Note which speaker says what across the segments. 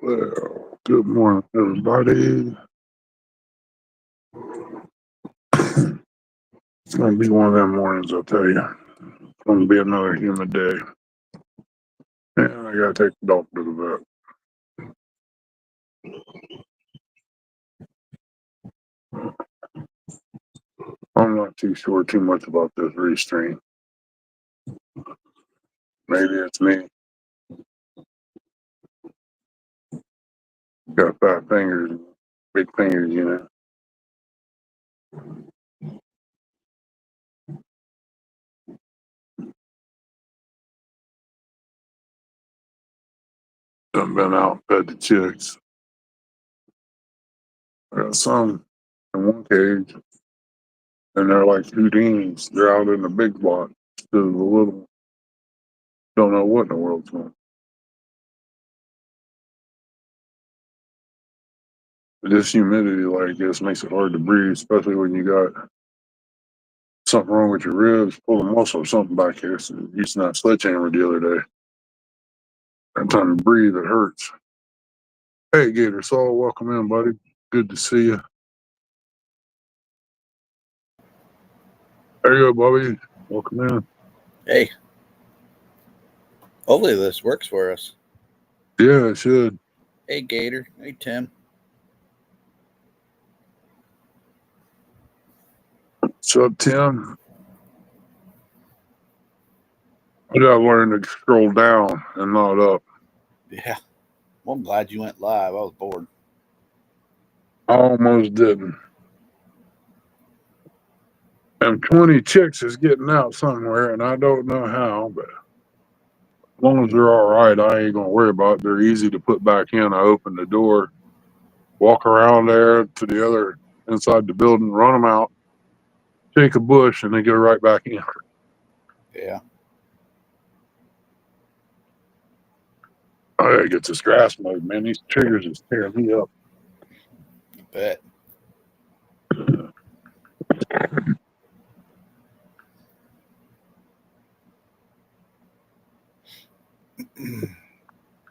Speaker 1: Well, good morning, everybody. It's going to be one of them mornings, I'll tell you. It's going to be another humid day. And I got to take the dog to the vet. I'm not too sure too much about this restraint. Maybe it's me. Got fat fingers, big fingers, you know. Done been out, fed the chicks. I got some in one cage, and they're like Houdins. They're out in the big block. The little, don't know what in the world's going on. This humidity like this makes it hard to breathe, especially when you got something wrong with your ribs, pull a muscle or something back here. So using that sledgehammer the other day. Every time to breathe, it hurts. Hey, Gator Saul, welcome in, buddy. Good to see you. There you go, Bobby. Welcome in.
Speaker 2: Hey. Hopefully this works for us.
Speaker 1: Yeah, it should.
Speaker 2: Hey, Gator. Hey, Tim.
Speaker 1: What's up, Tim? I gotta learn to scroll down and not up.
Speaker 2: Yeah. Well, I'm glad you went live. I was bored.
Speaker 1: I almost didn't. And 20 chicks is getting out somewhere, and I don't know how, but as long as they're all right, I ain't gonna worry about it. They're easy to put back in. I open the door, walk around there to the other inside the building, run them out, shake a bush, and they go right back in.
Speaker 2: Yeah.
Speaker 1: I gotta get this grass mowed, man. These triggers is tearing me up.
Speaker 2: I bet.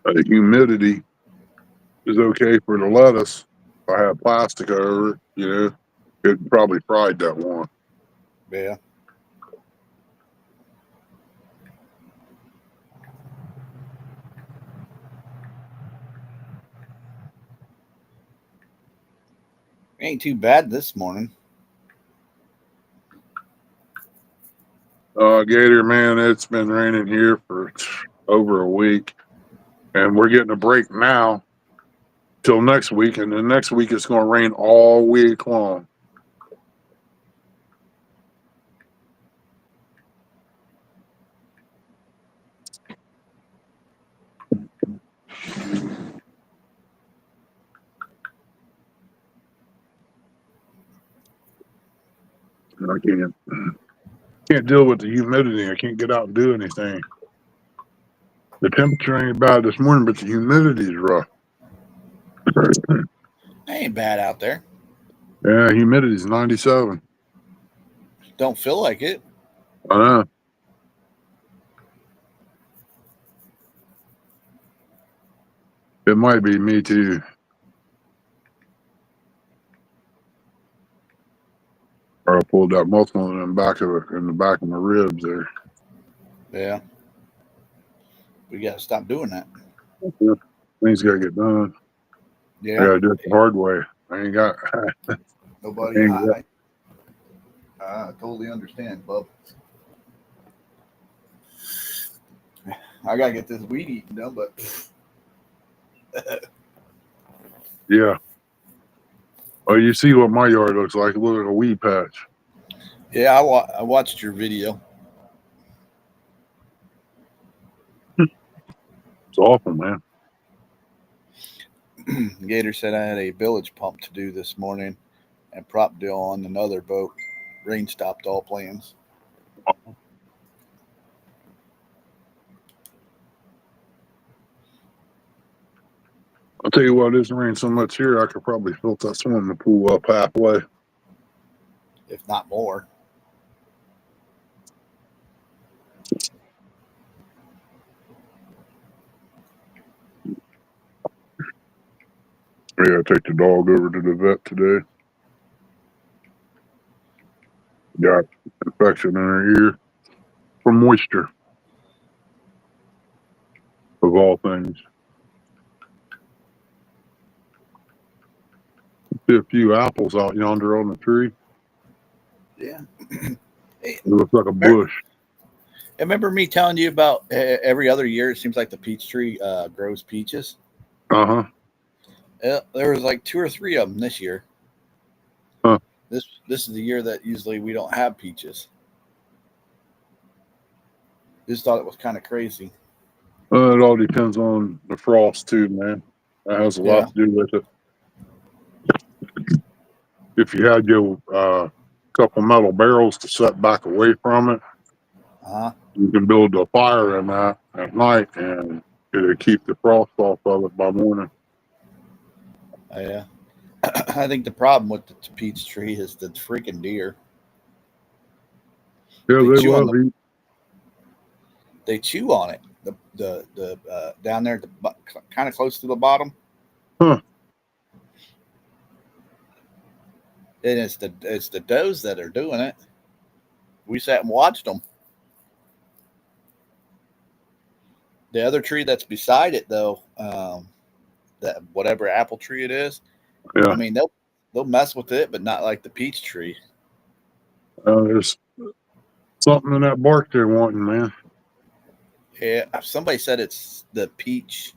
Speaker 1: The humidity is okay for the lettuce. If I had plastic over it, you know, it probably fried that one.
Speaker 2: Yeah. Ain't too bad this morning.
Speaker 1: Gator, man, it's been raining here for over a week, and we're getting a break now till next week, and then next week it's going to rain all week long. I can't deal with the humidity. I can't get out and do anything. The temperature ain't bad this morning, but the humidity is rough.
Speaker 2: Ain't bad out there.
Speaker 1: Yeah, humidity is 97.
Speaker 2: Don't feel like it.
Speaker 1: I know. It might be me too. Or I pulled that muscle in the back of my ribs there.
Speaker 2: Yeah. We got to stop doing that.
Speaker 1: Yeah. Things gotta get done.
Speaker 2: Yeah.
Speaker 1: I gotta do it the hard way. I ain't got.
Speaker 2: Nobody. I totally understand, bub. I got to get this weed eating done, but.
Speaker 1: Yeah. Oh, you see what my yard looks like? It looks like a weed patch.
Speaker 2: Yeah, I watched your video.
Speaker 1: It's awful, man.
Speaker 2: Gator said I had a village pump to do this morning and prop deal on another boat. Rain stopped all plans.
Speaker 1: I'll tell you what, it's rained so much here, I could probably fill that swimming pool up halfway.
Speaker 2: If not more.
Speaker 1: Yeah, I take the dog over to the vet today. Got infection in her ear from moisture, of all things. See a few apples out yonder on the tree.
Speaker 2: Yeah.
Speaker 1: It looks like a
Speaker 2: Remember
Speaker 1: bush.
Speaker 2: remember me telling you about every other year it seems like the peach tree grows peaches?
Speaker 1: Uh-huh.
Speaker 2: There was like two or three of them this year.
Speaker 1: Huh.
Speaker 2: This is the year that usually we don't have peaches. Just thought it was kind of crazy.
Speaker 1: It all depends on the frost too, man. That has a lot
Speaker 2: Yeah.
Speaker 1: to do with it. If you had your couple metal barrels to set back away from it,
Speaker 2: Uh-huh.
Speaker 1: you can build a fire in that at night, and it'll keep the frost off of it by morning.
Speaker 2: Yeah. I think the problem with the peach tree is the freaking deer.
Speaker 1: Yeah,
Speaker 2: They
Speaker 1: they
Speaker 2: chew on
Speaker 1: love
Speaker 2: the
Speaker 1: eat.
Speaker 2: they chew on it. The down there, kind of close to the bottom,
Speaker 1: Huh.
Speaker 2: and it's the does that are doing it. We sat and watched them. The other tree that's beside it, though, that whatever apple tree it is, I
Speaker 1: Yeah.
Speaker 2: mean they'll mess with it, but not like the peach tree.
Speaker 1: There's something in that bark they're wanting, man.
Speaker 2: Yeah, somebody said it's the peach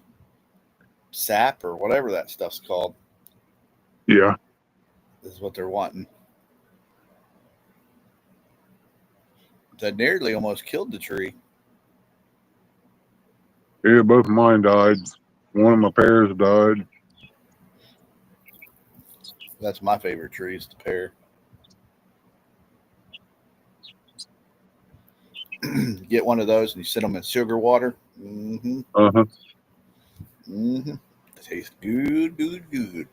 Speaker 2: sap or whatever that stuff's called
Speaker 1: Yeah.
Speaker 2: is what they're wanting. That nearly almost killed the tree.
Speaker 1: Yeah, both of mine died. One of my pears died.
Speaker 2: That's my favorite tree is the pear. Get one of those and you sit them in sugar water. Mm-hmm.
Speaker 1: Uh-huh.
Speaker 2: Mm-hmm. It tastes good, good, good.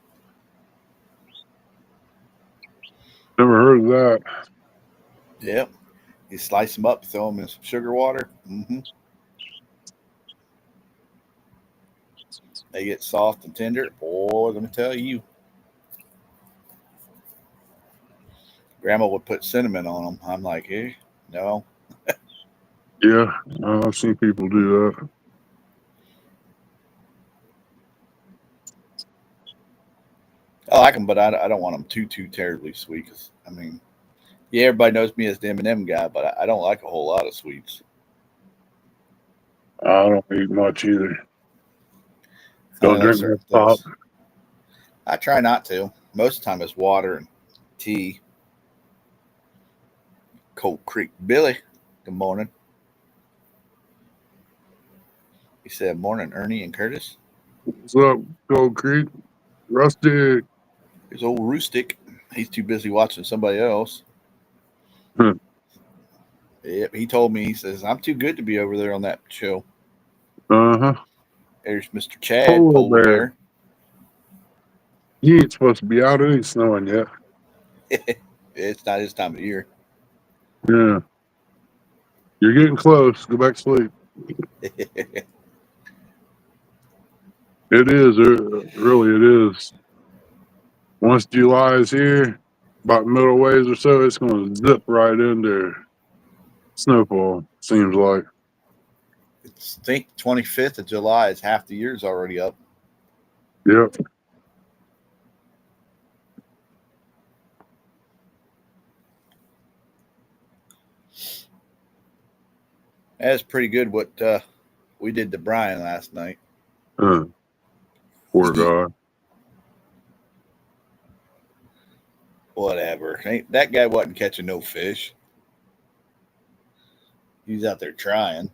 Speaker 1: Never heard of that.
Speaker 2: Yep. You slice them up, throw them in some sugar water. Mm-hmm. They get soft and tender. Boy, let me tell you. Grandma would put cinnamon on them. I'm like, hey, no.
Speaker 1: Yeah, I've seen people do that.
Speaker 2: I like them, but I don't want them too terribly sweet. Cause I mean, yeah, everybody knows me as the M&M guy, but I don't like a whole lot of sweets.
Speaker 1: I don't eat much either.
Speaker 2: I
Speaker 1: Don't
Speaker 2: know
Speaker 1: drink
Speaker 2: certain
Speaker 1: much pop.
Speaker 2: things. I try not to. Most of the time it's water and tea. Cold Creek Billy. Good morning. He said, morning, Ernie and Curtis.
Speaker 1: What's up, Gold Creek? Rustic.
Speaker 2: His old Roostic. He's too busy watching somebody else. Yep, he told me, he says, I'm too good to be over there on that show.
Speaker 1: Uh-huh.
Speaker 2: There's Mr. Chad,
Speaker 1: Polar
Speaker 2: Polar
Speaker 1: bear.
Speaker 2: Bear.
Speaker 1: He ain't supposed to be out. It ain't snowing yet.
Speaker 2: It's not his time of year.
Speaker 1: Yeah. You're getting close. Go back to sleep. It is. Really, it is. Once July is here, about middle ways or so, it's going to zip right into snowfall, seems like.
Speaker 2: It's, I think 25th of July is half the year's already up.
Speaker 1: Yep.
Speaker 2: That's pretty good what we did to Brian last night.
Speaker 1: Poor guy.
Speaker 2: Whatever. That guy wasn't catching no fish. He's out there trying.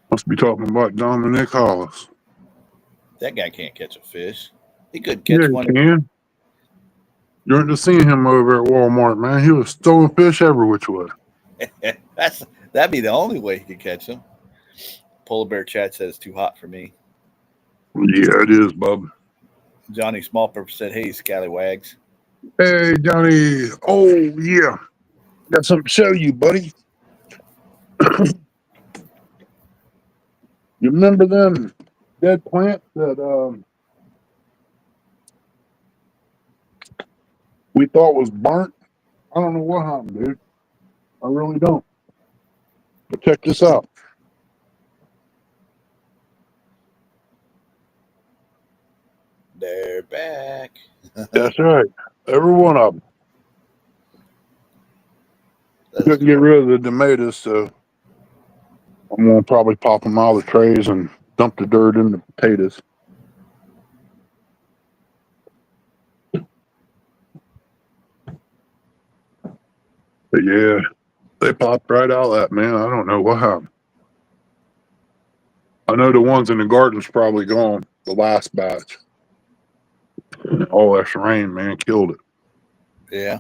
Speaker 1: Must be talking about Dominic Hollis.
Speaker 2: That guy can't catch a fish. He could
Speaker 1: Yeah,
Speaker 2: catch
Speaker 1: he
Speaker 2: one.
Speaker 1: can. You aren't just seeing him over at Walmart, man. He was throwing fish every which way.
Speaker 2: That'd be the only way he could catch them. Polar Bear Chat says it's too hot for me.
Speaker 1: Yeah, it is, bub.
Speaker 2: Johnny Smallpepper said, "Hey, scallywags."
Speaker 1: Hey, Johnny. Oh, yeah. Got something to show you, buddy. You remember them dead plants that we thought was burnt? I don't know what happened, dude. I really don't. But check this out.
Speaker 2: They're back.
Speaker 1: That's right. Every one of them.
Speaker 2: That's
Speaker 1: Couldn't get rid of the tomatoes, so I'm gonna probably pop them out of the trays and dump the dirt in the potatoes. But yeah, they popped right out of that, man. I don't know what happened. I know the ones in the garden's probably gone. The last batch. All that rain, man, killed it.
Speaker 2: Yeah.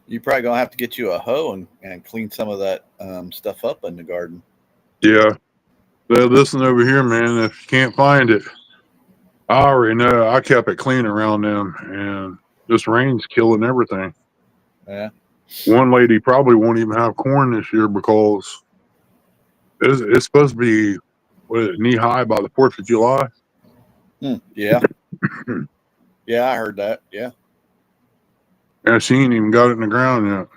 Speaker 2: You probably gonna have to get you a hoe and clean some of that stuff up in the garden.
Speaker 1: Yeah. Well, listen over here, man. If you can't find it, I already know. I kept it clean around them, and this rain's killing everything.
Speaker 2: Yeah.
Speaker 1: One lady probably won't even have corn this year because it's supposed to be knee high by the 4th of July.
Speaker 2: Yeah. Yeah, I heard that. Yeah.
Speaker 1: And she ain't even got it in the ground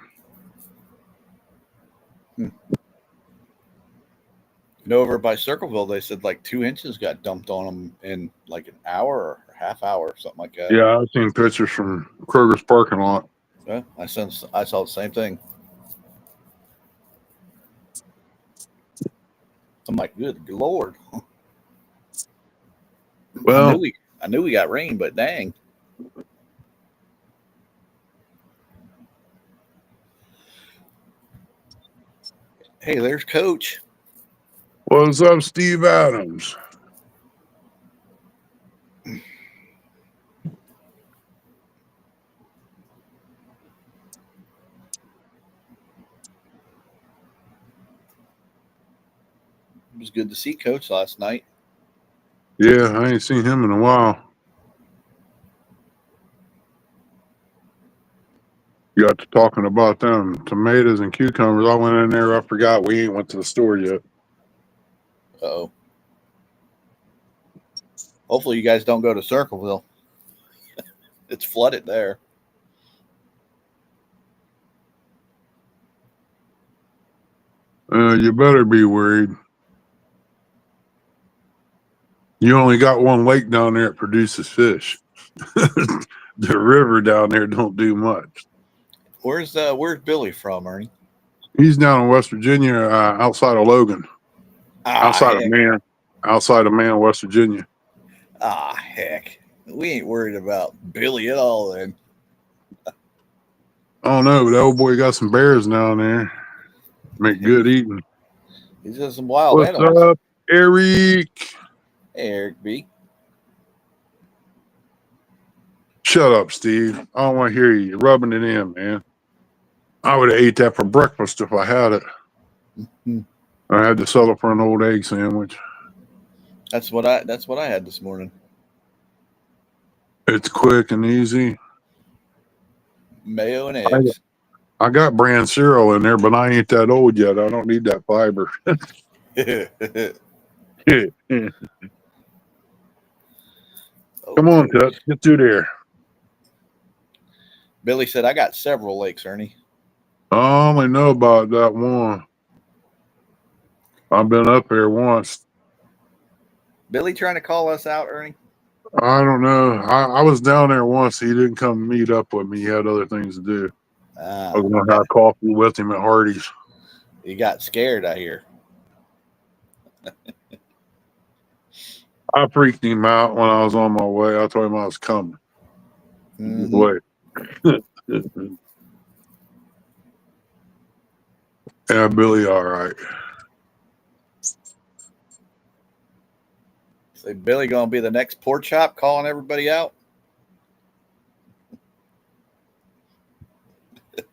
Speaker 1: yet.
Speaker 2: You know, over by Circleville, they said like 2 inches got dumped on them in like an hour or half hour or something like that.
Speaker 1: Yeah, I've seen pictures from Kroger's parking lot.
Speaker 2: Yeah, I saw the same thing. I'm like, good Lord.
Speaker 1: Well,
Speaker 2: I knew we got rain, but dang. Hey, there's Coach.
Speaker 1: what's up, Steve Adams?
Speaker 2: It was good to see Coach last night.
Speaker 1: Yeah, I ain't seen him in a while. Got to talking about them tomatoes and cucumbers. I went in there. I forgot we ain't went to the store yet.
Speaker 2: Oh. Hopefully you guys don't go to Circleville. It's flooded there.
Speaker 1: You better be worried. You only got one lake down there that produces fish. The river down there don't do much.
Speaker 2: Where's Billy from, Ernie?
Speaker 1: He's down in West Virginia, outside of Logan, outside of
Speaker 2: Heck.
Speaker 1: Man, West Virginia.
Speaker 2: Heck. We ain't worried about Billy at all then.
Speaker 1: I don't know, but the old boy got some bears down there. Make good eating.
Speaker 2: He's got some wild
Speaker 1: What's
Speaker 2: animals.
Speaker 1: up, Eric?
Speaker 2: Hey, Eric B.
Speaker 1: Shut up, Steve. I don't want to hear you. You're rubbing it in, man. I would have ate that for breakfast if I had it. I had to settle for an old egg sandwich.
Speaker 2: That's what I had this morning.
Speaker 1: It's quick and easy.
Speaker 2: Mayo and eggs.
Speaker 1: I got bran cereal in there, but I ain't that old yet. I don't need that fiber. Come on, Tut. Get through there.
Speaker 2: Billy said, I got several lakes, Ernie.
Speaker 1: I only know about that one. I've been up there once.
Speaker 2: Billy trying to call us out, Ernie?
Speaker 1: I don't know. I was down there once. He didn't come meet up with me. He had other things to do. I was going to have coffee with him at Hardee's.
Speaker 2: He got scared, I hear.
Speaker 1: I freaked him out when I was on my way. I told him I was coming.
Speaker 2: Mm-hmm.
Speaker 1: Wait. Yeah, Billy, all right.
Speaker 2: So Billy gonna be the next pork chop calling everybody out?
Speaker 1: I'll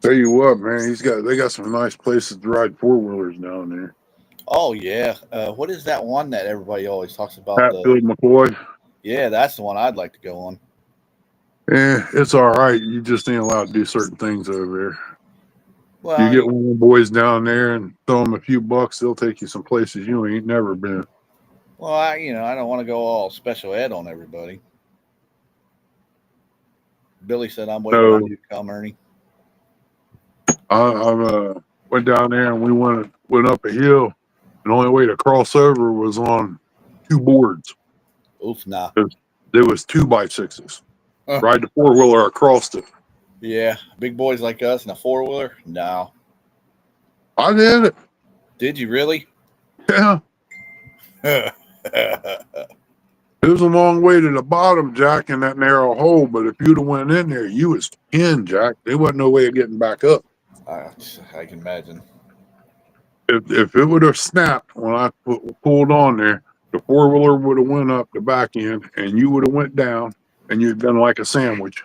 Speaker 1: tell you what, man, they got some nice places to ride 4-wheelers down there.
Speaker 2: Oh yeah. What is that one that everybody always talks about?
Speaker 1: Hatfield McCoy.
Speaker 2: Yeah, that's the one I'd like to go on.
Speaker 1: Yeah, it's all right. You just ain't allowed to do certain things over there.
Speaker 2: Well,
Speaker 1: You get one of the boys down there and throw them a few bucks, they'll take you some places you ain't never been.
Speaker 2: I don't want to go all special ed on everybody. Billy said I'm waiting on
Speaker 1: So
Speaker 2: you to come, Ernie.
Speaker 1: I went down there and we went up a hill. And the only way to cross over was on two boards.
Speaker 2: Oof, nah.
Speaker 1: There was 2x6s. Ride the 4-wheeler across it.
Speaker 2: Yeah, big boys like us in a 4-wheeler? No.
Speaker 1: I did it.
Speaker 2: Did you really?
Speaker 1: Yeah. It was a long way to the bottom, Jack, in that narrow hole. But if you'd have went in there, you was pinned, Jack. There wasn't no way of getting back up.
Speaker 2: I can imagine.
Speaker 1: If it would have snapped when I pulled on there, the 4-wheeler would have went up the back end, and you would have went down, and you'd been like a sandwich.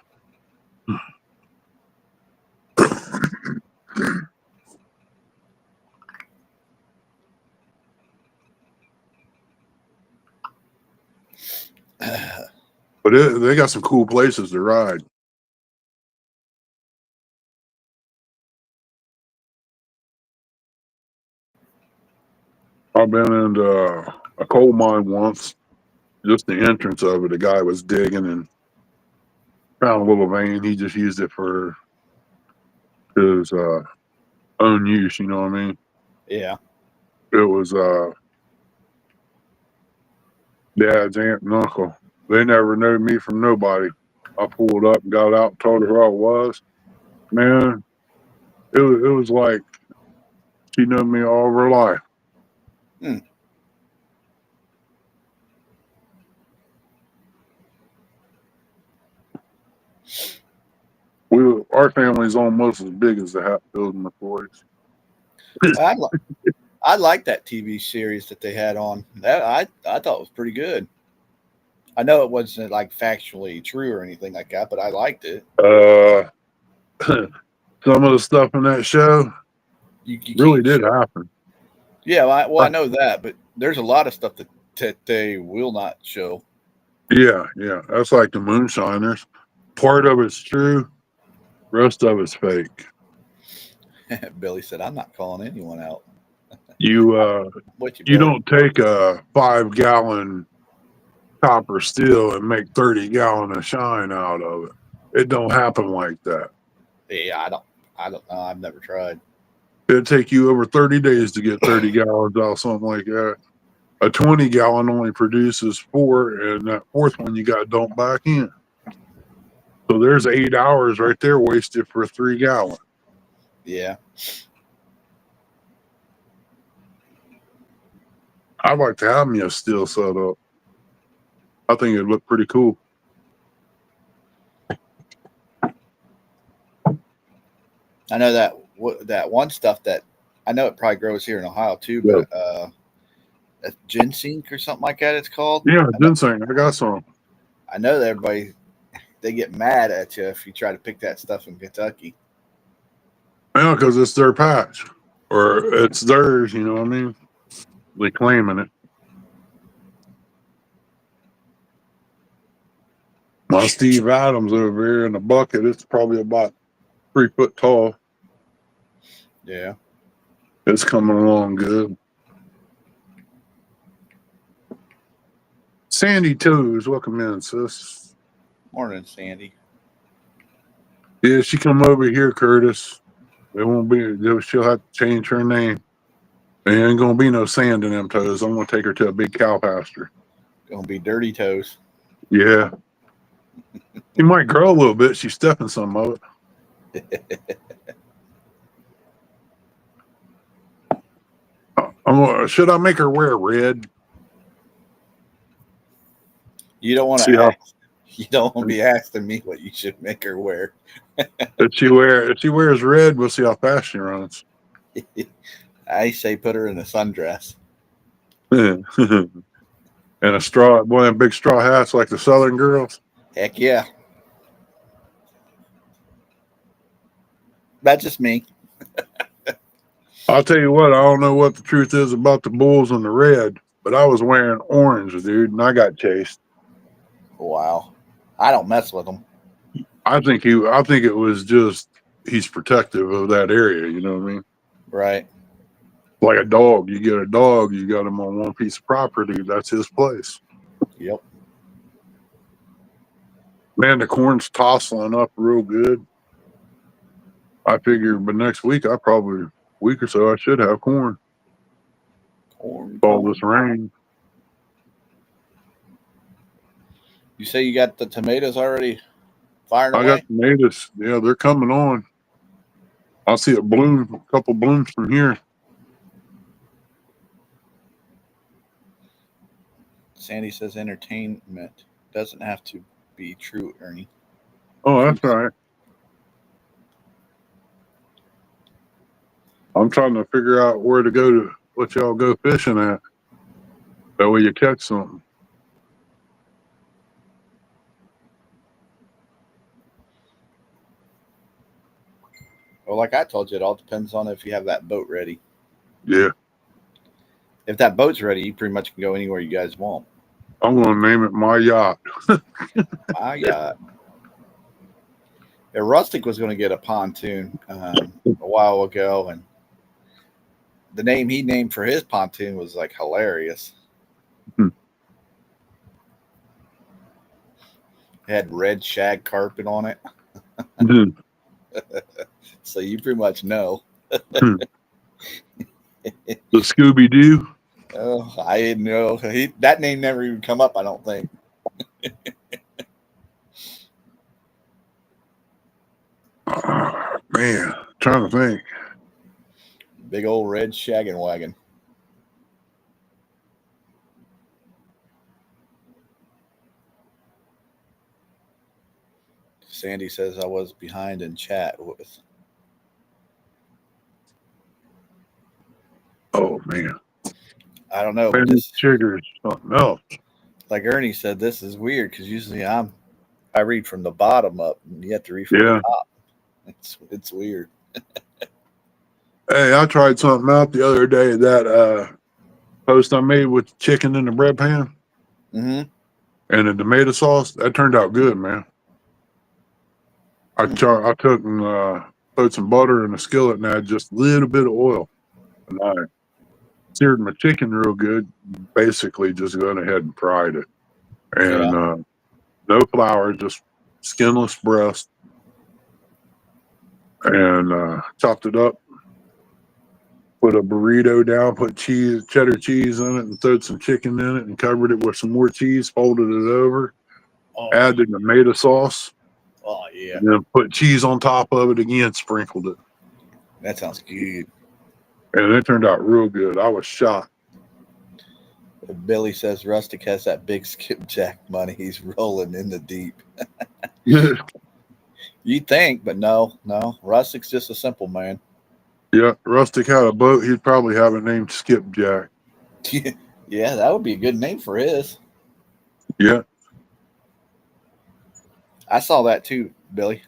Speaker 1: But they got some cool places to ride. I've been in a coal mine once. Just the entrance of it, the guy was digging and found a little vein. He just used it for his own use. You know what I mean?
Speaker 2: Yeah.
Speaker 1: It was Dad's aunt and uncle. They never knew me from nobody. I pulled up and got out and told her who I was. Man, it was like she knew me all of her life.
Speaker 2: Hmm.
Speaker 1: Our family's almost as big as the Hatfield McCoys.
Speaker 2: I like that TV series that they had on. That I thought was pretty good. I know it wasn't like factually true or anything like that, but I liked it.
Speaker 1: Some of the stuff in that show
Speaker 2: You
Speaker 1: really
Speaker 2: can't
Speaker 1: did
Speaker 2: show.
Speaker 1: happen.
Speaker 2: Yeah, I know that, but there's a lot of stuff that they will not show.
Speaker 1: Yeah. That's like the moonshiners. Part of it's true, rest of it's fake.
Speaker 2: Billy said, "I'm not calling anyone out."
Speaker 1: You
Speaker 2: What you,
Speaker 1: you
Speaker 2: Billy?
Speaker 1: don't take a 5-gallon copper steel and make 30-gallon of shine out of it. It don't happen like that.
Speaker 2: Yeah, I don't know. I've never tried.
Speaker 1: It'd take you over 30 days to get 30 gallons out, something like that. A 20-gallon only produces 4, and that fourth one you got to dump back in. So there's 8 hours right there wasted for 3 gallons.
Speaker 2: Yeah.
Speaker 1: I'd like to have me a steel setup. I think it'd look pretty cool.
Speaker 2: I know that one stuff that I know it probably grows here in Ohio too,
Speaker 1: Yeah,
Speaker 2: but ginseng or something like that. It's called.
Speaker 1: yeah, ginseng. I got some.
Speaker 2: I know that everybody they get mad at you if you try to pick that stuff in Kentucky.
Speaker 1: Yeah, because it's their patch or it's theirs. You know what I mean? They claiming it. My Steve Adams over here in the bucket. It's probably about 3 foot tall.
Speaker 2: Yeah.
Speaker 1: It's coming along good. Sandy Toes, welcome in, sis.
Speaker 2: Morning, Sandy.
Speaker 1: Yeah, she come over here, Curtis. It won't be. She'll have to change her name. There ain't gonna be no sand in them toes. I'm gonna take her to a big cow pasture.
Speaker 2: Gonna be dirty toes.
Speaker 1: Yeah, she might grow a little bit. She's stepping some of it. Should I make her wear red?
Speaker 2: You don't want to
Speaker 1: See how
Speaker 2: ask. You don't want to be asking me what you should make her wear.
Speaker 1: if she wears red, we'll see how fast she runs.
Speaker 2: I say put her in a sundress.
Speaker 1: And a straw, one of them big straw hats like the Southern girls.
Speaker 2: Heck yeah. That's just me.
Speaker 1: I'll tell you what, I don't know what the truth is about the bulls and the red, but I was wearing orange, dude, and I got chased.
Speaker 2: Wow. I don't mess with them.
Speaker 1: I think it was just he's protective of that area. You know what I mean?
Speaker 2: Right.
Speaker 1: Like a dog, you get a dog, you got him on one piece of property. That's his place.
Speaker 2: Yep.
Speaker 1: Man, the corn's tossing up real good. I figure, but next week, week or so, I should have corn.
Speaker 2: Corn.
Speaker 1: All this rain.
Speaker 2: You say you got the tomatoes already firing
Speaker 1: I
Speaker 2: away?
Speaker 1: got tomatoes. Yeah, they're coming on. I'll see a couple blooms from here.
Speaker 2: Sandy says entertainment doesn't have to be true, Ernie.
Speaker 1: Oh, that's right. I'm trying to figure out where to go to let y'all go fishing at. That way you catch something.
Speaker 2: Well, like I told you, it all depends on if you have that boat ready.
Speaker 1: Yeah.
Speaker 2: If that boat's ready, you pretty much can go anywhere you guys want.
Speaker 1: I'm going to name it My Yacht.
Speaker 2: My yacht. Yeah, Rustic was going to get a pontoon a while ago, and the name he named for his pontoon was like hilarious. It had red shag carpet on it. So you pretty much know.
Speaker 1: The Scooby Doo.
Speaker 2: Oh, I didn't know. That name never even come up, I don't think.
Speaker 1: Man, trying to think.
Speaker 2: Big old red shaggin' wagon. Sandy says I was behind in chat with.
Speaker 1: Oh, man.
Speaker 2: I don't know, but
Speaker 1: Penny
Speaker 2: this,
Speaker 1: sugar is something else.
Speaker 2: like Ernie said, this is weird because usually I read from the bottom up, and you have to read from
Speaker 1: Yeah.
Speaker 2: the top. It's weird.
Speaker 1: Hey, I tried something out the other day. That post I made with the chicken in the bread pan
Speaker 2: Mm-hmm.
Speaker 1: and the tomato sauce, that turned out good, man. I took and put some butter in a skillet and add just a little bit of oil. And I seared my chicken real good. Basically, just went ahead and fried it. And no flour, just skinless breast. And chopped it up. Put a burrito down, put cheddar cheese in it, and threw some chicken in it, and covered it with some more cheese. Folded it over. Add the tomato sauce.
Speaker 2: Oh yeah.
Speaker 1: And then put cheese on top of it again. Sprinkled it.
Speaker 2: That sounds good.
Speaker 1: And it turned out real good. I was shocked.
Speaker 2: Billy says Rustic has that big skipjack money. He's rolling in the deep. You think, but no. Rustic's just a simple man.
Speaker 1: Yeah, Rustic had a boat. He'd probably have it named Skipjack.
Speaker 2: Yeah, that would be a good name for his.
Speaker 1: Yeah.
Speaker 2: I saw that too, Billy.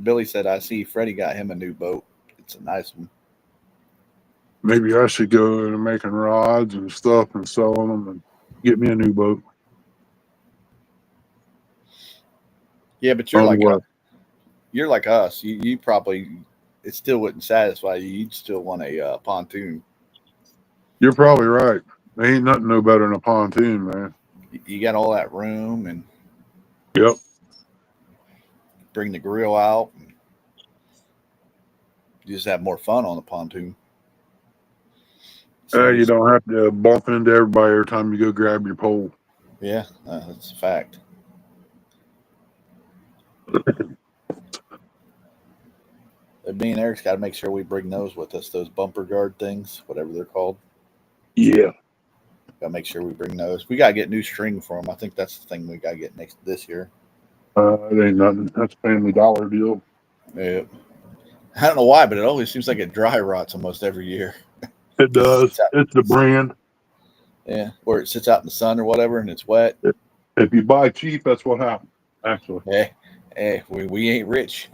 Speaker 2: Billy said, I see Freddie got him a new boat. It's a nice one.
Speaker 1: Maybe I should go into making rods and stuff and selling them and get me a new boat.
Speaker 2: Yeah, but you're like us. You probably, it still wouldn't satisfy you. You'd still want a pontoon.
Speaker 1: You're probably right. There ain't nothing no better than a pontoon, man.
Speaker 2: You got all that room and
Speaker 1: Yep.
Speaker 2: bring the grill out. And you just have more fun on the pontoon.
Speaker 1: You don't have to bump into everybody every time you go grab your pole.
Speaker 2: Yeah, that's a fact. Me and Eric's got to make sure we bring those with us, those bumper guard things, whatever they're called.
Speaker 1: Yeah.
Speaker 2: Got to make sure we bring those. We got to get new string for them. I think that's the thing we got to get this year.
Speaker 1: It ain't nothing. That's a Family Dollar deal.
Speaker 2: Yeah. I don't know why, but it always seems like it dry rots almost every year.
Speaker 1: It does. It's the brand.
Speaker 2: Yeah, or it sits out in the sun or whatever, and it's wet.
Speaker 1: If you buy cheap, that's what happens. Actually,
Speaker 2: hey, we ain't rich.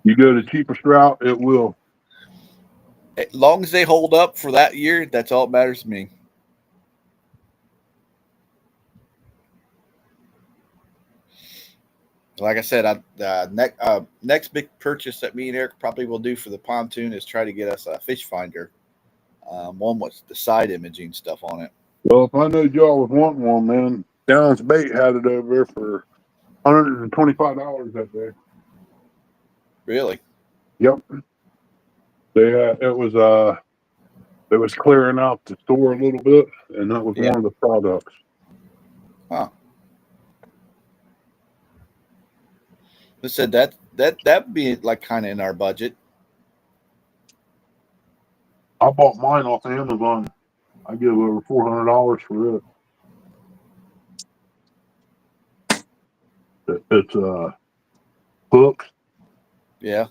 Speaker 1: You go the cheapest route, it will.
Speaker 2: As long as they hold up for that year, that's all that matters to me. Like I said, next big purchase that me and Eric probably will do for the pontoon is try to get us a fish finder, one with the side imaging stuff on it.
Speaker 1: Well, if I knew y'all was wanting one, man, Downs Bait had it over there for $125 that day.
Speaker 2: Really?
Speaker 1: Yep. It was clearing out the store a little bit, and that was
Speaker 2: Yeah.
Speaker 1: one of the products.
Speaker 2: Huh. They said that'd be like kind of in our budget.
Speaker 1: I bought mine off Amazon. I give over $400 for it. It's hooks.
Speaker 2: Yeah.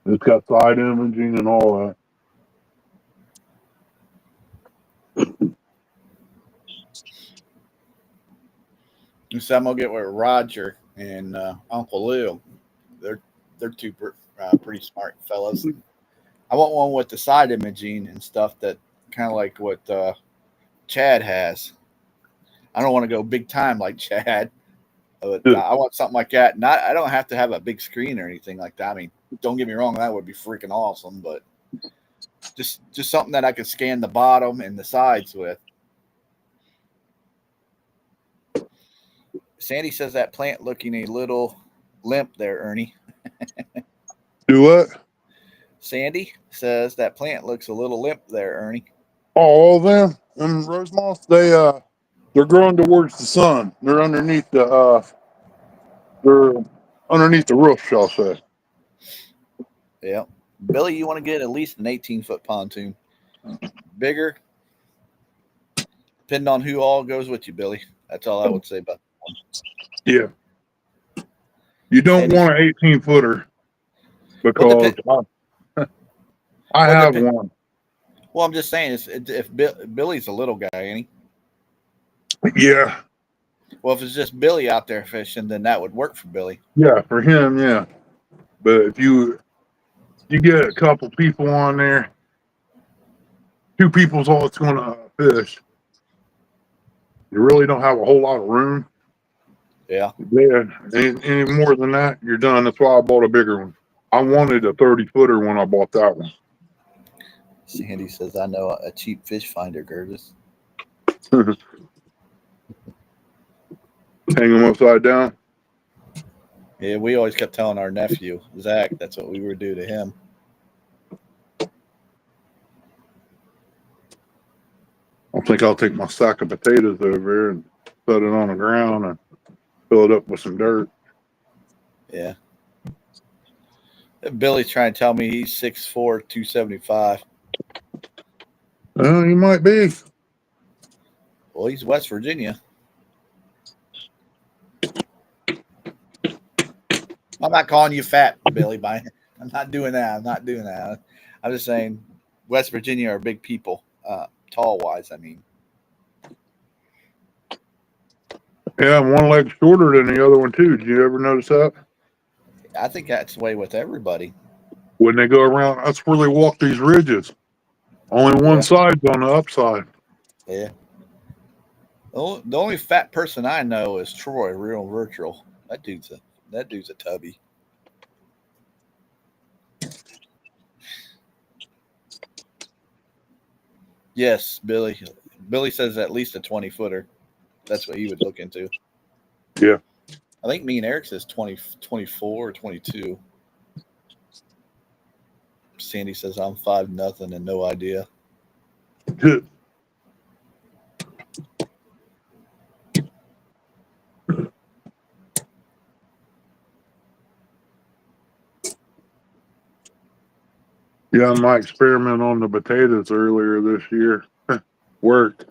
Speaker 1: It's got side imaging and all that.
Speaker 2: So I'm gonna get with Roger and Uncle Lou. They're two pretty smart fellas. I want one with the side imaging and stuff that kind of like what Chad has. I don't want to go big time like Chad, but I want something like that. Not I don't have to have a big screen or anything like that. I mean, don't get me wrong, that would be freaking awesome, but just something that I could scan the bottom and the sides with. Sandy says that plant looking a little limp there, Ernie.
Speaker 1: Do what?
Speaker 2: Sandy says that plant looks a little limp there, Ernie.
Speaker 1: Oh, all of them. And rose moss, they're growing towards the sun. They're underneath the roof, shall I say.
Speaker 2: Yeah. Billy, you want to get at least an 18-foot pontoon. Bigger, depending on who all goes with you, Billy. That's all I would say about that.
Speaker 1: Yeah. You don't
Speaker 2: Sandy,
Speaker 1: want an 18-footer
Speaker 2: well,
Speaker 1: because I
Speaker 2: well,
Speaker 1: have one.
Speaker 2: Well, I'm just saying, if Billy's a little guy, ain't he?
Speaker 1: Yeah.
Speaker 2: Well, if it's just Billy out there fishing, then that would work for Billy.
Speaker 1: Yeah, for him, yeah. But if you get a couple people on there, two people's all it's going to fish. You really don't have a whole lot of room.
Speaker 2: Yeah.
Speaker 1: Yeah, any more than that, you're done. That's why I bought a bigger one. I wanted a 30-footer when I bought that one.
Speaker 2: Sandy says, I know a cheap fish finder, Gertis.
Speaker 1: Hang them upside down.
Speaker 2: Yeah, we always kept telling our nephew, Zach, that's what we would do to him.
Speaker 1: I think I'll take my sack of potatoes over here and put it on the ground and fill it up with some dirt.
Speaker 2: Yeah. Billy's trying to tell me he's 6'4", 275.
Speaker 1: Well, he might be.
Speaker 2: Well, he's West Virginia. I'm not calling you fat, Billy. I'm not doing that. I'm just saying West Virginia are big people, tall-wise, I mean.
Speaker 1: Yeah, one leg shorter than the other one, too. Did you ever notice that?
Speaker 2: I think that's the way with everybody.
Speaker 1: When they go around, that's where they walk these ridges. Only one side's on the upside.
Speaker 2: Yeah. The only fat person I know is Troy, real virtual. That dude's a tubby. Yes, Billy. Billy says at least a 20-footer. That's what he would look into.
Speaker 1: Yeah.
Speaker 2: I think me and Eric says 20, 24 or 22. Sandy says I'm 5-0 and no idea.
Speaker 1: Yeah, my experiment on the potatoes earlier this year worked.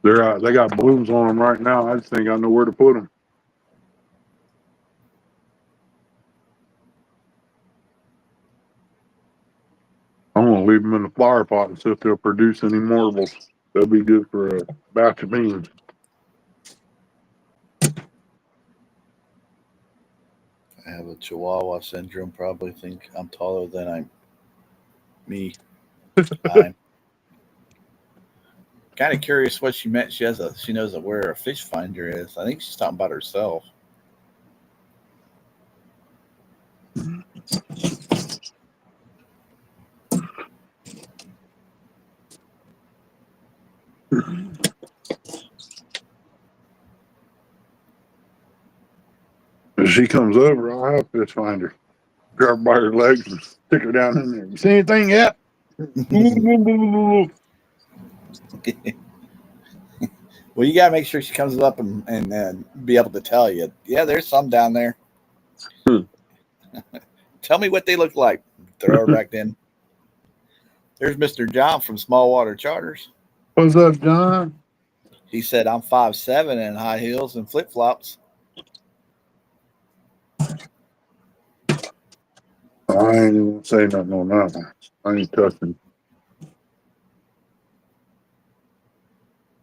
Speaker 1: They got blooms on them right now. I just think I know where to put them. I'm gonna leave them in the flower pot and see if they'll produce any marbles. They'll be good for a batch of beans.
Speaker 2: I have a Chihuahua syndrome. Probably think I'm taller than me. I'm kind of curious what she meant. She knows where a fish finder is. I think she's talking about herself.
Speaker 1: If she comes over, I'll have to find her. Grab her by her legs and stick her down in there. You see anything yet?
Speaker 2: Well, you got to make sure she comes up and be able to tell you, yeah, there's some down there. Tell me what they look like. Throw her back in. There's Mr. John from Small Water Charters.
Speaker 1: What's up, John?
Speaker 2: He said, I'm 5'7" in high heels and flip flops.
Speaker 1: I ain't even gonna say nothing on that one. I ain't touching.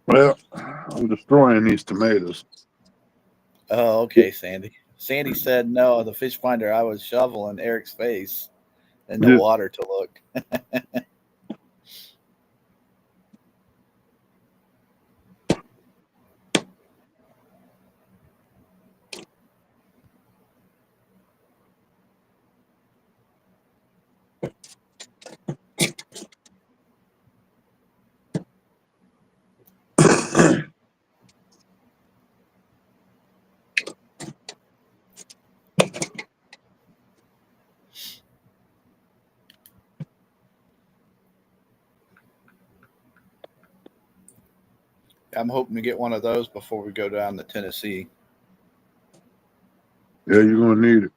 Speaker 1: Well, I'm destroying these tomatoes.
Speaker 2: Oh, okay, Sandy. Sandy said, no, the fish finder, I was shoveling Eric's face in the
Speaker 1: Just
Speaker 2: water to look. I'm hoping to get one of those before we go down to Tennessee.
Speaker 1: yeah, you're gonna need it.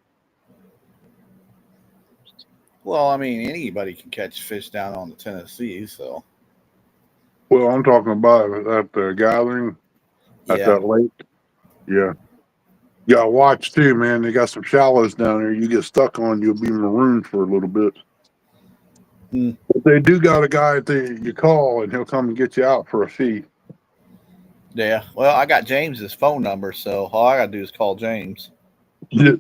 Speaker 2: Well, I mean, anybody can catch fish down on the Tennessee, so
Speaker 1: Well, I'm talking about at the gathering at
Speaker 2: yeah.
Speaker 1: that lake. Yeah. You gotta watch too, man. They got some shallows down there. You get stuck on, you'll be marooned for a little bit. But they do got a guy that you call and he'll come and get you out for a fee.
Speaker 2: Yeah. Well, I got James's phone number, so all I got to do is call James.
Speaker 1: Yeah.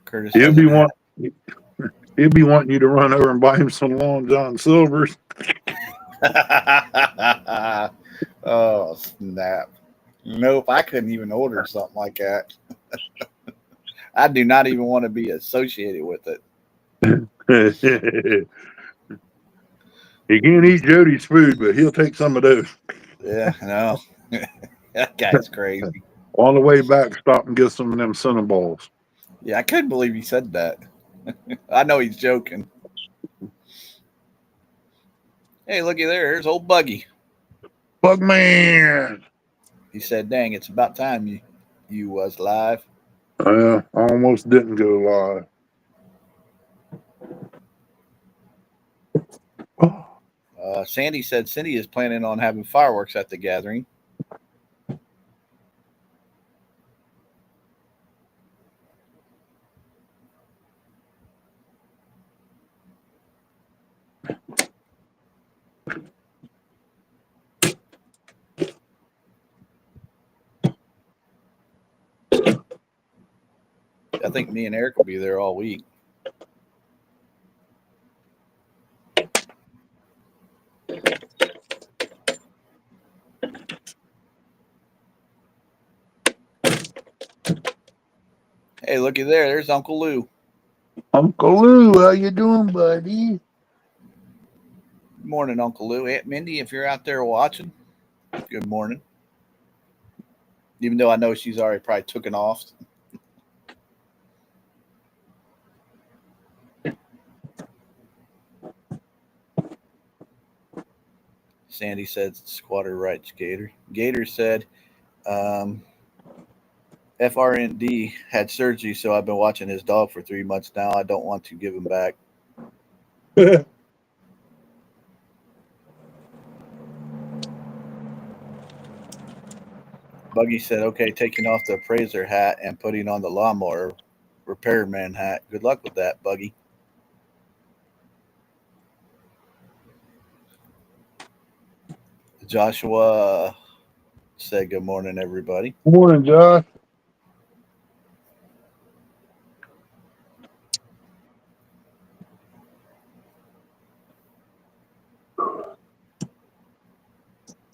Speaker 2: Curtis
Speaker 1: He'll
Speaker 2: doesn't
Speaker 1: be
Speaker 2: have.
Speaker 1: he'll be wanting you to run over and buy him some Long John Silvers.
Speaker 2: Oh, snap. Nope, I couldn't even order something like that. I do not even want to be associated with it.
Speaker 1: He can't eat Jody's food, but he'll take some of those.
Speaker 2: Yeah, no. That guy's crazy.
Speaker 1: On the way back, stop and get some of them Cinnaballs.
Speaker 2: Yeah, I couldn't believe he said that. I know he's joking. Hey, looky there. There's old Buggy.
Speaker 1: Bugman!
Speaker 2: He said, dang, it's about time you was live.
Speaker 1: I almost didn't go live.
Speaker 2: Sandy said Cindy is planning on having fireworks at the gathering. I think me and Eric will be there all week. Hey, looky there. There's Uncle Lou.
Speaker 1: Uncle Lou, how you doing, buddy?
Speaker 2: Good morning, Uncle Lou. Aunt Mindy, if you're out there watching, good morning. Even though I know she's already probably taken off. Sandy said, squatter rights, Gator. Gator said, FRND had surgery, so I've been watching his dog for 3 months now. I don't want to give him back. Buggy said, okay, taking off the appraiser hat and putting on the lawnmower repairman hat. Good luck with that, Buggy. Joshua said, good morning, everybody.
Speaker 1: Good morning, Josh.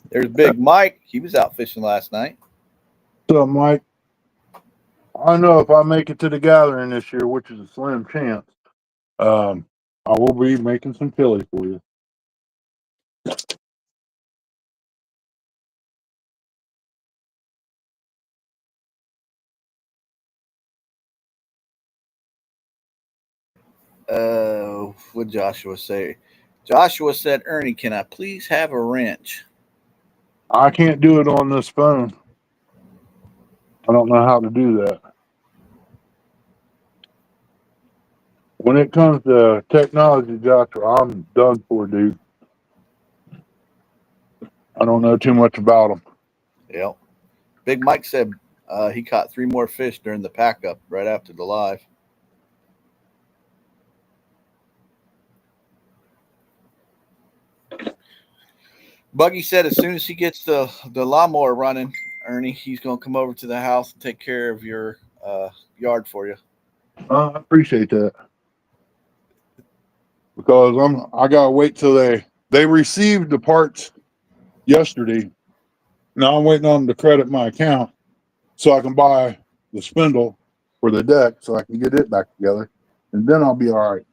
Speaker 2: There's Big Mike. He was out fishing last night.
Speaker 1: What's up, Mike? I know if I make it to the gathering this year, which is a slim chance, I will be making some chili for you.
Speaker 2: What Joshua say? Joshua said, Ernie, can I please have a wrench?
Speaker 1: I can't do it on this phone. I don't know how to do that. When it comes to technology, Joshua, I'm done for, dude. I don't know too much about them.
Speaker 2: Yep. Big Mike said he caught 3 more fish during the pack up right after the live. Buggy said as soon as he gets the lawnmower running, Ernie, he's going to come over to the house and take care of your yard for you.
Speaker 1: I appreciate that because I gotta wait till they received the parts yesterday. Now I'm waiting on them to credit my account so I can buy the spindle for the deck so I can get it back together, and then I'll be all right.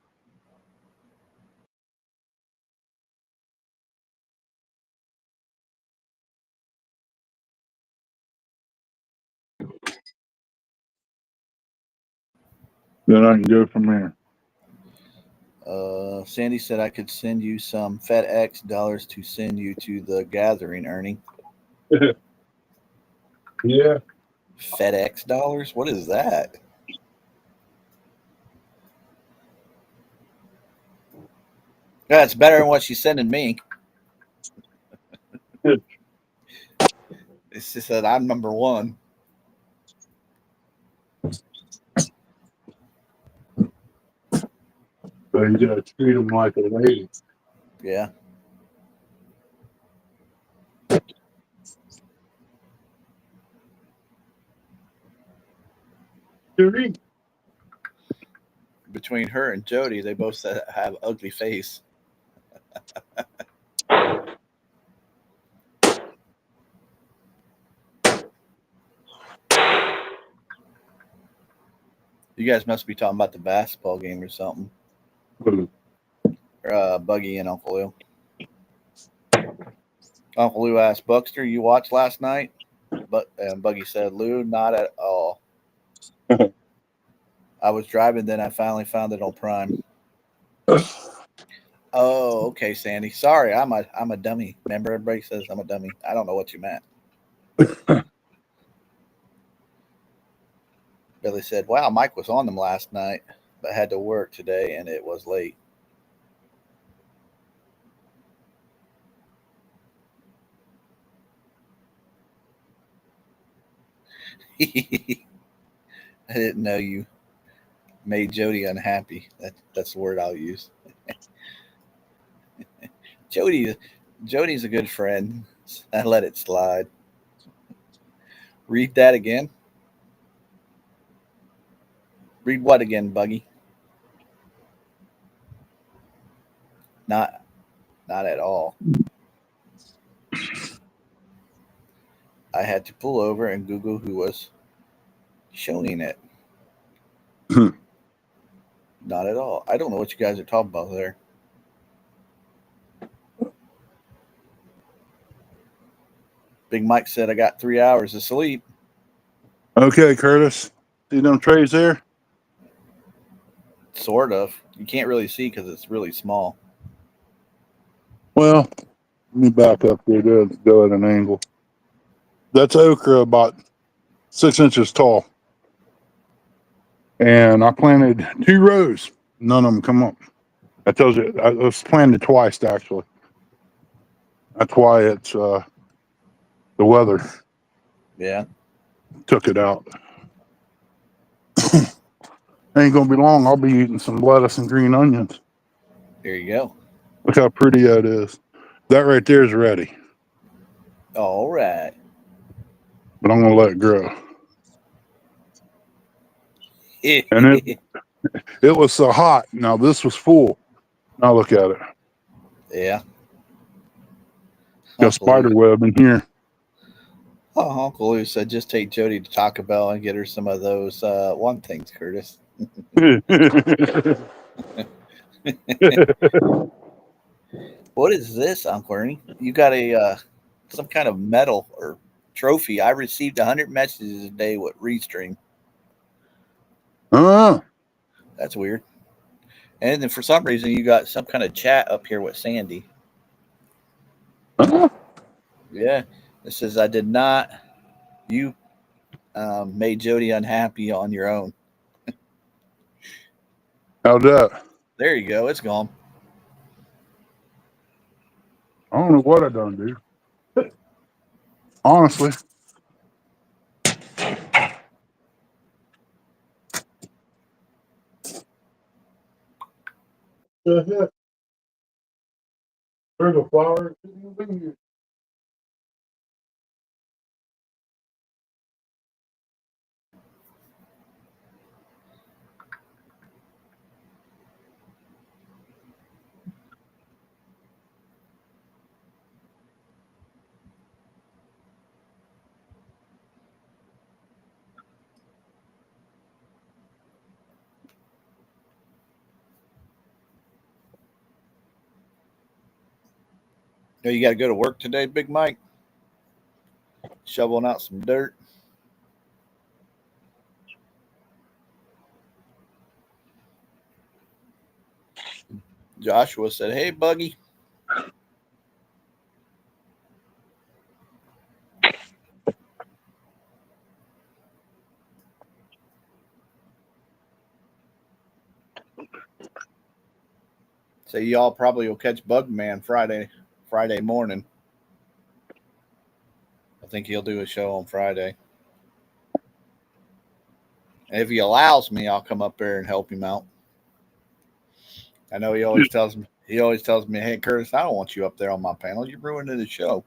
Speaker 1: Then I can go from there.
Speaker 2: Sandy said I could send you some FedEx dollars to send you to the gathering, Ernie.
Speaker 1: Yeah.
Speaker 2: FedEx dollars? What is that? Yeah, it's better than what she's sending me. She said I'm number one.
Speaker 1: So you gotta treat them like a lady.
Speaker 2: Yeah. Between her and Jody, they both have ugly face. You guys must be talking about the basketball game or something. Buggy and Uncle Lou. Uncle Lou asked Buckster, "You watched last night?" But Buggy said, "Lou, not at all. I was driving, then I finally found it on Prime." Oh, okay, Sandy. Sorry, I'm a dummy. Remember, everybody says I'm a dummy. I don't know what you meant. Billy said, "Wow, Mike was on them last night, but had to work today, and it was late." I didn't know you made Jody unhappy. That's the word I'll use. Jody, Jody's a good friend. I let it slide. Read that again. Read what again, Buggy? Not, not at all. I had to pull over and Google who was showing it. Not at all. I don't know what you guys are talking about there. Big Mike said I got 3 hours of sleep.
Speaker 1: Okay, Curtis. See them trays there?
Speaker 2: Sort of. You can't really see because it's really small.
Speaker 1: Well, let me back up there to go at an angle. That's okra about 6 inches tall. And I planted 2 rows. None of them come up. That tells you I was planted twice actually. That's why it's the weather
Speaker 2: Yeah.
Speaker 1: took it out. Ain't gonna be long. I'll be eating some lettuce and green onions.
Speaker 2: There you go.
Speaker 1: Look how pretty that is. That right there is ready.
Speaker 2: All right.
Speaker 1: But I'm gonna let it grow. And it was so hot. Now this was full. Now look at it.
Speaker 2: Yeah.
Speaker 1: Got spider web in here.
Speaker 2: Oh, Uncle Lou said just take Jody to Taco Bell and get her some of those one things, Curtis. What is this, Uncle Ernie? You got a some kind of medal or trophy. I received 100 messages a day with Restream.
Speaker 1: Oh,
Speaker 2: That's weird. And then for some reason, you got some kind of chat up here with Sandy.
Speaker 1: oh,
Speaker 2: Yeah. It says, I did not. You made Jody unhappy on your own.
Speaker 1: how's that?
Speaker 2: There you go. It's gone.
Speaker 1: I don't know what I done, dude. Honestly. There's a flower.
Speaker 2: You got to go to work today, Big Mike? Shoveling out some dirt. Joshua said, hey, Buggy. So y'all probably will catch Bugman Friday morning. I think he'll do a show on Friday. And if he allows me, I'll come up there and help him out. I know he always tells me, hey Curtis, I don't want you up there on my panel. You're ruining the show.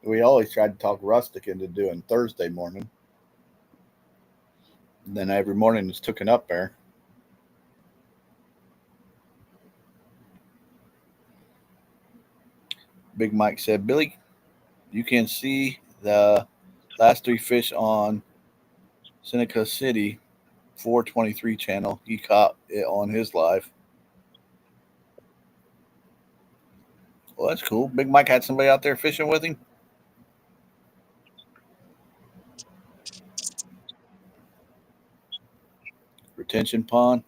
Speaker 2: We always tried to talk Rustic into doing Thursday morning. And then every morning it's taken up there. Big Mike said, Billy, you can see the last three fish on Seneca City 423 channel. He caught it on his live. Well, that's cool. Big Mike had somebody out there fishing with him. Retention pond.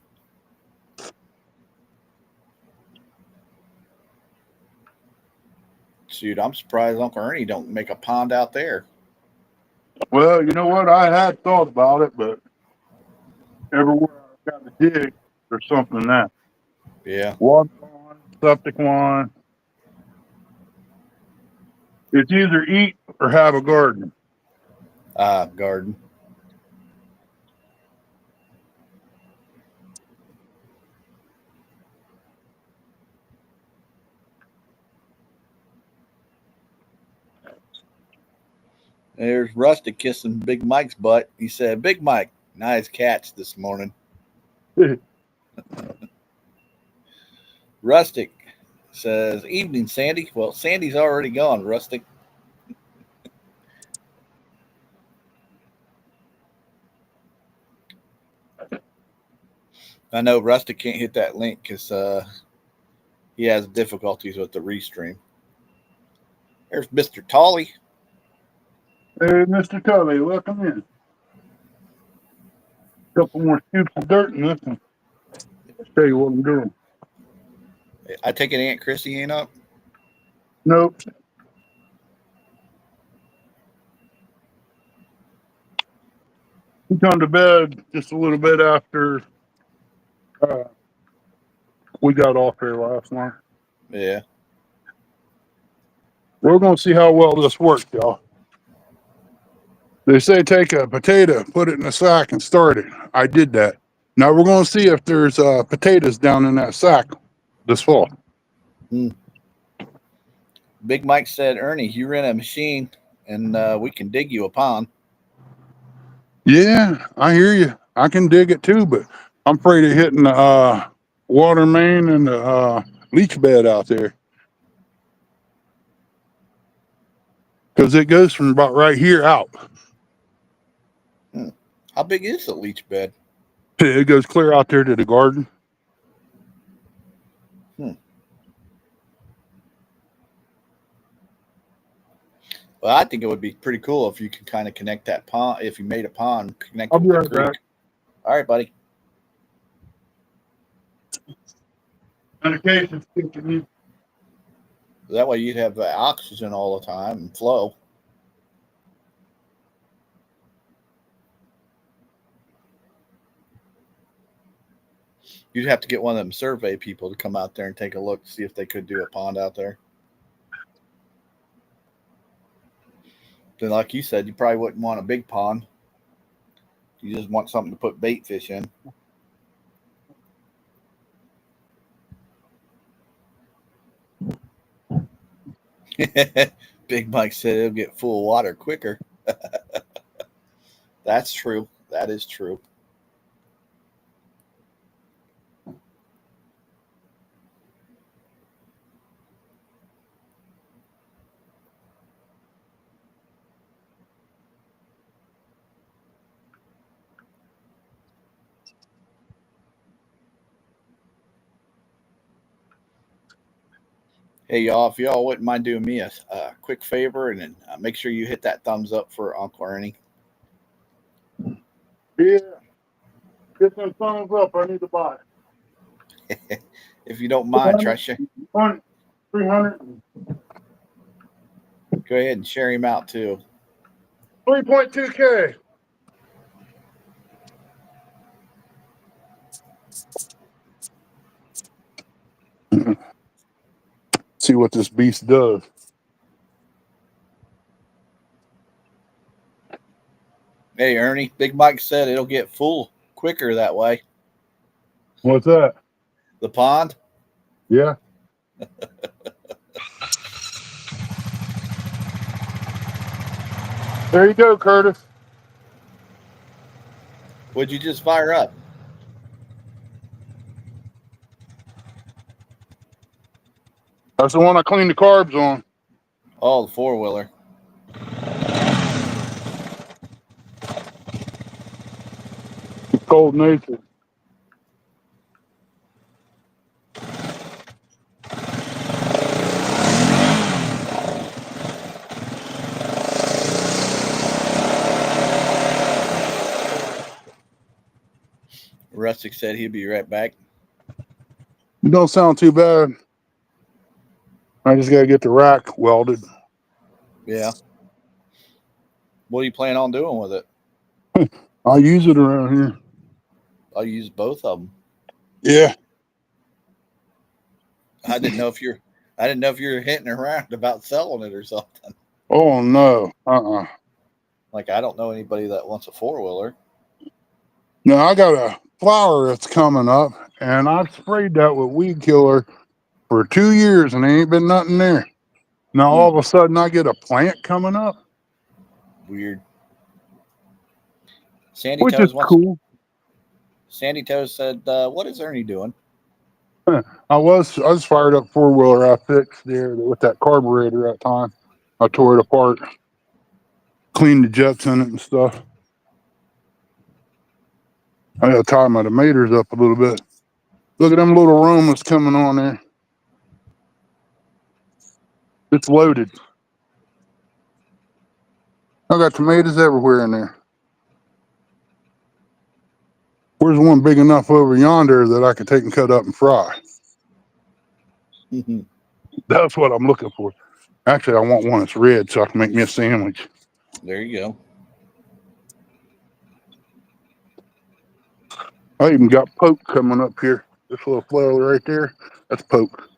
Speaker 2: Shoot, I'm surprised Uncle Ernie don't make a pond out there.
Speaker 1: Well, you know what? I had thought about it, but everywhere I've got to dig, there's something that
Speaker 2: Yeah.
Speaker 1: water one, septic one. It's either eat or have a garden.
Speaker 2: Garden. There's Rusty kissing Big Mike's butt. He said, Big Mike, nice catch this morning. Rustic says, evening, Sandy. Well, Sandy's already gone, Rustic. I know Rustic can't hit that link because he has difficulties with the restream. There's Mr. Tolly.
Speaker 1: Hey, Mr. Tully, welcome in. Couple more scoops of dirt in this one. Tell you what I'm doing.
Speaker 2: I take it Aunt Chrissy ain't up.
Speaker 1: Nope. He come to bed just a little bit after uh, we got off here last night.
Speaker 2: Yeah.
Speaker 1: We're going to see how well this works, y'all. They say take a potato, put it in a sack, and start it. I did that. Now we're going to see if there's potatoes down in that sack this fall.
Speaker 2: Big Mike said, Ernie, you rent a machine and we can dig you a pond.
Speaker 1: Yeah, I hear you. I can dig it too, but I'm afraid of hitting the water main and the leach bed out there because it goes from about right here out.
Speaker 2: Hmm. How big is the leach bed?
Speaker 1: It goes clear out there to the garden.
Speaker 2: Hmm. Well, I think it would be pretty cool if you could kind of connect that pond. If you made a pond, connect
Speaker 1: I'll
Speaker 2: it
Speaker 1: be
Speaker 2: with the
Speaker 1: right
Speaker 2: creek.
Speaker 1: back.
Speaker 2: All right, buddy.
Speaker 1: Medication's kicking in.
Speaker 2: That way you'd have oxygen all the time and flow. You'd have to get one of them survey people to come out there and take a look, see if they could do a pond out there. Then, like you said, you probably wouldn't want a big pond. You just want something to put bait fish in. Big Mike said it'll get full of water quicker. That's true. That is true. Hey, y'all, if y'all wouldn't mind doing me a quick favor and then make sure you hit that thumbs up for Uncle Ernie.
Speaker 1: Yeah, get them thumbs up. I need to buy
Speaker 2: If you don't mind, try share.
Speaker 1: 300,
Speaker 2: Go ahead and share him out too.
Speaker 1: 3.2K. See what this beast does.
Speaker 2: Hey, Ernie, Big Mike said it'll get full quicker that way.
Speaker 1: What's that?
Speaker 2: The pond?
Speaker 1: Yeah. There you go, Curtis.
Speaker 2: Would you just fire up?
Speaker 1: That's the one I cleaned the carbs on.
Speaker 2: Oh, the four-wheeler.
Speaker 1: Cold nature.
Speaker 2: Rustic said he'd be right back.
Speaker 1: It don't sound too bad. I just got to get the rack welded.
Speaker 2: Yeah. What are you planning on doing with it?
Speaker 1: I'll use it around here.
Speaker 2: I'll use both of them.
Speaker 1: Yeah.
Speaker 2: I didn't know if you're. I didn't know if you were hitting around about selling it or something.
Speaker 1: Oh, no.
Speaker 2: Like I don't know anybody that wants a four-wheeler.
Speaker 1: No, I got a flower that's coming up, and I've sprayed that with weed killer for 2 years, and there ain't been nothing there. Now, all of a sudden, I get a plant coming up,
Speaker 2: Weird. Sandy
Speaker 1: which is
Speaker 2: Toes wants.
Speaker 1: cool.
Speaker 2: Sandy Toes said, "What is Ernie doing?"
Speaker 1: I was fired up four-wheeler I fixed there with that carburetor that time. I tore it apart, cleaned the jets in it and stuff. I gotta tie my tomatoes up a little bit. Look at them little aromas coming on there. It's loaded. I got tomatoes everywhere in there. Where's one big enough over yonder that I could take and cut up and fry? That's what I'm looking for. Actually, I want one that's red so I can make me a sandwich.
Speaker 2: There you go.
Speaker 1: I even got poke coming up here. This little flower right there, that's poke.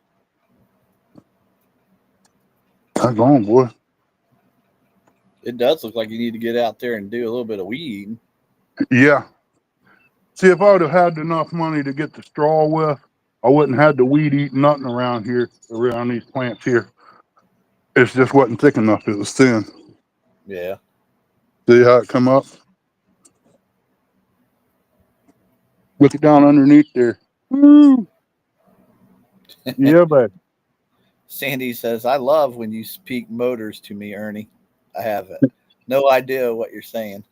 Speaker 1: That's on, boy.
Speaker 2: It does look like you need to get out there and do a little bit of weed.
Speaker 1: Yeah. See, if I would have had enough money to get the straw with, I wouldn't have had the weed eating nothing around here, around these plants here. It just wasn't thick enough. It was thin.
Speaker 2: Yeah.
Speaker 1: See how it come up? Look it down underneath there. Woo! Yeah, but
Speaker 2: Sandy says, I love when you speak motors to me, Ernie. I have no idea what you're saying.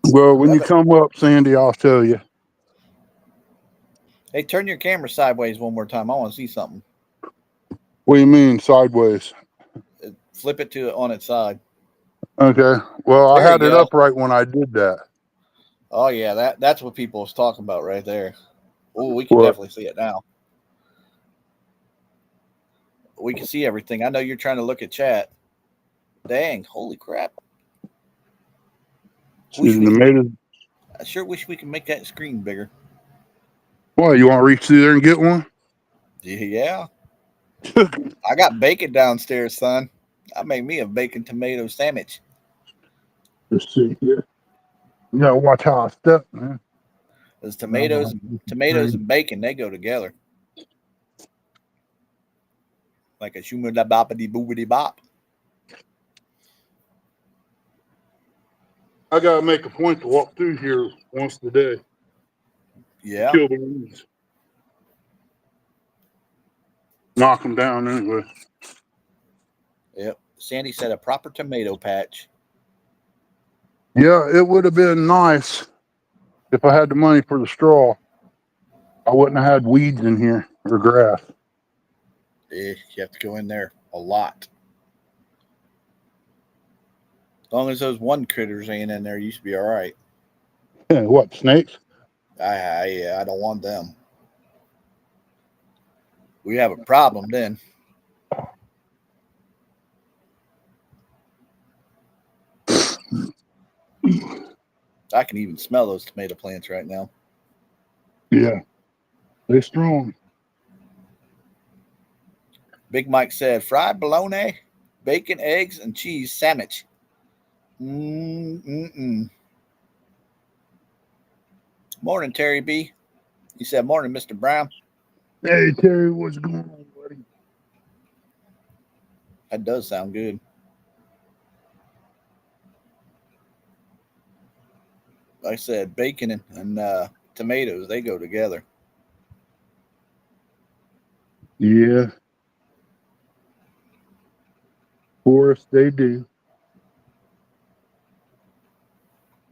Speaker 1: well, when you come up, Sandy, I'll show you.
Speaker 2: Hey, turn your camera sideways one more time. I want to see something.
Speaker 1: What do you mean sideways?
Speaker 2: Flip it to on its side.
Speaker 1: Okay. Well, I
Speaker 2: There you
Speaker 1: had it
Speaker 2: go.
Speaker 1: upright when I did that.
Speaker 2: Oh yeah, that's what people was talking about right there. Oh, we can
Speaker 1: What?
Speaker 2: definitely see it now. We can see everything. I know you're trying to look at chat. Dang, holy crap.
Speaker 1: See
Speaker 2: Wish
Speaker 1: the
Speaker 2: we could
Speaker 1: tomatoes?
Speaker 2: I sure wish we could make that screen bigger.
Speaker 1: Why, you want to reach through there and get one?
Speaker 2: Yeah. I got bacon downstairs, son. I made me a bacon tomato sandwich.
Speaker 1: Let's see here. You gotta watch how I step, man.
Speaker 2: There's
Speaker 1: No,
Speaker 2: tomatoes and bacon, they go together. Like a shuma da boppity boobity bop.
Speaker 1: I gotta make a point to walk through here once a day to
Speaker 2: Yeah.
Speaker 1: kill the weeds. Knock them down anyway.
Speaker 2: Yep. Sandy said a proper tomato patch.
Speaker 1: Yeah, it would have been nice if I had the money for the straw. I wouldn't have had weeds in here or grass.
Speaker 2: You have to go in there a lot. As long as those one critters ain't in there, you should be all right.
Speaker 1: What, snakes?
Speaker 2: I don't want them. We have a problem then. I can even smell those tomato plants right now.
Speaker 1: Yeah, they strong.
Speaker 2: Big Mike said fried bologna, bacon, eggs, and cheese sandwich. Mm-mm-mm. Morning, Terry B. He said, morning, Mr. Brown.
Speaker 1: Hey, Terry, what's going on, buddy?
Speaker 2: That does sound good. Like I said, bacon and tomatoes, they go together.
Speaker 1: Yeah, of course they do.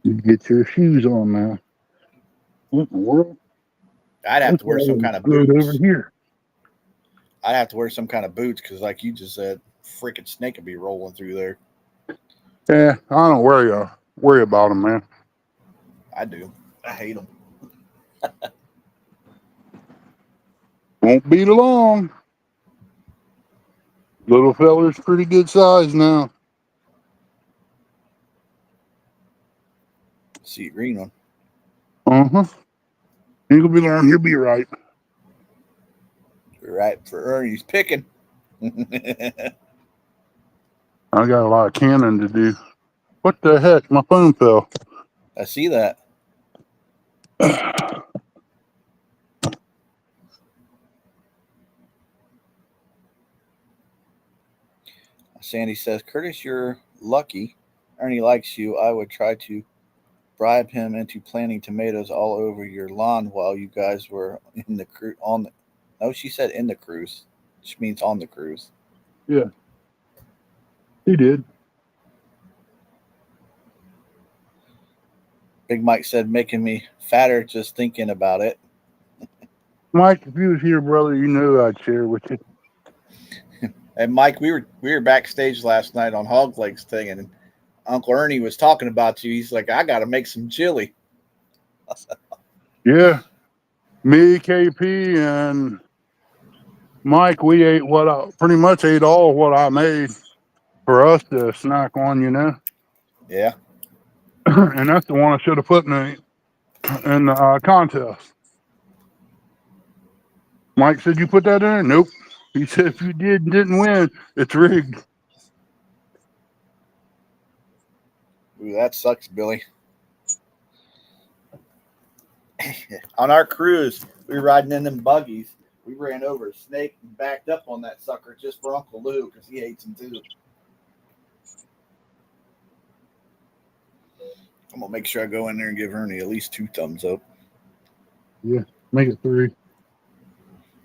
Speaker 1: You get your shoes on now. What in the world?
Speaker 2: I'd have
Speaker 1: That's
Speaker 2: to wear some
Speaker 1: all
Speaker 2: kind of
Speaker 1: good over
Speaker 2: boots.
Speaker 1: here.
Speaker 2: I'd have to wear some kind of boots because, like you just said, freaking snake would be rolling through there.
Speaker 1: Yeah, I don't worry about them, man.
Speaker 2: I do. I hate them.
Speaker 1: Won't be long. Little feller's pretty good size now.
Speaker 2: See a green one.
Speaker 1: Uh-huh. Ain't gonna be long. He'll be right.
Speaker 2: Right for Ernie's picking.
Speaker 1: I got a lot of canning to do. What the heck? My phone fell.
Speaker 2: I see that. Sandy says, Curtis, you're lucky. Ernie likes you. I would try to bribe him into planting tomatoes all over your lawn while you guys were in the cruise. On the, no, she said in the cruise, which means on the cruise.
Speaker 1: Yeah, he did.
Speaker 2: Big Mike said, making me fatter just thinking about it.
Speaker 1: Mike, if you was here, brother, you know I'd share with you.
Speaker 2: And Mike, we were backstage last night on Hog Legs thing, and Uncle Ernie was talking about you. He's like, I got to make some chili.
Speaker 1: Yeah, me, KP, and Mike, we ate what I pretty much ate all what I made for us to snack on, you know.
Speaker 2: Yeah,
Speaker 1: And that's the one I should have put in the contest. Mike said, "You put that in there?" Nope. He said, "If you didn't win, it's rigged."
Speaker 2: ooh, that sucks, Billy. On our cruise, we were riding in them buggies. We ran over a snake and backed up on that sucker just for Uncle Lou because he hates him too. I'm gonna make sure I go in there and give Ernie at least 2 thumbs up.
Speaker 1: Yeah, make it 3.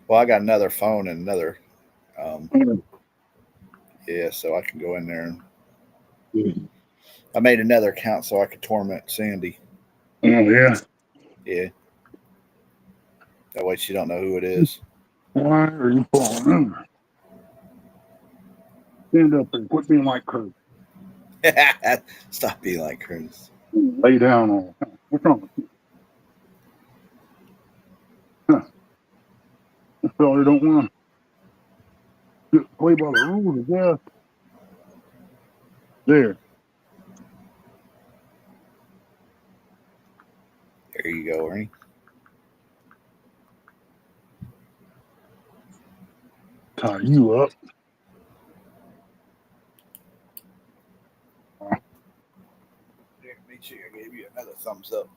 Speaker 2: Well, I got another phone and another, um,
Speaker 1: Oh,
Speaker 2: yeah, so I can go in there and
Speaker 1: yeah.
Speaker 2: I made another account so I could torment Sandy.
Speaker 1: Oh, yeah.
Speaker 2: Yeah, that way she don't know who it is.
Speaker 1: Why are you falling over? Stand up and quit being like Kurt.
Speaker 2: Stop being like Chris.
Speaker 1: Lay down all the time. What's wrong with you? Huh. This fella don't want to play by the rules, I guess. There.
Speaker 2: There you go, Ernie.
Speaker 1: Tie you up.
Speaker 2: Here, make sure I gave you another thumbs up.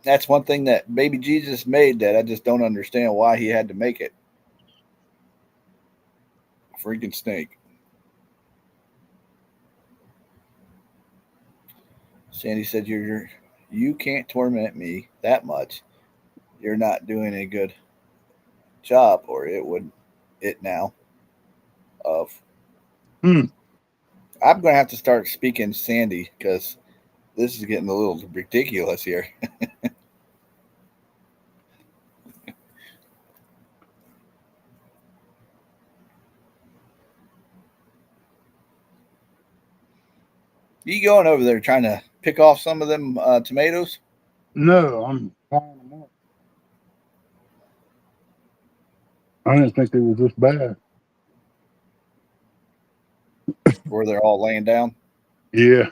Speaker 2: That's one thing that baby Jesus made that I just don't understand why he had to make it. A freaking snake. Sandy said, You can't torment me that much. You're not doing a good job, or it would it now of
Speaker 1: Hmm.
Speaker 2: I'm gonna have to start speaking Sandy because this is getting a little ridiculous here. You going over there trying to pick off some of them tomatoes?
Speaker 1: No, I'm piling them up. I didn't think they were this bad.
Speaker 2: Where they're all laying down?
Speaker 1: Yeah.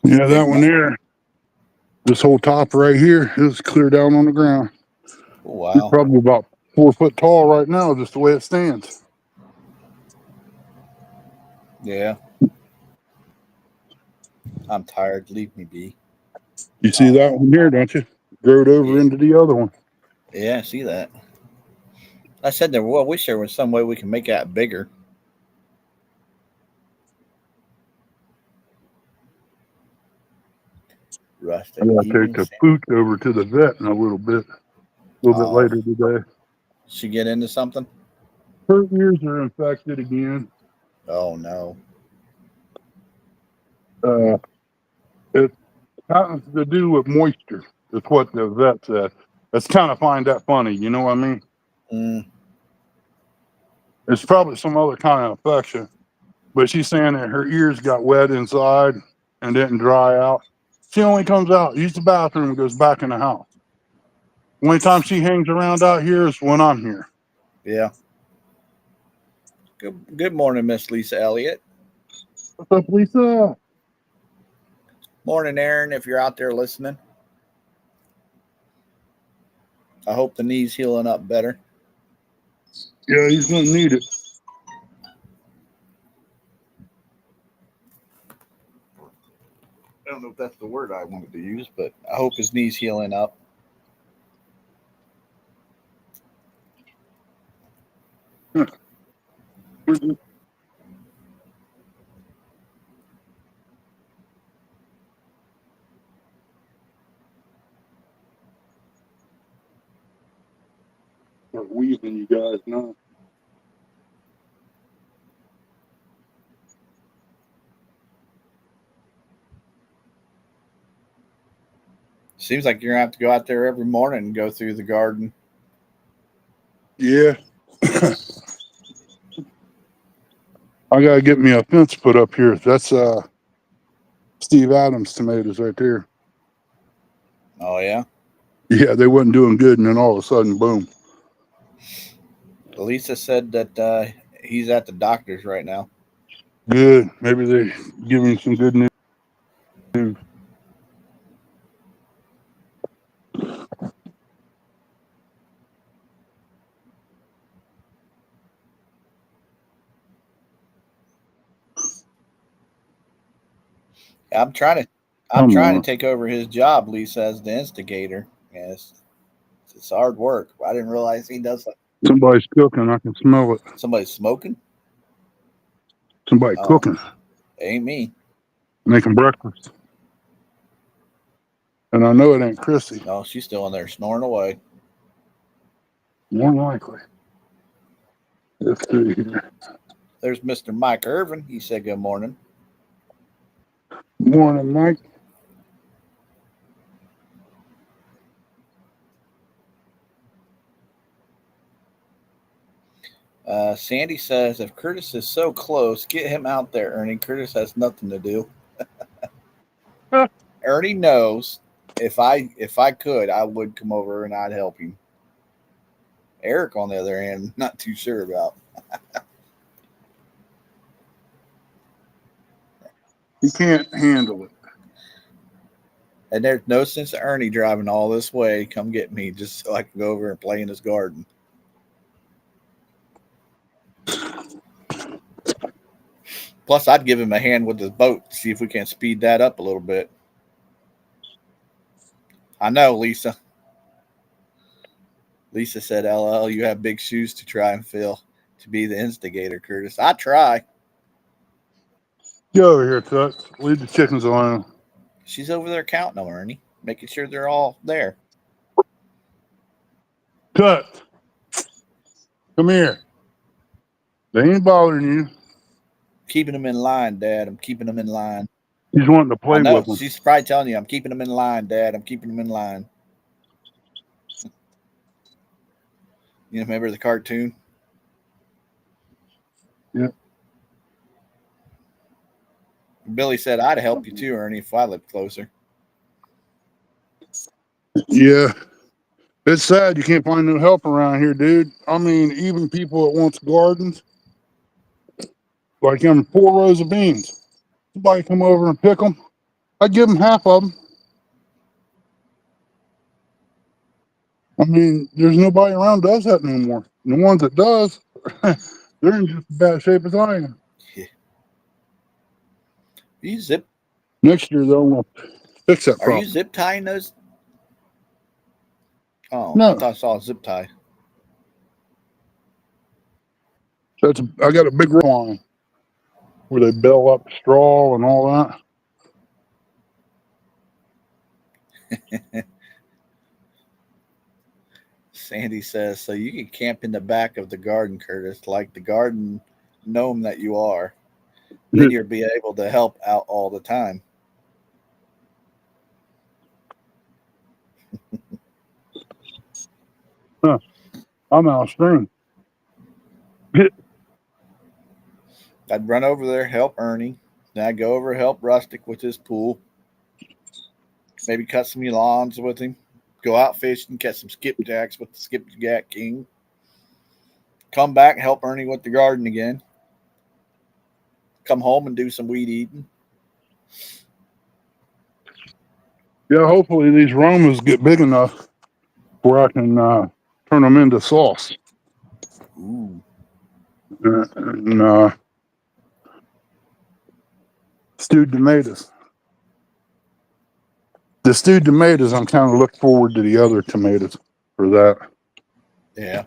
Speaker 1: Yeah,
Speaker 2: Good
Speaker 1: that one
Speaker 2: morning.
Speaker 1: there. This whole top right here is clear down on the ground.
Speaker 2: Oh,
Speaker 1: It's
Speaker 2: wow.
Speaker 1: probably about 4 foot tall right now, just the way it stands.
Speaker 2: Yeah. I'm tired. Leave me be.
Speaker 1: You see
Speaker 2: Oh,
Speaker 1: that one here, don't you? Growed over
Speaker 2: yeah.
Speaker 1: into the other one.
Speaker 2: Yeah, I see that. I said there. Well, I wish there was some way we can make that bigger.
Speaker 1: I
Speaker 2: Rustic
Speaker 1: gotta take
Speaker 2: evening.
Speaker 1: the pooch over to the vet in a little bit
Speaker 2: Oh,
Speaker 1: later today.
Speaker 2: she get into something?
Speaker 1: Her ears are infected again.
Speaker 2: Oh no.
Speaker 1: Uh, it has to do with moisture. That's what the vet said. That's kind of find that funny. You know what I mean?
Speaker 2: Mm,
Speaker 1: It's probably some other kind of infection. But she's saying that her ears got wet inside and didn't dry out. She only comes out, uses the bathroom, and goes back in the house. Only time she hangs around out here is when I'm here.
Speaker 2: yeah. Good morning, Miss Lisa Elliott.
Speaker 1: What's up, Lisa?
Speaker 2: Morning, Aaron. If you're out there listening, I hope the knee's healing up better.
Speaker 1: Yeah, he's gonna need it.
Speaker 2: I don't know if that's the word I wanted to use, but I hope his knee's healing up.
Speaker 1: Start weaving, you guys know.
Speaker 2: Seems like you're gonna have to go out there every morning and go through the garden.
Speaker 1: Yeah. I gotta get me a fence put up here. That's Steve Adams tomatoes right there.
Speaker 2: Oh yeah.
Speaker 1: Yeah, they wasn't doing good, and then all of a sudden, boom.
Speaker 2: Lisa said that he's at the doctor's right now.
Speaker 1: Good. Maybe they give me some good news.
Speaker 2: I'm trying to I'm
Speaker 1: Come
Speaker 2: trying to
Speaker 1: on.
Speaker 2: take over his job, Lisa, as the instigator. Yes, it's hard work. I didn't realize he does that.
Speaker 1: Somebody's cooking. I can smell it.
Speaker 2: Somebody's smoking.
Speaker 1: Somebody
Speaker 2: Oh,
Speaker 1: cooking,
Speaker 2: ain't me.
Speaker 1: making breakfast. And I know it ain't Chrissy.
Speaker 2: No, she's still in there snoring away.
Speaker 1: More than likely. Let's see here.
Speaker 2: There's Mr. Mike Irvin. He said good morning.
Speaker 1: Morning, Mike.
Speaker 2: Sandy says if Curtis is so close, get him out there, Ernie. Curtis has nothing to do. Ernie knows if I could, I would come over and I'd help him. Eric, on the other hand, not too sure about.
Speaker 1: He can't handle it.
Speaker 2: And there's no sense of Ernie driving all this way, come get me, just so I can go over and play in his garden. Plus, I'd give him a hand with his boat, see if we can speed that up a little bit. I know, Lisa. Lisa said, LL, you have big shoes to try and fill to be the instigator, Curtis. I try.
Speaker 1: Get over here, Tux. Leave the chickens alone.
Speaker 2: She's over there counting them, Ernie, making sure they're all there.
Speaker 1: Tux, come here. They ain't bothering you.
Speaker 2: Keeping them in line, Dad. I'm keeping them in line.
Speaker 1: He's wanting to
Speaker 2: I
Speaker 1: play
Speaker 2: know.
Speaker 1: with them.
Speaker 2: She's probably telling you, I'm keeping them in line, Dad. I'm keeping them in line. You remember the cartoon?
Speaker 1: Yeah.
Speaker 2: Billy said, I'd help you too, Ernie, if I lived closer.
Speaker 1: Yeah. It's sad you can't find no help around here, dude. I mean, even people that wants gardens, like them 4 rows of beans. Somebody come over and pick them. I give them half of them. I mean, there's nobody around does that no more. And the ones that does, they're in just as bad shape as I am.
Speaker 2: Yeah. You zip
Speaker 1: Next year they'll want to fix that
Speaker 2: Are you
Speaker 1: problem.
Speaker 2: zip tying those? Oh, I
Speaker 1: No,
Speaker 2: thought I saw a zip tie.
Speaker 1: I got a big line where they bell up straw and all that.
Speaker 2: Sandy says, so you can camp in the back of the garden, Curtis, like the garden gnome that you are. Then you'll be able to help out all the time.
Speaker 1: Huh, I'm out of string.
Speaker 2: I'd run over there, help Ernie. Then I'd go over, help Rustic with his pool. Maybe cut some lawns with him. Go out fishing, catch some skipjacks with the skipjack king. Come back, help Ernie with the garden again. Come home and do some weed eating.
Speaker 1: Yeah, hopefully these Romas get big enough where I can turn them into sauce.
Speaker 2: Ooh.
Speaker 1: And stewed tomatoes. The stewed tomatoes, I'm kind of looking forward to the other tomatoes for that.
Speaker 2: Yeah.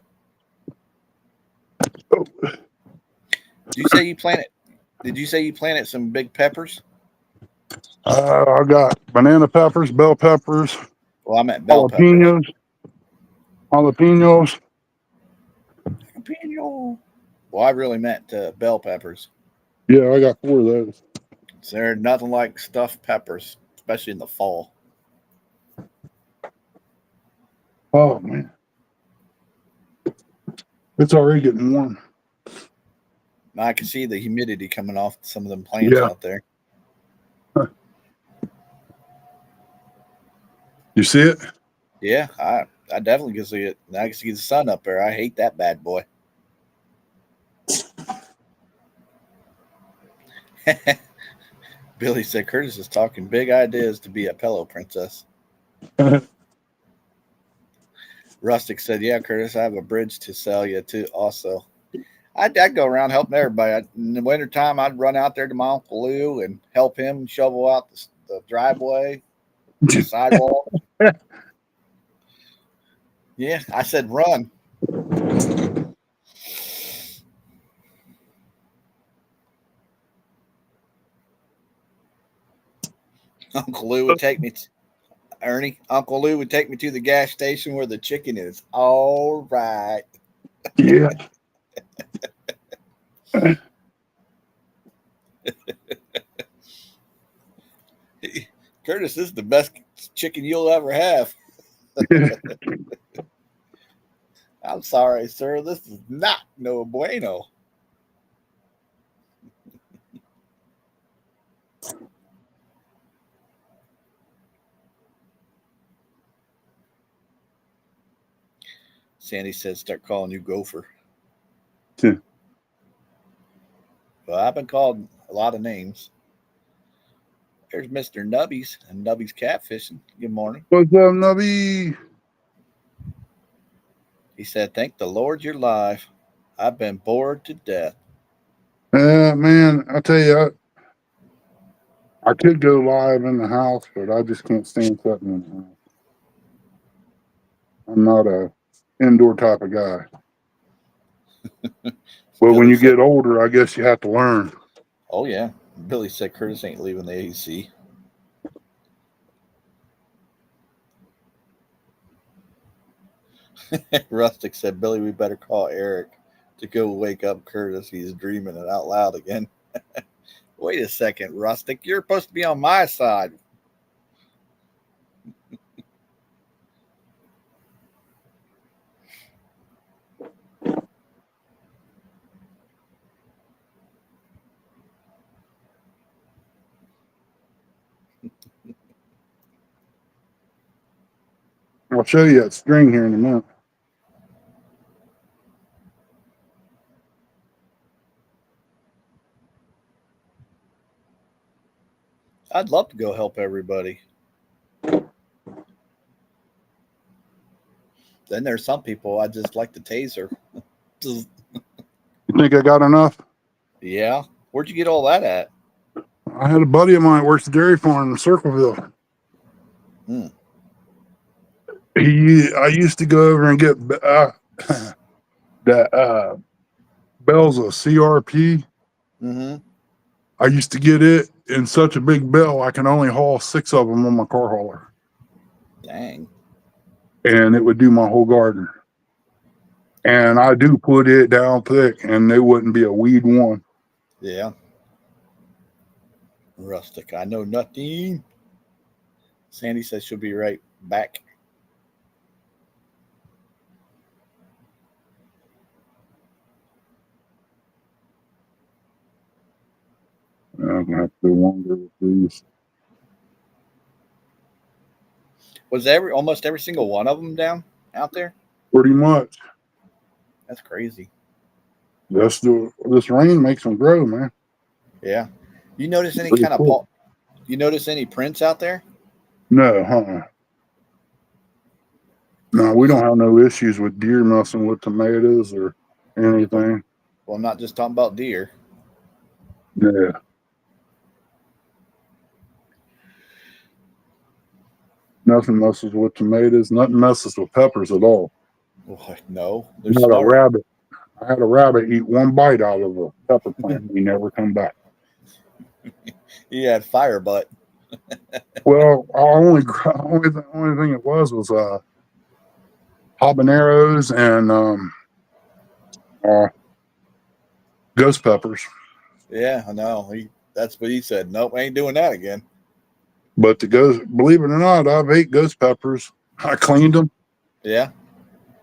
Speaker 1: Oh,
Speaker 2: Did you say you planted? Did you say you planted some big peppers?
Speaker 1: I got banana peppers, bell peppers,
Speaker 2: Well, I meant bell peppers.
Speaker 1: Jalapenos.
Speaker 2: Jalapeno. Well, I really meant bell peppers.
Speaker 1: Yeah, I got 4 of those.
Speaker 2: So there's nothing like stuffed peppers, especially in the fall.
Speaker 1: Oh man, it's already getting warm.
Speaker 2: Now I can see the humidity coming off some of them plants
Speaker 1: Yeah,
Speaker 2: out there.
Speaker 1: you see it?
Speaker 2: Yeah, I definitely can see it. I can see the sun up there. I hate that bad boy. Billy said Curtis is talking big ideas to be a pillow princess. Rustic said, yeah, Curtis, I have a bridge to sell you too also. I'd go around helping everybody. In the wintertime, I'd run out there to my Uncle Lou and help him shovel out the driveway, the sidewalk. Yeah, I said run. Uncle Lou would take me, Ernie. Uncle Lou would take me to the gas station where the chicken is. All right.
Speaker 1: Yeah.
Speaker 2: Curtis, this is the best chicken you'll ever have. I'm sorry, sir. This is not no bueno. Sandy said, start calling you Gopher. Well, I've been called a lot of names. There's Mr. Nubbies and Nubbies Catfishing. Good morning.
Speaker 1: What's up, Nubby?
Speaker 2: He said, thank the Lord you're live. I've been bored to death.
Speaker 1: Man, I tell you, I could go live in the house, but I just can't stand sitting in the house. I'm not a indoor type of guy. But when you get older, I guess you have to learn.
Speaker 2: Oh, yeah. Billy said Curtis ain't leaving the AC. Rustic said, Billy, we better call Eric to go wake up Curtis. He's dreaming it out loud again. Wait a second, Rustic. You're supposed to be on my side.
Speaker 1: I'll show you that string here in a minute.
Speaker 2: I'd love to go help everybody. Then there's some people I just like to taser.
Speaker 1: You think I got enough?
Speaker 2: Yeah. Where'd you get all that at?
Speaker 1: I had a buddy of mine that works at dairy farm in Circleville. I used to go over and get that bells of CRP.
Speaker 2: Mm-hmm.
Speaker 1: I used to get it in such a big bell, I can only haul 6 of them on my car hauler.
Speaker 2: Dang.
Speaker 1: And it would do my whole garden. And I do put it down thick, and there wouldn't be a weed one.
Speaker 2: Yeah. Rustic, I know nothing. Sandy says she'll be right back.
Speaker 1: I'm gonna have to go longer with these.
Speaker 2: Was almost every single one of them down out there?
Speaker 1: Pretty much.
Speaker 2: That's crazy.
Speaker 1: This rain makes them grow, man.
Speaker 2: Yeah. You notice any
Speaker 1: Pretty
Speaker 2: kind
Speaker 1: cool.
Speaker 2: of you notice any prints out there?
Speaker 1: No, No, we don't have no issues with deer messing with tomatoes or anything.
Speaker 2: Well, I'm not just talking about deer.
Speaker 1: Yeah. Nothing messes with tomatoes. Nothing messes with peppers at all.
Speaker 2: Well, no, they're
Speaker 1: Not a
Speaker 2: smart.
Speaker 1: rabbit. I had a rabbit eat one bite out of a pepper plant. He never come back.
Speaker 2: He had fire butt.
Speaker 1: Well, only thing it was habaneros and ghost peppers.
Speaker 2: Yeah, I know. That's what he said. Nope, I ain't doing that again.
Speaker 1: But believe it or not, I've ate ghost peppers. I cleaned them.
Speaker 2: Yeah.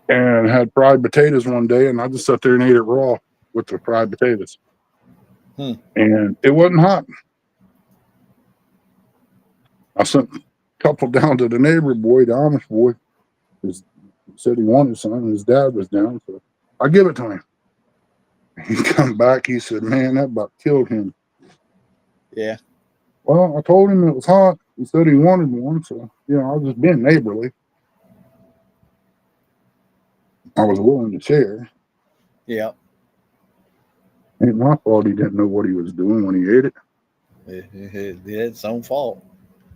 Speaker 1: And had fried potatoes one day, and I just sat there and ate it raw with the fried potatoes. And it wasn't hot. I sent a couple down to the neighbor boy, the Amish boy. He said he wanted some, and his dad was down, so I give it to him. He come back, he said, man, that about killed him.
Speaker 2: Yeah.
Speaker 1: Well, I told him it was hot. He said he wanted one, so, I was just being neighborly. I was willing to share.
Speaker 2: Yeah.
Speaker 1: Ain't my fault he didn't know what he was doing when he ate it.
Speaker 2: Yeah, it's own fault.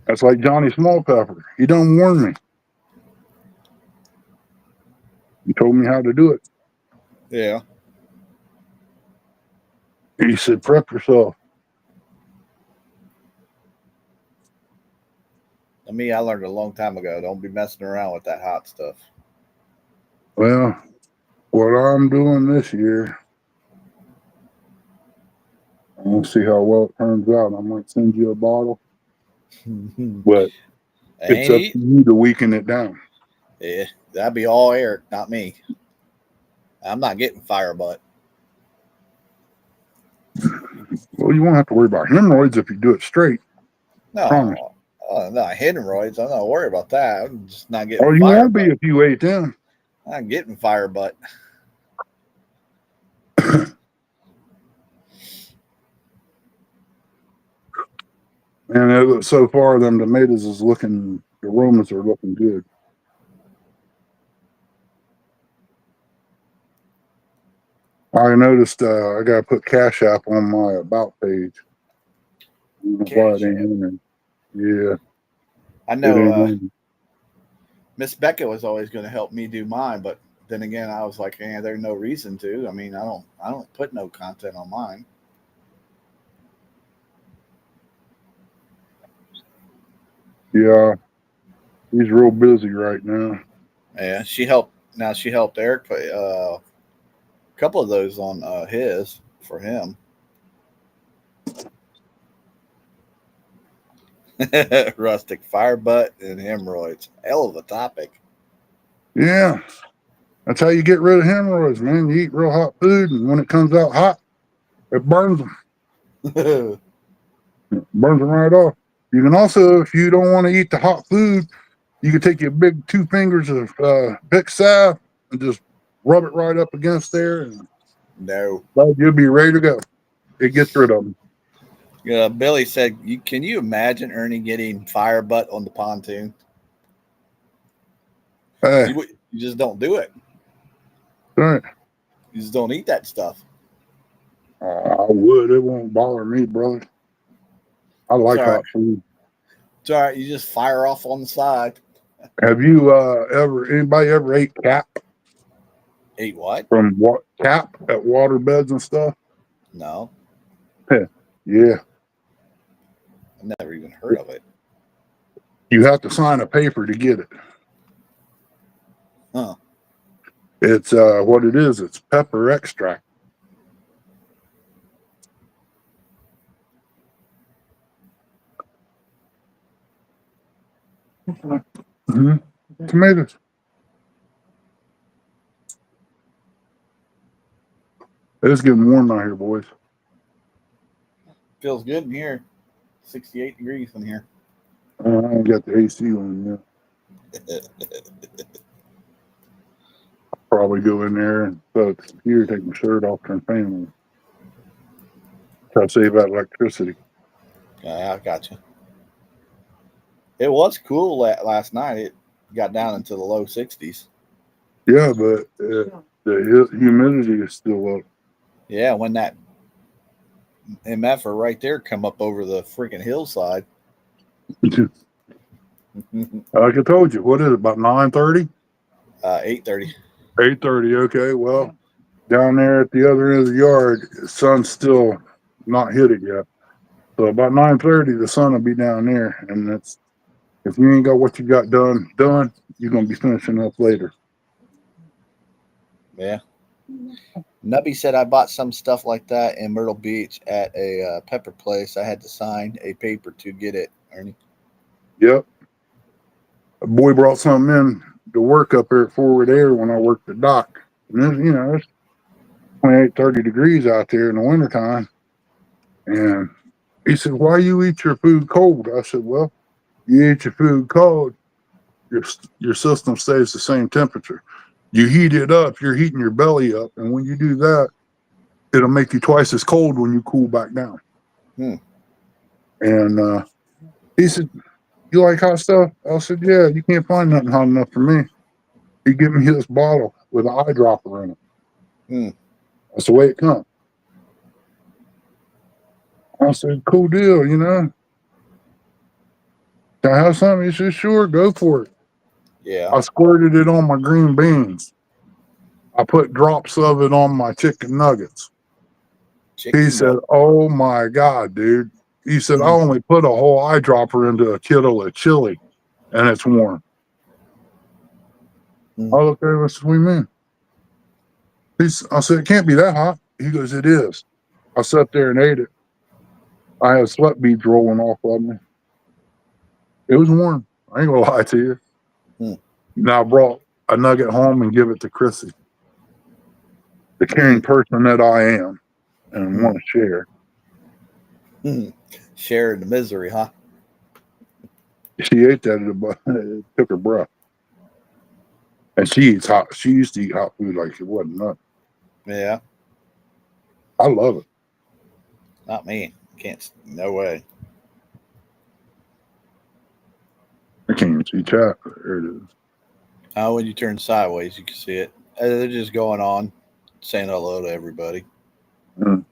Speaker 1: That's like Johnny Smallpepper. He done warned me. He told me how to do it.
Speaker 2: Yeah.
Speaker 1: He said, prep yourself.
Speaker 2: I learned a long time ago. Don't be messing around with that hot stuff.
Speaker 1: Well, what I'm doing this year, I'm going to see how well it turns out. I might send you a bottle, but it's
Speaker 2: Ain't
Speaker 1: up
Speaker 2: he?
Speaker 1: to you to weaken it down.
Speaker 2: Yeah, that'd be all Eric, not me. I'm not getting fire butt.
Speaker 1: Well, you won't have to worry about hemorrhoids if you do it straight. Promise.
Speaker 2: No, no hemorrhoids. I'm not worried about that. I'm just not getting
Speaker 1: Or you
Speaker 2: fire
Speaker 1: won't be
Speaker 2: butt.
Speaker 1: if you ate them.
Speaker 2: I'm getting fire butt.
Speaker 1: And so far, them tomatoes is looking, the aromas are looking good. I noticed I got to put Cash App on my About page. I don't know why it
Speaker 2: Cash
Speaker 1: ain't
Speaker 2: App.
Speaker 1: in there. Yeah,
Speaker 2: I
Speaker 1: it ain't
Speaker 2: know
Speaker 1: in.
Speaker 2: Miss Becca was always going to help me do mine, but then again, I was like, there's no reason to. I mean, I don't put no content on mine.
Speaker 1: Yeah, he's real busy right now.
Speaker 2: Yeah, she helped. Now she helped Eric put a couple of those on his for him. Rustic fire butt and hemorrhoids. Hell of a topic.
Speaker 1: Yeah, that's how you get rid of hemorrhoids, man. You eat real hot food, and when it comes out hot, it burns them. Burns them right off. You can also, if you don't want to eat the hot food, you can take your big 2 fingers of Bic salve and just rub it right up against there, and
Speaker 2: No.
Speaker 1: you'll be ready to go. It gets rid of them.
Speaker 2: Billy said, "Can you imagine Ernie getting fire butt on the pontoon?
Speaker 1: Hey,
Speaker 2: You just don't do it.
Speaker 1: all right.
Speaker 2: You just don't eat that stuff.
Speaker 1: I would. It won't bother me, brother. I
Speaker 2: It's
Speaker 1: like
Speaker 2: all right.
Speaker 1: hot food.
Speaker 2: It's all right. You just fire off on the side.
Speaker 1: Have you anybody ever ate cap
Speaker 2: Ate what?
Speaker 1: from cap at water beds and stuff?
Speaker 2: No,
Speaker 1: Yeah.
Speaker 2: I never even heard of it.
Speaker 1: You have to sign a paper to get it.
Speaker 2: Huh.
Speaker 1: It's what it is. It's pepper extract. Mm-hmm. Tomatoes. It's getting warm out here, boys.
Speaker 2: Feels good in here. 68 degrees in here.
Speaker 1: I ain't got the AC on yet. Probably go in there and put the computer, take my shirt off, turn the fan on. Try to save that electricity.
Speaker 2: I got you. It was cool last night. It got down into the low 60s.
Speaker 1: Yeah, but the humidity is still up.
Speaker 2: Yeah, when that MFer right there come up over the freaking hillside.
Speaker 1: Like I told you, what is it, about 9:30?
Speaker 2: 8:30.
Speaker 1: 8:30, okay. Well, down there at the other end of the yard, the sun's still not hit it yet. So about 9:30, the sun will be down there. And that's if you ain't got what you got done, you're gonna be finishing up later.
Speaker 2: Yeah. Nubby said I bought some stuff like that in Myrtle Beach at a pepper place. I had to sign a paper to get it, Ernie.
Speaker 1: Yep. A boy brought something in to work up there at Forward Air when I worked the dock. And it's 28, 30 degrees out there in the wintertime. And he said, "Why you eat your food cold?" I said, "Well, you eat your food cold, your system stays the same temperature. You heat it up, you're heating your belly up, and when you do that, it'll make you twice as cold when you cool back down."
Speaker 2: Hmm.
Speaker 1: And he said, "You like hot stuff?" I said, "Yeah, you can't find nothing hot enough for me." He gave me this bottle with an eyedropper in it.
Speaker 2: Hmm.
Speaker 1: That's the way it comes. I said, cool deal, you know. Can I have something? He said, sure, go for it.
Speaker 2: Yeah.
Speaker 1: I squirted it on my green beans. I put drops of it on my chicken nuggets. He
Speaker 2: Chicken
Speaker 1: said,
Speaker 2: nugget.
Speaker 1: oh my God, dude. He said, I
Speaker 2: Mm,
Speaker 1: only put a whole eyedropper into a kettle of chili and it's warm.
Speaker 2: mm,
Speaker 1: I looked at him and said, what do you mean? I said, it can't be that hot. He goes, it is. I sat there and ate it. I had sweat beads rolling off of me. It was warm. I ain't gonna lie to you.
Speaker 2: mm,
Speaker 1: Now I brought a nugget home and give it to Chrissy, the caring
Speaker 2: mm,
Speaker 1: person that I am and want
Speaker 2: mm,
Speaker 1: to share.
Speaker 2: mm. Sharing the misery, huh?
Speaker 1: She ate that it took her breath. And she eats hot. She used to eat hot food like it wasn't nothing.
Speaker 2: Yeah.
Speaker 1: I love it.
Speaker 2: Not me. Can't. No way.
Speaker 1: I can't even see chat. There it is.
Speaker 2: When you turn sideways, you can see it. They're just going on, saying hello to everybody.
Speaker 1: Mm.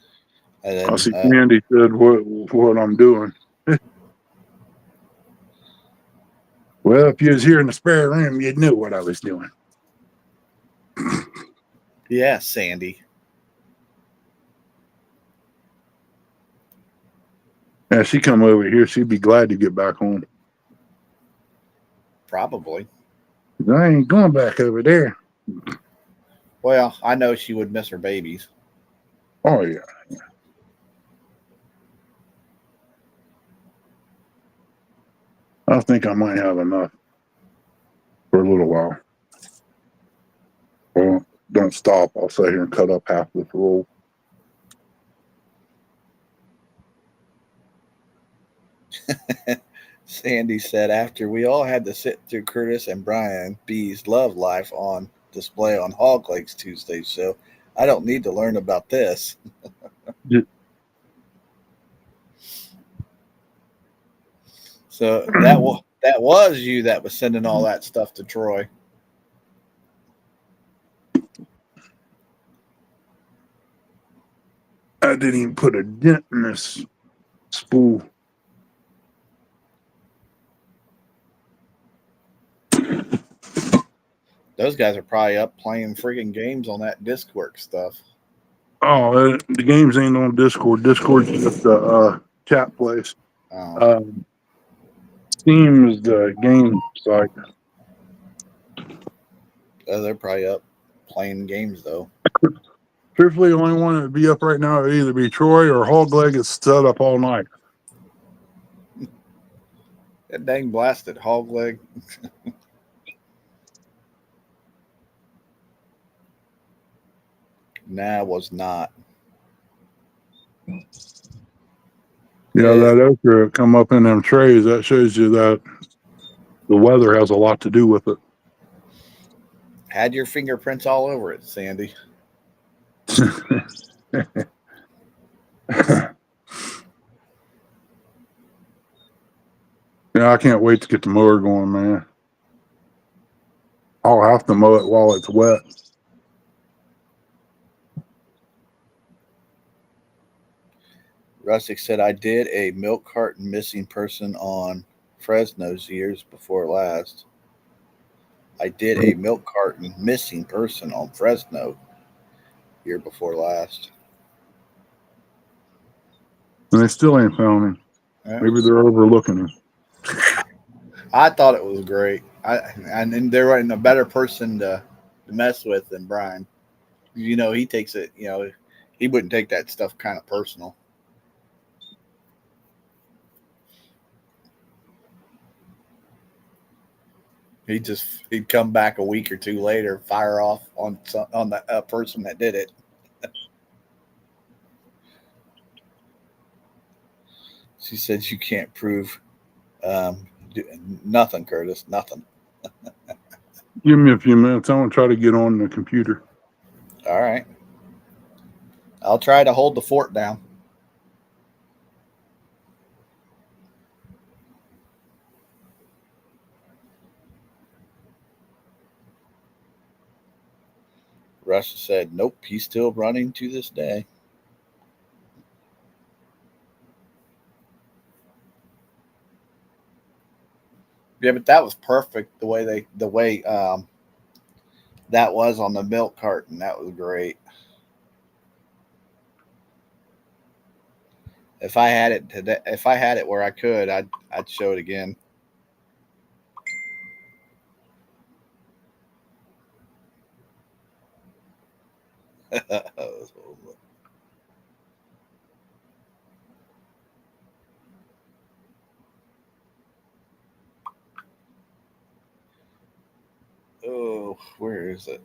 Speaker 2: And
Speaker 1: I
Speaker 2: then,
Speaker 1: see Candy said what I'm doing. Well, if you was here in the spare room, you'd know what I was doing.
Speaker 2: yeah, Sandy.
Speaker 1: Yeah, she come over here. She'd be glad to get back home.
Speaker 2: Probably.
Speaker 1: I ain't going back over there.
Speaker 2: Well, I know she would miss her babies.
Speaker 1: Oh yeah. I think I might have enough for a little while. Well, don't stop. I'll sit here and cut up half this roll.
Speaker 2: Sandy said after we all had to sit through Curtis and Brian B's love life on display on Hog Legs Tuesday show, I don't need to learn about this.
Speaker 1: Yeah.
Speaker 2: So that was you that was sending all that stuff to Troy.
Speaker 1: I didn't even put a dent in this spool.
Speaker 2: Those guys are probably up playing freaking games on that Discwork stuff.
Speaker 1: Oh, the games ain't on Discord. Discord's just a chat place.
Speaker 2: Oh,
Speaker 1: Um, Steam is the game site.
Speaker 2: they're probably up playing games though.
Speaker 1: Truthfully, the only one that would be up right now would either be Troy or Hogleg is set up all night.
Speaker 2: That dang blasted hog leg. Nah, was not.
Speaker 1: Yeah,
Speaker 2: Eh,
Speaker 1: that okra come up in them trays. That shows you that the weather has a lot to do with it.
Speaker 2: had your fingerprints all over it, Sandy.
Speaker 1: Yeah, I can't wait to get the mower going, man. I'll have to mow it while it's wet.
Speaker 2: Rustic said, I did a milk carton missing person on Fresno's years before last. I did a milk carton missing person on Fresno year before last.
Speaker 1: And they still ain't found him.
Speaker 2: Yeah.
Speaker 1: Maybe they're overlooking him.
Speaker 2: I thought it was great. And then there wasn't a better person to mess with than Brian. You know, he takes it, he wouldn't take that stuff kind of personal. He'd come back a week or two later, fire off on the person that did it. She said you can't prove um, nothing, Curtis. Nothing.
Speaker 1: Give me a few minutes. I want to try to get on the computer.
Speaker 2: All right. I'll try to hold the fort down. Russia said, nope, he's still running to this day. Yeah, but that was perfect the way that was on the milk carton. That was great. If I had it today, if I had it where I could, I'd show it again. Oh, where is it?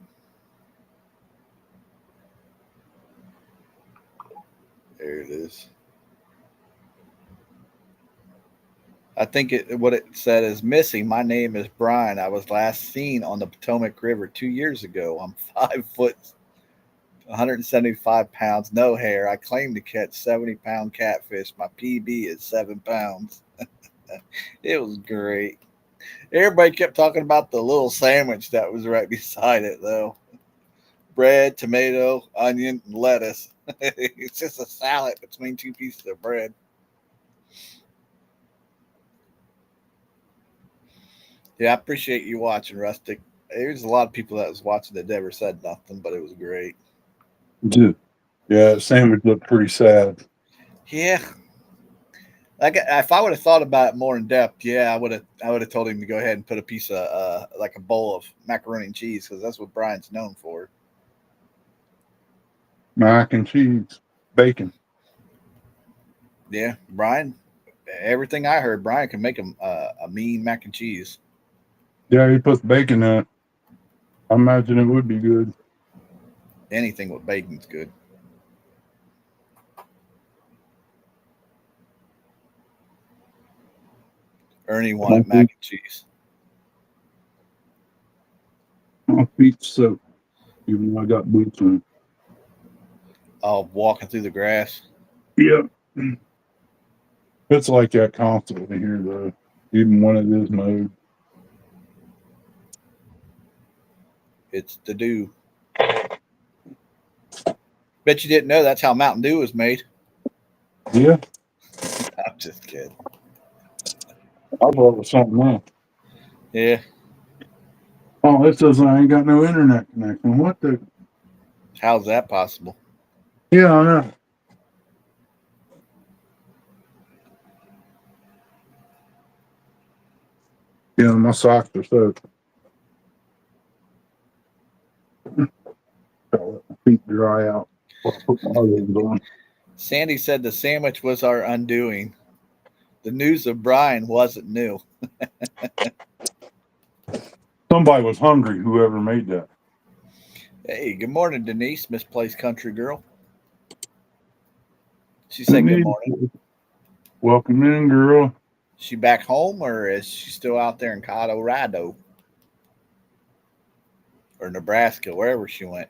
Speaker 2: There it is. I think what it said is missing. My name is Brian. I was last seen on the Potomac River 2 years ago. I'm 5 foot, 175 pounds, no hair. I claim to catch 70-pound catfish. My PB is 7 pounds. It was great. Everybody kept talking about the little sandwich that was right beside it, though. Bread, tomato, onion, and lettuce. It's just a salad between two pieces of bread. Yeah, I appreciate you watching, Rustic. There's a lot of people that was watching that never said nothing, but it was great.
Speaker 1: Dude. Yeah, sandwich looked pretty sad.
Speaker 2: Yeah, like if I would have thought about it more in depth, yeah, I would have told him to go ahead and put a piece of like a bowl of macaroni and cheese because that's what Brian's known for.
Speaker 1: Mac and cheese, bacon.
Speaker 2: Yeah, Brian. Everything I heard, Brian can make a mean mac and cheese.
Speaker 1: Yeah, he puts bacon in it. I imagine it would be good.
Speaker 2: Anything with bacon's good. Ernie wanted mac and cheese.
Speaker 1: My feet soaked, even though I got boots on.
Speaker 2: Oh, walking through the grass.
Speaker 1: Yeah. It's like that constantly here, though. Even when it is mowed.
Speaker 2: It's the dew. Bet you didn't know that's how Mountain Dew is made.
Speaker 1: Yeah,
Speaker 2: I'm just kidding.
Speaker 1: I thought it was something else.
Speaker 2: Yeah.
Speaker 1: Oh, it says I ain't got no internet connection. What the?
Speaker 2: How's that possible?
Speaker 1: Yeah, I know. Yeah, my socks are soaked. Gotta let my feet dry out before I put my other ones on.
Speaker 2: Sandy said the sandwich was our undoing. The news of Brian wasn't new.
Speaker 1: Somebody was hungry, whoever made that.
Speaker 2: Hey, good morning, Denise, misplaced country girl. She said good morning.
Speaker 1: Denise, welcome in, girl.
Speaker 2: She back home or is she still out there in Colorado or Nebraska, wherever she went?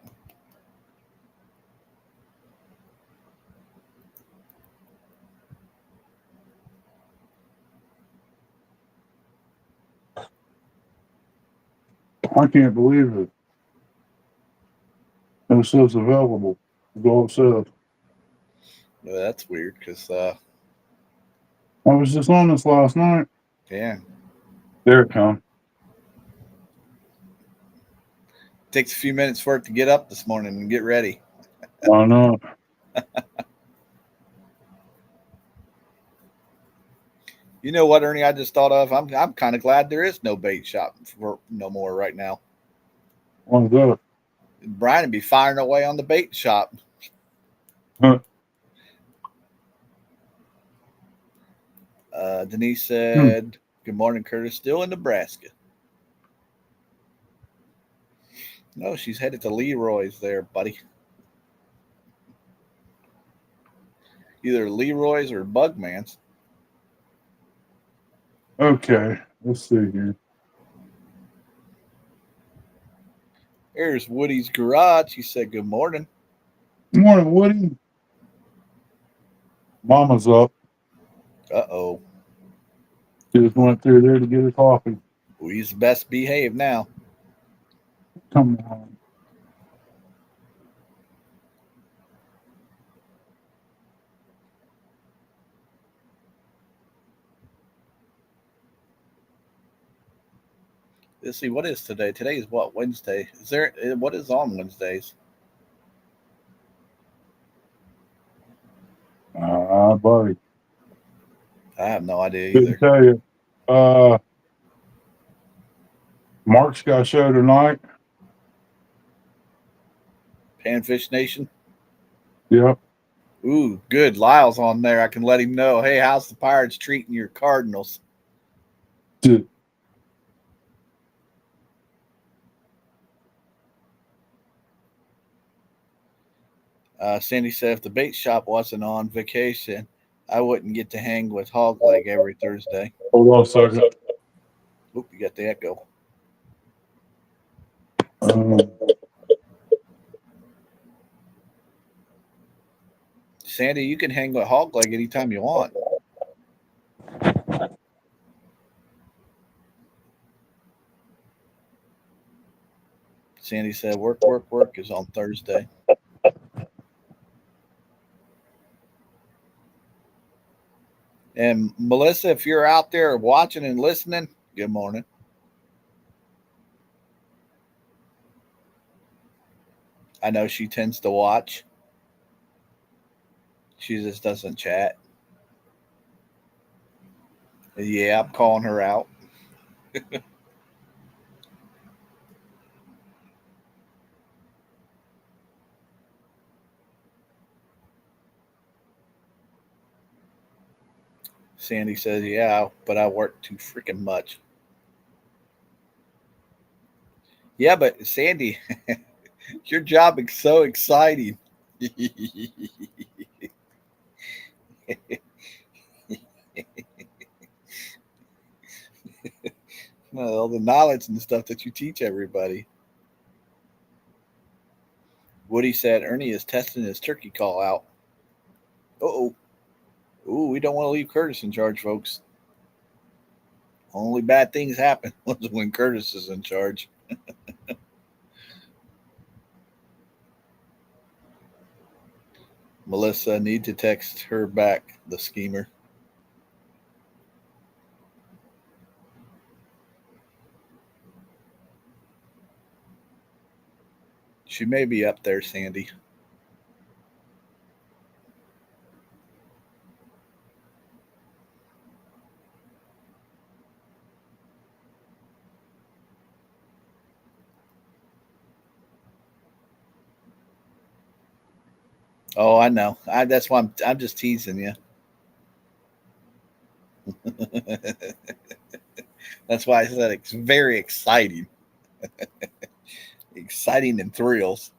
Speaker 1: I can't believe it. It says available. Go it says.
Speaker 2: Well, that's weird because,
Speaker 1: I was just on this last night.
Speaker 2: yeah,
Speaker 1: There it comes.
Speaker 2: takes a few minutes for it to get up this morning and get ready.
Speaker 1: Why not?
Speaker 2: You know what, Ernie? I just thought of. I'm kind of glad there is no bait shop for no more right now.
Speaker 1: Why's that?
Speaker 2: Brian would be firing away on the bait shop.
Speaker 1: Huh.
Speaker 2: Denise
Speaker 1: Hmm.
Speaker 2: said, "Good morning, Curtis. Still in Nebraska." No, she's headed to Leroy's there, buddy. Either Leroy's or Bugman's.
Speaker 1: Okay, let's see here.
Speaker 2: There's Woody's garage. He said, "Good morning."
Speaker 1: Morning, Woody. Mama's up.
Speaker 2: Uh-oh.
Speaker 1: She just went through there to get her coffee.
Speaker 2: He's best behaved now.
Speaker 1: Come on.
Speaker 2: Let's see, what is today? Today is what, Wednesday? Is there what is on Wednesdays?
Speaker 1: Buddy.
Speaker 2: I have no idea
Speaker 1: Didn't
Speaker 2: either.
Speaker 1: tell you. Mark's got a show tonight.
Speaker 2: Panfish Nation.
Speaker 1: Yep.
Speaker 2: Ooh, good. Lyle's on there. I can let him know. Hey, how's the Pirates treating your Cardinals?
Speaker 1: Did,
Speaker 2: Sandy said if the bait shop wasn't on vacation, I wouldn't get to hang with Hog Leg every Thursday.
Speaker 1: hold on a second.
Speaker 2: Oop, you got the echo.
Speaker 1: Um,
Speaker 2: Sandy, you can hang with Hog Leg anytime you want. Sandy said work is on Thursday. And Melissa, if you're out there watching and listening, good morning. I know she tends to watch. She just doesn't chat. Yeah, I'm calling her out. Sandy says, yeah, but I work too freaking much. Yeah, but Sandy, your job is so exciting. All the knowledge and the stuff that you teach everybody. Woody said Ernie is testing his turkey call out. Uh-oh. Ooh, we don't want to leave Curtis in charge, folks. Only bad things happen when Curtis is in charge. Melissa, need to text her back, the schemer. She may be up there, Sandy. Oh, I know. That's why I'm just teasing you. That's why I said it's very exciting. Exciting and thrills.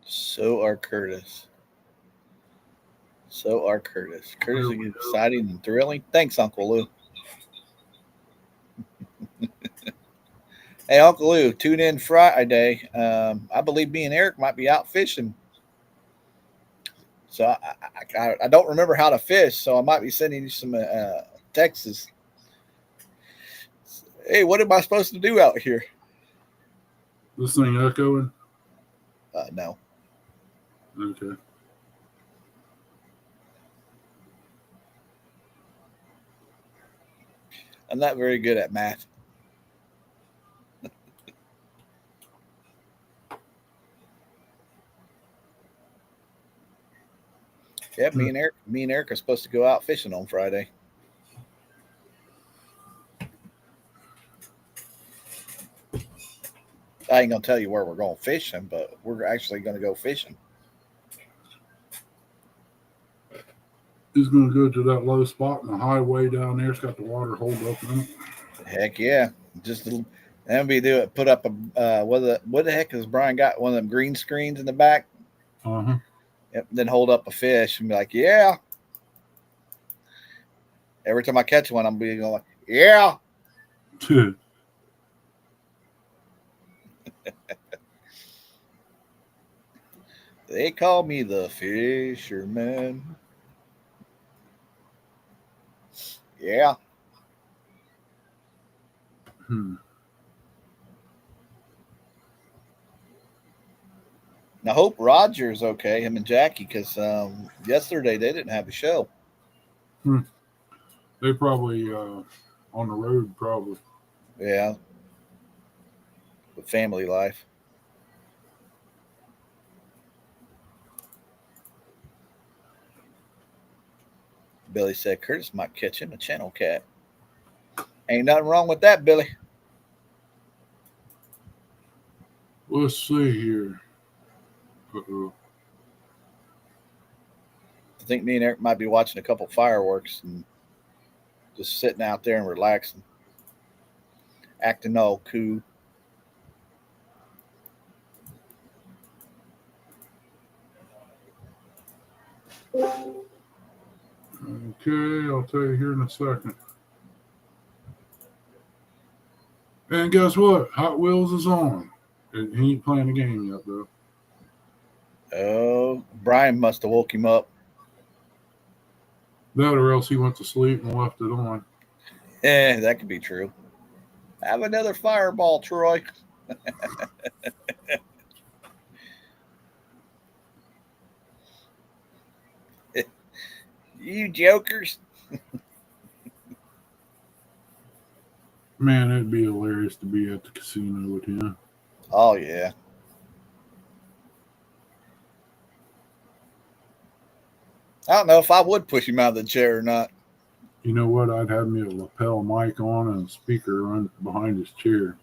Speaker 2: So are Curtis. So are Curtis. Curtis is exciting and thrilling. Thanks, Uncle Lou. Hey, Uncle Lou, tune in Friday. I believe me and Eric might be out fishing. So I don't remember how to fish, so I might be sending you some texts. Hey, what am I supposed to do out here?
Speaker 1: this thing echoing?
Speaker 2: No.
Speaker 1: Okay.
Speaker 2: I'm not very good at math. Yeah, me and Eric are supposed to go out fishing on Friday. I ain't gonna tell you where we're going fishing, but we're actually gonna go fishing.
Speaker 1: He's going to go to that low spot in the highway down there. It's got the water hold up in it.
Speaker 2: Heck yeah. Just and we do it. Put up a what the heck has Brian got? One of them green screens in the back.
Speaker 1: Uh-huh.
Speaker 2: Yep, then hold up a fish and be like, yeah. Every time I catch one, I'm being like, yeah. They call me the fisherman. Yeah.
Speaker 1: Hmm.
Speaker 2: I hope Roger's okay, him and Jackie, because yesterday they didn't have a show.
Speaker 1: They probably on the road, probably.
Speaker 2: Yeah. With family life. Billy said Curtis might catch him a channel cat. Ain't nothing wrong with that, Billy.
Speaker 1: Let's see here. Uh-oh.
Speaker 2: I think me and Eric might be watching a couple fireworks and just sitting out there and relaxing, acting all cool.
Speaker 1: Okay, I'll tell you here in a second. And guess what? Hot Wheels is on. He ain't playing the game yet, though.
Speaker 2: Oh, Brian must have woke him up.
Speaker 1: That or else he went to sleep and left it on.
Speaker 2: That could be true. Have another fireball, Troy. You jokers.
Speaker 1: Man, it'd be hilarious to be at the casino with him.
Speaker 2: Oh, yeah. I don't know if I would push him out of the chair or not.
Speaker 1: You know what? I'd have me a lapel mic on and a speaker run behind his chair.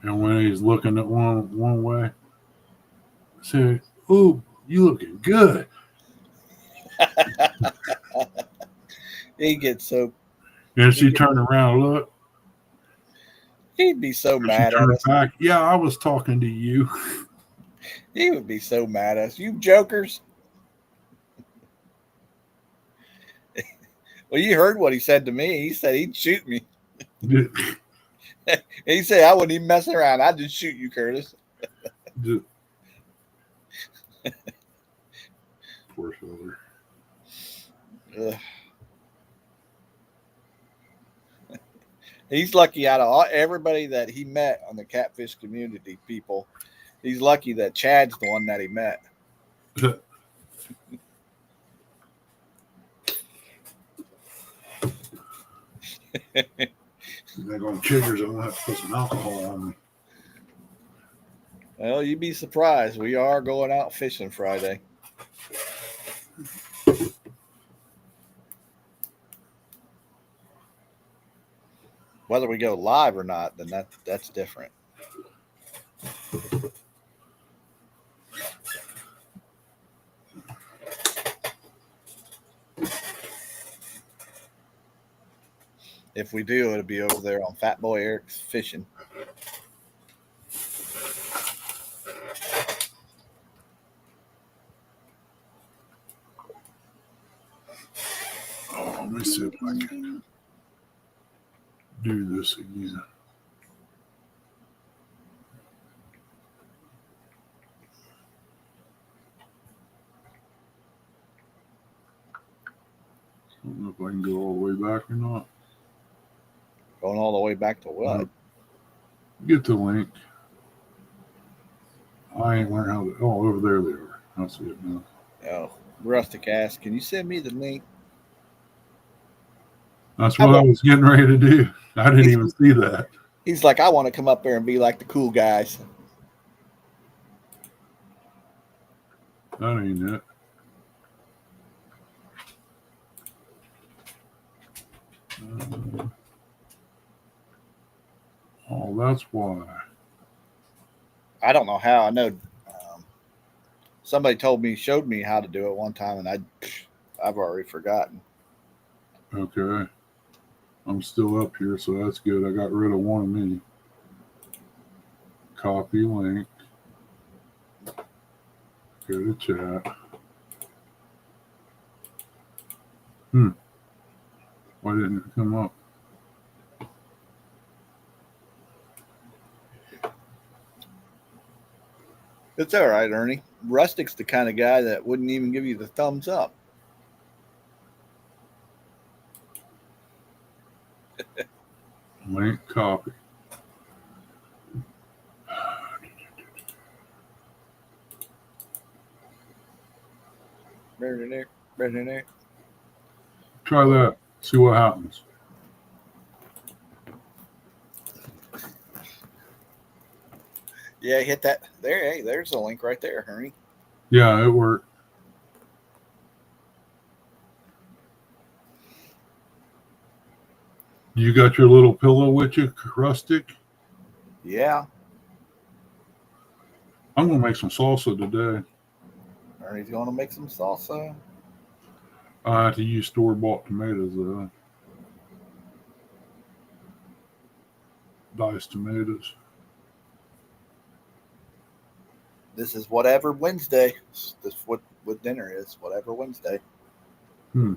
Speaker 1: And when he's looking at one way, I say, "Ooh, you looking good."
Speaker 2: He gets so.
Speaker 1: And she turned around and looked.
Speaker 2: He'd be so
Speaker 1: She
Speaker 2: mad at
Speaker 1: turned
Speaker 2: us.
Speaker 1: back. Yeah, I was talking to you.
Speaker 2: He would be so mad at us. You jokers. Well, you heard what he said to me. He said he'd shoot me. He said I wouldn't even mess around. I'd just shoot you, Curtis.
Speaker 1: Poor fella.
Speaker 2: He's lucky out of everybody that he met on the catfish community, people. He's lucky that Chad's the one that he met.
Speaker 1: They're going chiggers. I'm going to have to put some alcohol on me.
Speaker 2: Well, you'd be surprised. We are going out fishing Friday. Whether we go live or not, then that's different. If we do, it'll be over there on Fat Boy Eric's Fishing.
Speaker 1: Oh, let me see if I can do this again. I don't know if I can go all the way back or not.
Speaker 2: Going all the way back to what?
Speaker 1: Get the link. I ain't learned how to. Oh, over there they are. I see it now.
Speaker 2: Oh, Rustic asked, can you send me the link?
Speaker 1: That's what I was getting ready to do. I didn't even see that.
Speaker 2: He's like, I want to come up there and be like the cool guys.
Speaker 1: That ain't it. Oh, that's why.
Speaker 2: I don't know how. I know Somebody showed me how to do it one time, and I've already forgotten.
Speaker 1: Okay. I'm still up here, so that's good. I got rid of one of me. Copy link. Go to chat. Why didn't it come up?
Speaker 2: It's all right, Ernie. Rustic's the kind of guy that wouldn't even give you the thumbs up.
Speaker 1: Link copy. Try that. See what happens.
Speaker 2: Yeah, hit that. There, hey, there's a link right there, Ernie.
Speaker 1: Yeah, it worked. You got your little pillow with you, Rustic?
Speaker 2: Yeah.
Speaker 1: I'm going to make some salsa today.
Speaker 2: Ernie's going to make some salsa.
Speaker 1: I have to use store-bought tomatoes, though. Diced tomatoes.
Speaker 2: This is whatever Wednesday. This is what dinner is. Whatever Wednesday. I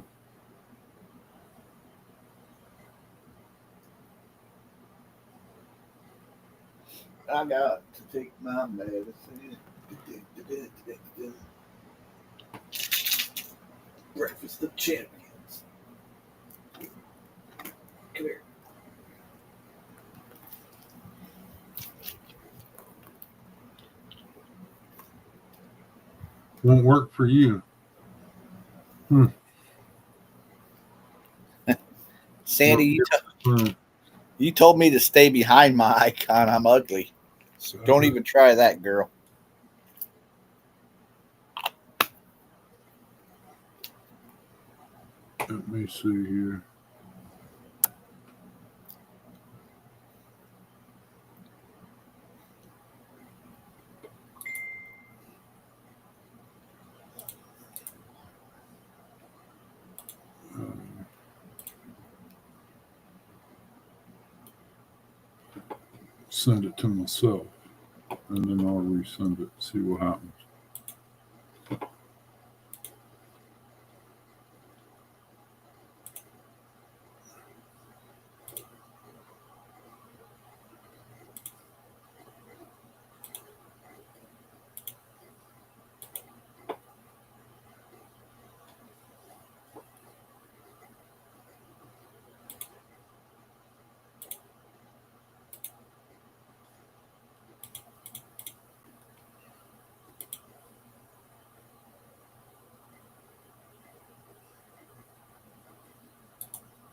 Speaker 2: got to take my medicine. Breakfast of champions. Come here.
Speaker 1: Won't work for you.
Speaker 2: Sandy, you told me to stay behind my icon. I'm ugly. So don't even try that, girl.
Speaker 1: Let me see here. Send it to myself, and then I'll resend it. See what happens.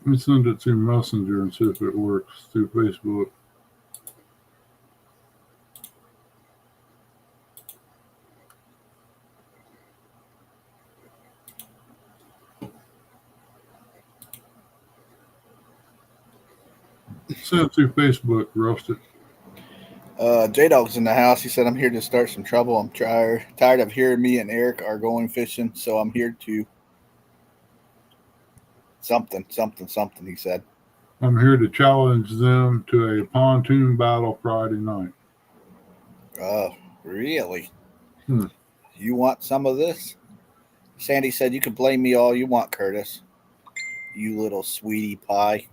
Speaker 1: Let me send it through Messenger and see if it works through Facebook. Send it through Facebook, Rustic.
Speaker 2: J-Dog's in the house. He said, I'm here to start some trouble. I'm tired of hearing me and Eric are going fishing, so I'm here to something, he said.
Speaker 1: I'm here to challenge them to a pontoon battle Friday night.
Speaker 2: Really? You want some of this? Sandy said, you can blame me all you want, Curtis. You little sweetie pie.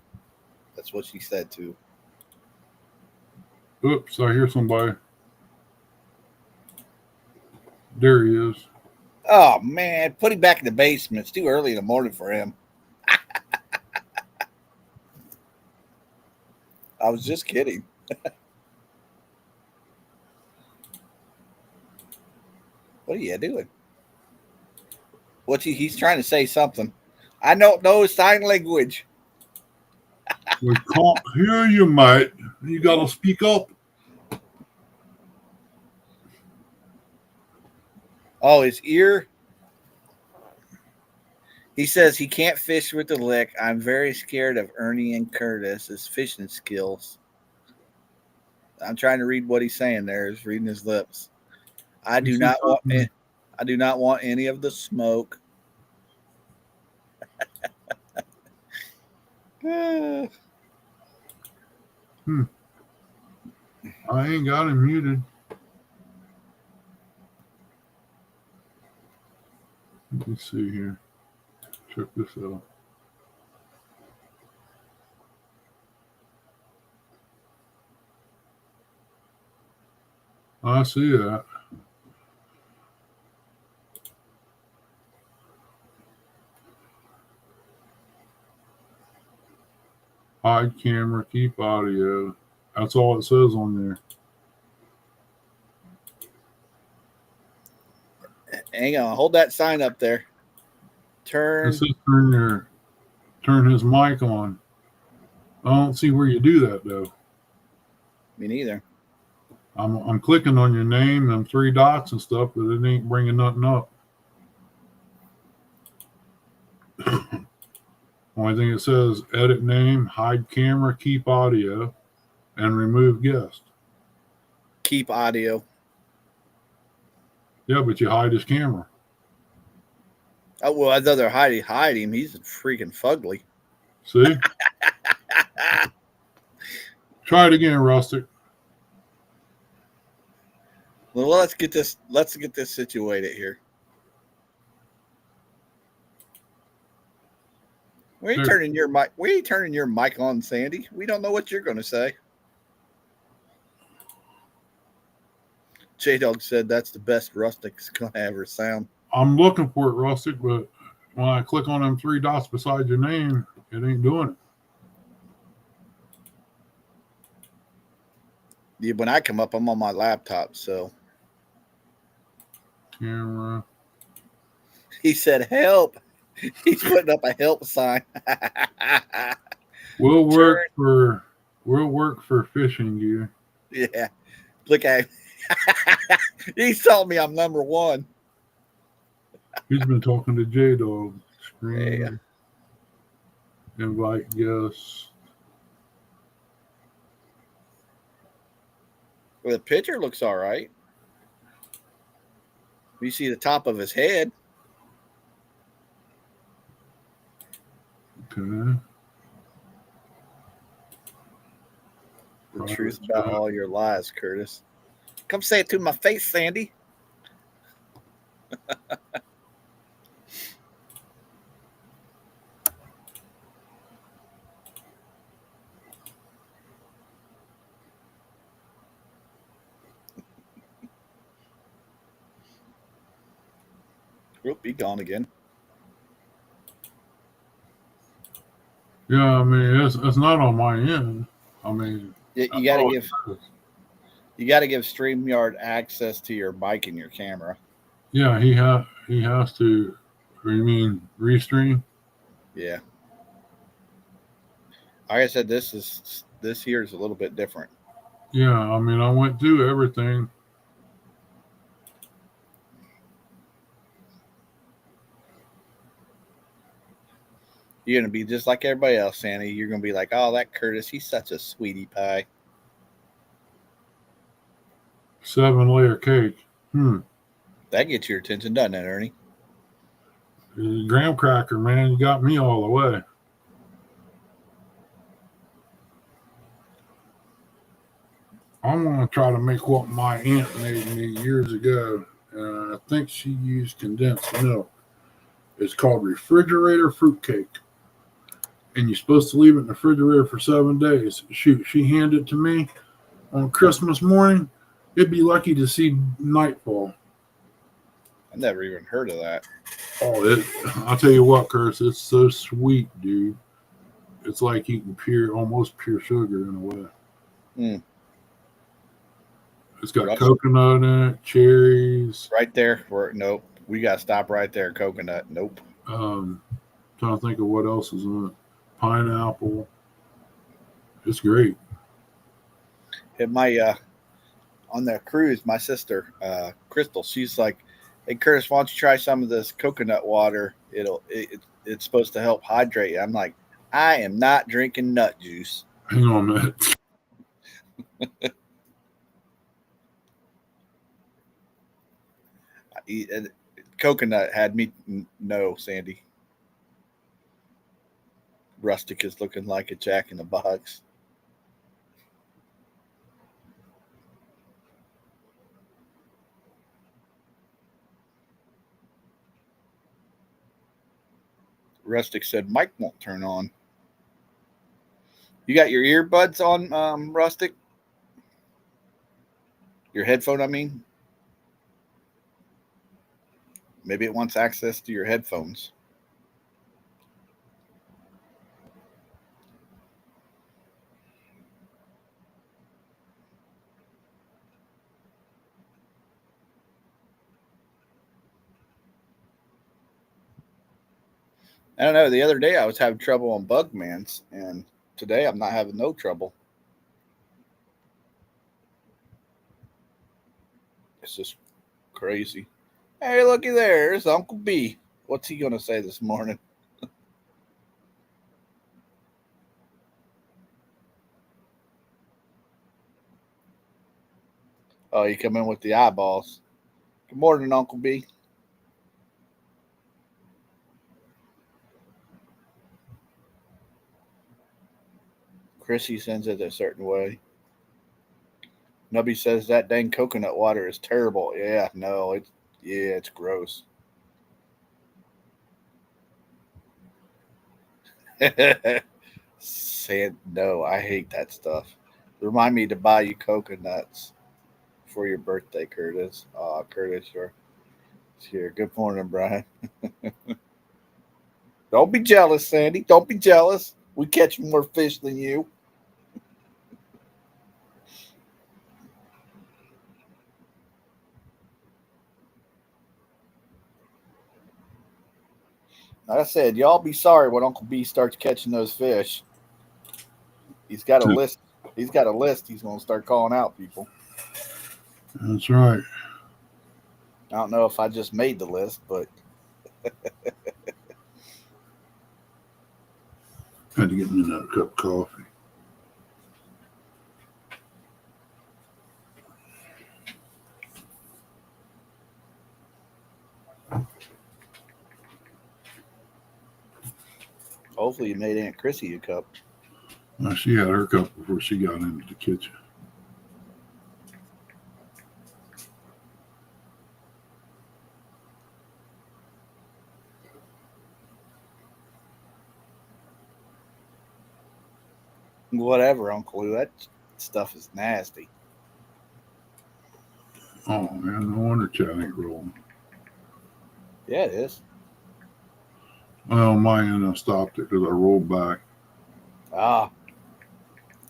Speaker 2: That's what she said, too.
Speaker 1: Oops, I hear somebody. There he is.
Speaker 2: Oh, man. Put him back in the basement. It's too early in the morning for him. I was just kidding. What are you doing? He's trying to say something. I don't know sign language.
Speaker 1: We can't hear you, mate. You got to speak up.
Speaker 2: Oh, his ear. He says he can't fish with the lick. I'm very scared of Ernie and Curtis's fishing skills. I'm trying to read what he's saying there. He's reading his lips. I do not want I do not want any of the smoke.
Speaker 1: I ain't got him muted. Let me see here. Check this out. I see that. Hide camera, keep audio. That's all it says on there.
Speaker 2: Hang on, hold that sign up there. Turn.
Speaker 1: It says turn his mic on. I don't see where you do that though.
Speaker 2: Me neither.
Speaker 1: I'm clicking on your name and 3 dots and stuff, but it ain't bringing nothing up. Only thing it says, edit name, hide camera, keep audio, and remove guest.
Speaker 2: Keep audio.
Speaker 1: Yeah, but you hide his camera.
Speaker 2: Oh, well, I'd rather hide him. He's freaking fugly.
Speaker 1: See? Try it again, Rustic.
Speaker 2: Well, let's get this situated here. We ain't turning your mic on, Sandy. We don't know what you're going to say. J-Dog said that's the best Rustic's going to ever sound.
Speaker 1: I'm looking for it, Rustic, but when I click on them 3 dots beside your name, it ain't doing it.
Speaker 2: Yeah, when I come up, I'm on my laptop, so.
Speaker 1: Camera.
Speaker 2: He said, help. He's putting up a help sign.
Speaker 1: We'll work for fishing gear.
Speaker 2: Yeah. Look at him. He's telling me I'm number 1.
Speaker 1: He's been talking to J-Dog. Screen.
Speaker 2: Yeah.
Speaker 1: Invite guests.
Speaker 2: Well, the picture looks all right. You see the top of his head.
Speaker 1: Okay.
Speaker 2: The truth about all your lies, Curtis. Come say it to my face, Sandy. Oop, be gone again.
Speaker 1: Yeah, I mean it's not on my end. I mean,
Speaker 2: you gotta give StreamYard access to your mic and your camera.
Speaker 1: Yeah, he has to. You mean restream?
Speaker 2: Yeah. Like I said, this here is a little bit different.
Speaker 1: Yeah, I mean I went through everything.
Speaker 2: You're gonna be just like everybody else, Sandy. You're gonna be like, oh, that Curtis, he's such a sweetie pie.
Speaker 1: 7-layer cake.
Speaker 2: That gets your attention, doesn't it, Ernie?
Speaker 1: Graham cracker, man, you got me all the way. I'm gonna try to make what my aunt made me years ago. I think she used condensed milk. It's called refrigerator fruitcake. And you're supposed to leave it in the refrigerator for 7 days. Shoot, she handed it to me on Christmas morning. It'd be lucky to see nightfall.
Speaker 2: I never even heard of that.
Speaker 1: Oh, I'll tell you what, Curtis, it's so sweet, dude. It's like eating almost pure sugar in a way. It's got coconut in it, cherries.
Speaker 2: Right there. Nope. We got to stop right there. Coconut. Nope.
Speaker 1: Trying to think of what else is in it. Pineapple. It's great.
Speaker 2: On the cruise, my sister, Crystal, she's like, hey, Curtis, why don't you try some of this coconut water? It's supposed to help hydrate you. I'm like, I am not drinking nut juice.
Speaker 1: Hang on a minute.
Speaker 2: coconut had me no, Sandy. Rustic is looking like a Jack in the Box. Rustic said mic won't turn on. You got your earbuds on, Rustic? Your headphone, I mean? Maybe it wants access to your headphones. I don't know. The other day I was having trouble on Bugman's, and today I'm not having no trouble. It's just crazy. Hey, looky there. There's Uncle B. What's he going to say this morning? Oh, you come in with the eyeballs. Good morning, Uncle B. Chrissy sends it a certain way. Nubby says that dang coconut water is terrible. Yeah, no, it's gross. Said no, I hate that stuff. Remind me to buy you coconuts for your birthday, Curtis. Curtis, you're here. Good morning, Brian. Don't be jealous, Sandy. Don't be jealous. We catch more fish than you. Like I said, y'all be sorry when Uncle B starts catching those fish. He's got a list. He's got a list. He's going to start calling out people.
Speaker 1: That's right.
Speaker 2: I don't know if I just made the list, but
Speaker 1: Had to get me another cup of coffee.
Speaker 2: hopefully you made Aunt Chrissy a cup.
Speaker 1: Well, she had her cup before she got into the kitchen.
Speaker 2: Whatever, Uncle Lou. That stuff is nasty.
Speaker 1: Oh, man, no wonder Chad ain't rolling.
Speaker 2: Yeah, it is.
Speaker 1: Well, mine I stopped it because I rolled back.
Speaker 2: Ah,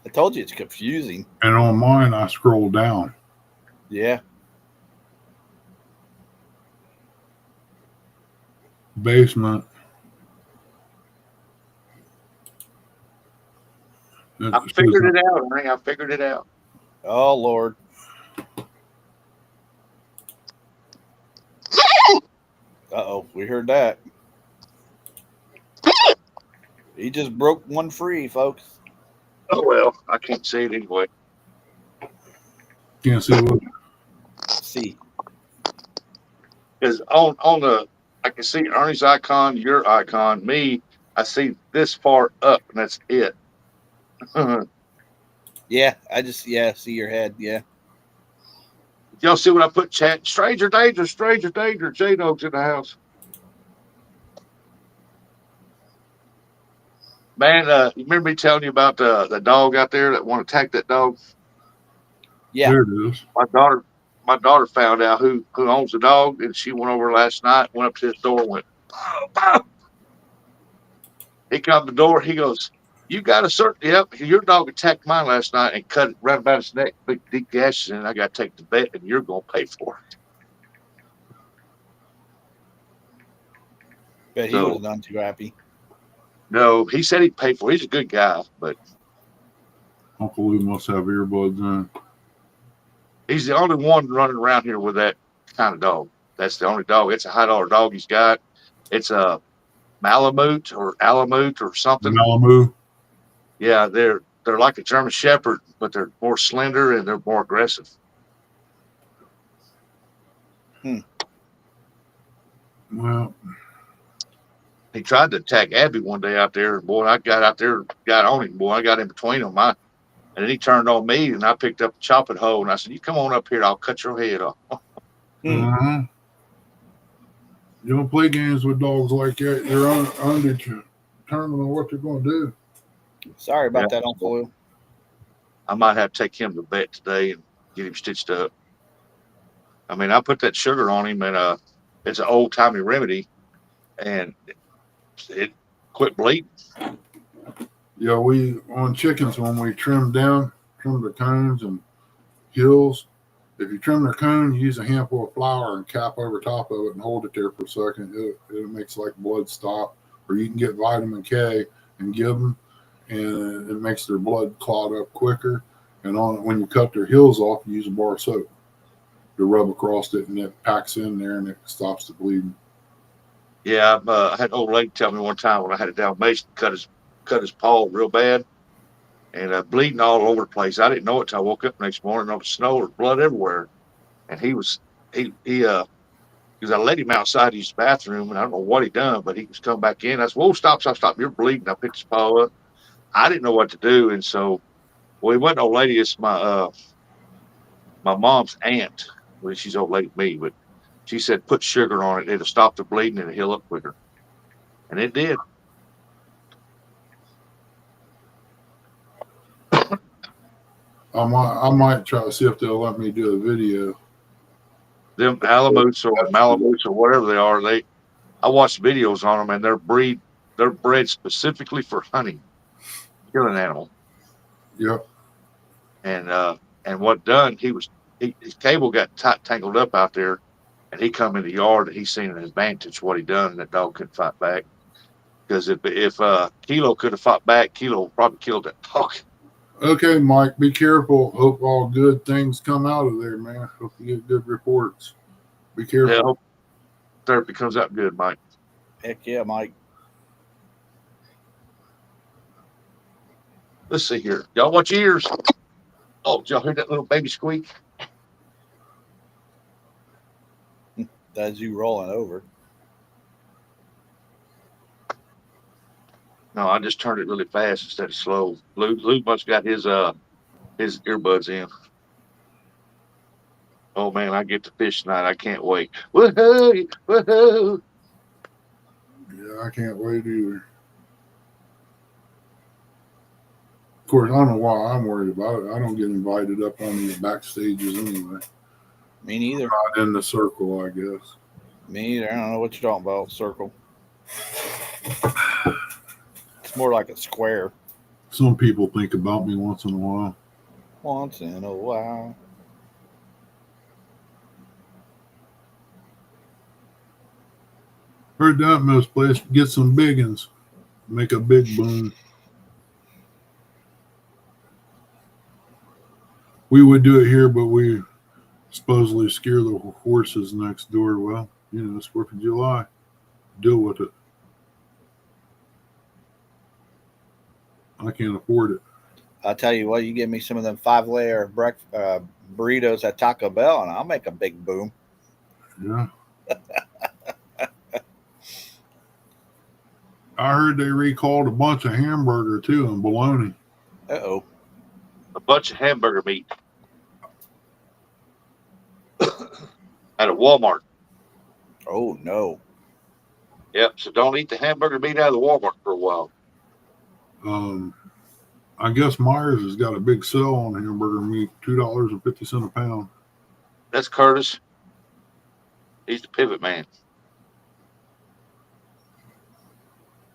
Speaker 2: I told you it's confusing.
Speaker 1: And on mine, I scrolled down.
Speaker 2: Yeah.
Speaker 1: Basement.
Speaker 3: I figured it out. I figured it out.
Speaker 2: Oh Lord. Uh-oh, we heard that. He just broke one free, folks.
Speaker 3: Oh well, I can't say it anyway.
Speaker 1: Can't see what.
Speaker 2: See.
Speaker 3: Because on the I can see Ernie's icon, your icon, me. I see this far up, and that's it.
Speaker 2: Yeah, I just see your head. Yeah.
Speaker 3: Y'all see what I put? Chat. Stranger danger, stranger danger. J Dog's in the house. Man, you remember me telling you about the dog out there that want to attack that dog?
Speaker 2: Yeah.
Speaker 1: There it is.
Speaker 3: My daughter found out who owns the dog, and she went over last night, went up to his door, and went, "Bow, bow." He come to the door. He goes, "You got a certain yep. Your dog attacked mine last night and cut it right about his neck, big deep gashes, and I got to take the vet, and you're gonna pay for it."
Speaker 2: Bet he was
Speaker 3: So
Speaker 2: none too happy.
Speaker 3: no, he said he'd pay for it. He's a good guy, but
Speaker 1: Uncle Lou must have earbuds in.
Speaker 3: he's the only one running around here with that kind of dog. That's the only dog. It's a $100 dog he's got. It's a Malamute or Alamute or something.
Speaker 1: Malibu.
Speaker 3: Yeah, they're like a German Shepherd, but they're more slender and they're more aggressive.
Speaker 2: Hmm.
Speaker 1: Well,
Speaker 3: He tried to attack Abby one day out there. Boy, I got out there, got on him. Boy, I got in between them. And then he turned on me, and I picked up a chopping hoe, and I said, "You come on up here, I'll cut your head off."
Speaker 1: uh-huh. You don't play games with dogs like that. They're undetermined on what they're going to do.
Speaker 2: Sorry
Speaker 3: Yeah.
Speaker 2: about that, Uncle Lou.
Speaker 3: I might have to take him to the vet today and get him stitched up. I mean, I put that sugar on him, and it's an old timey remedy, and it quit bleeding.
Speaker 1: Yeah, we on chickens when we trim the cones and hills. If you trim their cone, you use a handful of flour and cap over top of it and hold it there for a second. It makes like blood stop. Or you can get vitamin K and give them, and it makes their blood clot up quicker. And when you cut their heels off, you use a bar of soap to rub across it, and it packs in there and it stops the bleeding.
Speaker 3: Yeah, I had an old lady tell me one time when I had a Dalmatian cut his paw real bad and bleeding all over the place. I didn't know it till I woke up next morning on the snow, there's blood everywhere. And because I let him outside his bathroom, and I don't know what he done, but he was coming back in. I said, "Whoa, stop! You're bleeding." I picked his paw up. I didn't know what to do, and so well, he wasn't old lady. It's my mom's aunt. Well, she's old lady me, but she said put sugar on it. It'll stop the bleeding and it'll heal up quicker, and it did.
Speaker 1: I might try to see if they'll let me do a video.
Speaker 3: Them Alamutes or Malamutes or whatever they are, I watched videos on them, and they're bred specifically for hunting, killing animal.
Speaker 1: Yep.
Speaker 3: And what done? His cable got tangled up out there, and he come in the yard and he seen an advantage what he done, and that dog couldn't fight back. Because if Kilo could have fought back, Kilo probably killed that dog.
Speaker 1: Okay, Mike, be careful. Hope all good things come out of there, man. Hope you get good reports. Be careful.
Speaker 3: Yeah, I hope therapy comes out good, Mike.
Speaker 2: Heck yeah, Mike.
Speaker 3: Let's see here. Y'all watch your ears. Oh, did y'all hear that little baby squeak?
Speaker 2: That's you rolling over.
Speaker 3: No, I just turned it really fast instead of slow. Luke must got his earbuds in. Oh man, I get to fish tonight. I can't wait. Woohoo! Woohoo!
Speaker 1: Yeah, I can't wait either. Of course, I don't know why I'm worried about it. I don't get invited up on the backstages anyway.
Speaker 2: Me neither.
Speaker 1: Not in the circle, I guess.
Speaker 2: Me neither. I don't know what you're talking about. Circle. It's more like a square.
Speaker 1: Some people think about me once in a while.
Speaker 2: Once in a while.
Speaker 1: Heard that most place get some big ones, make a big boom. We would do it here, but we supposedly scare the horses next door. Well, it's 4th of July. Deal with it. I can't afford it.
Speaker 2: I'll tell you what, you give me some of them 5-layer burritos at Taco Bell, and I'll make a big boom.
Speaker 1: Yeah. I heard they recalled a bunch of hamburger too and bologna.
Speaker 2: Uh-oh.
Speaker 3: A bunch of hamburger meat at a Walmart.
Speaker 2: Oh, no.
Speaker 3: Yep. So don't eat the hamburger meat out of the Walmart for a while.
Speaker 1: I guess Myers has got a big sale on hamburger meat, $2.50 a pound.
Speaker 3: That's Curtis. He's the pivot man.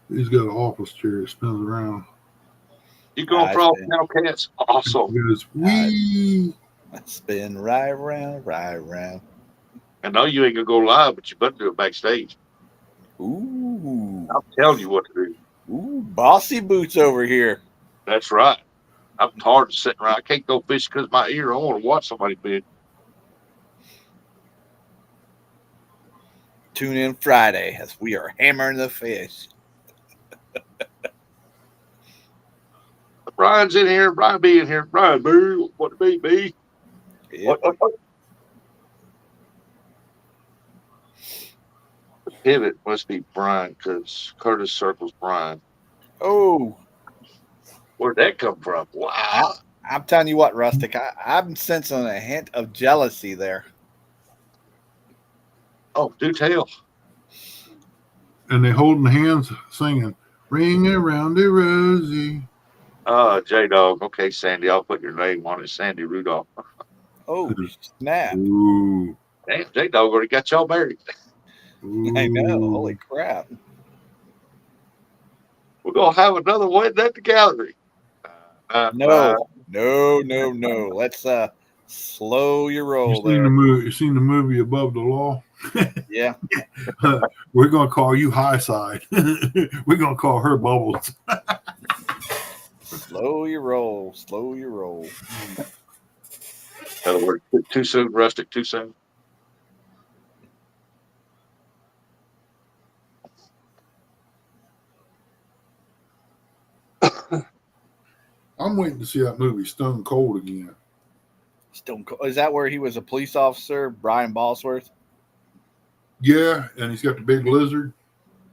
Speaker 1: He's got an office chair that spins around.
Speaker 3: You going for all panel cats? Awesome.
Speaker 1: He goes, wee.
Speaker 2: Spin right around, right around.
Speaker 3: I know you ain't gonna go live, but you better do it backstage.
Speaker 2: Ooh.
Speaker 3: I'm telling you what to do.
Speaker 2: Ooh, bossy boots over here.
Speaker 3: That's right. I'm tired of sitting around. I can't go fishing because of my ear. I want to watch somebody fish.
Speaker 2: Tune in Friday as we are hammering the fish.
Speaker 3: Brian's in here. Brian B in here. Brian B. What to be?
Speaker 2: Yep.
Speaker 3: What? Pivot must be Brian because Curtis circles Brian.
Speaker 2: Oh,
Speaker 3: Where'd that come from?
Speaker 2: I,
Speaker 3: Wow.
Speaker 2: I'm telling you what, Rustic, I'm sensing a hint of jealousy there.
Speaker 3: Oh, do tell.
Speaker 1: And they holding hands singing, Ring around the Rosie.
Speaker 3: J Dog. Okay, Sandy, I'll put your name on it. Sandy Rudolph.
Speaker 2: Oh, snap.
Speaker 1: Ooh.
Speaker 3: Damn, J Dog already got y'all married.
Speaker 2: I know. Holy
Speaker 1: Ooh.
Speaker 2: crap.
Speaker 3: We're gonna have another wedding at the gallery.
Speaker 2: No, no. Let's slow your
Speaker 1: You
Speaker 2: roll
Speaker 1: seen the
Speaker 2: there.
Speaker 1: movie? You seen the movie Above the Law?
Speaker 2: Yeah.
Speaker 1: We're gonna call you High Side. We're gonna call her Bubbles.
Speaker 2: Slow your roll. Slow your roll.
Speaker 3: That'll work. Too soon, Rustic. Too soon.
Speaker 1: I'm waiting to see that movie Stone Cold again.
Speaker 2: Stone Cold. Is that where he was a police officer, Brian Bosworth?
Speaker 1: Yeah, and he's got the big lizard.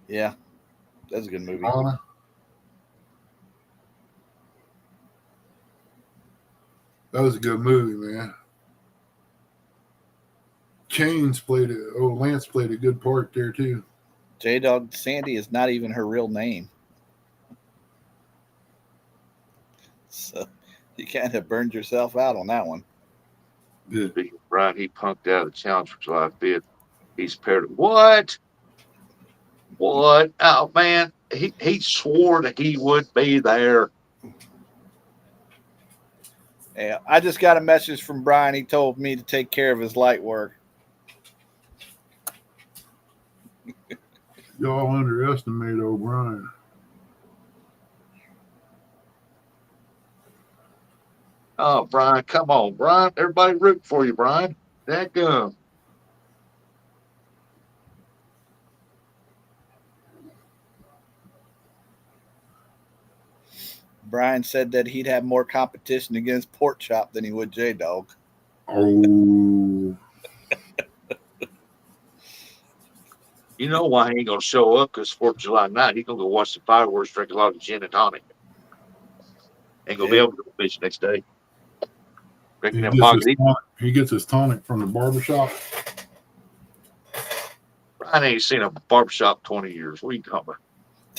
Speaker 2: Yeah. That's a good movie.
Speaker 1: Anna. That was a good movie, man. Chains played it. Oh, Lance played a good part there too.
Speaker 2: J Dog Sandy is not even her real name. So you kind of burned yourself out on that one.
Speaker 1: Yeah.
Speaker 3: Speaking of Brian, he punked out of the challenge for July 5th. He's paired. What? What? Oh man, he swore that he would be there.
Speaker 2: Yeah, I just got a message from Brian. He told me to take care of his light work.
Speaker 1: Y'all underestimate O'Brien.
Speaker 3: Oh, Brian, come on, Brian. Everybody root for you, Brian. That gum.
Speaker 2: Brian said that he'd have more competition against Pork Chop than he would J Dog.
Speaker 1: Oh,
Speaker 3: You know why he ain't gonna show up? Because 4th of July night, he's gonna go watch the fireworks, drink a lot of gin and tonic. Ain't gonna be
Speaker 2: Yeah.
Speaker 3: able to go fish next day. Drinking
Speaker 1: he
Speaker 3: that
Speaker 1: gets his
Speaker 3: margarita.
Speaker 1: tonic. He gets his tonic from the barbershop.
Speaker 3: Brian ain't seen a barbershop 20 years. What are you talking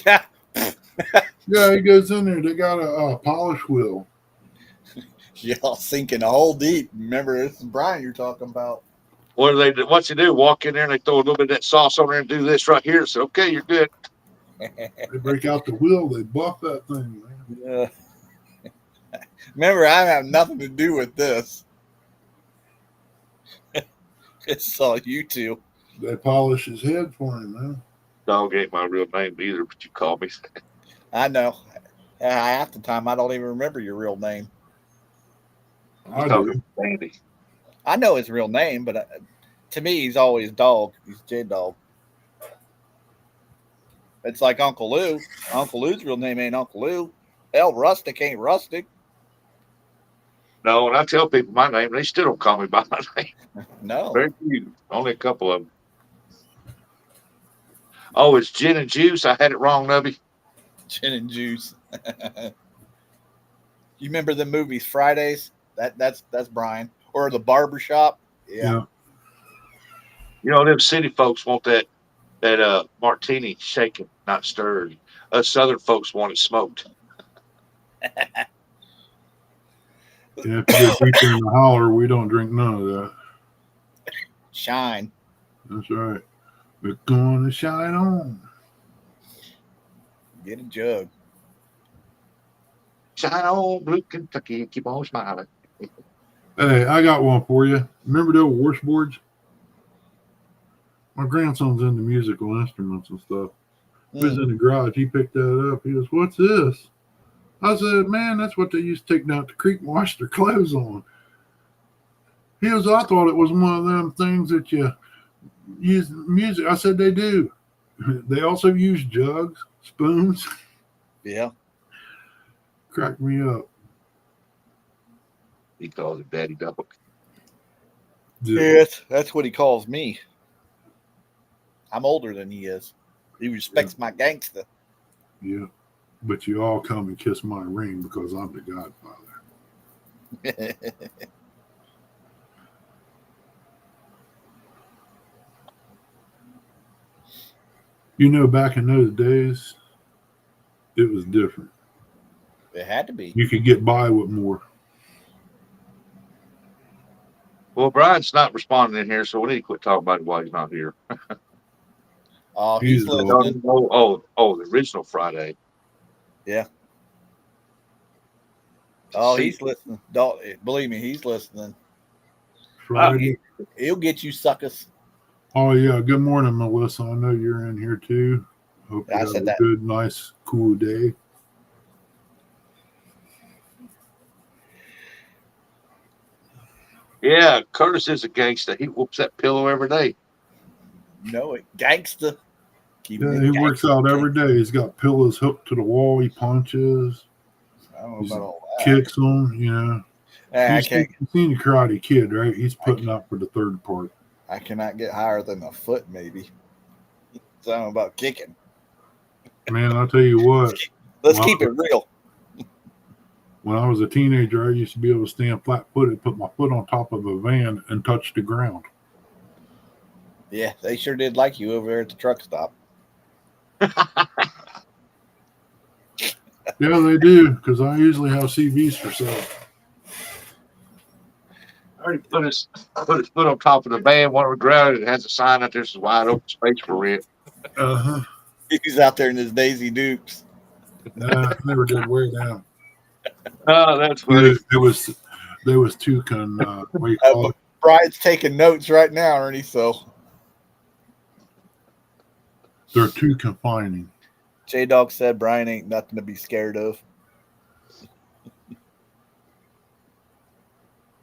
Speaker 3: about?
Speaker 1: Yeah, he goes in there. They got a polish wheel.
Speaker 2: Y'all sinking a hole deep. Remember, this is Brian you're talking about.
Speaker 3: What do they do? What's he do? Walk in there and they throw a little bit of that sauce on there and do this right here. So okay, you're good.
Speaker 1: They break out the wheel. They buff that thing, man.
Speaker 2: Remember, I have nothing to do with this. It's all you two.
Speaker 1: They polish his head for him, man.
Speaker 3: Dog ain't my real name either, but you call me.
Speaker 2: I know. Half the time, I don't even remember your real name.
Speaker 3: You
Speaker 1: I
Speaker 3: talking
Speaker 1: do.
Speaker 3: Sandy.
Speaker 2: I know his real name, but to me, he's always Dog. He's J Dog. It's like Uncle Lou. Uncle Lou's real name ain't Uncle Lou. Hell, Rustic ain't Rustic.
Speaker 3: No, when I tell people my name, they still don't call me by my name.
Speaker 2: No.
Speaker 3: Very few. Only a couple of them. Oh, it's gin and juice. I had it wrong, Nubby.
Speaker 2: Gin and juice. You remember the movies Fridays? That's Brian. Or the barbershop? Yeah.
Speaker 3: You know, them city folks want that martini shaken, not stirred. Us southern folks want it smoked.
Speaker 1: Yeah, if you go deeper in the holler, we don't drink none of that.
Speaker 2: Shine.
Speaker 1: That's right. We're gonna shine on.
Speaker 2: Get a jug.
Speaker 3: Shine on, blue Kentucky, and keep on smiling.
Speaker 1: Hey, I got one for you. Remember the old washboards? My grandson's into musical instruments and stuff. He was in the garage. He picked that up. He goes, "What's this?" I said, "Man, that's what they used to take down to the creek and wash their clothes on." He goes, "I thought it was one of them things that you use music." I said, "They do. They also use jugs, spoons."
Speaker 2: Yeah.
Speaker 1: Cracked me up.
Speaker 3: He calls it Daddy Dog.
Speaker 2: Yes, that's what he calls me. I'm older than he is. He respects my gangster.
Speaker 4: Yeah. But you all come and kiss my ring because I'm the godfather. You know, back in those days, it was different.
Speaker 2: It had to be.
Speaker 4: You could get by with more.
Speaker 3: Well, Brian's not responding in here, so we need to quit talking about it while he's not here.
Speaker 2: Oh, he's
Speaker 4: He's
Speaker 2: listening.
Speaker 3: The original Friday.
Speaker 2: Yeah. Oh, he's listening. Don't believe me, he's listening.
Speaker 4: Friday.
Speaker 2: He'll get you suckers.
Speaker 4: Oh, yeah. Good morning, Melissa. I know you're in here too. Hope you
Speaker 2: I
Speaker 4: have
Speaker 2: said
Speaker 4: a
Speaker 2: that.
Speaker 4: good, nice, cool day.
Speaker 3: Yeah, Curtis is a gangster. He whoops that pillow every day.
Speaker 2: No, it gangster.
Speaker 4: Yeah, he works out every day. He's got pillows hooked to the wall. He punches.
Speaker 2: I don't know
Speaker 4: He
Speaker 2: about all that.
Speaker 4: kicks them, you know.
Speaker 2: I can't.
Speaker 4: You've seen the Karate Kid, right? He's putting up for the third part.
Speaker 2: I cannot get higher than a foot, maybe. Something about kicking.
Speaker 4: Man, I'll tell you what.
Speaker 2: Let's keep it real.
Speaker 4: When I was a teenager, I used to be able to stand flat-footed, put my foot on top of a van, and touch the ground.
Speaker 2: Yeah, they sure did like you over there at the truck stop.
Speaker 4: Yeah, they do, because I usually have CVs for sale.
Speaker 3: I already put his foot on top of the van, one on the ground, and it has a sign out there that says wide open space for rent.
Speaker 4: Uh-huh.
Speaker 2: He's out there in his Daisy Dukes.
Speaker 4: Nah, I never did wear that.
Speaker 3: Oh, that's funny.
Speaker 4: There was two what do you call it?
Speaker 2: Brian's taking notes right now, Ernie, so.
Speaker 4: They're too confining.
Speaker 2: J-Dog said Brian ain't nothing to be scared of.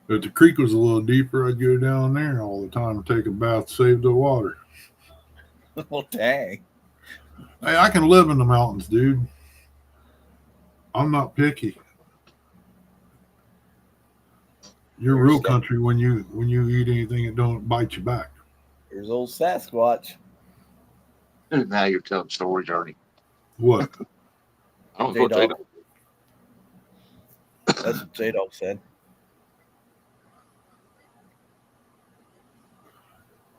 Speaker 4: If the creek was a little deeper, I'd go down there all the time and take a bath, save the water.
Speaker 2: Well, dang.
Speaker 4: Hey, I can live in the mountains, dude. I'm not picky. You're real country when you eat anything that don't bite you back.
Speaker 2: Here's old Sasquatch.
Speaker 3: Now you're telling stories, Ernie.
Speaker 4: What?
Speaker 3: I don't know
Speaker 2: J-Dog. That's what J-Dog said.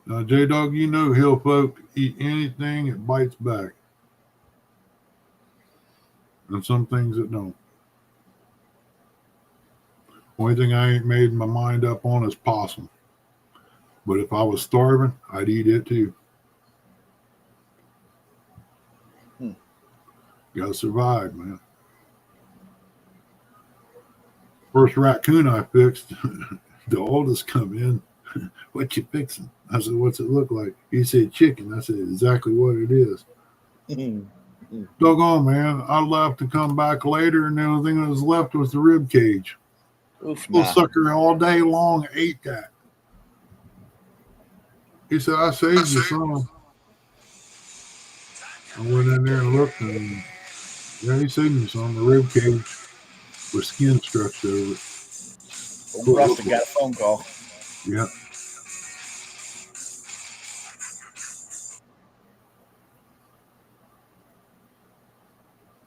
Speaker 4: Now, J-Dog, you know hill folk eat anything that bites back. And some things that don't. Only thing I ain't made my mind up on is possum. But if I was starving, I'd eat it too. Gotta survive, man. First raccoon I fixed, the oldest come in. What you fixing? I said, what's it look like? He said, chicken. I said, exactly what it is. Doggone, man. I left to come back later, and the only thing that was left was the rib cage.
Speaker 2: Oof,
Speaker 4: Little sucker all day long ate that. He said, I saved you some. I went in there and looked, and yeah, he saved me some. The rib cage with skin stretched over it.
Speaker 2: Old Rusty got a phone call.
Speaker 4: Yeah.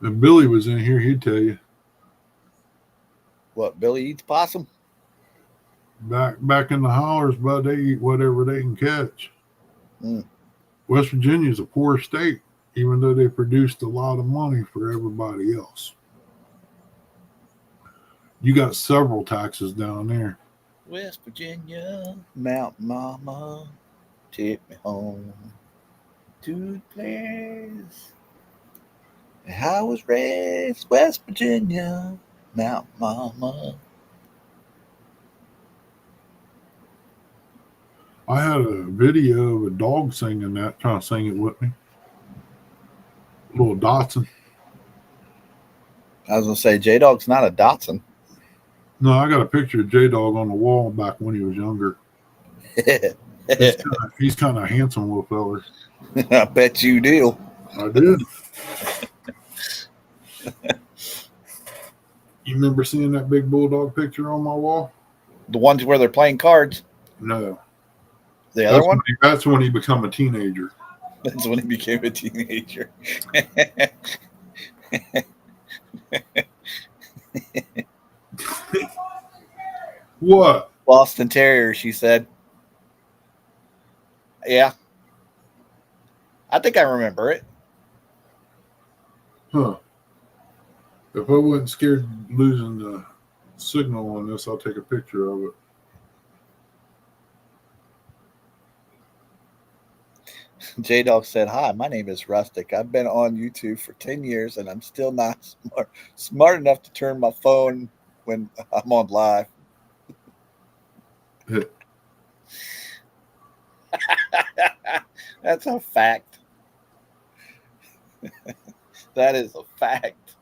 Speaker 4: If Billy was in here, he'd tell you.
Speaker 2: What, Billy eats possum?
Speaker 4: Back in the hollers, bud, they eat whatever they can catch. West Virginia's a poor state, even though they produced a lot of money for everybody else. You got several taxes down there.
Speaker 2: West Virginia, Mountain Mama, take me home to the place. I was raised West Virginia, Mountain Mama.
Speaker 4: I had a video of a dog singing that, trying to sing it with me. Little Dotson.
Speaker 2: I was going to say, J-Dog's not a Dotson.
Speaker 4: No, I got a picture of J-Dog on the wall back when he was younger. He's kind of a handsome little feller.
Speaker 2: I bet you do.
Speaker 4: I did. You remember seeing that big bulldog picture on my wall?
Speaker 2: The ones where they're playing cards.
Speaker 4: No.
Speaker 2: The other one?
Speaker 4: That's when he become a teenager.
Speaker 2: That's when he became a teenager.
Speaker 4: What?
Speaker 2: Boston Terrier, she said. Yeah. I think I remember it.
Speaker 4: Huh. If I wasn't scared of losing the signal on this, I'll take a picture of it.
Speaker 2: J-Dog said, "Hi, my name is Rustic. I've been on YouTube for 10 years and I'm still not smart enough to turn my phone when I'm on live." That's a fact. That is a fact.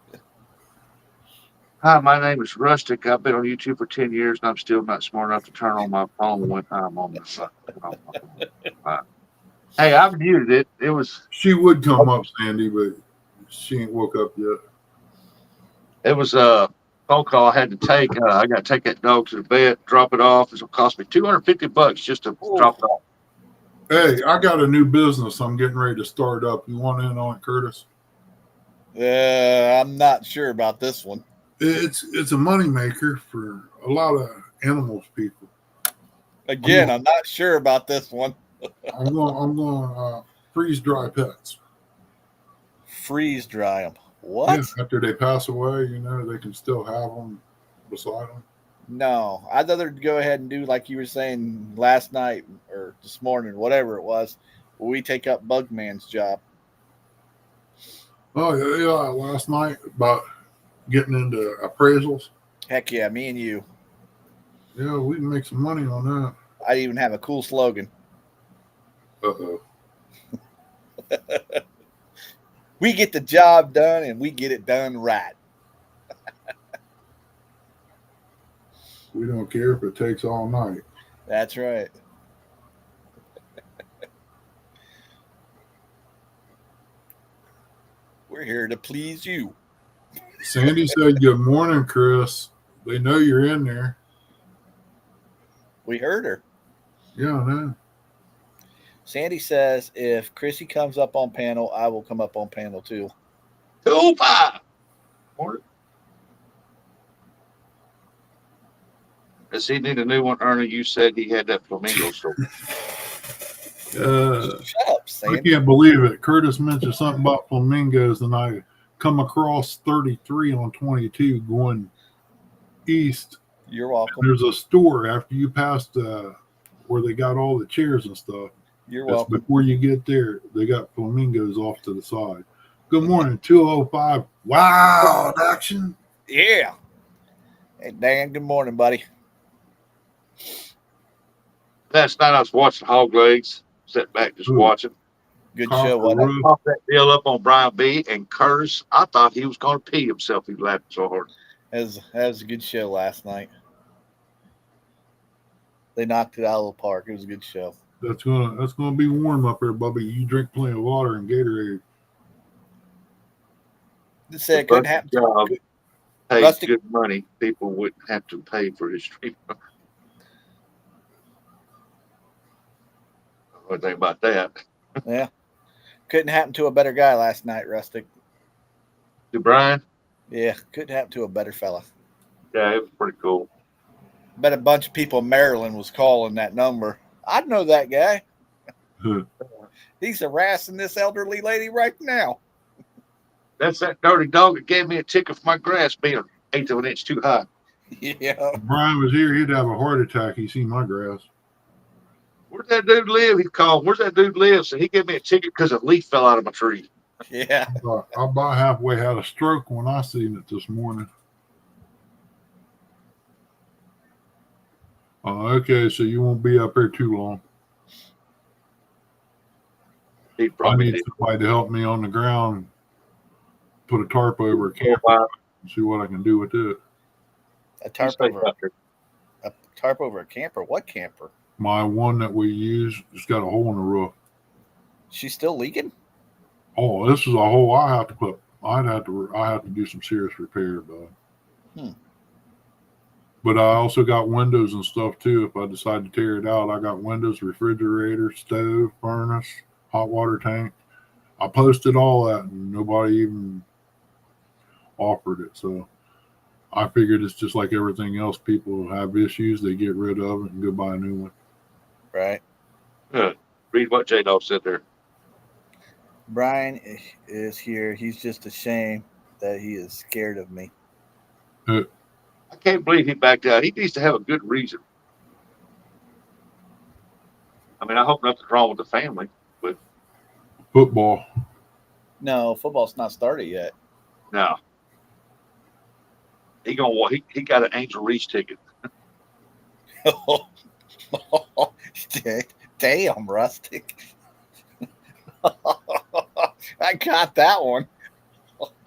Speaker 3: Hi, my name is Rustic. I've been on YouTube for 10 years and I'm still not smart enough to turn on my phone when I'm on the side. Hey, I muted it. It was
Speaker 4: She would come up, Sandy, but she ain't woke up yet.
Speaker 3: a phone call I had to take. I got to take that dog to the vet, drop it off. It's gonna cost me $250 just to
Speaker 2: Ooh.
Speaker 3: drop it off.
Speaker 4: Hey, I got a new business I'm getting ready to start up. You want in on it, Curtis?
Speaker 2: I'm not sure about this one.
Speaker 4: It's a money maker for a lot of animals people.
Speaker 2: Again, I'm not sure about this one.
Speaker 4: I'm going freeze dry pets.
Speaker 2: Freeze dry them. What?
Speaker 4: Yeah, after they pass away, they can still have them beside them.
Speaker 2: No, I'd rather go ahead and do like you were saying last night or this morning, whatever it was. We take up Bugman's job.
Speaker 4: Oh yeah, last night about getting into appraisals.
Speaker 2: Heck yeah, me and you.
Speaker 4: Yeah, we can make some money on that.
Speaker 2: I even have a cool slogan.
Speaker 4: Uh-oh.
Speaker 2: We get the job done and we get it done right.
Speaker 4: We don't care if it takes all night.
Speaker 2: That's right. We're here to please you.
Speaker 4: Sandy said, "Good morning, Chris. They know you're in there."
Speaker 2: We heard her.
Speaker 4: Yeah, I know.
Speaker 2: Sandy says, if Chrissy comes up on panel, I will come up on panel too.
Speaker 3: 205. Does he need a new one, Ernie? You said he had that flamingo store.
Speaker 2: Shut up,
Speaker 4: I
Speaker 2: Sandy.
Speaker 4: can't believe it. Curtis mentioned something about flamingos, and I come across 33 on 22 going east.
Speaker 2: You're welcome.
Speaker 4: There's a store after you pass where they got all the chairs and stuff.
Speaker 2: You're
Speaker 4: That's
Speaker 2: welcome.
Speaker 4: before you get there, they got flamingos off to the side. Good morning, 205. Wow, action.
Speaker 2: Yeah. Hey, Dan, good morning, buddy.
Speaker 3: Last night I was watching Hog Legs, sat back just watching.
Speaker 2: Good
Speaker 4: Copper
Speaker 2: show, wasn't it?
Speaker 4: roof.
Speaker 3: Popped that deal up on Brian B. and Curtis. I thought he was going to pee himself. He laughed so hard.
Speaker 2: That was a good show last night. They knocked it out of the park. It was a good show.
Speaker 4: That's gonna be warm up there, Bubby. You drink plenty of water and Gatorade.
Speaker 2: They said it couldn't happen.
Speaker 3: Job pays
Speaker 2: Rustic-
Speaker 3: good money. People wouldn't have to pay for his treatment. What do you think about that?
Speaker 2: Yeah. Couldn't happen to a better guy last night, Rustic.
Speaker 3: To Brian?
Speaker 2: Yeah, couldn't happen to a better fella.
Speaker 3: Yeah, it was pretty cool.
Speaker 2: Bet a bunch of people in Maryland was calling that number. I'd know that guy. He's harassing this elderly lady right now.
Speaker 3: That's that dirty dog that gave me a ticket for my grass being 1/8 of an inch too high.
Speaker 2: Yeah.
Speaker 4: If Brian was here, he'd have a heart attack. He seen my grass.
Speaker 3: Where's that dude live? He called. Where's that dude live? So he gave me a ticket because a leaf fell out of my tree.
Speaker 2: Yeah.
Speaker 4: I about halfway had a stroke when I seen it this morning. Okay, so you won't be up here too long.
Speaker 3: He
Speaker 4: I
Speaker 3: probably
Speaker 4: need somebody to help me on the ground, put a tarp over a
Speaker 3: did.
Speaker 4: camper, and see what I can do with it.
Speaker 2: A tarp over a camper? What camper?
Speaker 4: My one that we use has got a hole in the roof.
Speaker 2: She's still leaking?
Speaker 4: Oh, this is a hole I have to put. I have to do some serious repair, bud. But I also got windows and stuff too. If I decide to tear it out, I got windows, refrigerator, stove, furnace, hot water tank. I posted all that, and nobody even offered it. So I figured it's just like everything else. People have issues, they get rid of it and go buy a new one.
Speaker 2: Right.
Speaker 3: Read what J Dog said there.
Speaker 2: Brian is here. He's just ashamed that he is scared of me.
Speaker 3: I can't believe he backed out. He needs to have a good reason. I mean, I hope nothing's wrong with the family, but
Speaker 4: Football.
Speaker 2: No, football's not started yet.
Speaker 3: no. He got an Angel Reese ticket.
Speaker 2: Damn, Rustic. I got that one.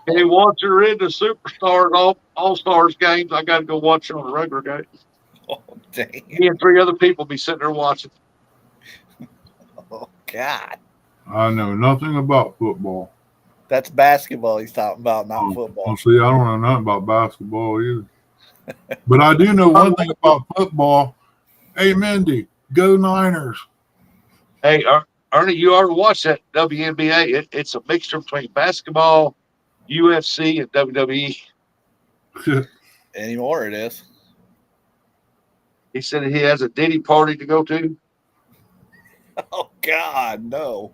Speaker 3: Hey, once you're in the Superstars All Stars games, I got to go watch on the regular games.
Speaker 2: Oh, damn.
Speaker 3: Me and 3 other people be sitting there watching.
Speaker 2: Oh, God.
Speaker 4: I know nothing about football.
Speaker 2: That's basketball he's talking about, not football.
Speaker 4: Well, see, I don't know nothing about basketball either. But I do know one thing about football. Hey, Mindy, go Niners.
Speaker 3: Hey, Ernie, you already watched that WNBA. It's a mixture between basketball, UFC, and WWE.
Speaker 2: Anymore it is.
Speaker 3: He said he has a Diddy party to go to.
Speaker 2: Oh, God, no.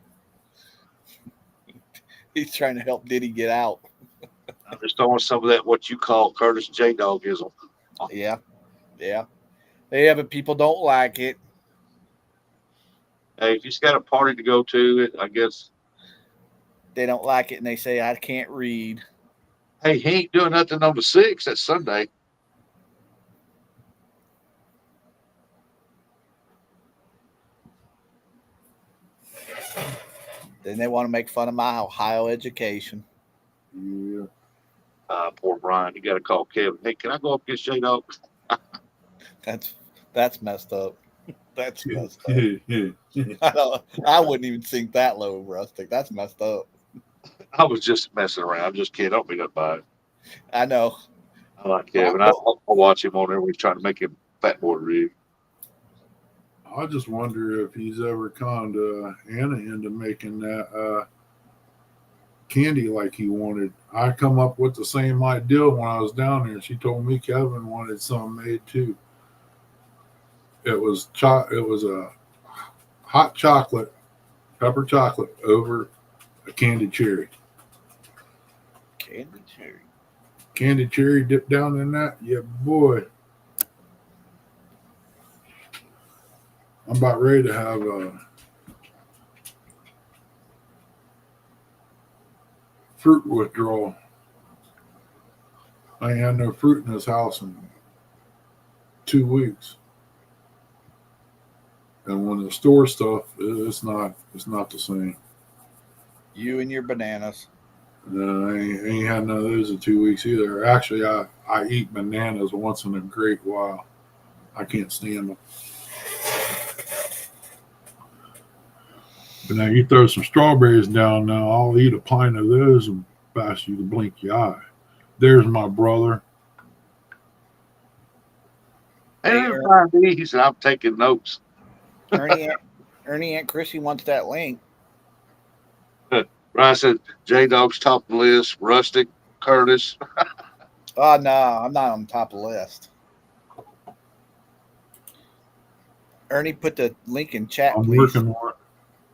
Speaker 2: He's trying to help Diddy get out.
Speaker 3: I'm just throwing some of that what you call Curtis J Dogism.
Speaker 2: Yeah. Yeah, but people don't like it.
Speaker 3: Hey, if he's got a party to go to, I guess.
Speaker 2: They don't like it, and they say, I can't read.
Speaker 3: Hey, he ain't doing nothing on the 6th. That's Sunday.
Speaker 2: Then they want to make fun of my Ohio education.
Speaker 4: Yeah.
Speaker 3: Poor Brian. You got to call Kevin. Hey, can I go up against J Dog?
Speaker 2: That's messed up. That's messed up. I wouldn't even sink that low, Rustic. That's messed up.
Speaker 3: I was just messing around. I'm just kidding. Don't beat up by it.
Speaker 2: I know.
Speaker 3: I like Kevin. I'll watch him on there when he's trying to make him fat boy rig.
Speaker 4: I just wonder if he's ever conned Anna into making that candy like he wanted. I come up with the same idea when I was down there. She told me Kevin wanted some made too. It was a hot chocolate, pepper chocolate over a candied cherry.
Speaker 2: Candy cherry.
Speaker 4: Candied cherry dipped down in that. Yeah, boy. I'm about ready to have a fruit withdrawal. I ain't had no fruit in this house in 2 weeks. And when the store stuff, it's not the same.
Speaker 2: You and your bananas.
Speaker 4: I ain't had none of those in 2 weeks either. Actually, I eat bananas once in a great while. I can't stand them. But now you throw some strawberries down now, I'll eat a pint of those and pass you to blink your eye. There's my brother.
Speaker 3: Hey, find these, and I'm taking notes.
Speaker 2: Ernie Aunt Chrissy wants that link.
Speaker 3: Ryan said J Dog's top of the list. Rustic, Curtis.
Speaker 2: Oh, no, I'm not on the top of the list. Ernie, put the link in chat,
Speaker 4: I'm
Speaker 2: please.
Speaker 4: working on it.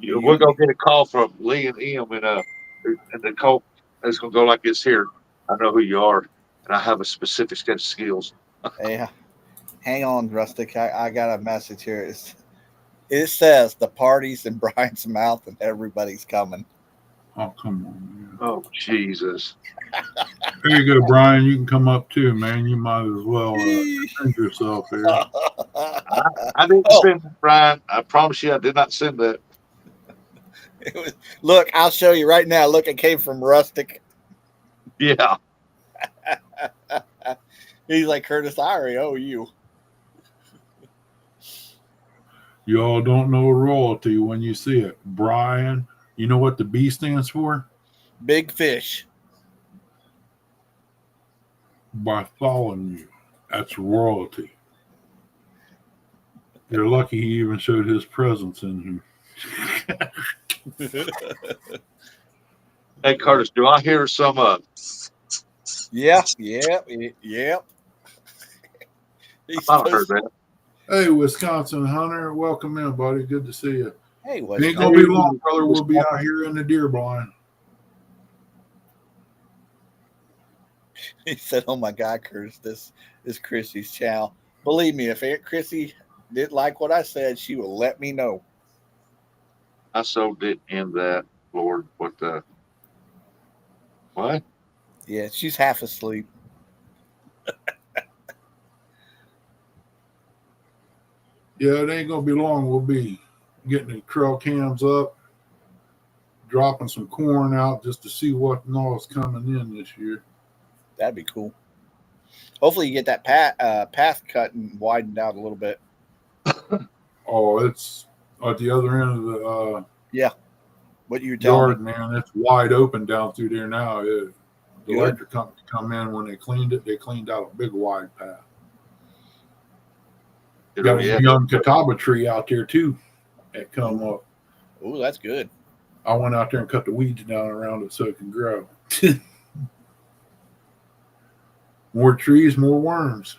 Speaker 3: We're gonna get a call from Lee and Em, and the call is gonna go like this here. I know who you are, and I have a specific set of skills.
Speaker 2: Hey, hang on, Rustic. I got a message here. It says the party's in Brian's mouth and everybody's coming.
Speaker 4: Oh, come on, man.
Speaker 3: Oh Jesus!
Speaker 4: There you go, Brian. You can come up too, man. You might as well defend yourself here.
Speaker 3: I didn't send that, Brian. I promise you, I did not send that.
Speaker 2: Look, I'll show you right now. Look, it came from Rustic.
Speaker 3: Yeah.
Speaker 2: He's like, Curtis, I already owe you.
Speaker 4: You all don't know royalty when you see it. Brian, you know what the B stands for?
Speaker 2: Big fish.
Speaker 4: Bartholomew. That's royalty. You're lucky he even showed his presence in here.
Speaker 3: Hey, Curtis, do I hear some?
Speaker 2: Yeah.
Speaker 3: I
Speaker 2: He's
Speaker 3: thought I heard
Speaker 2: supposed.
Speaker 3: that.
Speaker 4: Hey, Wisconsin Hunter, welcome in, buddy. Good to see you.
Speaker 2: Hey,
Speaker 4: It
Speaker 2: what's
Speaker 4: ain't gonna be long, brother. We'll be out here in the deer blind.
Speaker 2: He said, "Oh my God, Curtis, this is Chrissy's chow." Believe me, if Aunt Chrissy didn't like what I said, she will let me know.
Speaker 3: I so did end that. Lord, what the? What?
Speaker 2: Yeah, she's half asleep.
Speaker 4: Yeah, it ain't gonna be long. We'll be getting the trail cams up, dropping some corn out just to see what and all is coming in this year.
Speaker 2: That'd be cool. Hopefully, you get that path cut and widened out a little bit.
Speaker 4: Oh, it's at the other end of the
Speaker 2: Yeah, what you were telling
Speaker 4: yard,
Speaker 2: me.
Speaker 4: man. It's wide open down through there now. The
Speaker 2: Good.
Speaker 4: electric company come in when they cleaned it. They cleaned out a big wide path. Got a young catawba tree out there too that come up.
Speaker 2: Oh, that's good.
Speaker 4: I went out there and cut the weeds down around it so it can grow. More trees, more worms.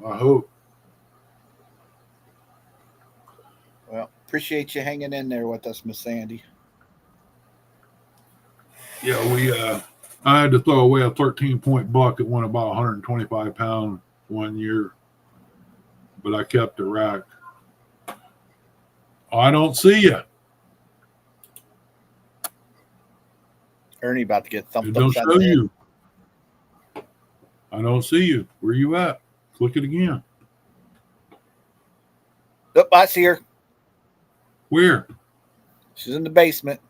Speaker 4: I hope.
Speaker 2: Well, appreciate you hanging in there with us, Miss Sandy.
Speaker 4: Yeah, I had to throw away a 13-point buck. It went about 125 pounds one year, but I kept the rack. I don't see you.
Speaker 2: Ernie about to get
Speaker 4: It
Speaker 2: thumped
Speaker 4: don't
Speaker 2: upside
Speaker 4: show
Speaker 2: the head.
Speaker 4: you. I don't see you. Where you at? Click it again.
Speaker 2: Oh, I see her.
Speaker 4: Where?
Speaker 2: She's in the basement.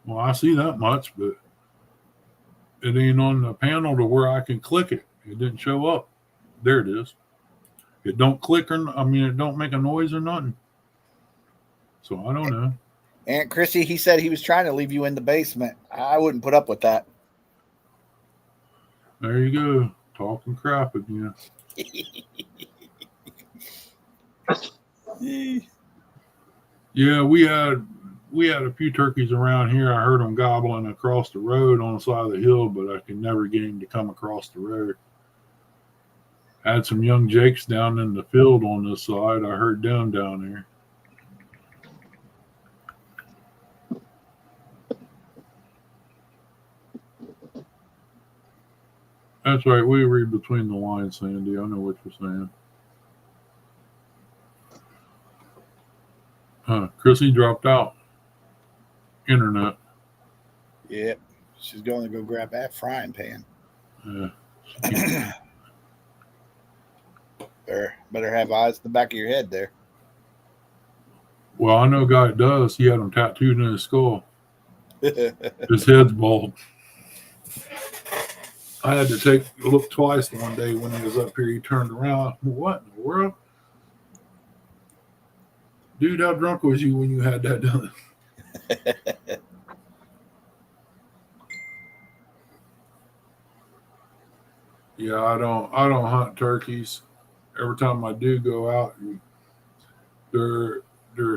Speaker 4: Well, I see that much, but it ain't on the panel to where I can click it. It didn't show up. There it is. It don't click it don't make a noise or nothing. So I don't know.
Speaker 2: Aunt Chrissy, he said he was trying to leave you in the basement. I wouldn't put up with that.
Speaker 4: There you go. Talking crap again. Yeah, we had a few turkeys around here. I heard them gobbling across the road on the side of the hill, but I could never get him to come across the road. I had some young jakes down in the field on this side. I heard them down there. That's right. We read between the lines, Sandy. I know what you're saying. Chrissy dropped out. Internet.
Speaker 2: Yep. She's going to go grab that frying pan.
Speaker 4: Yeah.
Speaker 2: Better have eyes in the back of your head there.
Speaker 4: Well, I know a guy that does. He had them tattooed in his skull. His head's bald. I had to look twice one day when he was up here. He turned around. What in the world? Dude, how drunk was you when you had that done? Yeah, I don't hunt turkeys. Every time I do go out, they're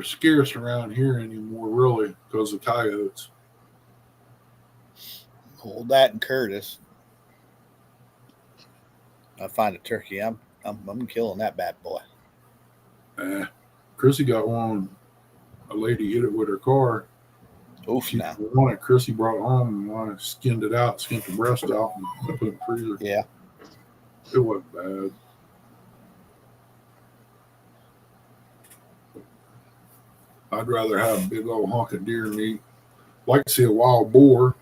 Speaker 4: scarce around here anymore, really, because of coyotes.
Speaker 2: Hold that and Curtis. I find a turkey. I'm killing that bad boy.
Speaker 4: Chrissy got one. A lady hit it with her car.
Speaker 2: Oof,
Speaker 4: She
Speaker 2: now.
Speaker 4: wanted. Chrissy brought it home and I skinned it out, skinned the breast out, and put it in the freezer.
Speaker 2: Yeah.
Speaker 4: It wasn't bad. I'd rather have a big old hunk of deer meat. Like to see a wild boar.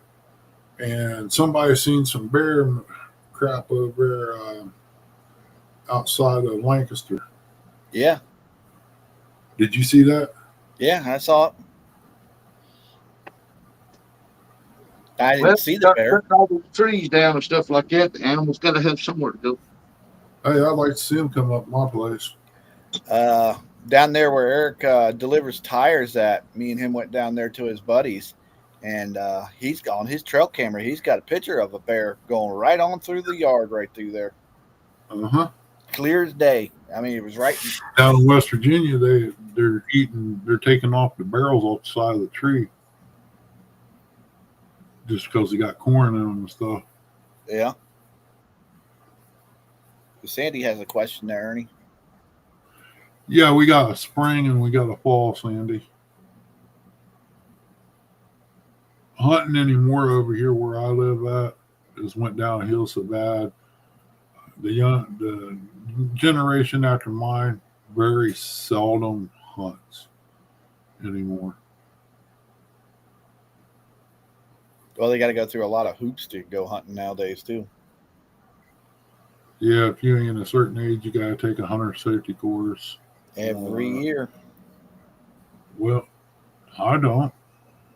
Speaker 4: And somebody seen some bear crap over outside of Lancaster.
Speaker 2: Yeah.
Speaker 4: Did you see that?
Speaker 2: Yeah, I saw it. I didn't see the bear.
Speaker 3: Cutting all the trees down and stuff like that. The animals got to have somewhere to go.
Speaker 4: Hey, I'd like to see him come up my place.
Speaker 2: Down there where Eric delivers tires at, me and him went down there to his buddies, and he's on his trail camera. He's got a picture of a bear going right on through the yard, right through there.
Speaker 4: Uh-huh.
Speaker 2: Clear as day. I mean, it was right
Speaker 4: Down in West Virginia, they're taking off the barrels off the side of the tree just because they got corn in them and stuff.
Speaker 2: Yeah. Sandy has a question there, Ernie.
Speaker 4: Yeah, we got a spring and we got a fall, Sandy. Hunting anymore over here where I live at just went downhill so bad. The generation after mine very seldom hunts anymore.
Speaker 2: Well, they got to go through a lot of hoops to go hunting nowadays too.
Speaker 4: Yeah, if you ain't a certain age, you got to take a hunter safety course
Speaker 2: Every year.
Speaker 4: Well, I don't.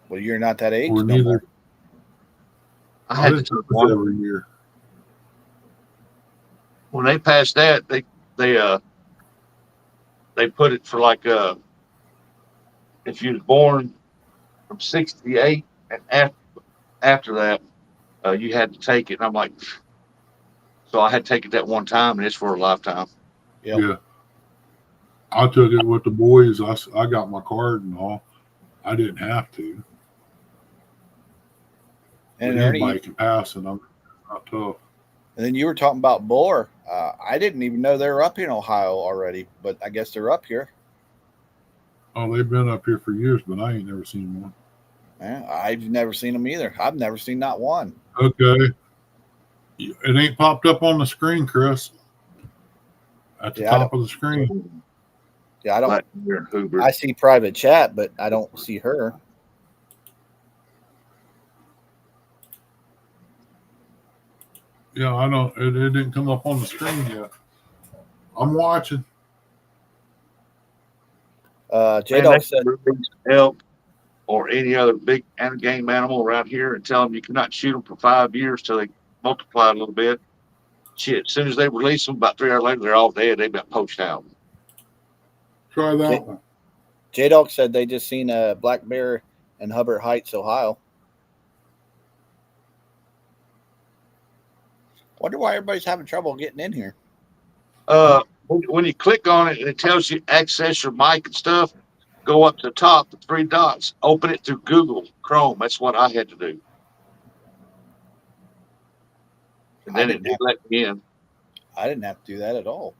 Speaker 2: Well, you're not that age
Speaker 4: Or
Speaker 2: no more.
Speaker 4: neither.
Speaker 3: I had to
Speaker 4: didn't
Speaker 3: take
Speaker 4: do this
Speaker 3: one.
Speaker 4: every year.
Speaker 3: When they passed that, they put it for like if you was born from '68 and after that, you had to take it. And I'm like, so I had to take it that one time, and it's for a lifetime.
Speaker 2: Yep.
Speaker 4: Yeah. I took it with the boys. I got my card and all. I didn't have to.
Speaker 2: And
Speaker 4: But
Speaker 2: Ernie,
Speaker 4: anybody can pass, and I'm not tough.
Speaker 2: and then you were talking about boar. I didn't even know they were up in Ohio already, but I guess they're up here.
Speaker 4: Oh, they've been up here for years, but I ain't never seen one.
Speaker 2: Yeah, I've never seen them either. I've never seen not one.
Speaker 4: Okay. It ain't popped up on the screen, Chris. At the top of the screen.
Speaker 2: Yeah, I don't.
Speaker 3: Black bear and Hoover.
Speaker 2: I see private chat, but I don't see her.
Speaker 4: Yeah, I don't. It didn't come up on the screen yet. I'm watching.
Speaker 2: J Dog said,
Speaker 3: release elk or any other big game animal around here and tell them you cannot shoot them for 5 years till they multiply a little bit. Shit, as soon as they release them, about 3 hours later, they're all dead. They've been poached out.
Speaker 4: Try that one.
Speaker 2: J Dog said they just seen a black bear in Hubbard Heights, Ohio. Wonder why everybody's having trouble getting in here.
Speaker 3: When you click on it and it tells you access your mic and stuff, go up to the top, the 3 dots, open it through Google Chrome. That's what I had to do. And then it let me in.
Speaker 2: I didn't have to do that at all.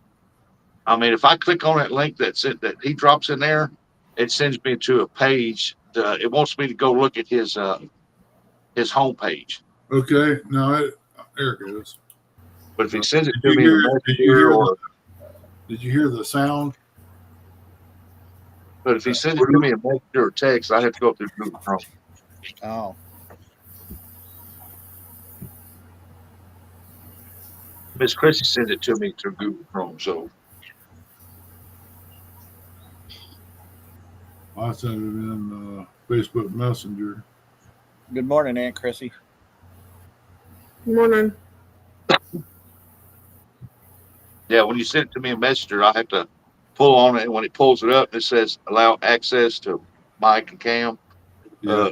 Speaker 3: I mean, if I click on that link that he drops in there, it sends me to a page. It wants me to go look at his homepage.
Speaker 4: Okay, now there it goes.
Speaker 3: But if he sends it
Speaker 4: Did
Speaker 3: to me in a messenger,
Speaker 4: did you hear the sound?
Speaker 3: But if he sends it to me in messenger or text, I have to go through Google Chrome.
Speaker 2: Oh.
Speaker 3: Miss Chrissy sends it to me through Google Chrome. So
Speaker 4: I sent it in Facebook Messenger.
Speaker 2: Good morning, Aunt Chrissy.
Speaker 5: Good morning.
Speaker 3: yeah, when you send it to me in messenger, I have to pull on it, and when it pulls it up, it says allow access to mic and cam.
Speaker 4: Yeah.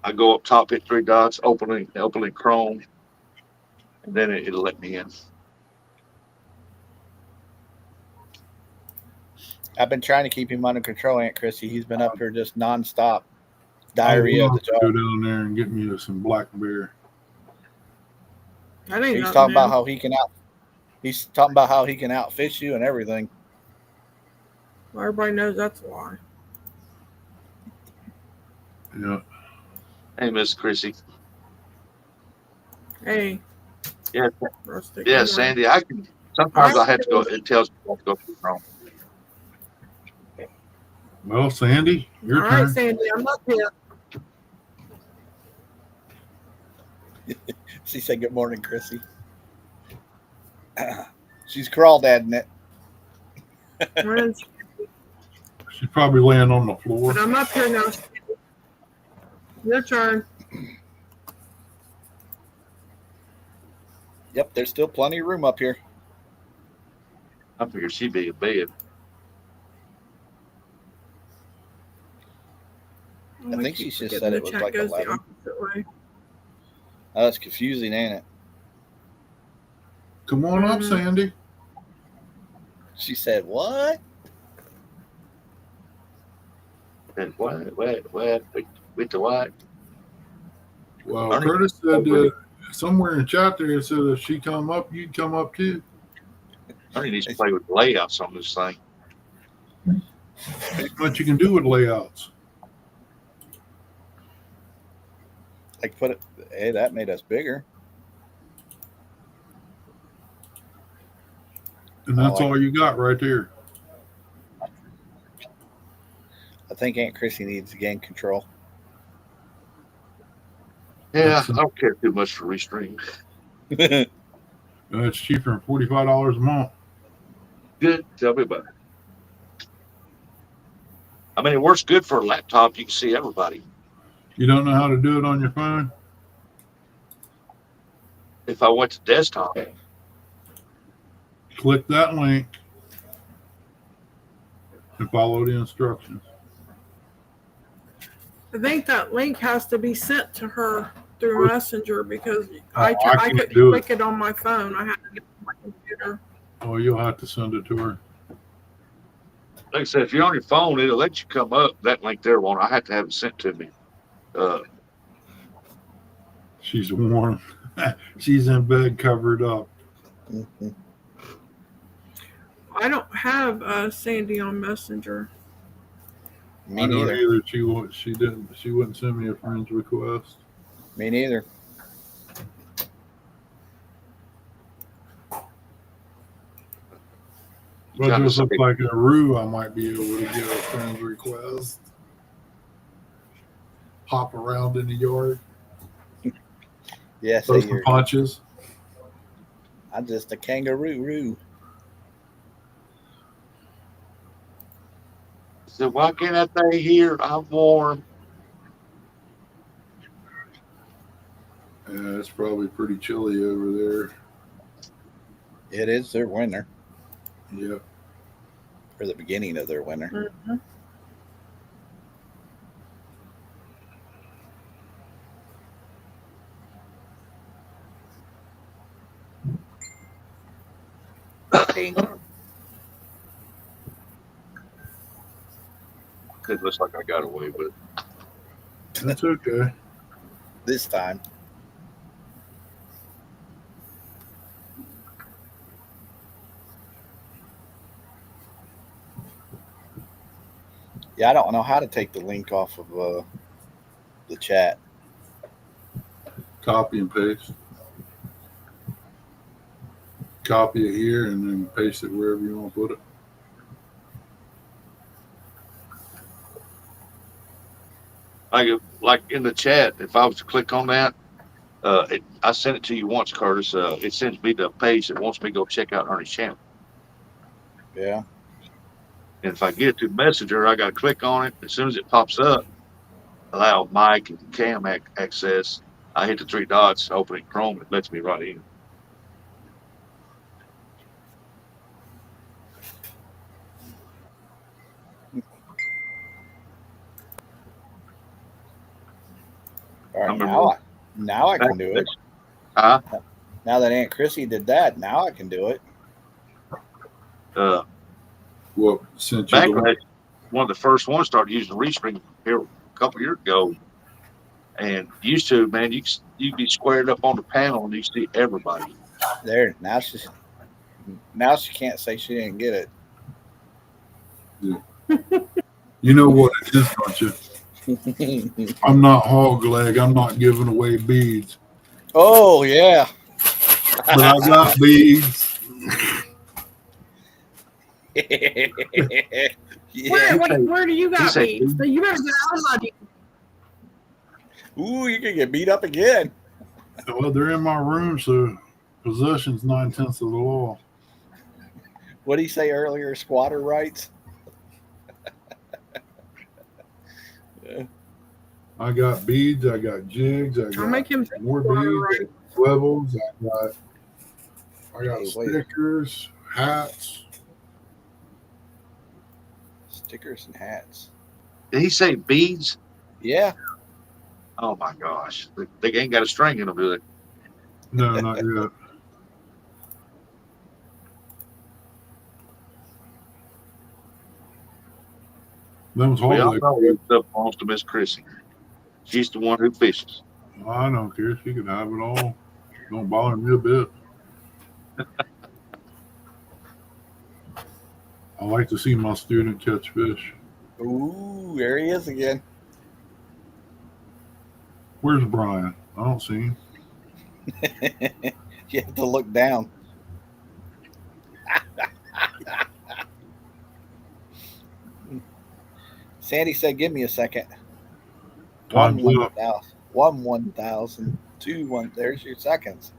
Speaker 3: I go up top, hit 3 dots, opening Chrome, and then it'll let me in.
Speaker 2: I've been trying to keep him under control, Aunt Chrissy. He's been up here just nonstop. Diarrhea
Speaker 4: I
Speaker 2: of the
Speaker 4: want to
Speaker 2: jaw.
Speaker 4: go down there and get me some black bear.
Speaker 5: That ain't
Speaker 2: He's
Speaker 5: nothing
Speaker 2: talking about
Speaker 5: new.
Speaker 2: how he can out. He's talking about how he can outfish you and everything.
Speaker 5: Well, everybody knows that's a lie.
Speaker 4: Yeah.
Speaker 3: Hey, Miss Chrissy.
Speaker 5: Hey.
Speaker 3: Yeah,
Speaker 5: Rustic.
Speaker 3: yeah,
Speaker 5: Good
Speaker 3: Sandy. I can. Sometimes I have to go. It tells me I have to go through Chrome.
Speaker 4: Well, Sandy, your
Speaker 5: All
Speaker 4: turn.
Speaker 5: right, Sandy, I'm up here.
Speaker 2: She said, "Good morning, Chrissy." She's crawdadding it.
Speaker 5: Morning,
Speaker 4: She's probably laying on the floor.
Speaker 5: but I'm up here now. Your turn.
Speaker 2: Yep, there's still plenty of room up here.
Speaker 3: I figured she'd be in bed.
Speaker 2: I think she just
Speaker 5: forgetting
Speaker 2: said
Speaker 5: the
Speaker 2: it was
Speaker 5: chat
Speaker 2: like
Speaker 5: goes
Speaker 2: 11.
Speaker 5: the opposite way.
Speaker 2: Oh, that's confusing, ain't it?
Speaker 4: Come on up,
Speaker 5: Mhm.
Speaker 4: Sandy.
Speaker 2: She said, "What?"
Speaker 3: And what? With the what?
Speaker 4: Well,
Speaker 3: Ernie,
Speaker 4: Curtis said somewhere in the chat there it said if she come up, you'd come up too.
Speaker 3: Ernie needs to play with the layouts on this thing.
Speaker 4: Ain't much you can do with layouts.
Speaker 2: Like put it. Hey, that made us bigger.
Speaker 4: And that's all you got right there.
Speaker 2: I think Aunt Chrissy needs to gain control.
Speaker 3: Yeah, I don't care too much for Restream.
Speaker 4: It's cheaper than $45 a month.
Speaker 3: Good. Tell me about it. I mean, it works good for a laptop. You can see everybody.
Speaker 4: You don't know how to do it on your phone?
Speaker 3: If I went to desktop,
Speaker 4: Click that link and follow the instructions.
Speaker 5: I think that link has to be sent to her through Messenger because I
Speaker 4: can't
Speaker 5: couldn't
Speaker 4: do
Speaker 5: click it on my phone. I had to get it on my computer.
Speaker 4: Oh, you'll have to send it to her.
Speaker 3: like I said, if you're on your phone, it'll let you come up. That link there won't. I have to have it sent to me.
Speaker 4: She's warm. She's in bed covered up.
Speaker 2: Mm-hmm.
Speaker 5: I don't have Sandy on Messenger.
Speaker 2: Me
Speaker 4: I don't
Speaker 2: neither.
Speaker 4: either. She didn't. She wouldn't send me a friend's request.
Speaker 2: Me neither.
Speaker 4: But it just looks like a Roo. I might be able to get a friend's request. Hop around in the yard.
Speaker 2: Yes,
Speaker 4: Throw some punches.
Speaker 2: I'm just a kangaroo.
Speaker 3: So why can't I stay here? I'm warm.
Speaker 4: Yeah, it's probably pretty chilly over there.
Speaker 2: It is their winter.
Speaker 4: Yep.
Speaker 2: Or the beginning of their winter.
Speaker 5: Mm-hmm.
Speaker 3: It looks like I got away with it.
Speaker 4: That's okay.
Speaker 2: This time. Yeah, I don't know how to take the link off of the chat.
Speaker 4: Copy and paste. Copy it here and then paste it wherever you want to put it.
Speaker 3: Like in the chat, if I was to click on that, I sent it to you once, Curtis. It sends me the page that wants me to go check out Ernie's channel.
Speaker 2: Yeah.
Speaker 3: And if I get it to Messenger, I got to click on it. As soon as it pops up, allow mic and cam access. I hit the three dots, open it Chrome, it lets me right in.
Speaker 2: All right, now I can do it.
Speaker 3: Huh?
Speaker 2: Now that Aunt Chrissy did that, now I can do it.
Speaker 4: What since
Speaker 3: Backlash, one of the first ones started using Restream here a couple years ago, and used to, man, you'd be squared up on the panel and you see everybody.
Speaker 2: There, now she can't say she didn't get it.
Speaker 4: Yeah. You know what it is, don't you? I'm not hog leg. I'm not giving away beads.
Speaker 2: Oh yeah.
Speaker 4: But I got beads.
Speaker 2: Yeah.
Speaker 5: Where do you got beads? You better get out of my beads.
Speaker 2: Ooh, you can get beat up again.
Speaker 4: Well, they're in my room, so possession's 9/10 of the law.
Speaker 2: What did he say earlier? Squatter rights?
Speaker 4: I got beads, I got jigs, I got
Speaker 5: make him
Speaker 4: more beads, swivels, I got stickers, hats.
Speaker 2: Stickers and hats.
Speaker 3: Did he say beads?
Speaker 2: Yeah.
Speaker 3: Oh my gosh. They ain't got a string in them, do they?
Speaker 4: No, not yet. Them's
Speaker 3: We
Speaker 4: hog
Speaker 3: all
Speaker 4: leg.
Speaker 3: know that stuff belongs to Miss Chrissy. She's the one who fishes.
Speaker 4: I don't care. She can have it all. Don't bother me a bit. I like to see my student catch fish.
Speaker 2: Ooh, there he is again.
Speaker 4: Where's Brian? I don't see him.
Speaker 2: You have to look down. Sandy said, "Give me a second."
Speaker 4: Time's up.
Speaker 2: 1,000. 1,000. 2 1. There's your seconds.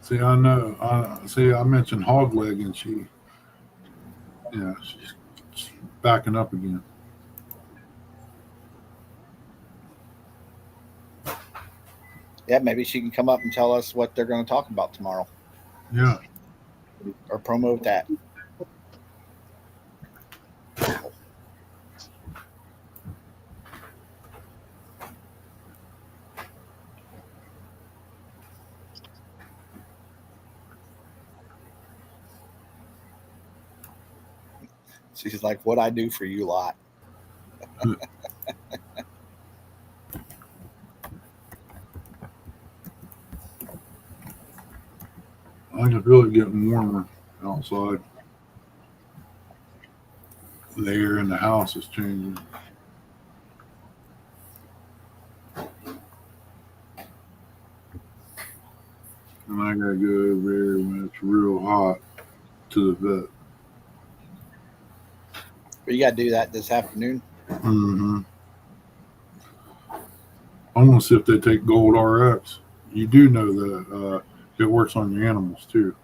Speaker 4: See, I know. I mentioned hog leg, and she's backing up again.
Speaker 2: Yeah, maybe she can come up and tell us what they're going to talk about tomorrow,
Speaker 4: Yeah.
Speaker 2: or promote that. She's like, "What I do for you lot."
Speaker 4: I can feel it getting warmer outside. The air in the house is changing. And I gotta go over there when it's real hot to the vet.
Speaker 2: But you got to do that this afternoon.
Speaker 4: Mm-hmm. I want to see if they take Gold RX. You do know that it works on your animals too.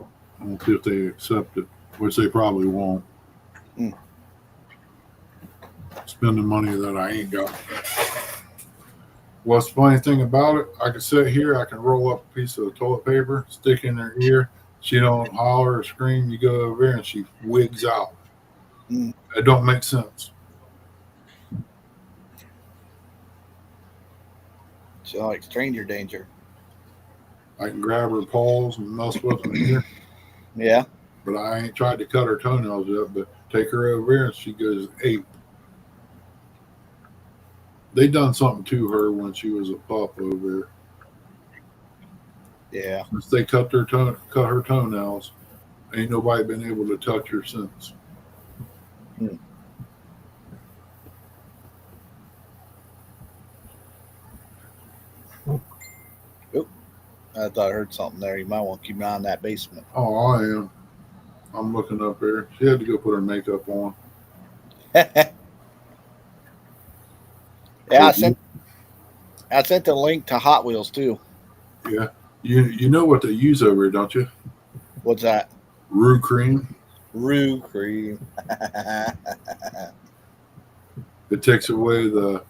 Speaker 4: I want to see if they accept it, which they probably won't.
Speaker 2: Mm.
Speaker 4: Spending money that I ain't got. What's the funny thing about it? I can sit here, I can roll up a piece of toilet paper, stick in her ear. She don't holler or scream. You go over there and she wigs out.
Speaker 2: Mm.
Speaker 4: It don't make sense.
Speaker 2: So like stranger danger.
Speaker 4: I can grab her paws and mess with her ear,
Speaker 2: Yeah.
Speaker 4: but I ain't tried to cut her toenails yet. But take her over here and she goes ape. They done something to her when she was a pup over there.
Speaker 2: Yeah.
Speaker 4: Since they cut her toenails, ain't nobody been able to touch her since.
Speaker 2: I thought I heard something there. You might want to keep an eye on that basement.
Speaker 4: Oh, I am. I'm looking up there. She had to go put her makeup on.
Speaker 2: Yeah, I sent the link to Hot Wheels too.
Speaker 4: Yeah. You know what they use over here, don't you?
Speaker 2: What's that?
Speaker 4: Roux cream.
Speaker 2: Roux cream.
Speaker 4: It takes away the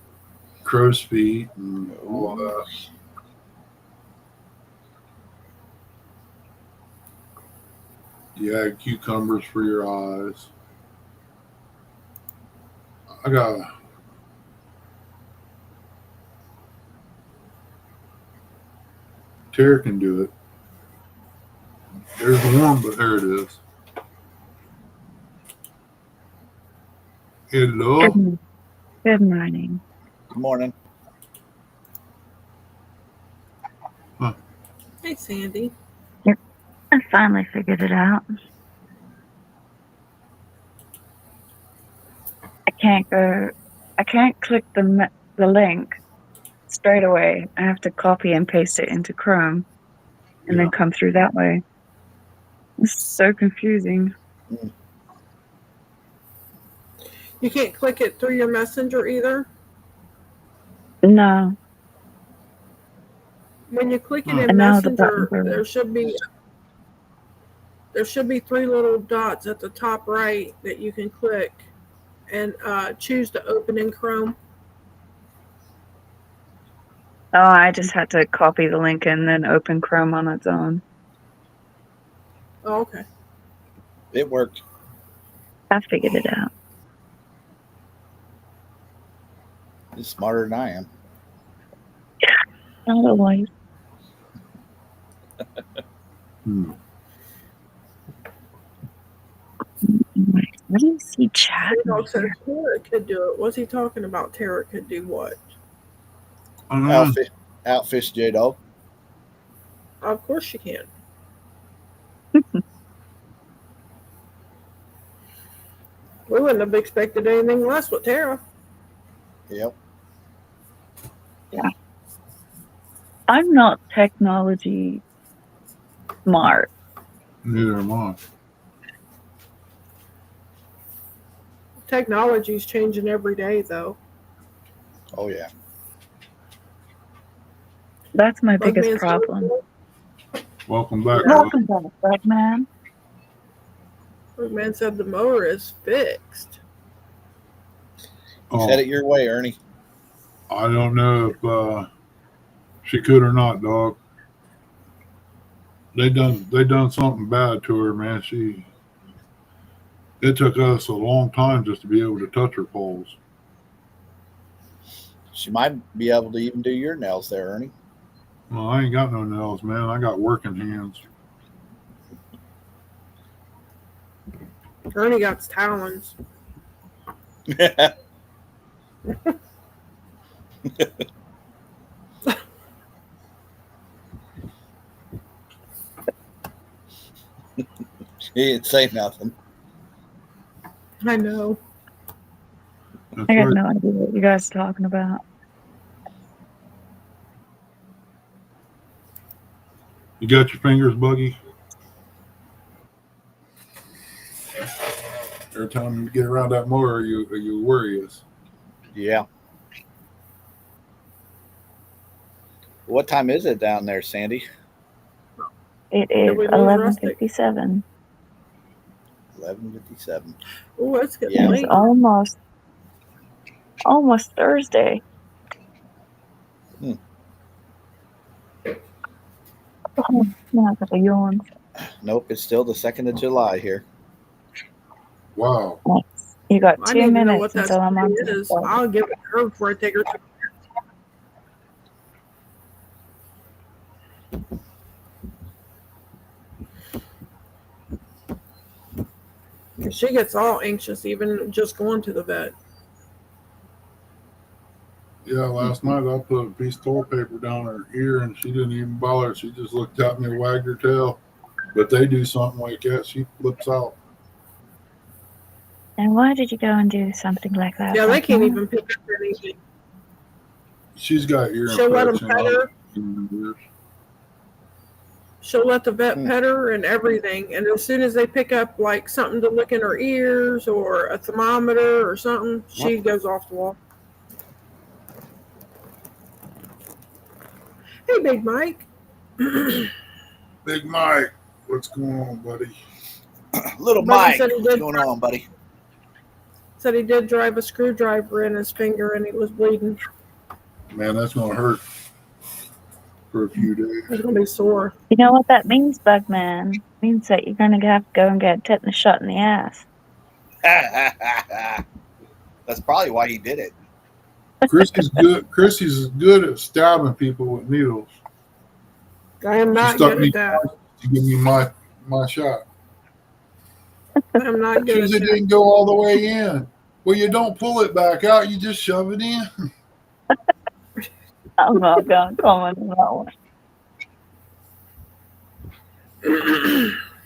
Speaker 4: crow's feet and all that. You add cucumbers for your eyes. I got Tara can do it. There's one, but there it is. Hello.
Speaker 6: Good morning.
Speaker 2: Good morning.
Speaker 5: Hey, Sandy.
Speaker 6: I finally figured it out. I can't click the link straight away. I have to copy and paste it into Chrome and
Speaker 4: Yeah.
Speaker 6: then come through that way. It's so confusing.
Speaker 5: You can't click it through your messenger either.
Speaker 6: No.
Speaker 5: When you click it
Speaker 4: Hmm.
Speaker 5: in
Speaker 6: And now the buttons
Speaker 5: messenger,
Speaker 6: are
Speaker 5: there should be 3 little dots at the top right that you can click and choose to open in Chrome.
Speaker 6: Oh, I just had to copy the link and then open Chrome on its own.
Speaker 5: Oh, okay.
Speaker 2: It worked.
Speaker 6: I figured it out.
Speaker 2: You're smarter than I am.
Speaker 6: Not always.
Speaker 4: Hmm.
Speaker 6: What is he chatting
Speaker 5: Dog said
Speaker 6: here?
Speaker 5: Tara could do it. What's he talking about? Tara could do what?
Speaker 2: Outfish J Dog.
Speaker 5: Of course she can. We wouldn't have expected anything less with Tara.
Speaker 2: Yep.
Speaker 6: I'm not technology smart.
Speaker 4: Neither am I.
Speaker 5: Technology's changing every day, though.
Speaker 2: Oh yeah.
Speaker 6: That's my biggest
Speaker 5: Bugman's
Speaker 6: problem.
Speaker 4: Welcome back,
Speaker 5: Yeah.
Speaker 4: Buck.
Speaker 6: Welcome back, Bugman.
Speaker 5: Bugman said the mower is fixed.
Speaker 2: You said it your way, Ernie.
Speaker 4: I don't know if she could or not, dog. They done something bad to her, man. It took us a long time just to be able to touch her poles.
Speaker 2: She might be able to even do your nails there, Ernie.
Speaker 4: Well, I ain't got no nails, man. I got working hands.
Speaker 5: Ernie got talons.
Speaker 2: He didn't say nothing.
Speaker 5: I know.
Speaker 4: That's
Speaker 6: I got
Speaker 4: right.
Speaker 6: no idea what you guys are talking about.
Speaker 4: You got your fingers, Buggy? Every time you get around that mower, you worry us.
Speaker 2: Yeah. What time is it down there, Sandy?
Speaker 6: It is
Speaker 5: we lose Rustic?
Speaker 6: 11:57.
Speaker 2: 11:57.
Speaker 5: Oh, it's getting
Speaker 2: Yeah.
Speaker 6: It's
Speaker 5: late.
Speaker 6: almost Thursday.
Speaker 2: Hmm.
Speaker 6: Oh, now I got the yawns.
Speaker 2: Nope, it's still the 2nd of July here.
Speaker 4: Wow.
Speaker 6: You got
Speaker 5: I
Speaker 6: 2
Speaker 5: need to know
Speaker 6: minutes
Speaker 5: what that
Speaker 6: until I'm on.
Speaker 5: is. I'll give it to her before I take her to. She gets all anxious, even just going to the vet.
Speaker 4: Yeah, last night I put a piece of toilet paper down her ear and she didn't even bother. She just looked at me and wagged her tail. But they do something like that, she flips out.
Speaker 6: And why did you go and do something like that?
Speaker 5: Yeah, they can't
Speaker 6: Bugman?
Speaker 5: even pick up anything.
Speaker 4: She's got ear
Speaker 5: She'll let them
Speaker 4: infection.
Speaker 5: pet her. She'll let the vet pet her and everything. And as soon as they pick up like something to look in her ears or a thermometer or something, she goes off the wall. Hey, Big Mike.
Speaker 4: Big Mike, what's going on, buddy?
Speaker 2: Little
Speaker 5: Buggy
Speaker 2: Mike,
Speaker 5: said he
Speaker 2: what's
Speaker 5: did
Speaker 2: going on, buddy?
Speaker 5: Said he did drive a screwdriver in his finger and he was bleeding.
Speaker 4: Man, that's gonna hurt for a few days.
Speaker 5: It's gonna be sore.
Speaker 6: You know what that means, Bugman? It means that you're going to have to go and get a tetanus shot in the ass.
Speaker 2: That's probably why he did it.
Speaker 4: Chrissy's good at stabbing people with needles.
Speaker 5: I am
Speaker 4: She
Speaker 5: not
Speaker 4: stuck
Speaker 5: good
Speaker 4: me
Speaker 5: at that.
Speaker 4: twice to give me my shot.
Speaker 5: I'm not good
Speaker 4: Because
Speaker 5: at
Speaker 4: it
Speaker 5: that.
Speaker 4: didn't go all the way in. Well, you don't pull it back out, you just shove it in.
Speaker 6: I'm not going to comment on that one.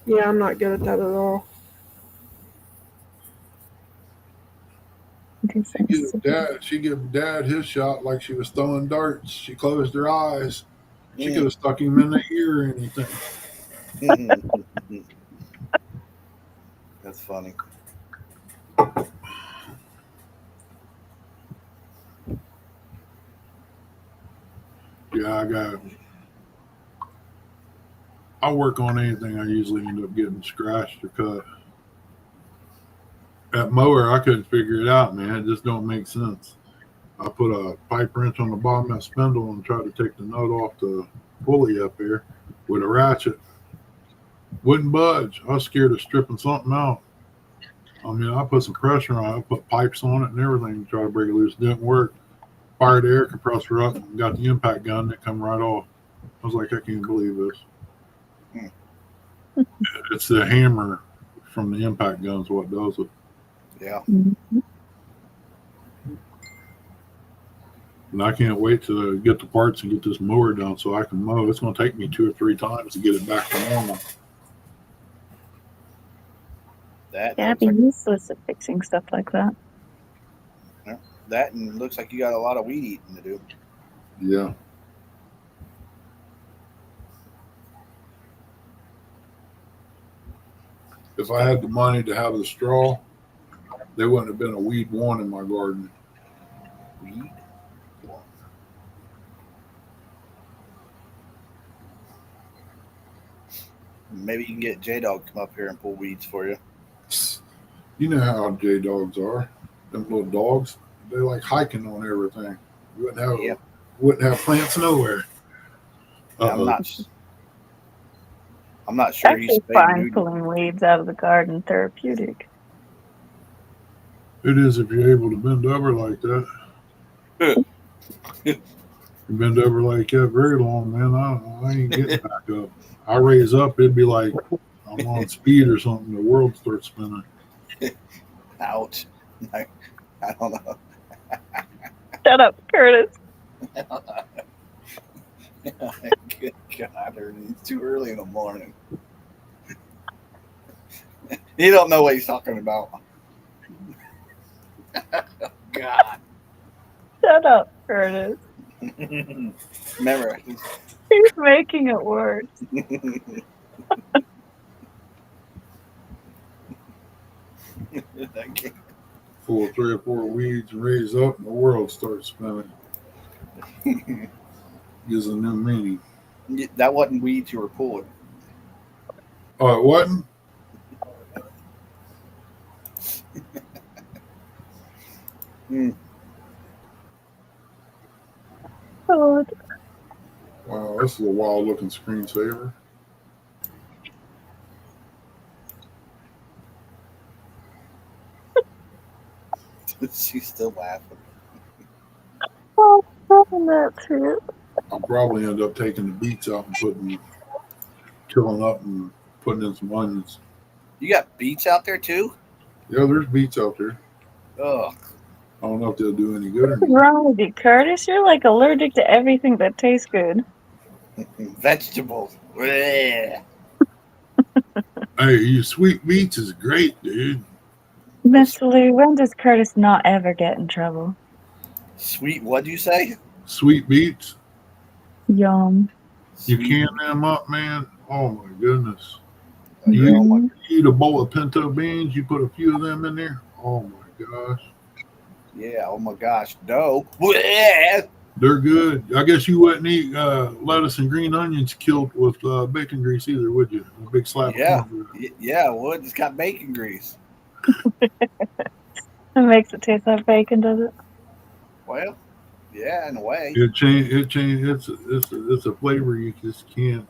Speaker 5: Yeah, I'm not good at that at all.
Speaker 4: She gave Dad his shot like she was throwing darts. She closed her eyes. She could have stuck him in the ear or anything.
Speaker 2: That's funny.
Speaker 4: Yeah, I work on anything. I usually end up getting scratched or cut. That mower, I couldn't figure it out, man. It just don't make sense. I put a pipe wrench on the bottom of that spindle and tried to take the nut off the pulley up here with a ratchet. Wouldn't budge. I was scared of stripping something out. I mean, I put some pressure on it. I put pipes on it and everything to try to break it loose. It didn't work. Fired the air compressor up and got the impact gun that come right off. I was like, I can't believe this. It's the hammer from the impact guns what does it.
Speaker 2: Yeah.
Speaker 4: And I can't wait to get the parts and get this mower done so I can mow. It's going to take me 2 or 3 times to get it back to normal.
Speaker 2: That
Speaker 6: Yeah, I'd
Speaker 2: looks
Speaker 6: be
Speaker 2: like
Speaker 6: useless at fixing stuff like that.
Speaker 2: that, and looks like you got a lot of weed eating to do.
Speaker 4: Yeah. If I had the money to have the straw, there wouldn't have been a weed one in my garden.
Speaker 2: Weed. Maybe you can get J Dog to come up here and pull weeds for you.
Speaker 4: You know how J dogs are. Them little dogs, they like hiking on everything. You wouldn't have plants nowhere.
Speaker 2: I'm not. I'm not
Speaker 6: I
Speaker 2: sure he's
Speaker 6: actually
Speaker 2: spaying
Speaker 6: find
Speaker 2: neutered.
Speaker 6: pulling weeds out of the garden therapeutic.
Speaker 4: It is if you're able to bend over like that. You bend over like that very long, man. I ain't getting back up. I raise up, it'd be like I'm on speed or something. The world starts spinning.
Speaker 2: Ouch. I don't know.
Speaker 6: Shut up, Curtis.
Speaker 2: Good God, it's too early in the morning. You don't know what he's talking about. God.
Speaker 6: Shut up, Curtis.
Speaker 2: Remember.
Speaker 6: He's making it worse.
Speaker 4: Pull 3 or 4 weeds and raise up, and the world starts spinning. Gives a new meaning.
Speaker 2: That wasn't weeds you were pulling.
Speaker 4: Oh, it wasn't?
Speaker 6: God.
Speaker 4: Wow, this is a wild looking screensaver.
Speaker 2: She's still laughing.
Speaker 6: Oh, that too.
Speaker 4: I'll probably end up taking the beets out and killing up and putting in some onions.
Speaker 2: You got beets out there too?
Speaker 4: Yeah, there's beets out there.
Speaker 2: Ugh.
Speaker 4: I don't know if they'll do any good or
Speaker 6: What's
Speaker 4: not.
Speaker 6: wrong with you, Curtis? You're like allergic to everything that tastes good.
Speaker 2: Vegetables. Blech.
Speaker 4: Hey, you sweet beets is great, dude.
Speaker 6: Mr. Lou, when does Curtis not ever get in trouble?
Speaker 2: Sweet, what'd you say?
Speaker 4: Sweet beets.
Speaker 6: Yum.
Speaker 4: You
Speaker 2: Sweet.
Speaker 4: can them up, man. Oh my goodness.
Speaker 2: Yeah, oh my,
Speaker 6: Mhm.
Speaker 4: You eat a bowl of pinto beans, you put a few of them in there. Oh my gosh.
Speaker 2: yeah, oh my gosh. No. Blech.
Speaker 4: They're good. I guess you wouldn't eat lettuce and green onions killed with bacon grease either, would you? A big slab
Speaker 2: Yeah.
Speaker 4: of cornbread.
Speaker 2: Yeah, wood. It's got bacon grease.
Speaker 6: It makes it taste like bacon, does it?
Speaker 2: Well, yeah, in a way.
Speaker 4: It change. It's a flavor you just can't.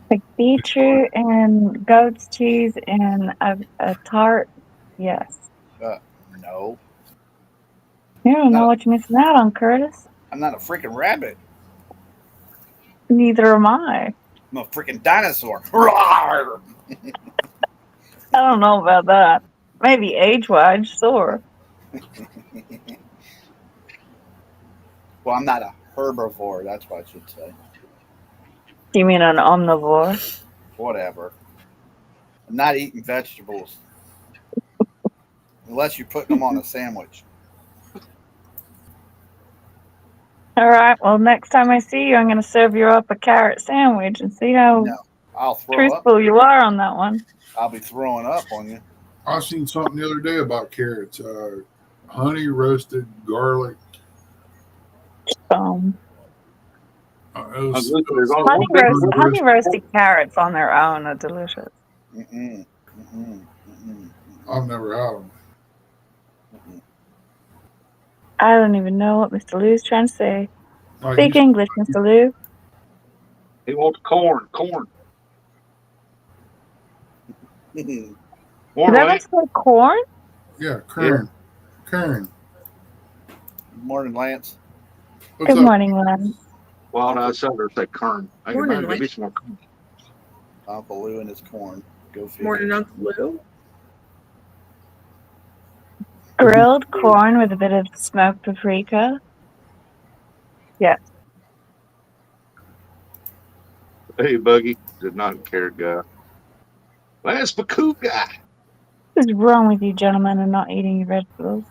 Speaker 6: Like beetroot and goat's cheese and a tart. Yes.
Speaker 2: No.
Speaker 6: You don't know
Speaker 2: Not,
Speaker 6: what you're missing out on, Curtis.
Speaker 2: I'm not a freaking rabbit.
Speaker 6: Neither am I.
Speaker 2: I'm a freaking dinosaur. Rawr!
Speaker 6: I don't know about that. Maybe age-wise, sure.
Speaker 2: Well, I'm not a herbivore. That's what I should say.
Speaker 6: You mean an omnivore?
Speaker 2: Whatever. I'm not eating vegetables. Unless you're putting them on a sandwich.
Speaker 6: All right. Well, next time I see you, I'm going to serve you up a carrot sandwich and see how
Speaker 2: No. I'll throw
Speaker 6: truthful
Speaker 2: up.
Speaker 6: you are on that one.
Speaker 2: I'll be throwing up on you.
Speaker 4: I seen something the other day about carrots. Honey roasted garlic.
Speaker 6: Um, honey
Speaker 4: honey
Speaker 6: roasted carrots on their own are delicious.
Speaker 2: Mm-mm. Mm-mm. Mm-mm.
Speaker 4: I've never had them.
Speaker 2: Mm-mm.
Speaker 6: I don't even know what Mr. Lou's trying to say.
Speaker 4: Like
Speaker 6: Speak English, Mr. Lou.
Speaker 3: He wants corn. Corn.
Speaker 6: Did
Speaker 3: Morning,
Speaker 6: that
Speaker 3: Lance.
Speaker 6: say corn?
Speaker 4: yeah, kern. Kern.
Speaker 2: Morning, Lance.
Speaker 4: What's
Speaker 6: Good
Speaker 4: up?
Speaker 6: morning, Len.
Speaker 3: Well, no, I said her say kern. I
Speaker 5: Morning,
Speaker 3: might give me some more corn.
Speaker 2: Uncle Lou and his corn. Go figure.
Speaker 5: Morning, Uncle Lou.
Speaker 6: Grilled corn with a bit of smoked paprika. Yeah.
Speaker 3: Hey, Buggy, did not care guy. Lance McCoo guy.
Speaker 6: What is wrong with you, gentlemen, and not eating your vegetables?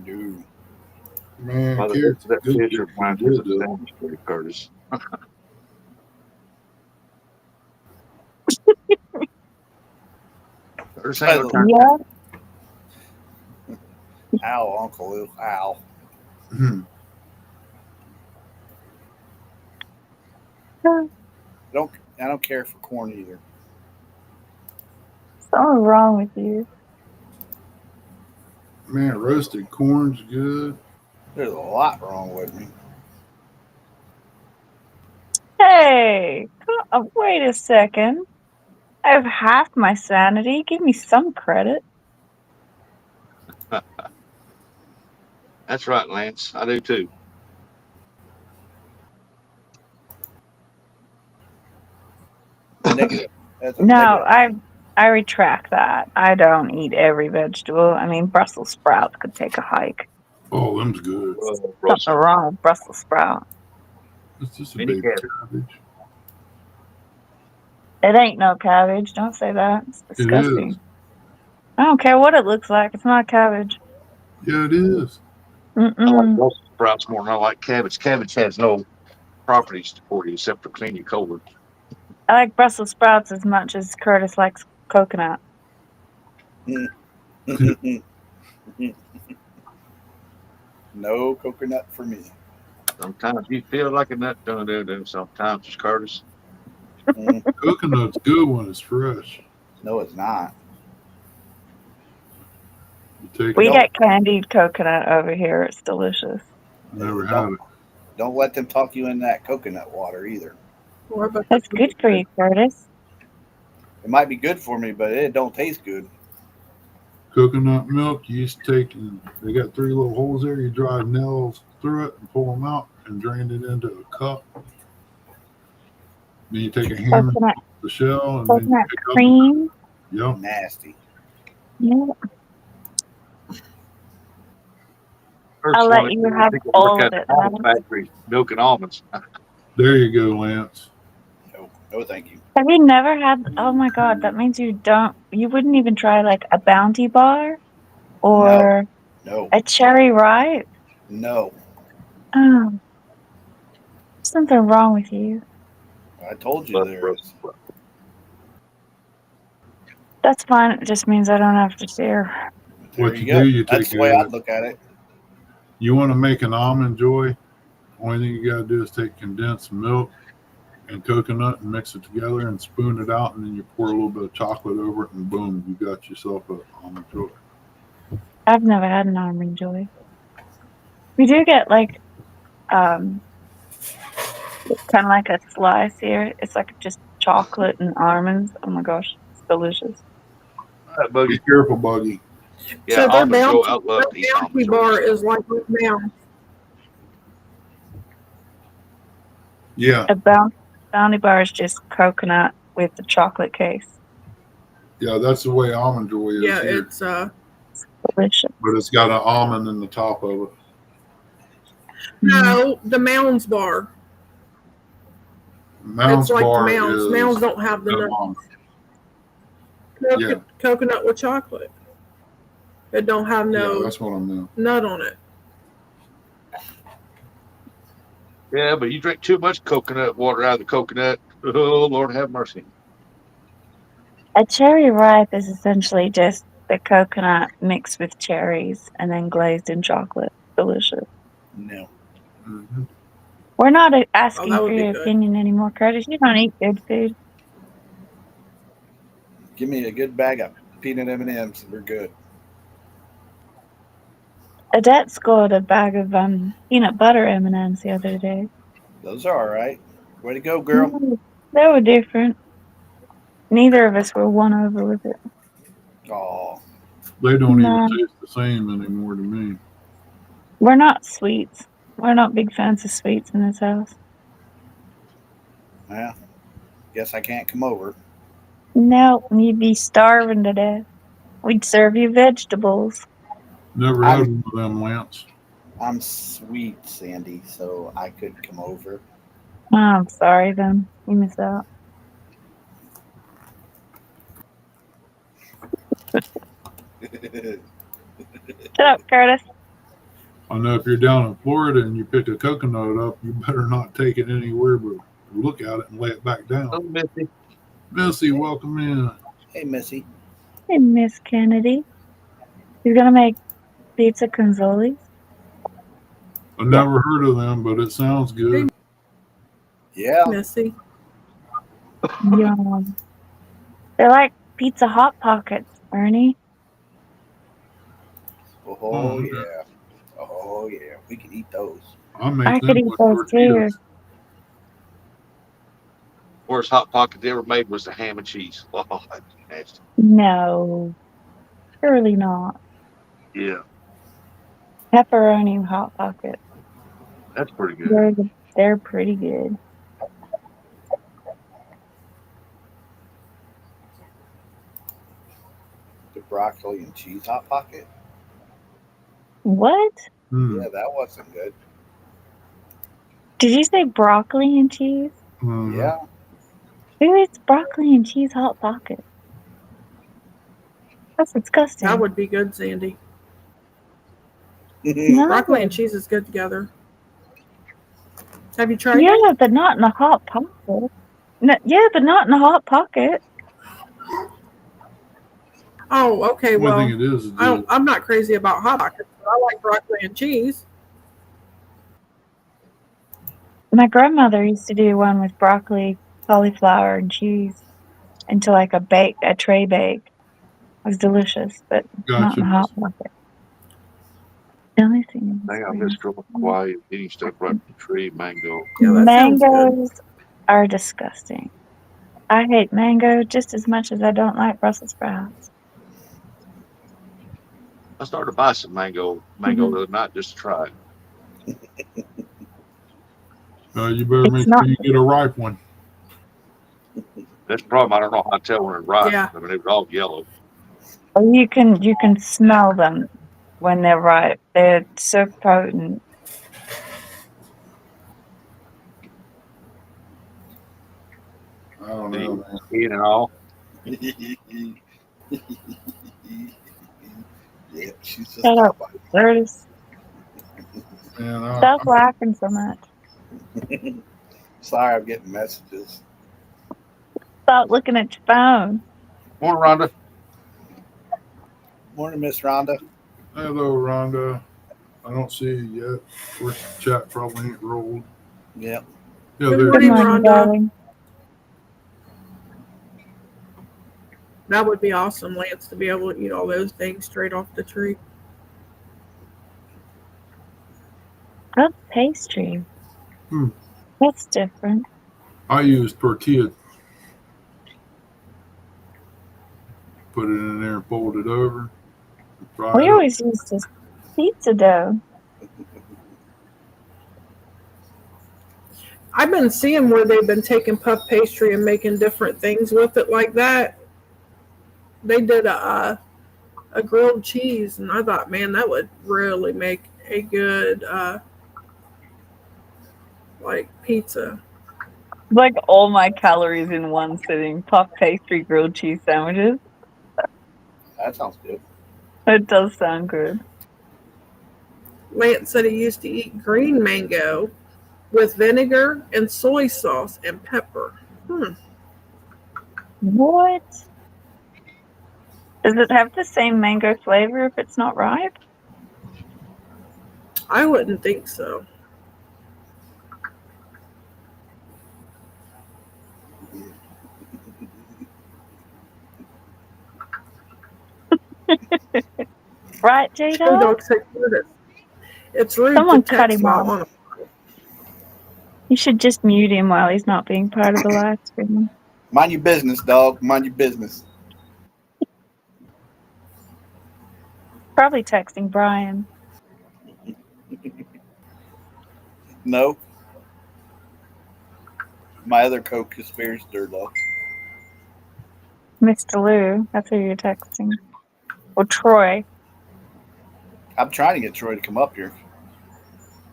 Speaker 2: No.
Speaker 4: Man,
Speaker 3: Mother,
Speaker 4: carrots
Speaker 3: that
Speaker 4: are good.
Speaker 3: picture
Speaker 4: Good,
Speaker 3: reminds me of
Speaker 4: though.
Speaker 3: the Sandwich Boy, Curtis. Curtis ain't no turn.
Speaker 6: Yeah.
Speaker 2: Ow, Uncle Lou. Ow.
Speaker 4: Hmm.
Speaker 2: I don't care for corn either.
Speaker 6: Something wrong with you.
Speaker 4: Man, roasted corn's good.
Speaker 2: There's a lot wrong with me.
Speaker 6: Hey, wait a second. I have half my sanity. Give me some credit.
Speaker 3: That's right, Lance. I do too.
Speaker 2: Negative. That's a
Speaker 6: No,
Speaker 2: negative.
Speaker 6: I retract that. I don't eat every vegetable. I mean, Brussels sprouts could take a hike.
Speaker 4: Oh, them's good.
Speaker 6: Something wrong with Brussels sprout.
Speaker 4: It's just a
Speaker 3: Mini
Speaker 4: baby
Speaker 3: cabbage.
Speaker 4: cabbage.
Speaker 6: It ain't no cabbage. Don't say that. It's
Speaker 4: It
Speaker 6: disgusting.
Speaker 4: is.
Speaker 6: I don't care what it looks like. It's not cabbage.
Speaker 4: Yeah, it is.
Speaker 3: I like
Speaker 6: Mm-mm.
Speaker 3: Brussels sprouts more than I like cabbage. Cabbage has no properties for you except for clean your colon.
Speaker 6: I like Brussels sprouts as much as Curtis likes coconut.
Speaker 2: No coconut for me.
Speaker 3: Sometimes you feel like a nut, do. Sometimes it's Curtis.
Speaker 4: Coconut's good when it's fresh.
Speaker 2: No, it's not.
Speaker 4: You take
Speaker 6: We
Speaker 4: it.
Speaker 6: get candied coconut over here. It's delicious.
Speaker 4: Never had
Speaker 2: don't,
Speaker 4: it.
Speaker 2: don't let them talk you in that coconut water either.
Speaker 5: What about
Speaker 6: That's good for you, Curtis.
Speaker 2: It might be good for me, but it don't taste good.
Speaker 4: Coconut milk, you just take, and they got 3 little holes there. You drive nails through it and pull them out and drain it into a cup. Then you take a hammer
Speaker 6: Coconut,
Speaker 4: off the shell and then you
Speaker 6: coconut
Speaker 4: pick up.
Speaker 6: cream.
Speaker 4: Yep.
Speaker 2: Nasty.
Speaker 6: Yeah.
Speaker 3: First
Speaker 6: I'll
Speaker 3: one
Speaker 6: let you
Speaker 3: that
Speaker 6: have
Speaker 3: people
Speaker 6: all
Speaker 3: work
Speaker 6: of
Speaker 3: at
Speaker 6: it,
Speaker 3: the almond
Speaker 6: Lance.
Speaker 3: factory milking almonds.
Speaker 4: There you go, Lance.
Speaker 2: No, thank you.
Speaker 6: Have you never had? Oh my God, that means you wouldn't even try like a Bounty bar or
Speaker 2: No.
Speaker 6: a Cherry Ripe?
Speaker 2: No.
Speaker 6: Oh, something wrong with you.
Speaker 2: I told you there is.
Speaker 6: That's fine. It just means I don't have to share.
Speaker 2: There
Speaker 4: What
Speaker 2: you
Speaker 4: you
Speaker 2: go.
Speaker 4: do, you
Speaker 2: That's
Speaker 4: take
Speaker 2: the way I'd look at it.
Speaker 4: you want to make an almond joy, only thing you got to do is take condensed milk and coconut and mix it together and spoon it out, and then you pour a little bit of chocolate over it, and boom, you got yourself an almond joy.
Speaker 6: I've never had an almond joy. We do get like kind of like a slice here. It's like just chocolate and almonds. Oh my gosh, it's delicious.
Speaker 3: Right, Buggy.
Speaker 4: Be careful, Buggy.
Speaker 3: Yeah,
Speaker 5: So their
Speaker 3: almond joy.
Speaker 5: bounty,
Speaker 3: I love to eat
Speaker 5: their
Speaker 3: almond
Speaker 5: bounty
Speaker 3: joy.
Speaker 5: bar is like now.
Speaker 4: Yeah,
Speaker 6: A bounty bar is just coconut with the chocolate case.
Speaker 4: yeah, that's the way almond joy is
Speaker 5: Yeah,
Speaker 4: here,
Speaker 5: it's
Speaker 6: Delicious.
Speaker 4: but it's got an almond in the top of it.
Speaker 5: no the Mounds bar.
Speaker 4: Mounds
Speaker 5: It's like the
Speaker 4: bar
Speaker 5: Mounds.
Speaker 4: is
Speaker 5: Mounds don't have the
Speaker 4: no
Speaker 5: nut.
Speaker 4: almond. Yeah.
Speaker 5: Coconut with chocolate. It don't have
Speaker 4: Yeah,
Speaker 5: no
Speaker 4: that's what I meant.
Speaker 5: nut on it.
Speaker 3: Yeah, but you drink too much coconut water out of the coconut. Oh, Lord have mercy.
Speaker 6: A cherry ripe is essentially just the coconut mixed with cherries and then glazed in chocolate. Delicious.
Speaker 2: No.
Speaker 4: Mm-hmm.
Speaker 6: We're not
Speaker 5: Oh,
Speaker 6: asking
Speaker 5: that
Speaker 6: for
Speaker 5: would be
Speaker 6: your
Speaker 5: good.
Speaker 6: opinion anymore, Curtis. You don't eat good food.
Speaker 2: Give me a good bag of peanut M&Ms. We're good.
Speaker 6: Adette scored a bag of peanut butter M&Ms the other day.
Speaker 2: Those are all right. Way to go, girl.
Speaker 6: They were different. Neither of us were won over with it.
Speaker 2: Oh,
Speaker 4: They don't
Speaker 6: No.
Speaker 4: even taste the same anymore to me.
Speaker 6: We're not sweets. We're not big fans of sweets in this house.
Speaker 2: yeah. Guess I can't come over.
Speaker 6: No, you'd be starving to death. We'd serve you vegetables.
Speaker 4: Never had one of them, Lance.
Speaker 2: I'm sweet, Sandy, so I couldn't come over.
Speaker 6: Oh, I'm sorry then. You missed out. Shut up, Curtis.
Speaker 4: I know if you're down in Florida and you pick a coconut up, you better not take it anywhere but look at it and lay it back down.
Speaker 3: Oh, Missy.
Speaker 4: Missy, welcome in.
Speaker 2: Hey, Missy.
Speaker 6: Hey, Miss Kennedy. You're gonna make pizza canzolis?
Speaker 4: I never heard of them, but it sounds good.
Speaker 2: Yeah.
Speaker 5: Missy.
Speaker 6: Yum. They're like pizza hot pockets, Ernie.
Speaker 2: Oh,
Speaker 4: Oh, okay.
Speaker 2: yeah. Oh, yeah. We can eat those.
Speaker 4: I make
Speaker 6: I
Speaker 4: them
Speaker 6: could eat
Speaker 4: with
Speaker 6: those too.
Speaker 4: tortillas.
Speaker 3: Worst hot pocket they ever made was the ham and cheese. Oh, that's nasty.
Speaker 6: No, surely not.
Speaker 3: Yeah,
Speaker 6: Pepperoni hot pockets.
Speaker 3: that's pretty good.
Speaker 6: They're pretty good.
Speaker 2: The broccoli and cheese hot pocket.
Speaker 6: What?
Speaker 4: Mm.
Speaker 2: Yeah, that wasn't good.
Speaker 6: Did you say broccoli and cheese?
Speaker 4: Mhm.
Speaker 2: Yeah.
Speaker 6: Who eats broccoli and cheese hot pockets? That's disgusting.
Speaker 5: That would be good, Sandy.
Speaker 6: No.
Speaker 5: Broccoli and cheese is good together. Have you tried it?
Speaker 6: Yeah, but not in a hot pocket. No, yeah, but not in a hot pocket.
Speaker 5: Oh, okay.
Speaker 4: The only
Speaker 5: Well,
Speaker 4: thing it is
Speaker 5: I'm not crazy about hot pockets, but I like broccoli and cheese.
Speaker 6: My grandmother used to do one with broccoli, cauliflower, and cheese into like a tray bake. It was delicious, but not
Speaker 4: gotcha.
Speaker 6: in a hot pocket. The only thing
Speaker 3: Hang on,
Speaker 6: is
Speaker 3: Miss Girl Quiet, eating stuff right from the tree, mango.
Speaker 5: Yeah, that sounds good.
Speaker 6: mangoes are disgusting. I hate mango just as much as I don't like Brussels sprouts.
Speaker 3: I started to buy some mango the other night just to try it.
Speaker 4: You better
Speaker 6: It's
Speaker 4: make
Speaker 6: not.
Speaker 4: sure you get a ripe one.
Speaker 3: That's the problem. I don't know how to tell when it's ripe.
Speaker 5: Yeah.
Speaker 3: I mean, it was all yellow.
Speaker 6: You can smell them when they're ripe. They're so potent.
Speaker 4: I don't know, man.
Speaker 3: Eating and all.
Speaker 2: Yeah, she's just
Speaker 6: Shut up,
Speaker 2: not
Speaker 6: Curtis.
Speaker 4: Man,
Speaker 6: Stop laughing so much.
Speaker 2: biting. Sorry, I'm getting messages.
Speaker 6: Stop looking at your phone.
Speaker 3: Morning, Rhonda.
Speaker 2: Morning, Miss Rhonda.
Speaker 4: hello, Rhonda. I don't see you yet. Of course, the chat probably ain't rolled.
Speaker 2: Yep.
Speaker 4: Yeah,
Speaker 5: Good
Speaker 4: there.
Speaker 6: Good
Speaker 5: morning,
Speaker 6: morning,
Speaker 5: Rhonda.
Speaker 6: darling.
Speaker 5: That would be awesome, Lance, to be able to eat all those things straight off the tree.
Speaker 6: Oh, pastry.
Speaker 4: Hmm.
Speaker 6: That's different.
Speaker 4: I use tortilla. Put it in there and fold it over. And fry
Speaker 6: We
Speaker 4: it up.
Speaker 6: always use this pizza dough.
Speaker 5: I've been seeing where they've been taking puff pastry and making different things with it like that. They did a grilled cheese, and I thought, man, that would really make a good like pizza.
Speaker 6: Like all my calories in one sitting. Puff pastry, grilled cheese sandwiches.
Speaker 2: That sounds good.
Speaker 6: It does sound good.
Speaker 5: Lance said he used to eat green mango with vinegar and soy sauce and pepper.
Speaker 6: What? Does it have the same mango flavor if it's not ripe?
Speaker 5: I wouldn't think so.
Speaker 6: Right, J
Speaker 5: Hey,
Speaker 6: Dog?
Speaker 5: dog said Curtis. It's rude
Speaker 6: Someone
Speaker 5: to
Speaker 6: cut
Speaker 5: text
Speaker 6: him
Speaker 5: while
Speaker 6: off.
Speaker 5: on a
Speaker 6: You should just mute him while he's not being part of the live stream.
Speaker 2: Mind your business, dog. Mind your business.
Speaker 6: Probably texting Brian.
Speaker 2: No. My other co-conspirator, though.
Speaker 6: Mr. Lou, that's who you're texting. Or Troy.
Speaker 2: I'm trying to get Troy to come up here.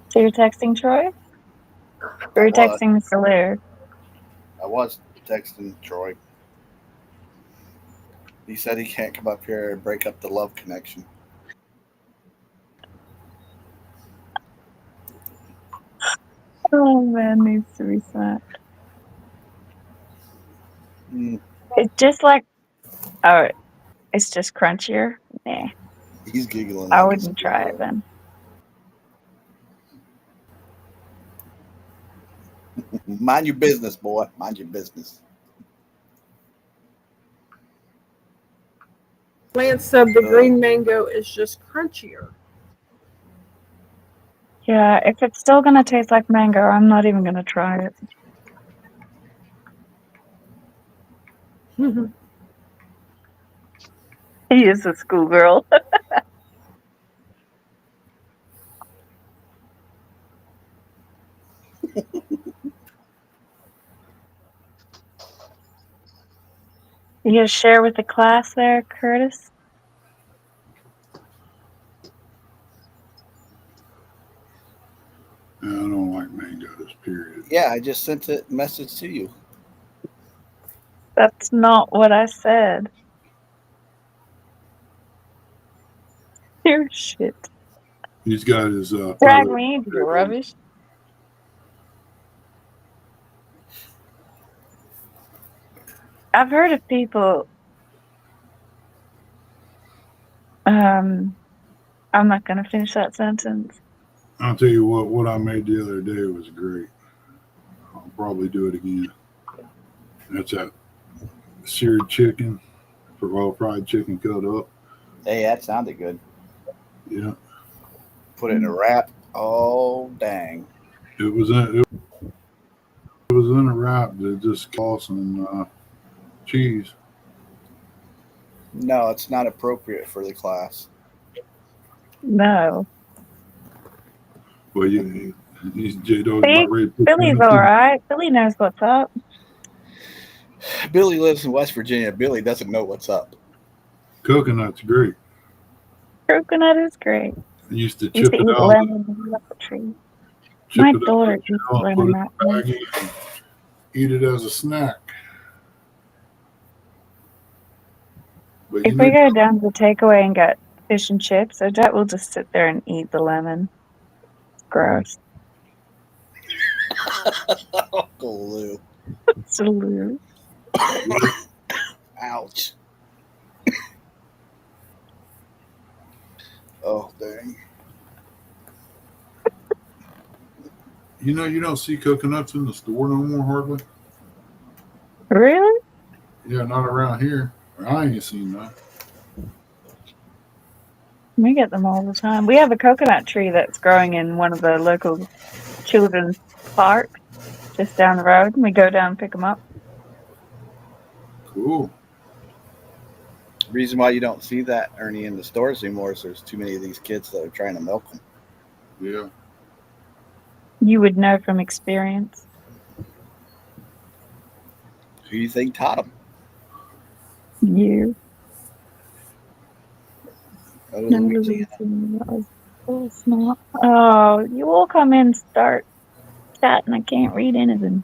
Speaker 6: So you're texting Troy? Or you're texting Mr. Lou?
Speaker 2: I was texting Troy. He said he can't come up here and break up the love connection.
Speaker 6: Oh man, needs to be smacked.
Speaker 2: Mm,
Speaker 6: It's just like, oh, it's just crunchier. Nah,
Speaker 2: he's giggling.
Speaker 6: I
Speaker 2: Like
Speaker 6: wouldn't try it then.
Speaker 2: Mind your business, boy. Mind your business.
Speaker 5: Lance said the green mango is just crunchier.
Speaker 6: Yeah, if it's still gonna taste like mango, I'm not even gonna try it. He is a schoolgirl. You gonna share with the class there, Curtis?
Speaker 4: I don't like mangoes, period.
Speaker 2: Yeah, I just sent a message to you.
Speaker 6: That's not what I said. You're shit.
Speaker 4: He's got his
Speaker 6: Drag
Speaker 4: brother.
Speaker 6: me into your rubbish. I've heard of people. I'm not gonna finish that sentence.
Speaker 4: I'll tell you what I made the other day was great. I'll probably do it again. That's that seared chicken, fried chicken cut up.
Speaker 2: Hey, that sounded good.
Speaker 4: Yeah,
Speaker 2: Put it in a wrap. Oh, dang.
Speaker 4: it was in a wrap that just sauce and cheese.
Speaker 2: No, it's not appropriate for the class.
Speaker 6: No.
Speaker 4: Well, he's J-Dog's
Speaker 6: See,
Speaker 4: about ready to put
Speaker 6: Billy's
Speaker 4: that in.
Speaker 6: alright. Billy knows what's up.
Speaker 2: Billy lives in West Virginia. Billy doesn't know what's up.
Speaker 4: Coconut's great.
Speaker 6: Coconut is great.
Speaker 4: I used to
Speaker 6: Used
Speaker 4: chip
Speaker 6: to
Speaker 4: it
Speaker 6: eat
Speaker 4: out,
Speaker 6: lemon off the tree. My daughter eats
Speaker 4: put
Speaker 6: lemon
Speaker 4: it
Speaker 6: right
Speaker 4: in
Speaker 6: now.
Speaker 4: a baggie, and eat it as a snack. But
Speaker 6: If we go down to the takeaway and get fish and chips, Odette will just sit there and eat the lemon. Gross.
Speaker 2: Uncle Lou.
Speaker 6: Absolutely.
Speaker 2: Ouch. Oh, dang.
Speaker 4: you don't see coconuts in the store no more hardly.
Speaker 6: Really?
Speaker 4: Yeah, not around here. I ain't seen that.
Speaker 6: We get them all the time. We have a coconut tree that's growing in one of the local children's parks just down the road. We go down and pick them up.
Speaker 4: Cool.
Speaker 2: Reason why you don't see that, Ernie, in the stores anymore is there's too many of these kids that are trying to milk them.
Speaker 4: Yeah.
Speaker 6: You would know from experience.
Speaker 2: Who do you think taught them?
Speaker 6: You.
Speaker 2: Go to Louisiana.
Speaker 6: Oh, it's not. Oh, you all come in and start chatting. I can't read anything.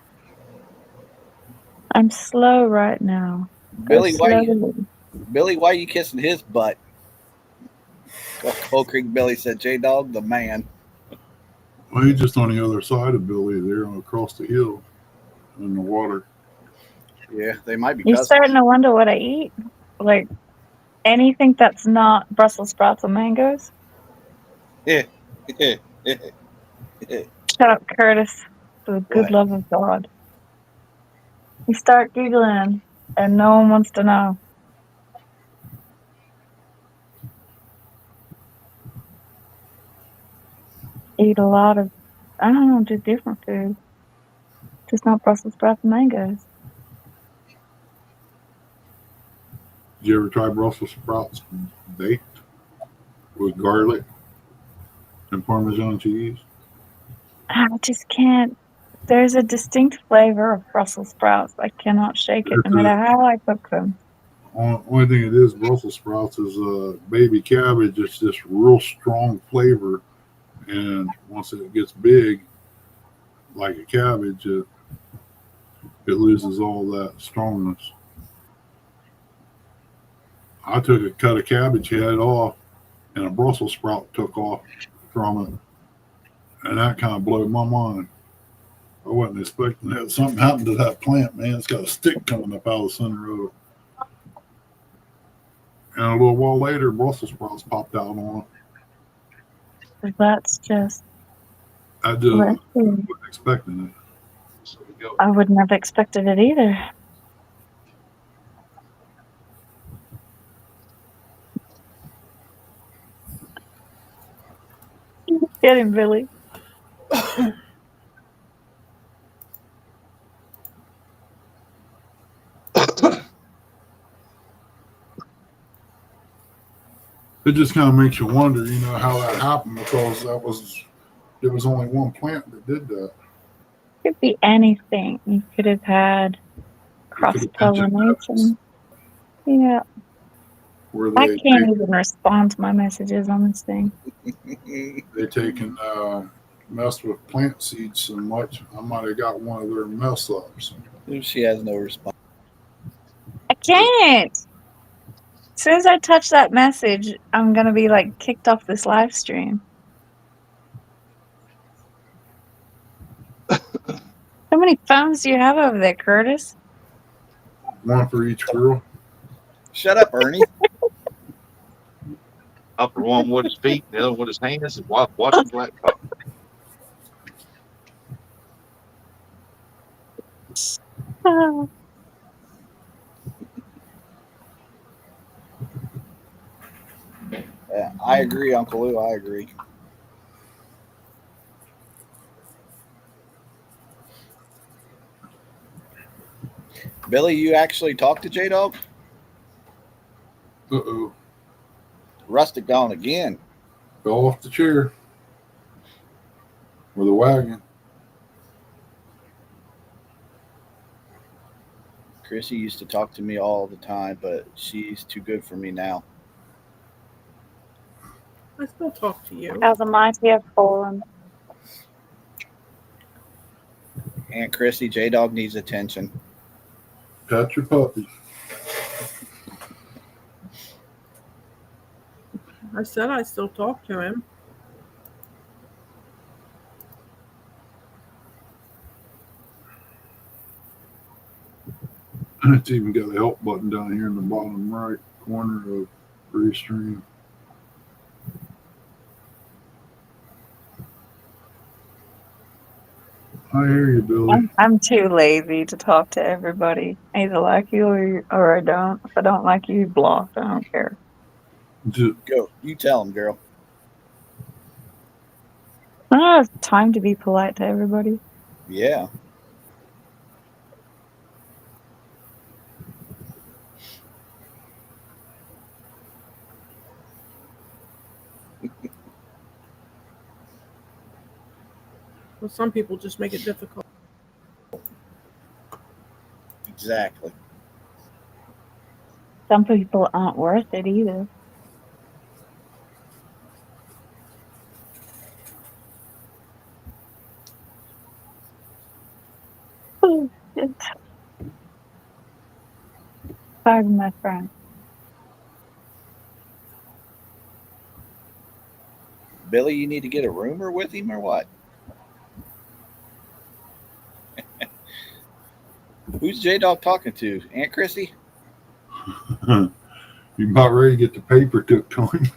Speaker 6: I'm slow right now.
Speaker 2: Billy, why
Speaker 6: Slowly.
Speaker 2: you kissing his butt? Cold Creek Billy said, J-Dog, the man.
Speaker 4: Well, he's just on the other side of Billy there across the hill in the water.
Speaker 2: Yeah, they might be
Speaker 6: You're
Speaker 2: cousins.
Speaker 6: starting to wonder what I eat? Like anything that's not Brussels sprouts or mangoes?
Speaker 2: Yeah.
Speaker 6: Shut up, Curtis. For the good
Speaker 2: What?
Speaker 6: love of God. You start Googling and no one wants to know. Eat a lot of, I don't know, just different food. Just not Brussels sprouts and mangoes.
Speaker 4: Did you ever try Brussels sprouts baked with garlic and Parmesan cheese?
Speaker 6: I just can't There's a distinct flavor of Brussels sprouts. I cannot shake it, no matter how I cook them.
Speaker 4: Only thing it is, Brussels sprouts is baby cabbage. It's this real strong flavor, and once it gets big, like a cabbage, it loses all that strongness. I took a cut of cabbage head off, and a Brussels sprout took off from it, and that kind of blew my mind. I wasn't expecting that. Something happened to that plant, man. It's got a stick coming up out of the center of it. And a little while later, Brussels sprouts popped out on it.
Speaker 6: That's just.
Speaker 4: I just wasn't expecting it.
Speaker 3: So we go.
Speaker 6: I wouldn't have expected it either. Get him, Billy.
Speaker 4: It just kind of makes you wonder, how that happened, because there was only one plant that did that.
Speaker 6: Could be anything. You could have had cross-pollination. Yeah. I can't even respond to my messages on this thing.
Speaker 4: They taken messed with plant seeds so much. I might have got one of their mess ups.
Speaker 2: She has no response.
Speaker 6: I can't. As soon as I touch that message, I'm gonna be kicked off this live stream. How many phones do you have over there, Curtis?
Speaker 4: One for each girl.
Speaker 2: Shut up, Ernie.
Speaker 3: Upper one with his feet, the other with his hands, and watch his laptop.
Speaker 2: Yeah, I agree, Uncle Lou. I agree. Billy, you actually talked to J-Dog?
Speaker 4: Uh-oh.
Speaker 2: Rustic gone again.
Speaker 4: Fell off the chair. Or the wagon.
Speaker 2: Chrissy used to talk to me all the time, but she's too good for me now.
Speaker 5: I still talk to you.
Speaker 6: How the mighty have fallen.
Speaker 2: Aunt Chrissy, J-Dog needs attention.
Speaker 4: Pet your puppy.
Speaker 5: I said I still talk to him.
Speaker 4: It's even got a help button down here in the bottom right corner of Restream. I hear you, Billy.
Speaker 6: I'm too lazy to talk to everybody. I either like you or I don't. If I don't like you, block. I don't care.
Speaker 2: Go. You tell him, girl.
Speaker 6: I don't have time to be polite to everybody.
Speaker 2: Yeah.
Speaker 5: Well, some people just make it difficult.
Speaker 2: Exactly.
Speaker 6: Some people aren't worth it either. Pardon my friend.
Speaker 2: Billy, you need to get a roomer with him or what? Who's J-Dog talking to? Aunt Chrissy?
Speaker 4: You about ready to get the paper took to him?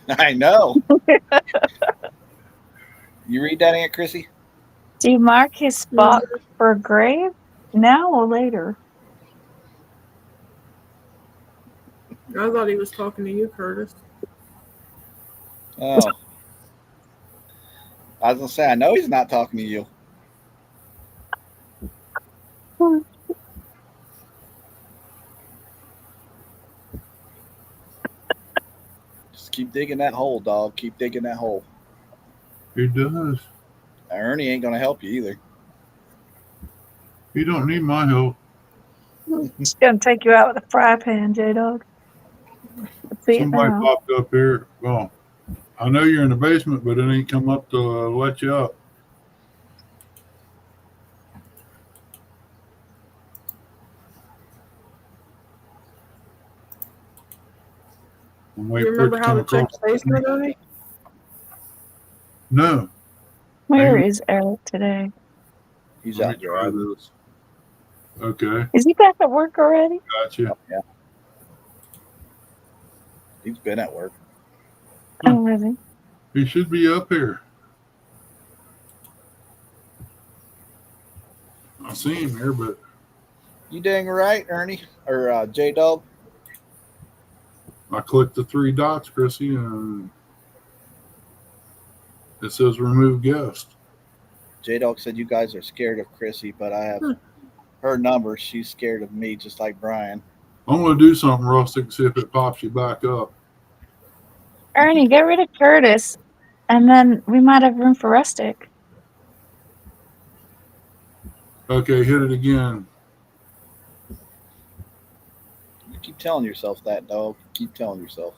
Speaker 2: I know. You read that, Aunt Chrissy?
Speaker 6: Do you mark his spot for a grave now or later?
Speaker 5: I thought he was talking to you, Curtis.
Speaker 2: Oh. I was going to say, I know he's not talking to you. Just keep digging that hole, dog. Keep digging that hole.
Speaker 4: He does.
Speaker 2: Ernie ain't going to help you either.
Speaker 4: You don't need my help.
Speaker 6: She's gonna take you out with a fry pan, J Dog. See it
Speaker 4: Somebody
Speaker 6: now.
Speaker 4: popped up here. Well, I know you're in the basement, but it ain't come up to let you up. I'm
Speaker 5: You
Speaker 4: waiting for it
Speaker 5: remember
Speaker 4: to
Speaker 5: how
Speaker 4: come
Speaker 5: to check
Speaker 4: across.
Speaker 5: the basement, Ernie?
Speaker 4: No.
Speaker 6: Where
Speaker 4: Maybe
Speaker 6: is Eric today?
Speaker 2: He's
Speaker 4: let me
Speaker 2: out
Speaker 4: try
Speaker 2: driving.
Speaker 4: this. Okay,
Speaker 6: Is he back at work already?
Speaker 4: gotcha.
Speaker 2: Yeah, he's been at work.
Speaker 6: Oh, is he?
Speaker 4: He should be up here. I see him here, but
Speaker 2: You dang right, Ernie or J Dog.
Speaker 4: I clicked the three dots, Chrissy, and it says remove guest.
Speaker 2: J Dog said you guys are scared of Chrissy, but I have
Speaker 5: Hmm.
Speaker 2: her number. She's scared of me, just like Brian.
Speaker 4: I'm going to do something, Rustic, see if it pops you back up.
Speaker 6: Ernie, get rid of Curtis, and then we might have room for Rustic.
Speaker 4: Okay, hit it again.
Speaker 2: You keep telling yourself that, dog. Keep telling yourself.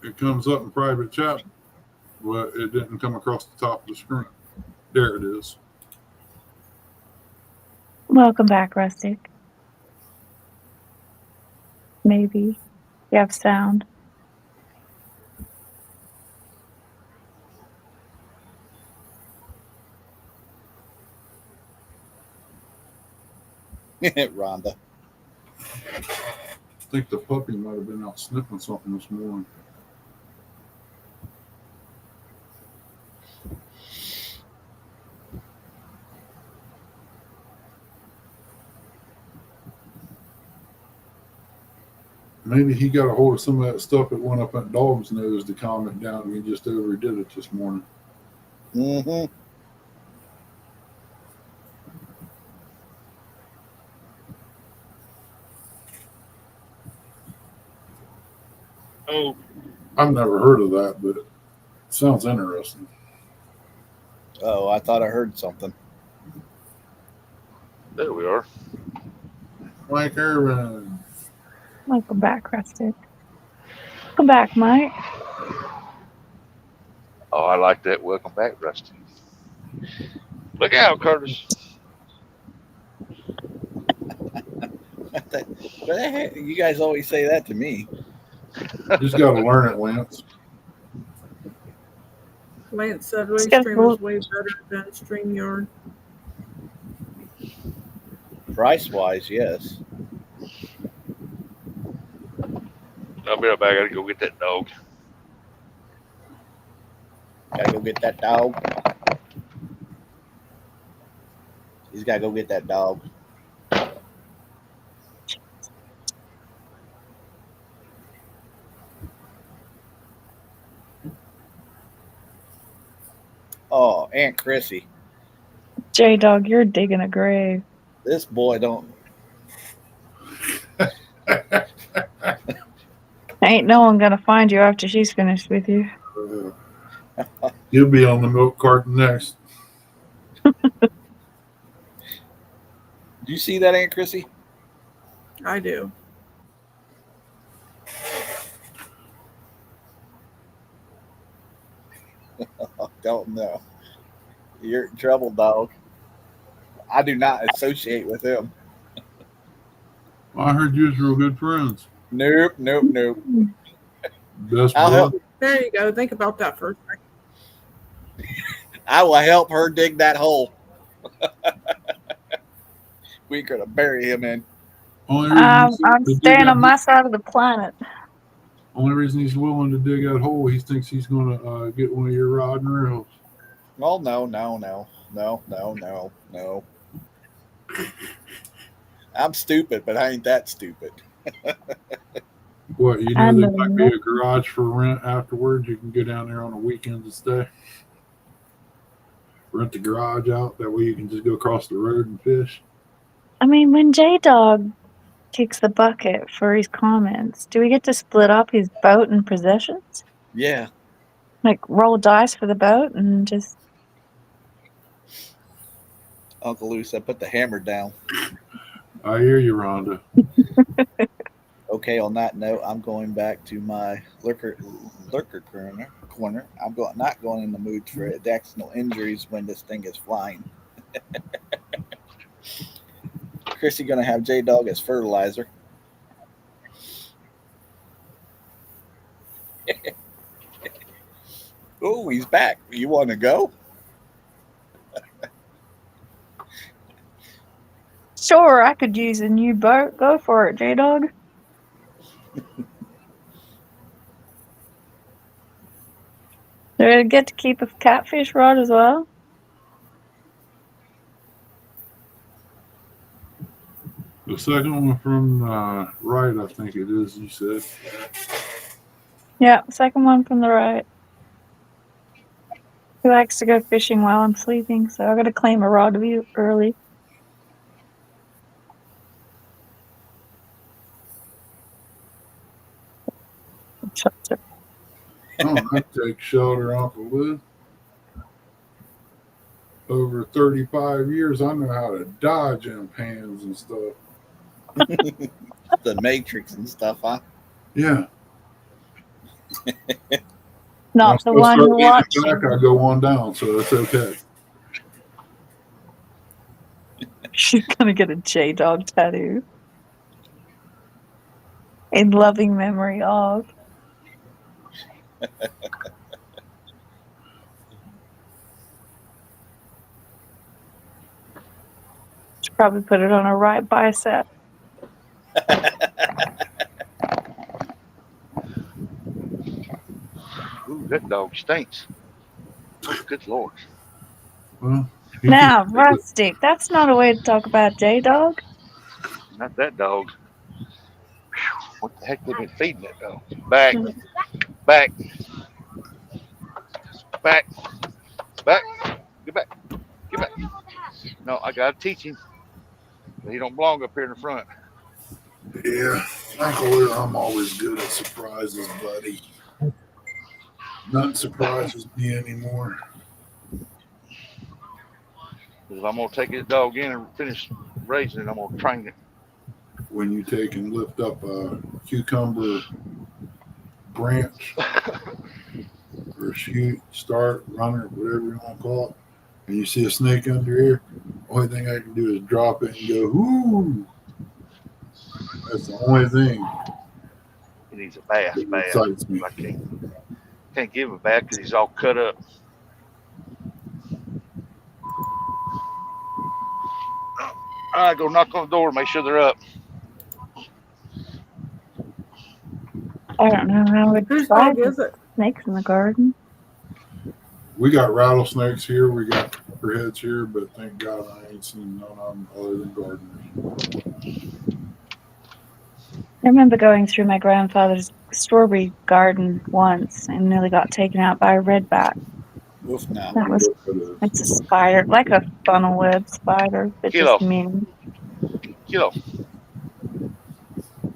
Speaker 4: It comes up in private chat, but it didn't come across the top of the screen. There it is.
Speaker 6: Welcome back, Rustic. Maybe you have sound.
Speaker 2: Rhonda.
Speaker 4: I think the puppy might have been out sniffing something this morning. Maybe he got a hold of some of that stuff that went up that dog's nose to calm it down, and he just overdid it this morning.
Speaker 2: Mm-hmm.
Speaker 3: Oh,
Speaker 4: I've never heard of that, but it sounds interesting.
Speaker 2: Oh, I thought I heard something.
Speaker 3: there we are.
Speaker 4: Mike Irvin.
Speaker 6: Welcome back, Rustic. Welcome back, Mike.
Speaker 3: Oh, I like that. Welcome back, Rusty. Look out, Curtis.
Speaker 2: What the heck? You guys always say that to me.
Speaker 4: Just got to learn it, Lance.
Speaker 5: Lance said
Speaker 6: Just gotta
Speaker 5: Waystream
Speaker 6: pull-
Speaker 5: is way better than StreamYard.
Speaker 2: Price wise, yes.
Speaker 3: I'll be right back. I gotta go get that dog.
Speaker 2: Gotta go get that dog. He's gotta go get that dog. Oh, Aunt Chrissy.
Speaker 6: J Dog, you're digging a grave.
Speaker 2: This boy don't.
Speaker 6: Ain't no one gonna find you after she's finished with you.
Speaker 4: You'll be on the milk carton next.
Speaker 2: Do you see that, Aunt Chrissy?
Speaker 5: I do.
Speaker 2: I don't know. You're in trouble, dog. I do not associate with him.
Speaker 4: I heard you was real good friends.
Speaker 2: Nope, nope, nope.
Speaker 4: Best
Speaker 2: I'll
Speaker 4: brother.
Speaker 2: help.
Speaker 5: There you go. Think about that for a second.
Speaker 2: I will help her dig that hole. We're gonna bury him in.
Speaker 4: Only reason he's
Speaker 6: I'm
Speaker 4: to dig
Speaker 6: staying
Speaker 4: that
Speaker 6: on my side of the planet.
Speaker 4: Only reason he's willing to dig that hole, he thinks he's going to get one of your rod and reels.
Speaker 2: Oh no, no, no, no, no, no, no. I'm stupid, but I ain't that stupid.
Speaker 4: What, you
Speaker 6: I
Speaker 4: know there
Speaker 6: know.
Speaker 4: might be a garage for rent afterwards. You can go down there on the weekends and stay. Rent the garage out. That way you can just go across the road and fish.
Speaker 6: I mean, when J Dog kicks the bucket for his comments, do we get to split up his boat and possessions?
Speaker 2: Yeah.
Speaker 6: Like roll dice for the boat and just
Speaker 2: Uncle Lou said, "Put the hammer down."
Speaker 4: I hear you, Rhonda.
Speaker 2: Okay. On that note, I'm going back to my lurker corner. I'm not going in the mood for accidental injuries when this thing is flying. Chrissy gonna have J Dog as fertilizer. Oh, he's back. You want to go?
Speaker 6: Sure, I could use a new boat. Go for it, J Dog. Do I get to keep a catfish rod as well?
Speaker 4: The second one from right, I think it is, you said.
Speaker 6: Yeah, second one from the right. He likes to go fishing while I'm sleeping, so I gotta claim a rod view early.
Speaker 4: Oh, I take shelter, Uncle Lou. Over 35 years, I know how to dodge in pans and stuff.
Speaker 2: The Matrix and stuff, huh?
Speaker 4: Yeah.
Speaker 6: Not
Speaker 4: Once
Speaker 6: the
Speaker 4: I
Speaker 6: one
Speaker 4: start
Speaker 6: you
Speaker 4: leaning
Speaker 6: watch.
Speaker 4: back, I go on down, so it's okay.
Speaker 6: She's gonna get a J Dog tattoo. In loving memory of. Should probably put it on her right bicep.
Speaker 3: Ooh, that dog stinks. Good Lord.
Speaker 4: Well,
Speaker 6: Now, Rustic, that's not a way to talk about J Dog.
Speaker 3: Not that dog. What the heck they been feeding that dog? Back, back, back, back. Get back. Get back. No, I gotta teach him. He don't belong up here in the front.
Speaker 4: yeah, Uncle Lou, I'm always good at surprises, buddy. Nothing surprises me anymore.
Speaker 3: If I'm gonna take this dog in and finish raising it, I'm gonna train it.
Speaker 4: When you take and lift up a cucumber branch or shoot, start, runner, whatever you want to call it, and you see a snake under here, only thing I can do is drop it and go, whoo! That's the only thing
Speaker 3: He needs a bath,
Speaker 4: that
Speaker 3: bath.
Speaker 4: excites me.
Speaker 3: I can't give him a bath because he's all cut up. I go knock on the door, make sure they're up.
Speaker 6: I don't know how it
Speaker 5: Whose
Speaker 6: find
Speaker 5: dog is it?
Speaker 6: snakes in the garden.
Speaker 4: We got rattlesnakes here, we got copperheads here, but thank God I ain't seen none of them other than gardeners.
Speaker 6: I remember going through my grandfather's strawberry garden once and nearly got taken out by a redback.
Speaker 2: Oof, now.
Speaker 6: That was, it's a spider, like a funnel web spider, but
Speaker 3: Kilo.
Speaker 6: just mean.
Speaker 3: Kilo,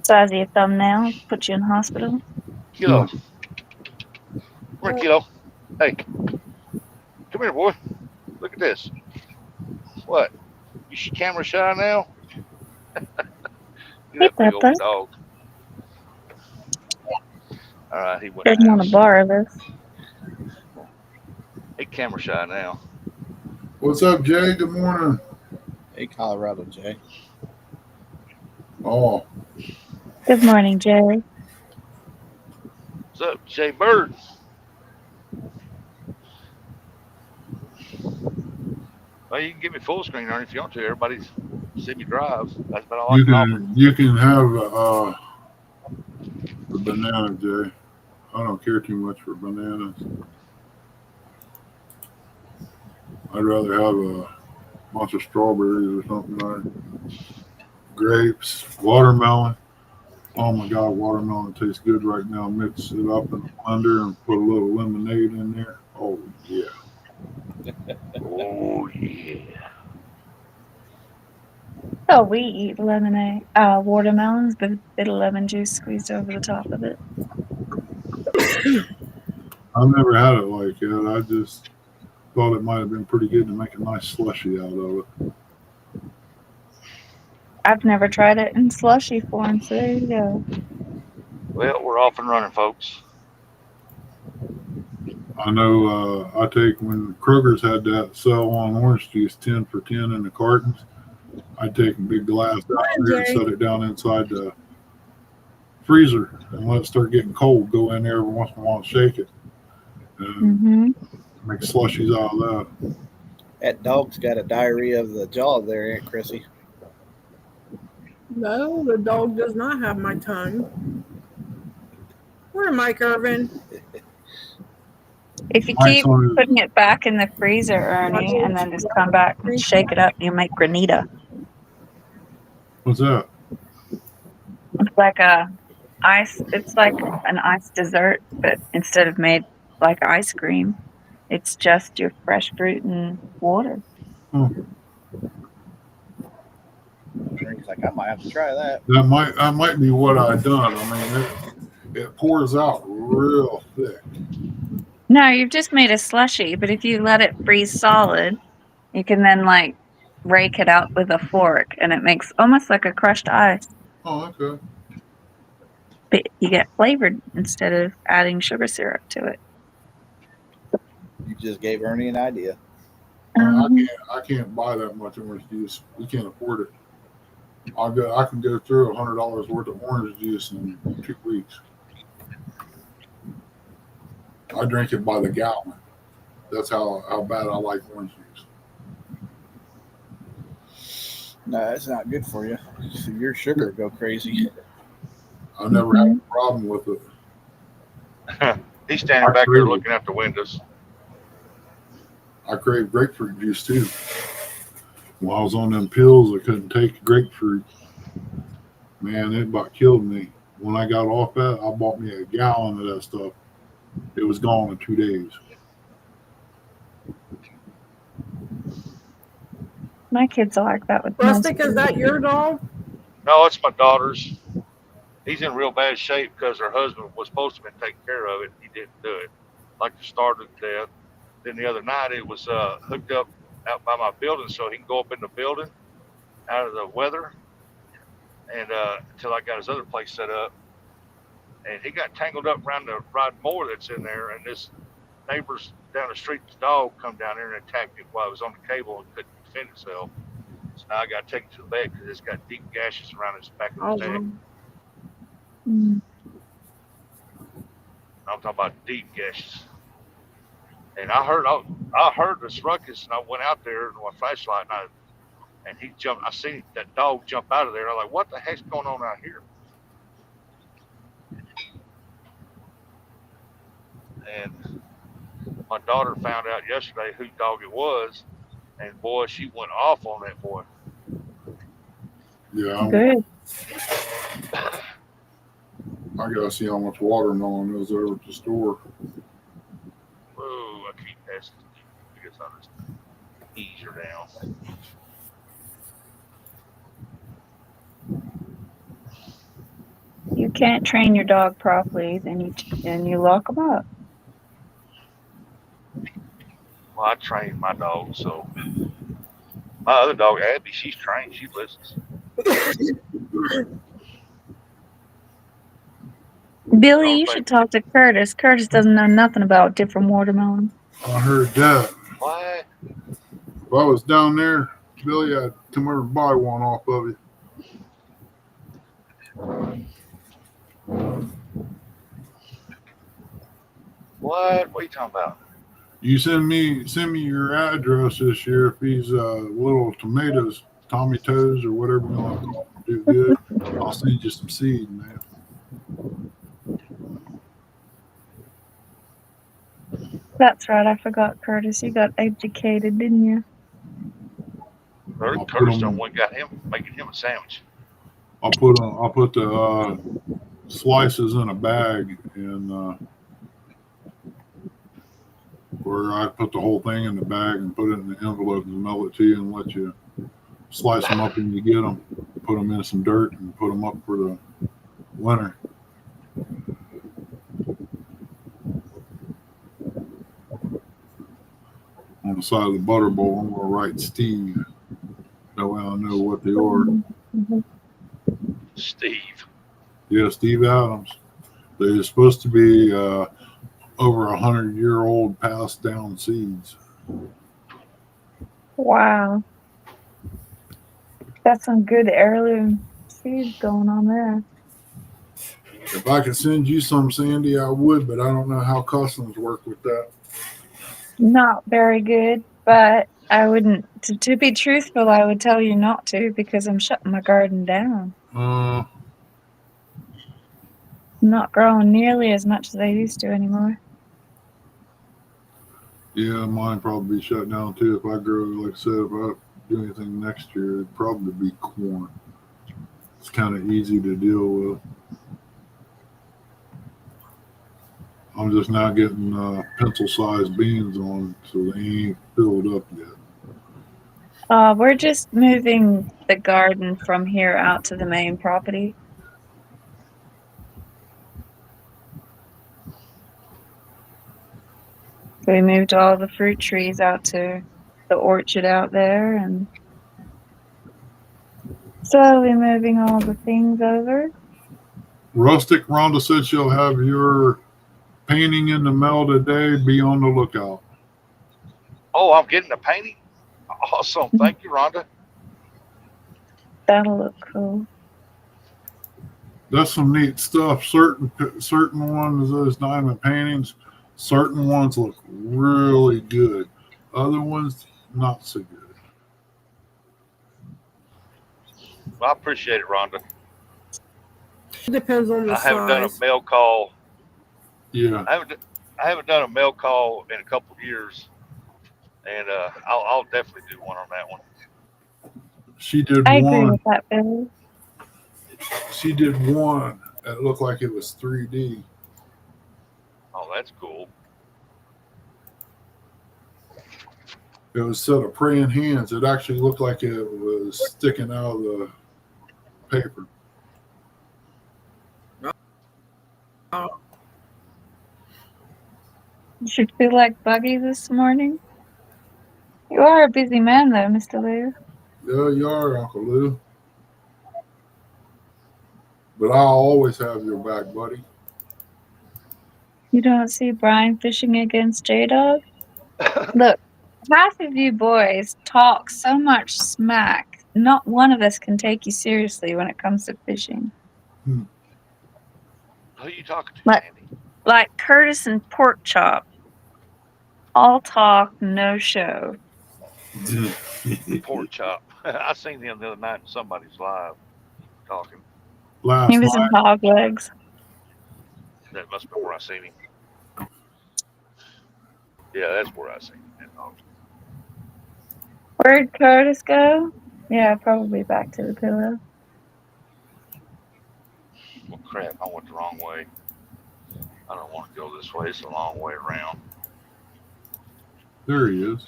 Speaker 6: Size of your thumbnail, put you in hospital.
Speaker 3: Kilo. Come here, Kilo. Hey. Come here, boy. Look at this. What? You camera shy now?
Speaker 6: Hey,
Speaker 3: That big
Speaker 6: Peppa.
Speaker 3: old dog. All right, he went
Speaker 6: Didn't want to borrow this.
Speaker 3: He camera shy now.
Speaker 4: What's up, Jay? Good morning.
Speaker 2: Hey, Colorado, Jay.
Speaker 4: Oh,
Speaker 6: Good morning, Jerry.
Speaker 3: What's up, Jay Bird? Well, you can give me full screen on it if you want to. Everybody's see me drive. That's about all I can offer.
Speaker 4: you can have the banana, Jay. I don't care too much for bananas. I'd rather have a bunch of strawberries or something like grapes, watermelon. Oh my God, watermelon tastes good right now. Mix it up in a blender and put a little lemonade in there. Oh yeah.
Speaker 3: Oh yeah.
Speaker 6: Oh, we eat lemonade, watermelons, but a bit of lemon juice squeezed over the top of it.
Speaker 4: I've never had it like that. I just thought it might have been pretty good to make a nice slushy out of it.
Speaker 6: I've never tried it in slushy form, so there you go.
Speaker 3: Well, we're off and running, folks.
Speaker 4: I know I take when Kroger's had that sell on orange juice 10 for 10 in the cartons. I take a big glass out there and
Speaker 5: Jay.
Speaker 4: set it down inside the freezer and let it start getting cold. Go in there every once in a while and shake it. And
Speaker 6: Mm-hmm.
Speaker 4: make slushies out of that.
Speaker 2: That dog's got a diarrhea of the jaw there, Aunt Chrissy.
Speaker 5: No, the dog does not have my tongue. Where Mike Irvin?
Speaker 6: If you
Speaker 4: Mike's
Speaker 6: keep
Speaker 4: on his,
Speaker 6: putting it back in the freezer, Ernie, and then just come back and shake it up, you make granita.
Speaker 4: what's that?
Speaker 6: It's like it's like an ice dessert, but instead of made like ice cream, it's just your fresh fruit and water.
Speaker 2: He's like, I might have to try that.
Speaker 4: That might be what I done. I mean, it pours out real thick.
Speaker 6: No, you've just made a slushy, but if you let it freeze solid, you can then like rake it out with a fork, and it makes almost like a crushed ice.
Speaker 4: Oh, okay.
Speaker 6: But you get flavored instead of adding sugar syrup to it.
Speaker 2: You just gave Ernie an idea.
Speaker 4: I can't buy that much orange juice. We can't afford it. I can go through $100 worth of orange juice in 2 weeks. I drink it by the gallon. That's how bad I like orange juice.
Speaker 2: No, that's not good for you. So your sugar go crazy.
Speaker 4: I never had a problem with it.
Speaker 3: He's standing back there looking out the windows.
Speaker 4: I crave grapefruit juice too. While I was on them pills, I couldn't take grapefruit. Man, it about killed me. When I got off that, I bought me a gallon of that stuff. It was gone in 2 days.
Speaker 6: My kids are like that with
Speaker 5: Rustic,
Speaker 6: most
Speaker 5: is that your dog?
Speaker 3: No, it's my daughter's. He's in real bad shape because her husband was supposed to have been taking care of it. He didn't do it. Like the start of the death. Then the other night it was hooked up out by my building so he can go up in the building out of the weather. And until I got his other place set up. And he got tangled up around the rod mower that's in there. And this neighbor's down the street's dog come down there and attacked it while it was on the cable and couldn't defend itself. So now I got to take it to the vet because it's got deep gashes around its back of his neck. I'm talking about deep gashes. And I heard this ruckus, and I went out there with my flashlight, and he jumped. I seen that dog jump out of there. And I'm like, what the heck's going on out here? And my daughter found out yesterday whose dog it was, and boy, she went off on that boy.
Speaker 4: Yeah,
Speaker 6: good.
Speaker 4: I gotta see how much watermelon is over at the store.
Speaker 3: Whoa, I keep passing. I guess I'll just ease her down.
Speaker 6: You can't train your dog properly, then you lock them up.
Speaker 3: Well, I trained my dog, so my other dog, Abby, she's trained. She listens.
Speaker 6: Billy, you should talk to Curtis. Curtis doesn't know nothing about different watermelons.
Speaker 4: I heard that.
Speaker 3: What?
Speaker 4: If I was down there, Billy, I'd come over and buy one off of you.
Speaker 3: What? What are you talking about?
Speaker 4: You send me your address this year if these little tomatoes, Tommy toes or whatever you want to call them, do good. I'll send you some seed, man.
Speaker 6: That's right. I forgot, Curtis. You got educated, didn't you?
Speaker 3: Curtis done one got him making him a sandwich.
Speaker 4: I'll put the slices in a bag and where I put the whole thing in the bag and put it in the envelope and mail it to you and let you slice them up when you get them. Put them in some dirt and put them up for the winter. On the side of the butter bowl, I'm going to write Steve. That way I know what they are.
Speaker 6: Mm-hmm.
Speaker 3: Steve.
Speaker 4: Yeah, Steve Adams. They're supposed to be over 100-year-old passed down seeds.
Speaker 6: Wow. Got some good heirloom seeds going on there.
Speaker 4: If I could send you some, Sandy, I would, but I don't know how customs work with that.
Speaker 6: Not very good, but I wouldn't, to be truthful, I would tell you not to because I'm shutting my garden down. Not growing nearly as much as I used to anymore.
Speaker 4: Yeah, mine probably be shut down too. If I grow, like I said, if I do anything next year, it'd probably be corn. It's kind of easy to deal with. I'm just now getting pencil-sized beans on, so they ain't filled up yet.
Speaker 6: We're just moving the garden from here out to the main property. So we moved all the fruit trees out to the orchard out there and slowly moving all the things over.
Speaker 4: Rustic, Rhonda said she'll have your painting in the mail today. Be on the lookout.
Speaker 3: Oh, I'm getting a painting. Awesome. Thank you, Rhonda.
Speaker 6: That'll look cool.
Speaker 4: That's some neat stuff. Certain ones, those diamond paintings, certain ones look really good. Other ones, not so good.
Speaker 3: Well, I appreciate it, Rhonda.
Speaker 5: It depends on the
Speaker 3: I haven't done a
Speaker 5: size.
Speaker 3: mail call.
Speaker 4: Yeah.
Speaker 3: I haven't done a mail call in a couple of years, and I'll definitely do one on that one.
Speaker 4: She did
Speaker 6: I agree
Speaker 4: one.
Speaker 6: with that, Billy.
Speaker 4: She did one that looked like it was 3D.
Speaker 3: Oh, that's cool.
Speaker 4: It was a set of praying hands. It actually looked like it was sticking out of the paper.
Speaker 6: You should feel like Buggy this morning. You are a busy man, though, Mr. Lou.
Speaker 4: Yeah, you are, Uncle Lou. But I'll always have your back, buddy.
Speaker 6: You don't see Brian fishing against J-Dog? Look, half of you boys talk so much smack. Not one of us can take you seriously when it comes to fishing.
Speaker 3: Who are you talking to,
Speaker 6: Like,
Speaker 3: Sandy?
Speaker 6: like Curtis and Porkchop. All talk, no show.
Speaker 3: Pork chop. I seen him the other night in somebody's live talking.
Speaker 6: He
Speaker 4: Last
Speaker 6: was in
Speaker 4: night,
Speaker 6: hog legs.
Speaker 3: That must be where I seen him. Yeah, that's where I seen him.
Speaker 6: Where'd Curtis go? Yeah, probably back to the pillow.
Speaker 3: Well, crap, I went the wrong way. I don't want to go this way. It's a long way around.
Speaker 4: there he is.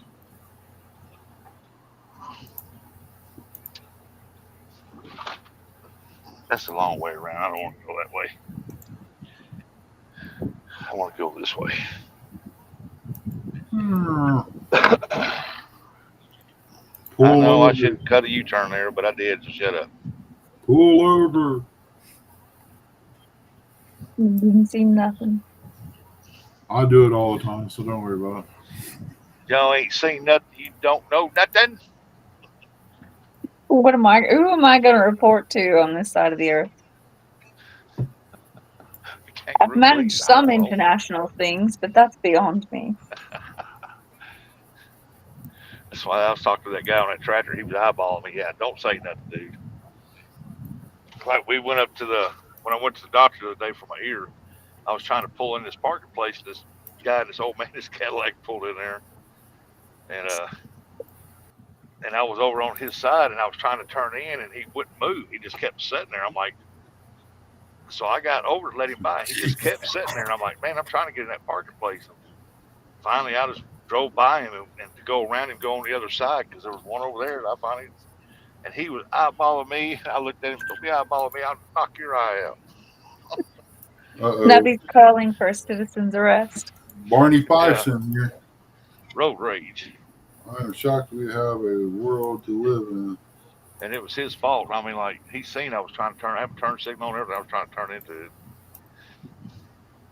Speaker 3: That's a long way around. I don't want to go that way. I want to go this way.
Speaker 4: Pull
Speaker 3: I know
Speaker 4: over.
Speaker 3: I shouldn't cut a U-turn there, but I did. So shut up.
Speaker 4: Pull over.
Speaker 6: Didn't see nothing.
Speaker 4: I do it all the time, so don't worry about it.
Speaker 3: Y'all ain't seen nothing. You don't know nothing.
Speaker 6: Who am I going to report to on this side of the earth? I've
Speaker 3: Kangaroo
Speaker 6: managed
Speaker 3: please. I
Speaker 6: some
Speaker 3: don't know.
Speaker 6: international things, but that's beyond me.
Speaker 3: That's why I was talking to that guy on that tractor. He was eyeballing me. Yeah, don't say nothing, dude. Like we went up to when I went to the doctor the other day for my ear, I was trying to pull in this parking place. This guy, this old man, this Cadillac pulled in there, and I was over on his side, and I was trying to turn in, and he wouldn't move. He just kept sitting there. I'm like, so I got over to let him by. He just kept sitting there, and I'm like, man, I'm trying to get in that parking place. And finally, I just drove by him and to go around him, go on the other side because there was one over there. And I finally, and he was eyeballing me. I looked at him, don't be eyeballing me. I'll knock your eye out.
Speaker 6: Now
Speaker 4: Uh-oh.
Speaker 6: he's calling for a citizen's arrest.
Speaker 4: Barney Fife's in here.
Speaker 3: Road rage.
Speaker 4: I am shocked we have a world to live in.
Speaker 3: and it was his fault. I mean, like he seen I was trying to turn, I have a turn signal on everything. I was trying to turn into it.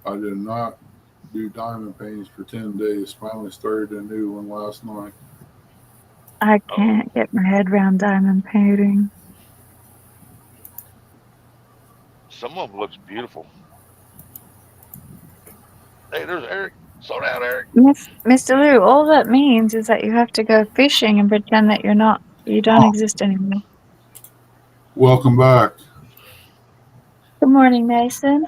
Speaker 4: I did not do diamond paintings for 10 days. Finally started a new one last night.
Speaker 6: I can't get my head around diamond painting.
Speaker 3: Some of them looks beautiful. Hey, there's Eric. Slow down, Eric.
Speaker 6: Mr. Lou, all that means is that you have to go fishing and pretend that you don't exist anymore.
Speaker 4: Welcome back.
Speaker 6: Good morning, Mason.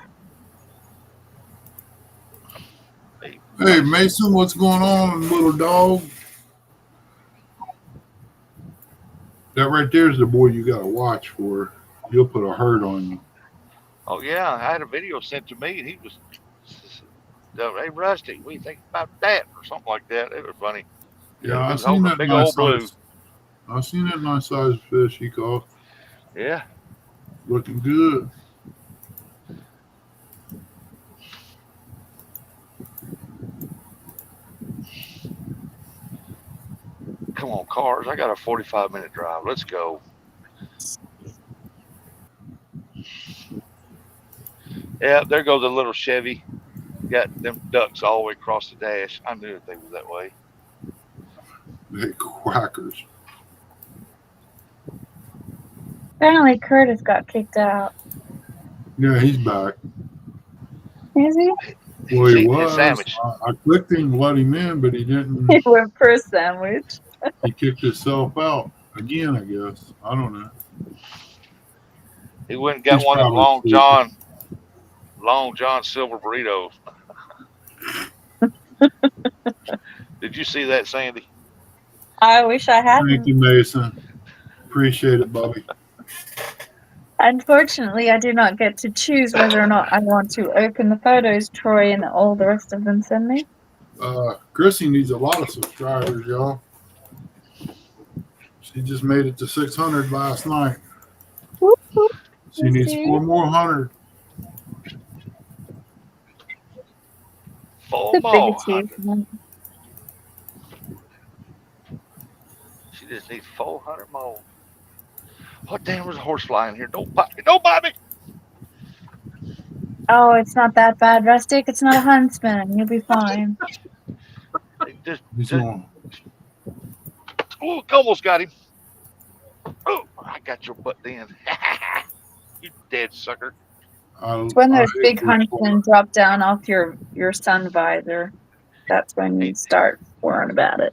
Speaker 4: Hey, Mason, what's going on, little dog? That right there is the boy you got to watch for. He'll put a hurt on you.
Speaker 3: Oh yeah, I had a video sent to me, and he was, hey Rusty, what do you think about that, or something like that. It was funny.
Speaker 4: Yeah,
Speaker 3: He
Speaker 4: I
Speaker 3: was
Speaker 4: seen
Speaker 3: holding a
Speaker 4: that
Speaker 3: big
Speaker 4: nice
Speaker 3: old blue.
Speaker 4: size. I seen that nice size fish he caught.
Speaker 3: Yeah.
Speaker 4: Looking good.
Speaker 3: Come on, cars. I got a 45-minute drive. Let's go. Yeah, there goes a little Chevy. Got them ducks all the way across the dash. I knew that they was that way.
Speaker 4: They quackers.
Speaker 6: Apparently Curtis got kicked out.
Speaker 4: Yeah, he's back.
Speaker 6: Is he?
Speaker 4: Well,
Speaker 3: He's
Speaker 4: he
Speaker 3: eating his
Speaker 4: was.
Speaker 3: sandwich.
Speaker 4: I clicked him to let him in, but he didn't.
Speaker 6: He went for a sandwich.
Speaker 4: He kicked himself out again, I guess. I don't know.
Speaker 3: He went and got
Speaker 4: He's
Speaker 3: one of them
Speaker 4: probably sleeping.
Speaker 3: Long John silver burritos. Did you see that, Sandy?
Speaker 6: I wish I
Speaker 4: Thank
Speaker 6: hadn't.
Speaker 4: you, Mason. Appreciate it, Bobby.
Speaker 6: Unfortunately, I do not get to choose whether or not I want to open the photos Troy and all the rest of them send me.
Speaker 4: Chrissy needs a lot of subscribers, y'all. She just made it to 600 last night.
Speaker 6: Whoop, whoop.
Speaker 4: She needs
Speaker 6: See?
Speaker 4: 4 more 100.
Speaker 3: Full
Speaker 6: The big
Speaker 3: more.
Speaker 6: achievement.
Speaker 3: She just needs 400 more. What damn was a horse flying here? Don't bite me. Don't bite me.
Speaker 6: Oh, it's not that bad, Rustic. It's not a huntsman. You'll be fine.
Speaker 4: He's going.
Speaker 3: Oh, almost got him. Oh, I got your butt then. You dead sucker.
Speaker 6: It's when those
Speaker 4: hate
Speaker 6: big
Speaker 4: this
Speaker 6: huntsmen
Speaker 4: part.
Speaker 6: drop down off your sun visor. That's when you start worrying about it.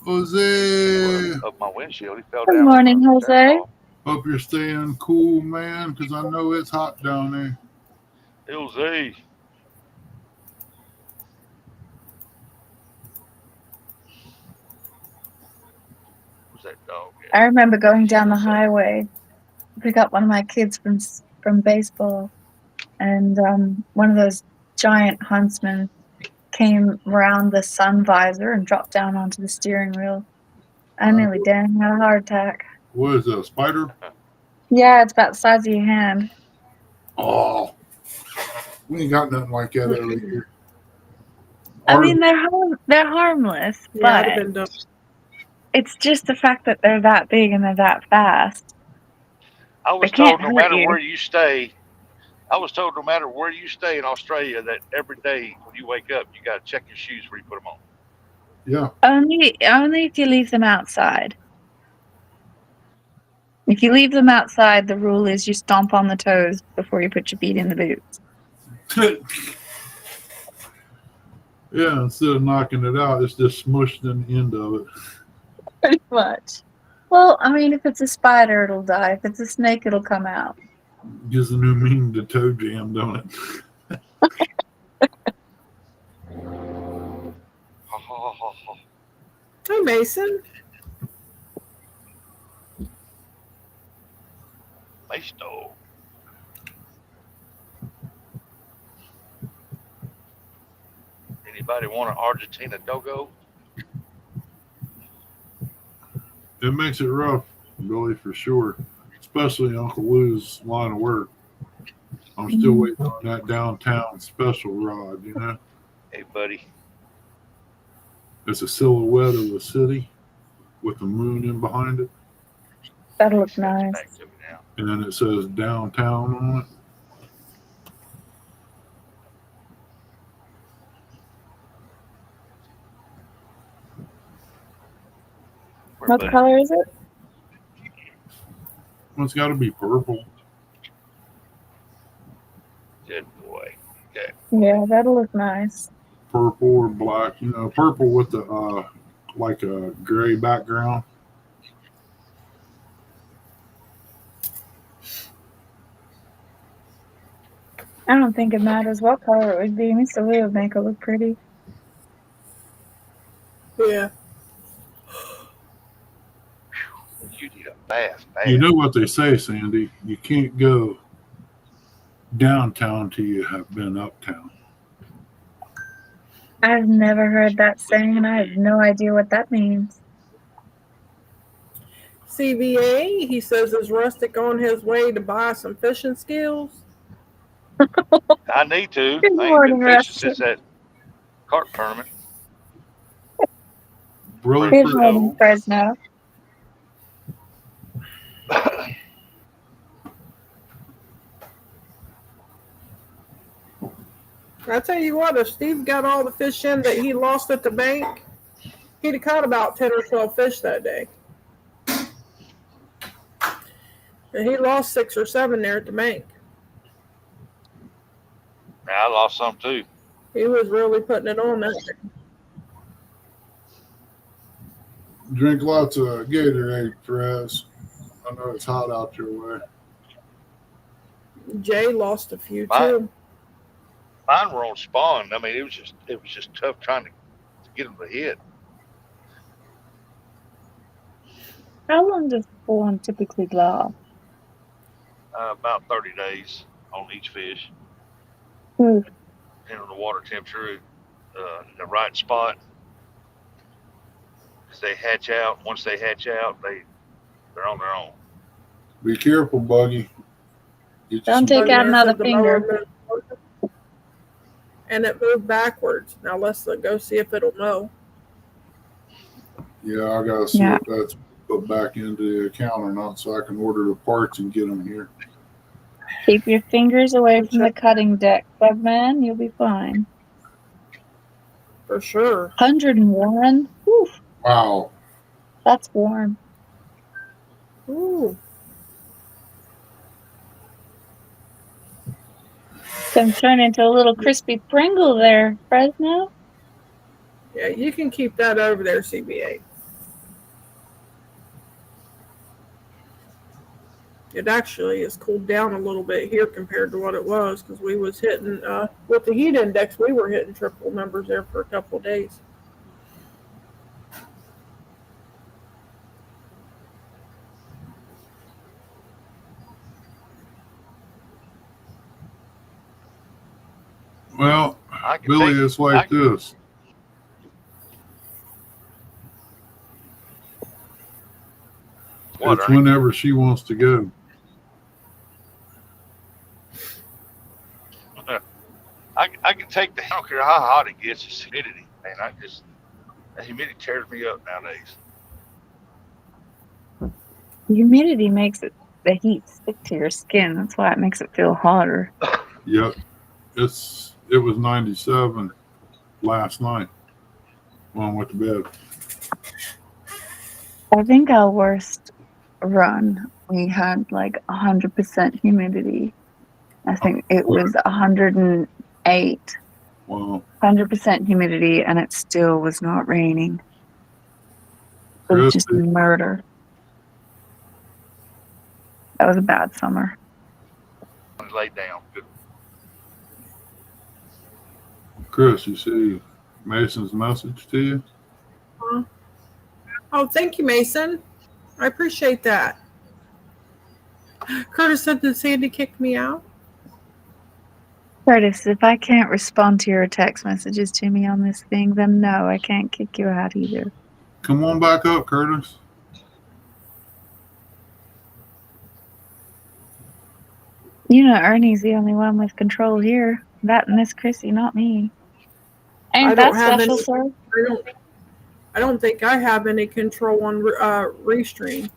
Speaker 4: Jose,
Speaker 3: Up my windshield. He fell
Speaker 6: Good
Speaker 3: down.
Speaker 6: morning, Jose.
Speaker 4: hope you're staying cool, man, because I know it's hot down there.
Speaker 3: Jose. Who's that dog?
Speaker 6: I remember going down the highway to pick up one of my kids from baseball, and one of those giant huntsmen came around the sun visor and dropped down onto the steering wheel. I nearly had a heart attack.
Speaker 4: What is that, a spider?
Speaker 6: Yeah, it's about the size of your hand.
Speaker 4: Oh, we ain't got nothing like that over here.
Speaker 6: I mean, they're harmless,
Speaker 5: Yeah, I'd have
Speaker 6: but
Speaker 5: been done.
Speaker 6: it's just the fact that they're that big and they're that fast.
Speaker 3: I was
Speaker 6: They can't
Speaker 3: told no
Speaker 6: hurt
Speaker 3: matter
Speaker 6: you.
Speaker 3: where you stay, in Australia that every day when you wake up, you got to check your shoes before you put them on.
Speaker 4: Yeah.
Speaker 6: Only if you leave them outside. If you leave them outside, the rule is you stomp on the toes before you put your feet in the boots.
Speaker 4: Yeah, instead of knocking it out, it's just smushed in the end of it.
Speaker 6: Pretty much. Well, I mean, if it's a spider, it'll die. If it's a snake, it'll come out.
Speaker 4: Gives a new meaning to toe jam, don't it?
Speaker 3: Ha ha ha ha.
Speaker 5: Hi, Mason.
Speaker 3: Maisto. Anybody want an Argentina dogo?
Speaker 4: It makes it rough, Billy, for sure. Especially Uncle Lou's line of work. I'm still waiting on that downtown special rod, you know?
Speaker 3: Hey, buddy.
Speaker 4: It's a silhouette of the city with the moon in behind it.
Speaker 6: That'll look
Speaker 3: That's
Speaker 6: nice.
Speaker 3: back to me now.
Speaker 4: And then it says downtown on it.
Speaker 3: Where,
Speaker 6: What
Speaker 3: buddy?
Speaker 6: color is it?
Speaker 4: Well, it's got to be purple.
Speaker 3: Good boy. Okay.
Speaker 6: Yeah, that'll look nice.
Speaker 4: Purple or black. You know, purple with the like a gray background.
Speaker 6: I don't think it matters what color it would be. Mr. Lee would make it look pretty.
Speaker 5: Yeah.
Speaker 3: You need a bath, man.
Speaker 4: You know what they say, Sandy? You can't go downtown till you have been uptown.
Speaker 6: I've never heard that saying, and I have no idea what that means.
Speaker 5: CVA, he says, is Rustic on his way to buy some fishing skills?
Speaker 3: I need to.
Speaker 6: Good
Speaker 3: I ain't
Speaker 6: morning,
Speaker 3: been fishing
Speaker 6: Rusty.
Speaker 3: since that carp tournament.
Speaker 4: Brother,
Speaker 6: Good
Speaker 3: Where's
Speaker 4: for,
Speaker 6: morning,
Speaker 3: Joe?
Speaker 6: Fresno.
Speaker 5: I tell you what, if Steve got all the fish in that he lost at the bank, he'd have caught about 10 or 12 fish that day. And he lost 6 or 7 there at the bank.
Speaker 3: Yeah, I lost some too.
Speaker 5: He was really putting it on that day.
Speaker 4: drink lots of Gatorade, Perez. I know it's hot out your way.
Speaker 5: Jay lost a few
Speaker 3: Mine-
Speaker 5: too.
Speaker 3: Mine were on spawn. I mean, it was just tough trying to get them to hit.
Speaker 6: How long does spawn typically last?
Speaker 3: About 30 days on each fish.
Speaker 6: Ooh,
Speaker 3: Depending on the water temperature, the right spot. Because they hatch out. Once they hatch out, they're on their own.
Speaker 4: Be careful, Buggy. Get you
Speaker 6: Don't
Speaker 4: some
Speaker 6: take
Speaker 5: Buggy
Speaker 6: out
Speaker 5: said
Speaker 6: another
Speaker 5: the mower
Speaker 6: finger.
Speaker 5: moved forward, and it moved backwards. Now let's go see if it'll mow.
Speaker 4: Yeah, I gotta see
Speaker 6: Yeah.
Speaker 4: if that's put back into the account or not, so I can order the parts and get them here.
Speaker 6: Keep your fingers away from the cutting deck, Bugman. You'll be fine.
Speaker 5: For sure.
Speaker 6: 101? Whew,
Speaker 4: Wow.
Speaker 6: that's warm.
Speaker 5: Ooh.
Speaker 6: Can turn into a little crispy Pringle there, Fresno.
Speaker 5: Yeah, you can keep that over there, CBA. It actually has cooled down a little bit here compared to what it was because we was hitting, with the heat index, we were hitting triple numbers there for a couple of days.
Speaker 4: Well,
Speaker 3: I can
Speaker 4: Billy,
Speaker 3: take
Speaker 4: it's like this.
Speaker 3: what,
Speaker 4: It's
Speaker 3: Ernie?
Speaker 4: whenever she wants to go.
Speaker 3: I can take I don't care how hot it gets, it's humidity. Man, the humidity tears me up nowadays.
Speaker 6: Humidity makes the heat stick to your skin. That's why it makes it feel hotter.
Speaker 4: Yep. It was 97 last night when I went to bed.
Speaker 6: I think our worst run, we had like 100% humidity. I think it was 108.
Speaker 4: Wow.
Speaker 6: 100% humidity, and it still was not raining. It was just
Speaker 4: Christy,
Speaker 6: murder. That was a bad summer.
Speaker 3: I laid down. Good.
Speaker 4: Chris, you see Mason's message to you?
Speaker 5: Oh, thank you, Mason. I appreciate that. Curtis said that Sandy kicked me out.
Speaker 6: Curtis, if I can't respond to your text messages to me on this thing, then no, I can't kick you out either.
Speaker 4: Come on back up, Curtis.
Speaker 6: You know, Ernie's the only one with control here. That and Miss Chrissy, not me. Ain't that special, sir?
Speaker 5: I don't think I have any control on Restream.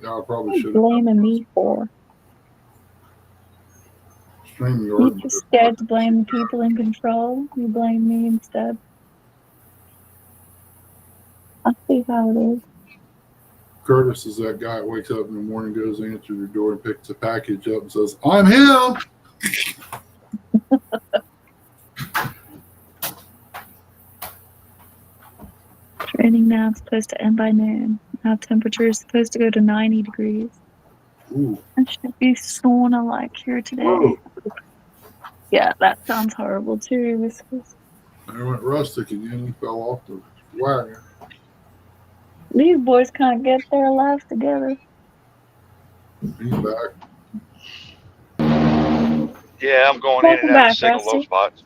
Speaker 4: Yeah, I probably
Speaker 6: What are
Speaker 4: should
Speaker 6: you
Speaker 4: have done
Speaker 6: blaming me for?
Speaker 4: StreamYard.
Speaker 6: You
Speaker 4: But
Speaker 6: just scared to blame the people in control. You blame me instead. I see how it is.
Speaker 4: Curtis is that guy that wakes up in the morning, goes to answer the door, and picks a package up and says, "I'm him."
Speaker 6: Training now is supposed to end by noon. Now temperature is supposed to go to 90 degrees.
Speaker 4: Ooh,
Speaker 6: It should be sauna like here today.
Speaker 4: whoa!
Speaker 6: Yeah, that sounds horrible too. This was...
Speaker 4: I went rustic again. He fell off the wagon.
Speaker 6: These boys can't get their lives together.
Speaker 4: He's back.
Speaker 3: Yeah, I'm going in
Speaker 6: Welcome
Speaker 3: and out of
Speaker 6: back,
Speaker 3: signal low
Speaker 6: Rusty.
Speaker 3: spots.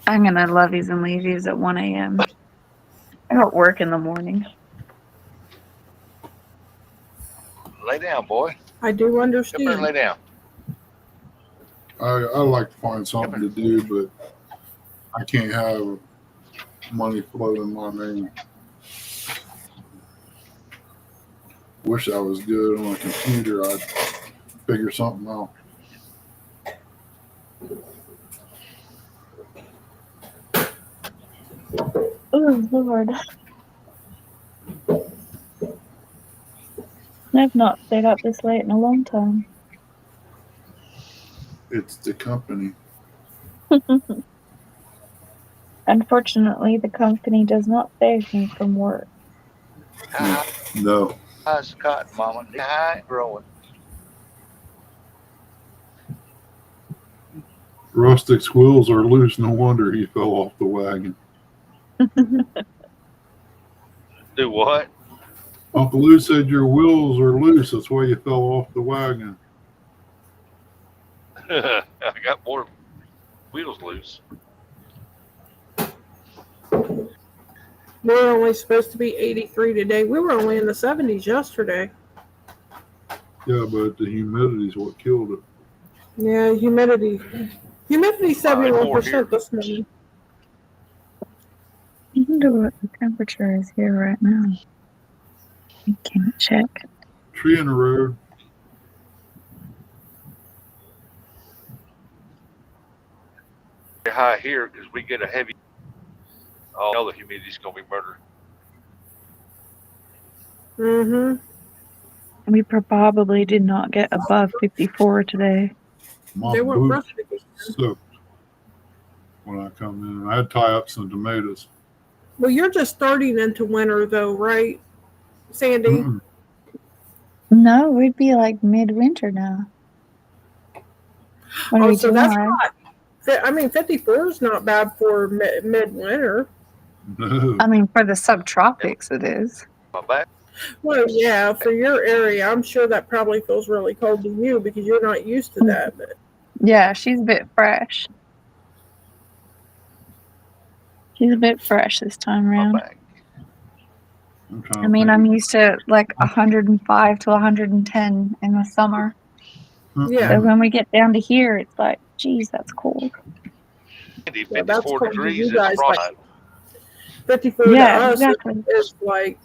Speaker 6: I'm gonna lovies and leavies at 1 a.m. I got work in the morning.
Speaker 3: Lay down, boy.
Speaker 5: I do
Speaker 3: Come here and
Speaker 5: understand.
Speaker 3: lay down.
Speaker 4: I like to find something to do, but I can't have money flow in my name. Wish I was good on a computer. I'd figure something out.
Speaker 6: Oh Lord. I've not stayed up this late in a long time.
Speaker 4: It's the company.
Speaker 6: Unfortunately, the company does not save me from work.
Speaker 4: No.
Speaker 3: How's the cotton, mama? High and growing.
Speaker 4: Rustic's wheels are loose. No wonder he fell off the wagon.
Speaker 3: Do what?
Speaker 4: Uncle Lou said your wheels are loose. That's why you fell off the wagon.
Speaker 3: I got more wheels loose.
Speaker 5: We're only supposed to be 83 today. We were only in the 70s yesterday.
Speaker 4: Yeah, but the humidity is what killed it.
Speaker 5: Yeah, humidity. Humidity 71% this morning.
Speaker 6: I wonder what the temperature is here right now. I can't check.
Speaker 4: Tree in the road.
Speaker 3: High here because we get a heavy. Oh, no, the humidity's gonna be murder.
Speaker 5: Mm-hmm.
Speaker 6: We probably did not get above 54 today.
Speaker 4: My
Speaker 5: They weren't
Speaker 4: boots
Speaker 5: rustic.
Speaker 4: soaked when I come in. I had to tie up some tomatoes.
Speaker 5: Well, you're just starting into winter, though, right, Sandy?
Speaker 4: Mm-mm.
Speaker 6: No, we'd be like midwinter now. What are
Speaker 5: Oh,
Speaker 6: we
Speaker 5: so
Speaker 6: doing?
Speaker 5: that's not. I mean, 54 is not bad for midwinter.
Speaker 4: No.
Speaker 6: I mean, for the subtropics, it is.
Speaker 3: My back.
Speaker 5: Well, yeah, for your area, I'm sure that probably feels really cold to you because you're not used to that. But
Speaker 6: Yeah, she's a bit fresh. She's a bit fresh this time
Speaker 3: My
Speaker 6: around.
Speaker 3: back.
Speaker 6: I mean, I'm used to like 105 to 110 in the summer.
Speaker 5: yeah,
Speaker 6: So when we get down to here, it's like, geez, that's cold.
Speaker 3: 54
Speaker 5: that's cold to
Speaker 3: degrees
Speaker 5: you
Speaker 3: is
Speaker 5: guys. Like
Speaker 3: frost.
Speaker 5: 54
Speaker 6: Yeah,
Speaker 5: to us
Speaker 6: exactly.
Speaker 5: is like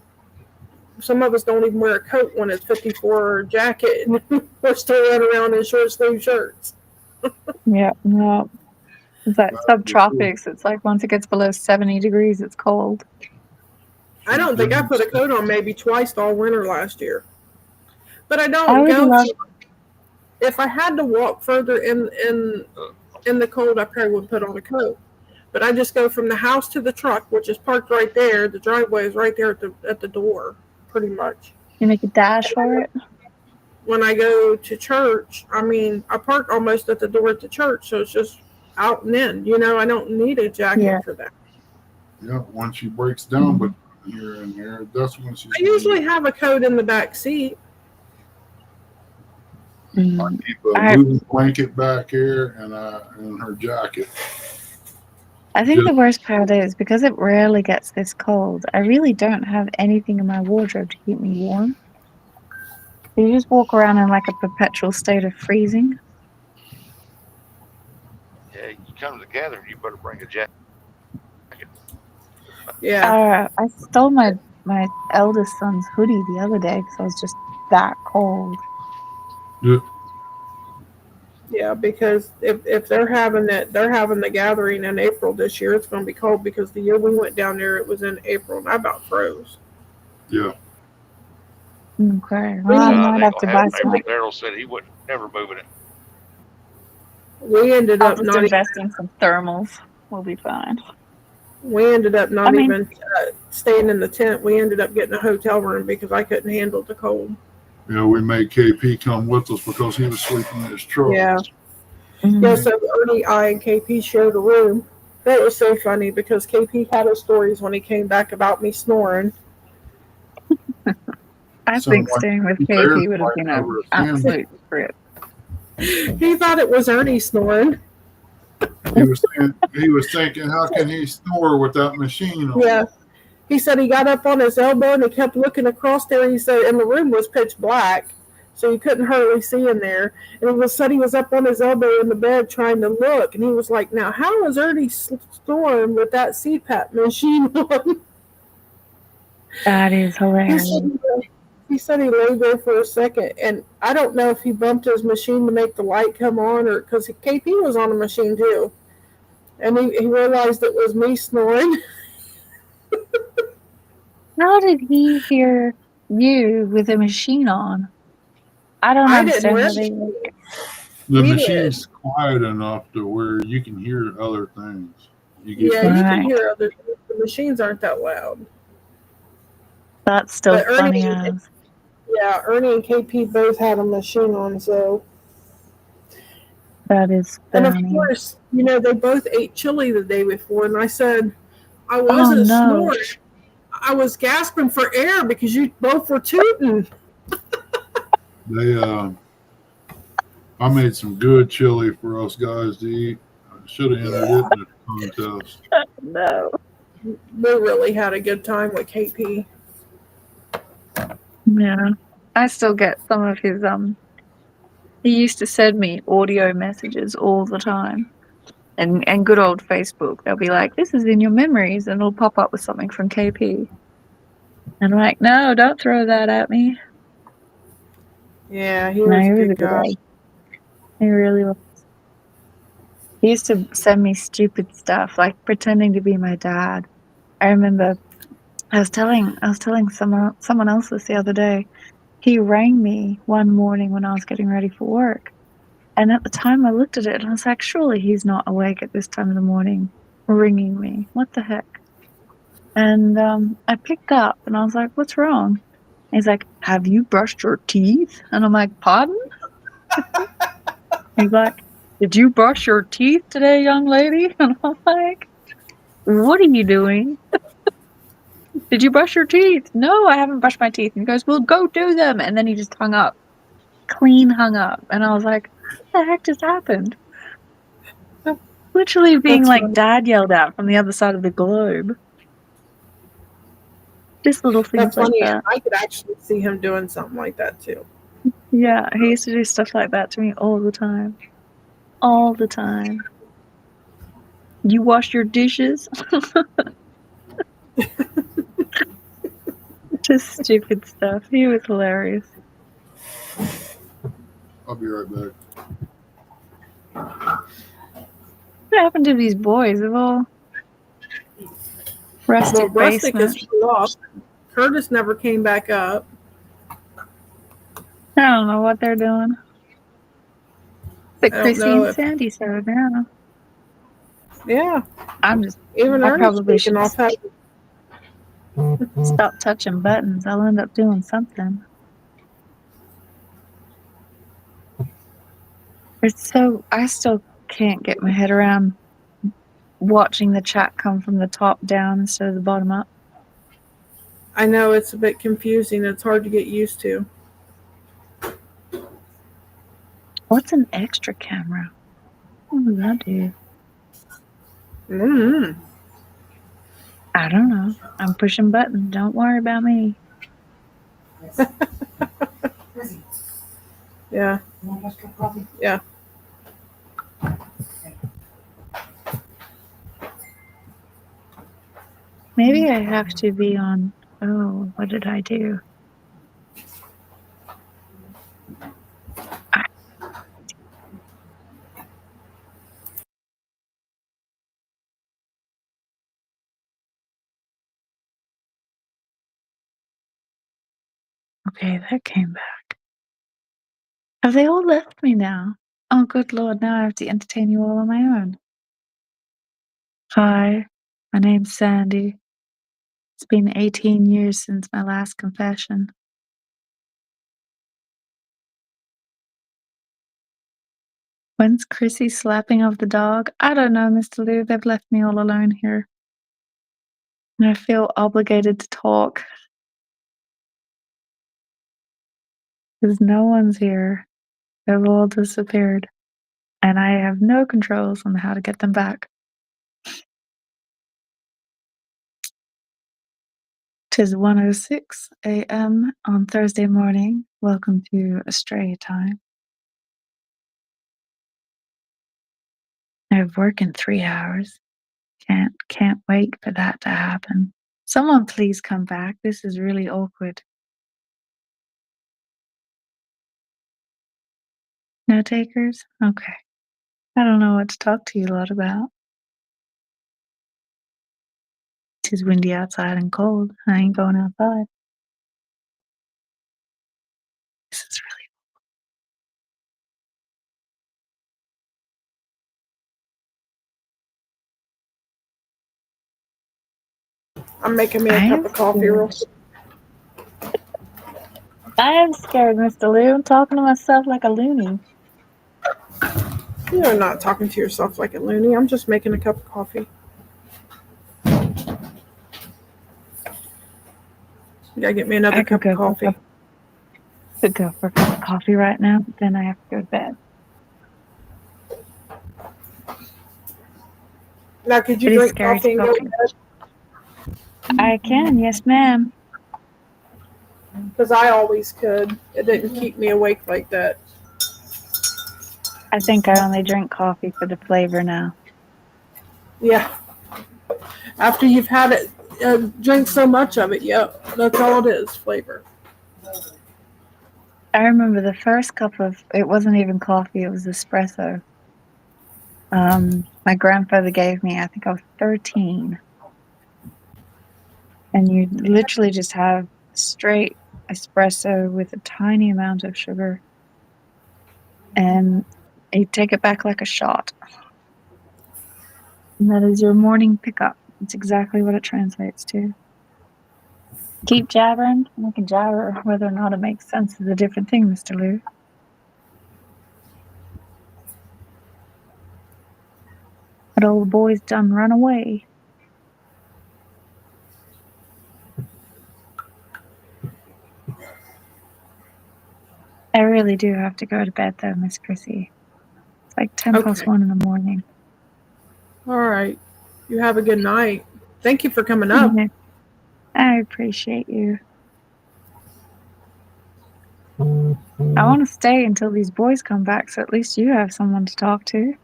Speaker 5: some of us don't even wear a coat when it's 54 or a jacket, and we're still running around in short sleeve shirts.
Speaker 6: Yeah, no. It's like subtropics. It's like once it gets below 70 degrees, it's cold.
Speaker 5: I don't think I put a coat on maybe twice all winter last year, but I
Speaker 6: I
Speaker 5: don't
Speaker 6: would
Speaker 5: go.
Speaker 6: love.
Speaker 5: If I had to walk further in the cold, I probably would put on a coat. But I just go from the house to the truck, which is parked right there. The driveway is right there at the door, pretty much.
Speaker 6: You make a dash for it.
Speaker 5: When I go to church, I mean, I park almost at the door at the church, so it's just out and in. You know, I don't need a jacket for that.
Speaker 4: Yeah, when she breaks down, but here and there, that's when she's.
Speaker 5: I usually have a coat in the back seat.
Speaker 4: I keep a moving blanket back here and her jacket.
Speaker 6: I think the worst part is because it rarely gets this cold, I really don't have anything in my wardrobe to keep me warm. You just walk around in like a perpetual state of freezing.
Speaker 3: Yeah, you come to the gathering, you better bring a jacket.
Speaker 5: Yeah.
Speaker 6: I stole my my eldest son's hoodie the other day because I was just that cold.
Speaker 4: Yeah.
Speaker 5: Yeah, because if they're having the gathering in April this year, it's going to be cold because the year we went down there, it was in April, and I about froze.
Speaker 4: Yeah.
Speaker 6: Okay,
Speaker 5: We
Speaker 6: well, I
Speaker 3: No,
Speaker 6: might
Speaker 3: they ain't
Speaker 6: have to
Speaker 3: gonna have
Speaker 6: buy
Speaker 3: it in
Speaker 6: some.
Speaker 3: April. Daryl said he wouldn't never moving it.
Speaker 5: we ended
Speaker 6: I'll
Speaker 5: up
Speaker 6: just
Speaker 5: not
Speaker 6: invest in some thermals. We'll be fine.
Speaker 5: we ended up
Speaker 6: I
Speaker 5: not
Speaker 6: mean,
Speaker 5: even staying in the tent. We ended up getting a hotel room because I couldn't handle the cold.
Speaker 4: Yeah, we made KP come with us because he was sleeping in his truck.
Speaker 5: Yeah.
Speaker 6: mm,
Speaker 5: Yeah, so Ernie, I, and KP shared a room. That was so funny because KP had his stories when he came back about me snoring.
Speaker 6: I
Speaker 4: Sounded
Speaker 6: think
Speaker 4: like
Speaker 6: staying with
Speaker 4: bears
Speaker 6: KP would have been
Speaker 4: fighting
Speaker 6: an
Speaker 4: over a thin.
Speaker 6: absolute trip.
Speaker 5: He thought it was Ernie snoring.
Speaker 4: He was thinking, how can he snore with that machine on?
Speaker 5: Yeah. He said he got up on his elbow and he kept looking across there. He said, and the room was pitch black, so you couldn't hardly see in there. And he said he was up on his elbow in the bed trying to look. And he was like, now, how is Ernie snoring with that CPAP machine on?
Speaker 6: That is
Speaker 5: He
Speaker 6: hilarious.
Speaker 5: said, he said he lay there for a second, and I don't know if he bumped his machine to make the light come on, or because KP was on the machine too, and he realized it was me snoring.
Speaker 6: How did he hear you with a machine on? I don't
Speaker 5: I didn't
Speaker 6: understand
Speaker 5: wear
Speaker 6: how they
Speaker 5: it.
Speaker 6: work.
Speaker 4: The
Speaker 5: He
Speaker 4: machine's
Speaker 5: did.
Speaker 4: quiet enough to where you can hear other things. You get
Speaker 5: Yeah, you can
Speaker 6: Right.
Speaker 5: hear other. The machines aren't that loud,
Speaker 6: That's still
Speaker 5: but
Speaker 6: funny as.
Speaker 5: Ernie and KP both had a machine on, so.
Speaker 6: That is
Speaker 5: And of
Speaker 6: funny.
Speaker 5: course, they both ate chili the day before, and I said I
Speaker 6: Oh
Speaker 5: wasn't
Speaker 6: no.
Speaker 5: snoring. I was gasping for air because you both were tooting.
Speaker 4: they I made some good chili for us guys to eat. I should have entered it in the contest.
Speaker 6: No.
Speaker 5: We really had a good time with KP.
Speaker 6: Yeah. I still get some of his he used to send me audio messages all the time. And good old Facebook. They'll be like, this is in your memories, and it'll pop up with something from KP. And I'm like, no, don't throw that at me.
Speaker 5: Yeah, he
Speaker 6: No,
Speaker 5: was
Speaker 6: he
Speaker 5: a
Speaker 6: was a
Speaker 5: good
Speaker 6: good
Speaker 5: guy.
Speaker 6: egg. He really was. He used to send me stupid stuff, like pretending to be my dad. I remember I was telling someone else this the other day. He rang me one morning when I was getting ready for work. And at the time I looked at it and I was like, surely he's not awake at this time of the morning ringing me. What the heck? And I picked up and I was like, what's wrong? And he's like, have you brushed your teeth? And I'm like, pardon? He's like, did you brush your teeth today, young lady? And I'm like, what are you doing? Did you brush your teeth? No, I haven't brushed my teeth. And he goes, well, go do them. And then he just hung up, clean hung up. And I was like, what the heck just happened? Literally being
Speaker 5: That's
Speaker 6: like
Speaker 5: funny.
Speaker 6: dad yelled at from the other side of the globe. Just little things
Speaker 5: That's
Speaker 6: like
Speaker 5: funny.
Speaker 6: that.
Speaker 5: I could actually see him doing something like that too.
Speaker 6: Yeah, he used to do stuff like that to me all the time. All the time. You wash your dishes? Just stupid stuff. He was hilarious.
Speaker 4: I'll be right back.
Speaker 6: What happened to these boys? They've all
Speaker 5: Well,
Speaker 6: rustic
Speaker 5: Rustic is
Speaker 6: basement.
Speaker 5: lost. Curtis never came back up.
Speaker 6: I don't know what they're doing. But
Speaker 5: I don't
Speaker 6: Chrissy
Speaker 5: know
Speaker 6: and
Speaker 5: if.
Speaker 6: Sandy started now.
Speaker 5: Yeah,
Speaker 6: I'm just
Speaker 5: even
Speaker 6: I
Speaker 5: Ernie's
Speaker 6: probably
Speaker 5: taking
Speaker 6: should
Speaker 5: off.
Speaker 6: stop touching buttons. I'll end up doing something. It's so I still can't get my head around watching the chat come from the top down instead of the bottom up.
Speaker 5: I know it's a bit confusing. It's hard to get used to.
Speaker 6: What's an extra camera? What does that do?
Speaker 5: Mm-hmm.
Speaker 6: I don't know. I'm pushing buttons. Don't worry about me.
Speaker 5: Yeah. Yeah.
Speaker 6: Maybe I have to be on Oh, what did I do? Okay, that came back. Have they all left me now? Oh, good Lord, now I have to entertain you all on my own. Hi, my name's Sandy. It's been 18 years since my last confession. When's Chrissy slapping of the dog? I don't know, Mr. Lou. They've left me all alone here. And I feel obligated to talk. Because no one's here. They've all disappeared. And I have no controls on how to get them back. 'Tis 1:06 a.m. on Thursday morning. Welcome to Astray Time. I have work in 3 hours. Can't wait for that to happen. Someone please come back. This is really awkward. No takers? Okay. I don't know what to talk to you lot about. 'Tis windy outside and cold. I ain't going outside. This is
Speaker 5: I'm making me a
Speaker 6: I
Speaker 5: cup
Speaker 6: am
Speaker 5: of coffee real
Speaker 6: scared. I am scared, Mr. Lou. I'm talking to myself like a loony.
Speaker 5: You're not talking to yourself like a loony. I'm just making a cup of coffee. You gotta get me another
Speaker 6: I could
Speaker 5: cup of
Speaker 6: go for
Speaker 5: coffee.
Speaker 6: a cup of coffee right now, but then I have to go to bed.
Speaker 5: Now, could you
Speaker 6: Pretty
Speaker 5: drink
Speaker 6: scary
Speaker 5: coffee and go to
Speaker 6: talking.
Speaker 5: bed?
Speaker 6: I can, yes, ma'am.
Speaker 5: Because I always could. It didn't keep me awake like that.
Speaker 6: I think I only drink coffee for the flavor now.
Speaker 5: Yeah. After you've had it, drink so much of it, yep. That's all it is, flavor.
Speaker 6: I remember the first cup of, it wasn't even coffee, it was espresso. My grandfather gave me, I think I was 13. And you literally just have straight espresso with a tiny amount of sugar. And you take it back like a shot. And that is your morning pickup. It's exactly what it translates to. Keep jabbering, and I can jabber. Whether or not it makes sense is a different thing, Mr. Lou. That old boy's done run away. I really do have to go to bed, though, Miss Chrissy. It's like 10 past
Speaker 5: Okay.
Speaker 6: 1 in the morning.
Speaker 5: All right. You have a good night. Thank you for coming up.
Speaker 6: Yeah, I appreciate you. I want to stay until these boys come back, so at least you have someone to talk to.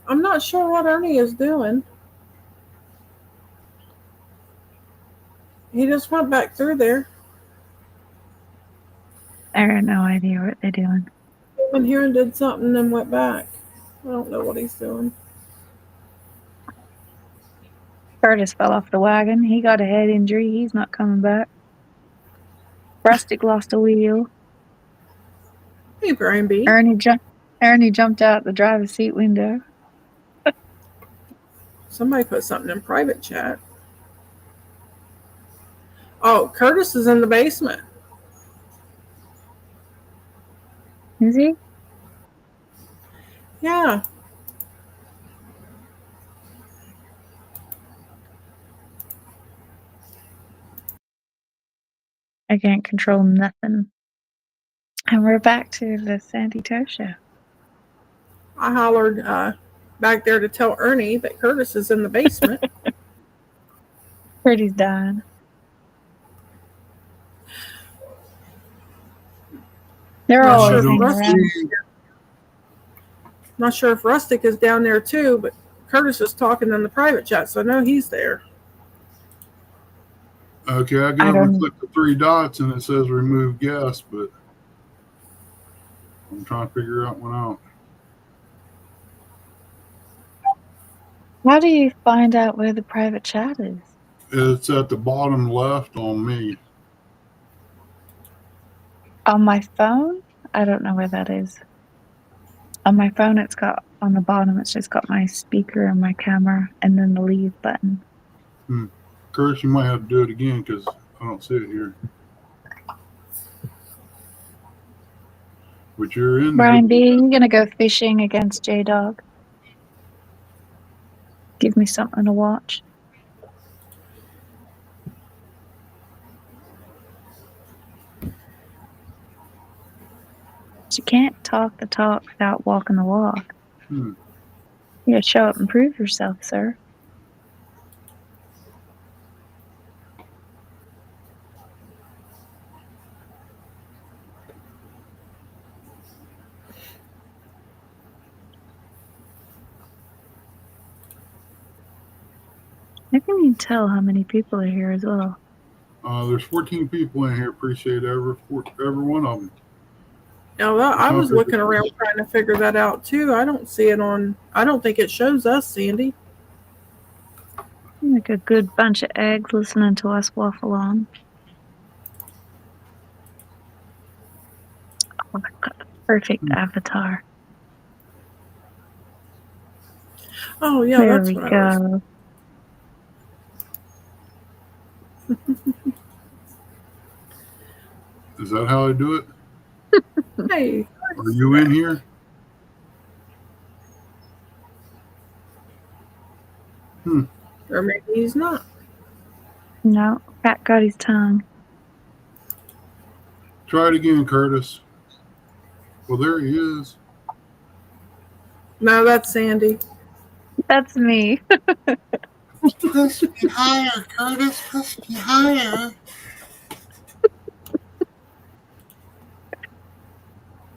Speaker 5: I'm not sure what Ernie is doing. He just went back through there.
Speaker 6: I have no idea what they're doing.
Speaker 5: He went here and did something and then went back. I don't know what he's doing.
Speaker 6: Curtis fell off the wagon. He got a head injury. He's not coming back. Rustic lost a wheel.
Speaker 5: Hey, Brian B.
Speaker 6: Ernie jumped out the driver's seat window.
Speaker 5: Somebody put something in private chat. Oh, Curtis is in the basement.
Speaker 6: Is he?
Speaker 5: Yeah.
Speaker 6: I can't control nothing. And we're back to the Sandy Toe Show.
Speaker 5: I hollered back there to tell Ernie that Curtis is in the basement.
Speaker 6: Pretty's dying. They're
Speaker 5: Not
Speaker 6: always
Speaker 5: sure
Speaker 6: hanging
Speaker 5: Rustic.
Speaker 6: around.
Speaker 5: Not sure if Rustic is down there too, but Curtis is talking in the private chat, so I know he's there.
Speaker 4: Okay, I
Speaker 6: I
Speaker 4: go over and
Speaker 6: don't.
Speaker 4: click the three dots and it says remove guest, but I'm trying to figure out one out.
Speaker 6: How do you find out where the private chat is?
Speaker 4: It's at the bottom left on me.
Speaker 6: On my phone? I don't know where that is. On my phone, it's got on the bottom. It's just got my speaker and my camera, and then the leave button.
Speaker 4: Curtis, you might have to do it again because I don't see it here. But you're in there.
Speaker 6: Brian B, you gonna go fishing against J Dog? Give me something to watch. You can't talk the talk without walking the walk.
Speaker 4: Hmm.
Speaker 6: You gotta show up and prove yourself, sir. I can even tell how many people are here as well.
Speaker 4: There's 14 people in here. Appreciate every one of them.
Speaker 5: Now, I was looking around trying to figure that out too. I don't see it on. I don't think it shows us, Sandy.
Speaker 6: Like a good bunch of eggs listening to us waffle on. Oh, I've got the perfect avatar.
Speaker 5: Oh yeah,
Speaker 6: There
Speaker 5: that's
Speaker 6: we
Speaker 5: what I was.
Speaker 6: go.
Speaker 4: Is that how I do it?
Speaker 5: Hey,
Speaker 4: Are you in here?
Speaker 5: or maybe he's not.
Speaker 6: No, Cat got his tongue.
Speaker 4: Try it again, Curtis. Well, there he is.
Speaker 5: No, that's Sandy.
Speaker 6: That's me.
Speaker 4: Push me higher, Curtis. Push me higher.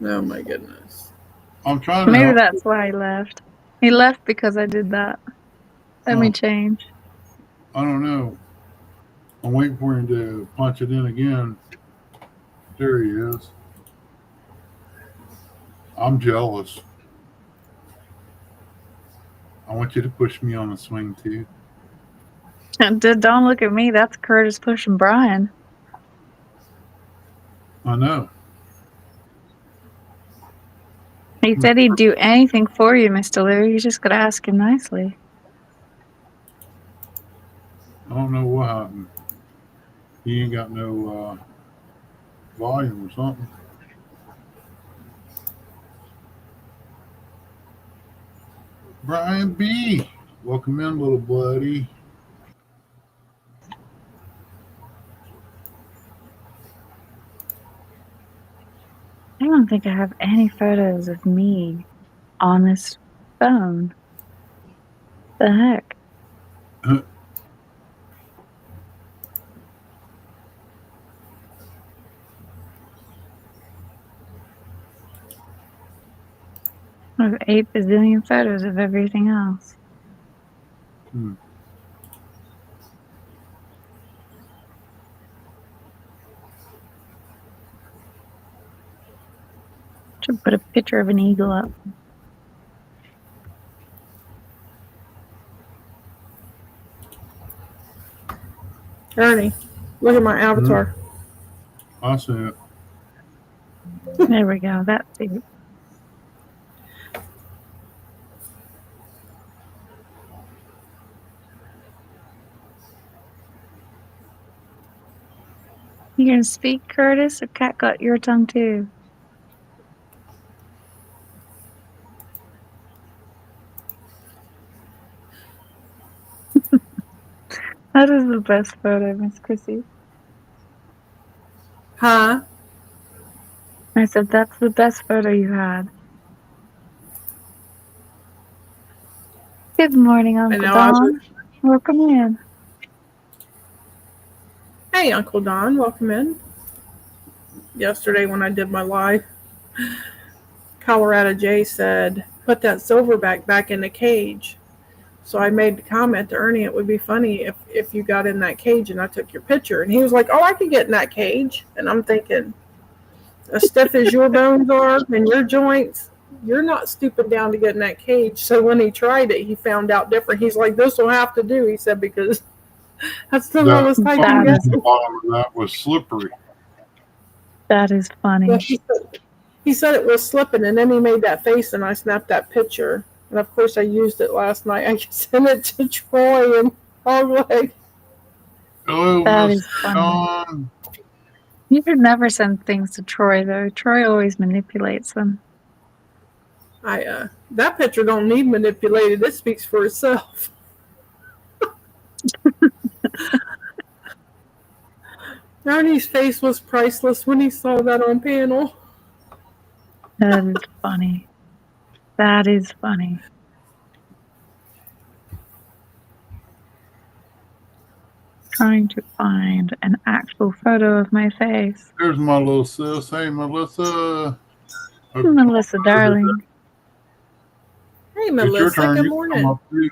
Speaker 5: Oh my goodness.
Speaker 4: I'm trying to
Speaker 6: Maybe
Speaker 4: help.
Speaker 6: that's why he left. He left because I did that. Let me change.
Speaker 4: I don't know. I'm waiting for him to punch it in again. There he is. I'm jealous. I want you to push me on the swing too.
Speaker 6: Don't look at me. That's Curtis pushing Brian.
Speaker 4: I know.
Speaker 6: He said he'd do anything for you, Mr. Leary. You just gotta ask him nicely.
Speaker 4: I don't know what happened. He ain't got no volume or something. Brian B. Welcome in, little buddy.
Speaker 6: I don't think I have any photos of me on this phone. The heck? I have 8 bazillion photos of everything else. Should put a picture of an eagle up.
Speaker 5: Ernie, look at my avatar.
Speaker 4: I see it.
Speaker 6: There we go. That's it. You gonna speak, Curtis? Or Cat got your tongue too? That is the best photo, Miss Chrissy.
Speaker 5: Huh?
Speaker 6: I said that's the best photo you had. Good morning, Uncle Don. Welcome in.
Speaker 5: Hey, Uncle Don, welcome in. Yesterday when I did my live, Colorado Jay said, put that silverback back in the cage. So I made the comment to Ernie, it would be funny if you got in that cage and I took your picture. And he was like, oh, I could get in that cage. And I'm thinking, as stiff as your bones are and your joints, you're not stooping down to get in that cage. So when he tried it, he found out different. He's like, this will have to do, he said, because that's the lowest height you
Speaker 6: That
Speaker 5: get.
Speaker 6: is
Speaker 4: The bottom of that was slippery.
Speaker 6: that is funny.
Speaker 5: Yeah, he said it was slipping, and then he made that face, and I snapped that picture. And of course, I used it last night. I sent it to Troy and Hogleg.
Speaker 4: Hello,
Speaker 6: That
Speaker 4: Miss
Speaker 6: is funny.
Speaker 4: Dawn.
Speaker 6: You should never send things to Troy though. Troy always manipulates them.
Speaker 5: That picture don't need manipulated. It speaks for itself. Ernie's face was priceless when he saw that on panel.
Speaker 6: That is funny. That is funny. Trying to find an actual photo of my face.
Speaker 4: There's my little sis. Hey, Melissa.
Speaker 6: Melissa, darling.
Speaker 5: Hey,
Speaker 4: It's your
Speaker 5: Melissa,
Speaker 4: turn.
Speaker 5: good
Speaker 4: You come
Speaker 5: morning.
Speaker 4: up, too.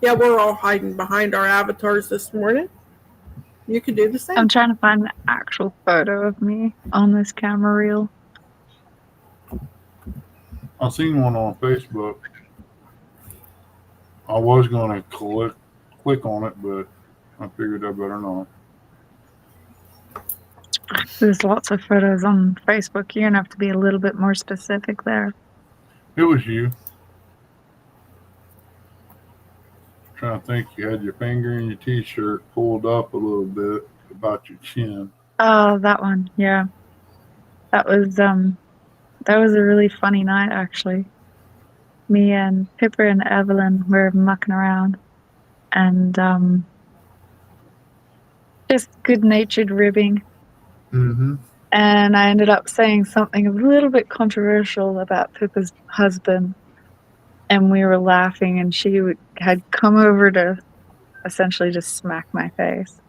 Speaker 5: Yeah, we're all hiding behind our avatars this morning. You could do the same.
Speaker 6: I'm trying to find an actual photo of me on this camera reel.
Speaker 4: I seen one on Facebook. I was going to click on it, but I figured I better not.
Speaker 6: There's lots of photos on Facebook. You're gonna have to be a little bit more specific there.
Speaker 4: It was you. Trying to think, you had your finger in your t-shirt pulled up a little bit about your chin.
Speaker 6: Oh, that one. Yeah. That was a really funny night actually. Me and Pippa and Evelyn were mucking around and just good-natured ribbing.
Speaker 4: Mm-hmm.
Speaker 6: And I ended up saying something a little bit controversial about Pippa's husband. And we were laughing, and she had come over to essentially just smack my face.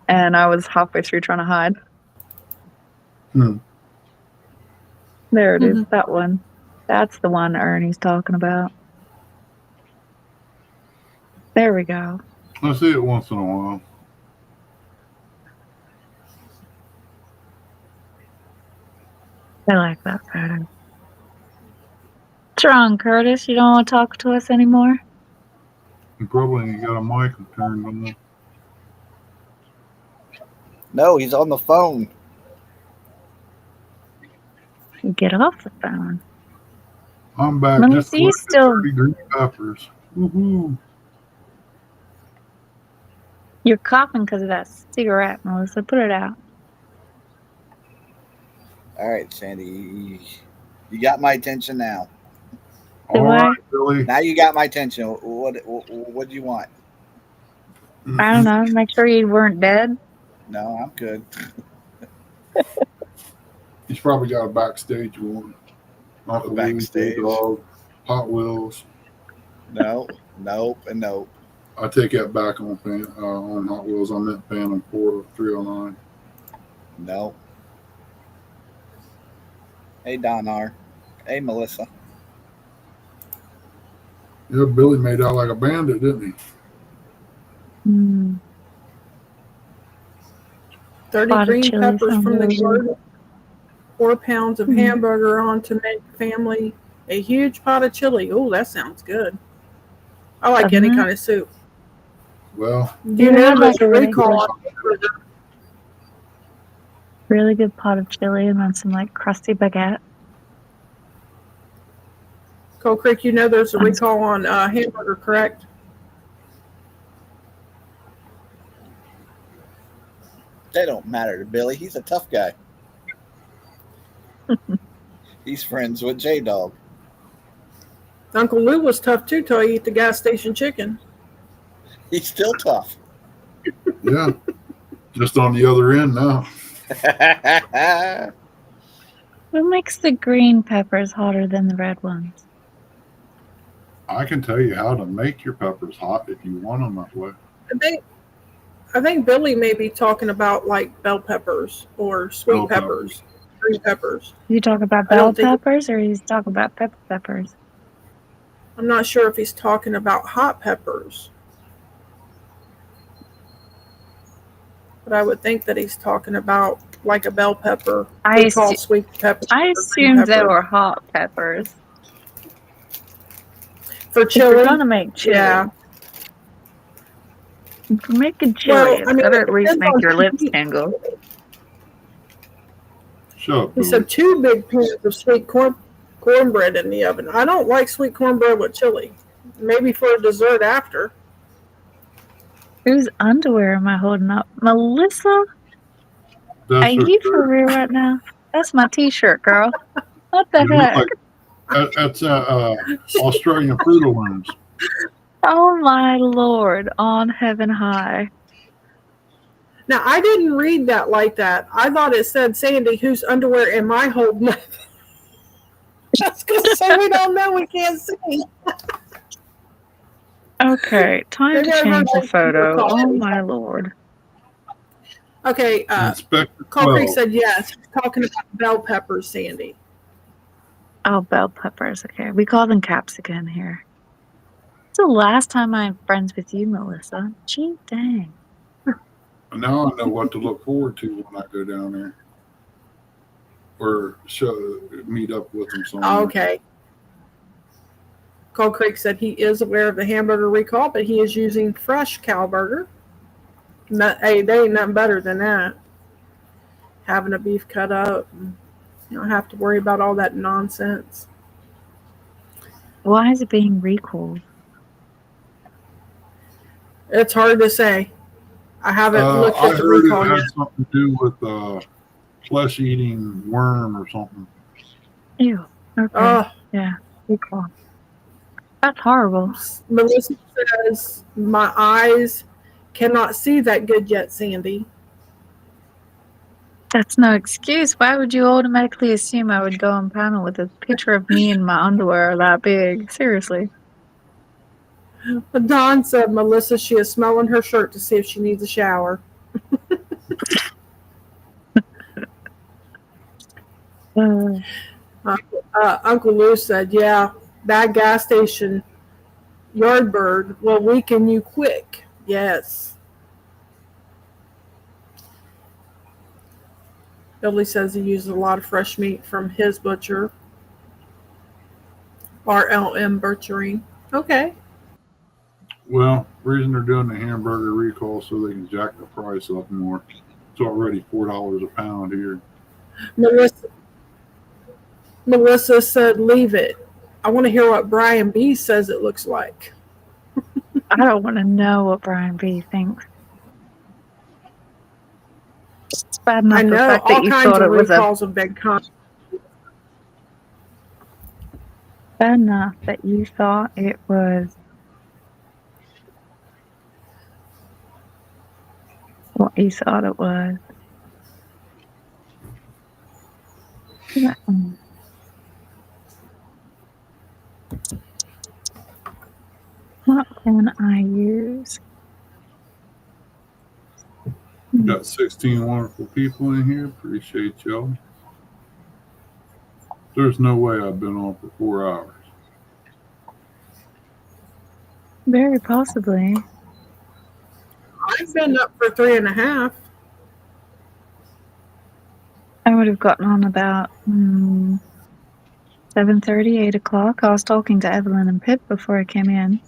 Speaker 6: And I was halfway through trying to hide.
Speaker 4: Hmm.
Speaker 6: There it is, that one. That's the one Ernie's talking about. There we go.
Speaker 4: I see it once in a while.
Speaker 6: I like that photo. What's wrong, Curtis? You don't want to talk to us anymore?
Speaker 4: You probably ain't got a mic turned on.
Speaker 2: No, he's on the phone.
Speaker 6: Get off the phone.
Speaker 4: I'm back.
Speaker 6: Let me
Speaker 4: Just
Speaker 6: see you
Speaker 4: collected
Speaker 6: still.
Speaker 4: 30 green peppers. Woohoo!
Speaker 6: You're coughing because of that cigarette, Melissa. Put it out.
Speaker 2: All right, Sandy, you got my attention now.
Speaker 6: Do
Speaker 4: All
Speaker 6: I?
Speaker 4: right, Billy.
Speaker 2: Now you got my attention. What do you want?
Speaker 6: I don't know. Make sure you weren't dead.
Speaker 2: No, I'm good.
Speaker 4: He's probably got a backstage one. Not
Speaker 2: A
Speaker 4: the
Speaker 2: backstage.
Speaker 4: Dog, Hot Wheels.
Speaker 2: No, nope, and nope.
Speaker 4: I take that back on Hot Wheels. I meant Phantom 309.
Speaker 2: No. Hey, Donar. Hey, Melissa.
Speaker 4: Yeah, Billy made out like a bandit, didn't he?
Speaker 5: 30
Speaker 6: Pot of
Speaker 5: green
Speaker 6: chili
Speaker 5: peppers
Speaker 6: sounds
Speaker 5: from the
Speaker 6: really good.
Speaker 5: garden. 4 pounds of hamburger on to make family a huge pot of chili. Oh, that sounds good. I like any kind of soup.
Speaker 4: Well,
Speaker 5: You
Speaker 6: You
Speaker 5: know
Speaker 6: had
Speaker 5: there's
Speaker 6: like
Speaker 5: a
Speaker 6: a really
Speaker 5: recall
Speaker 6: good,
Speaker 5: on
Speaker 6: really good pot of chili and then some like crusty baguette.
Speaker 5: Cold Creek. You know there's a recall on hamburger, correct?
Speaker 2: That don't matter to Billy. He's a tough guy. He's friends with J-Dog.
Speaker 5: Uncle Lou was tough too till he ate the gas station chicken.
Speaker 2: He's still tough.
Speaker 4: yeah. Just on the other end now.
Speaker 6: What makes the green peppers hotter than the red ones?
Speaker 4: I can tell you how to make your peppers hot if you want them that way.
Speaker 5: I think Billy may be talking about like bell peppers or sweet
Speaker 4: Bell
Speaker 5: peppers. green peppers.
Speaker 6: You talk about
Speaker 5: I
Speaker 6: bell
Speaker 5: don't think-
Speaker 6: peppers, or he's talking about pepper peppers?
Speaker 5: I'm not sure if he's talking about hot peppers. But I would think that he's talking about like a bell pepper. We call sweet peppers.
Speaker 6: I assumed they were hot peppers.
Speaker 5: For
Speaker 6: If
Speaker 5: chili.
Speaker 6: you're gonna make chili,
Speaker 5: Yeah.
Speaker 6: if you're making chili, it's gotta at least make your lips tingle.
Speaker 4: Shut up,
Speaker 5: He said 2 big pans of sweet cornbread in the oven. I don't like sweet cornbread with chili. Maybe for a dessert after.
Speaker 6: Whose underwear am I holding up? Melissa?
Speaker 4: That's
Speaker 6: Are you for real right now? That's my t-shirt, girl. What the heck?
Speaker 4: That's Australian Fruit Looms.
Speaker 6: Oh my Lord, on heaven high.
Speaker 5: Now, I didn't read that like that. I thought it said, Sandy, whose underwear am I holding up? That's because so we don't know, we can't see.
Speaker 6: Okay, time to change the photo. Oh my Lord.
Speaker 5: Okay,
Speaker 4: Inspector
Speaker 5: Cole Creek
Speaker 4: 12.
Speaker 5: said yes. He's talking about bell peppers, Sandy.
Speaker 6: Oh, bell peppers. Okay, we call them capsicum here. It's the last time I'm friends with you, Melissa. Gee, dang.
Speaker 4: Now I know what to look forward to when I go down there. Or meet up with them somewhere.
Speaker 5: Okay. Cole Creek said he is aware of the hamburger recall, but he is using fresh cow burger. Hey, there ain't nothing better than that. Having a beef cut up. You don't have to worry about all that nonsense.
Speaker 6: Why is it being recalled?
Speaker 5: It's hard to say. I haven't looked at the recall
Speaker 4: it had
Speaker 5: yet.
Speaker 4: something to do with flesh-eating worm or something.
Speaker 6: Ew. Okay. Yeah, recall. That's horrible.
Speaker 5: Melissa says, my eyes cannot see that good yet, Sandy.
Speaker 6: That's no excuse. Why would you automatically assume I would go on panel with a picture of me in my underwear that big? Seriously.
Speaker 5: Dawn said, Melissa, she is smelling her shirt to see if she needs a shower. Uncle Lou said, yeah, that gas station Yardbird will weaken you quick. Yes. Billy says he uses a lot of fresh meat from his butcher. RLM Butchering. Okay.
Speaker 4: Well, the reason they're doing the hamburger recall so they can jack the price up more. It's already $4 a pound here.
Speaker 5: Melissa said, leave it. I want to hear what Brian B. says it looks like.
Speaker 6: I don't want to know what Brian B. thinks. It's bad enough the fact that you thought it was
Speaker 5: recalls have been
Speaker 6: bad enough that you thought it was what you thought it was. What can I use?
Speaker 4: Got 16 wonderful people in here. Appreciate y'all. There's no way I've been on for 4 hours.
Speaker 6: Very possibly.
Speaker 5: I've been up for 3.5.
Speaker 6: I would have gotten on about 7:30, 8 o'clock. I was talking to Evelyn and Pip before I came in.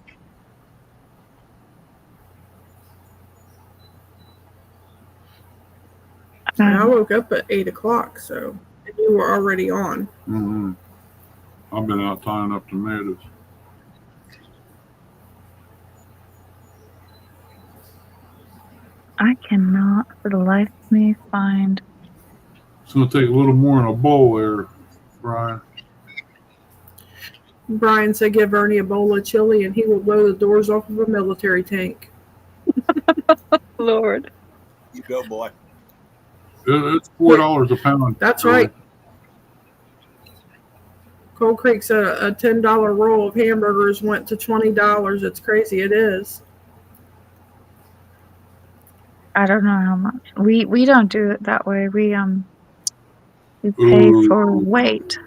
Speaker 5: I woke up at 8 o'clock, so you were already on.
Speaker 4: Mm-hmm. I've been out tying up tomatoes.
Speaker 6: I cannot, for the life of me, find.
Speaker 4: It's going to take a little more in a bowl there, Brian.
Speaker 5: Brian said give Ernie a bowl of chili and he will blow the doors off of a military tank.
Speaker 6: Lord.
Speaker 2: You go, boy.
Speaker 4: It's $4 a pound.
Speaker 5: That's right. Cold Creek said a $10 roll of hamburgers went to $20. It's crazy. It is.
Speaker 6: I don't know how much. We don't do it that way. We You pay
Speaker 1: Ooh.
Speaker 6: for weight.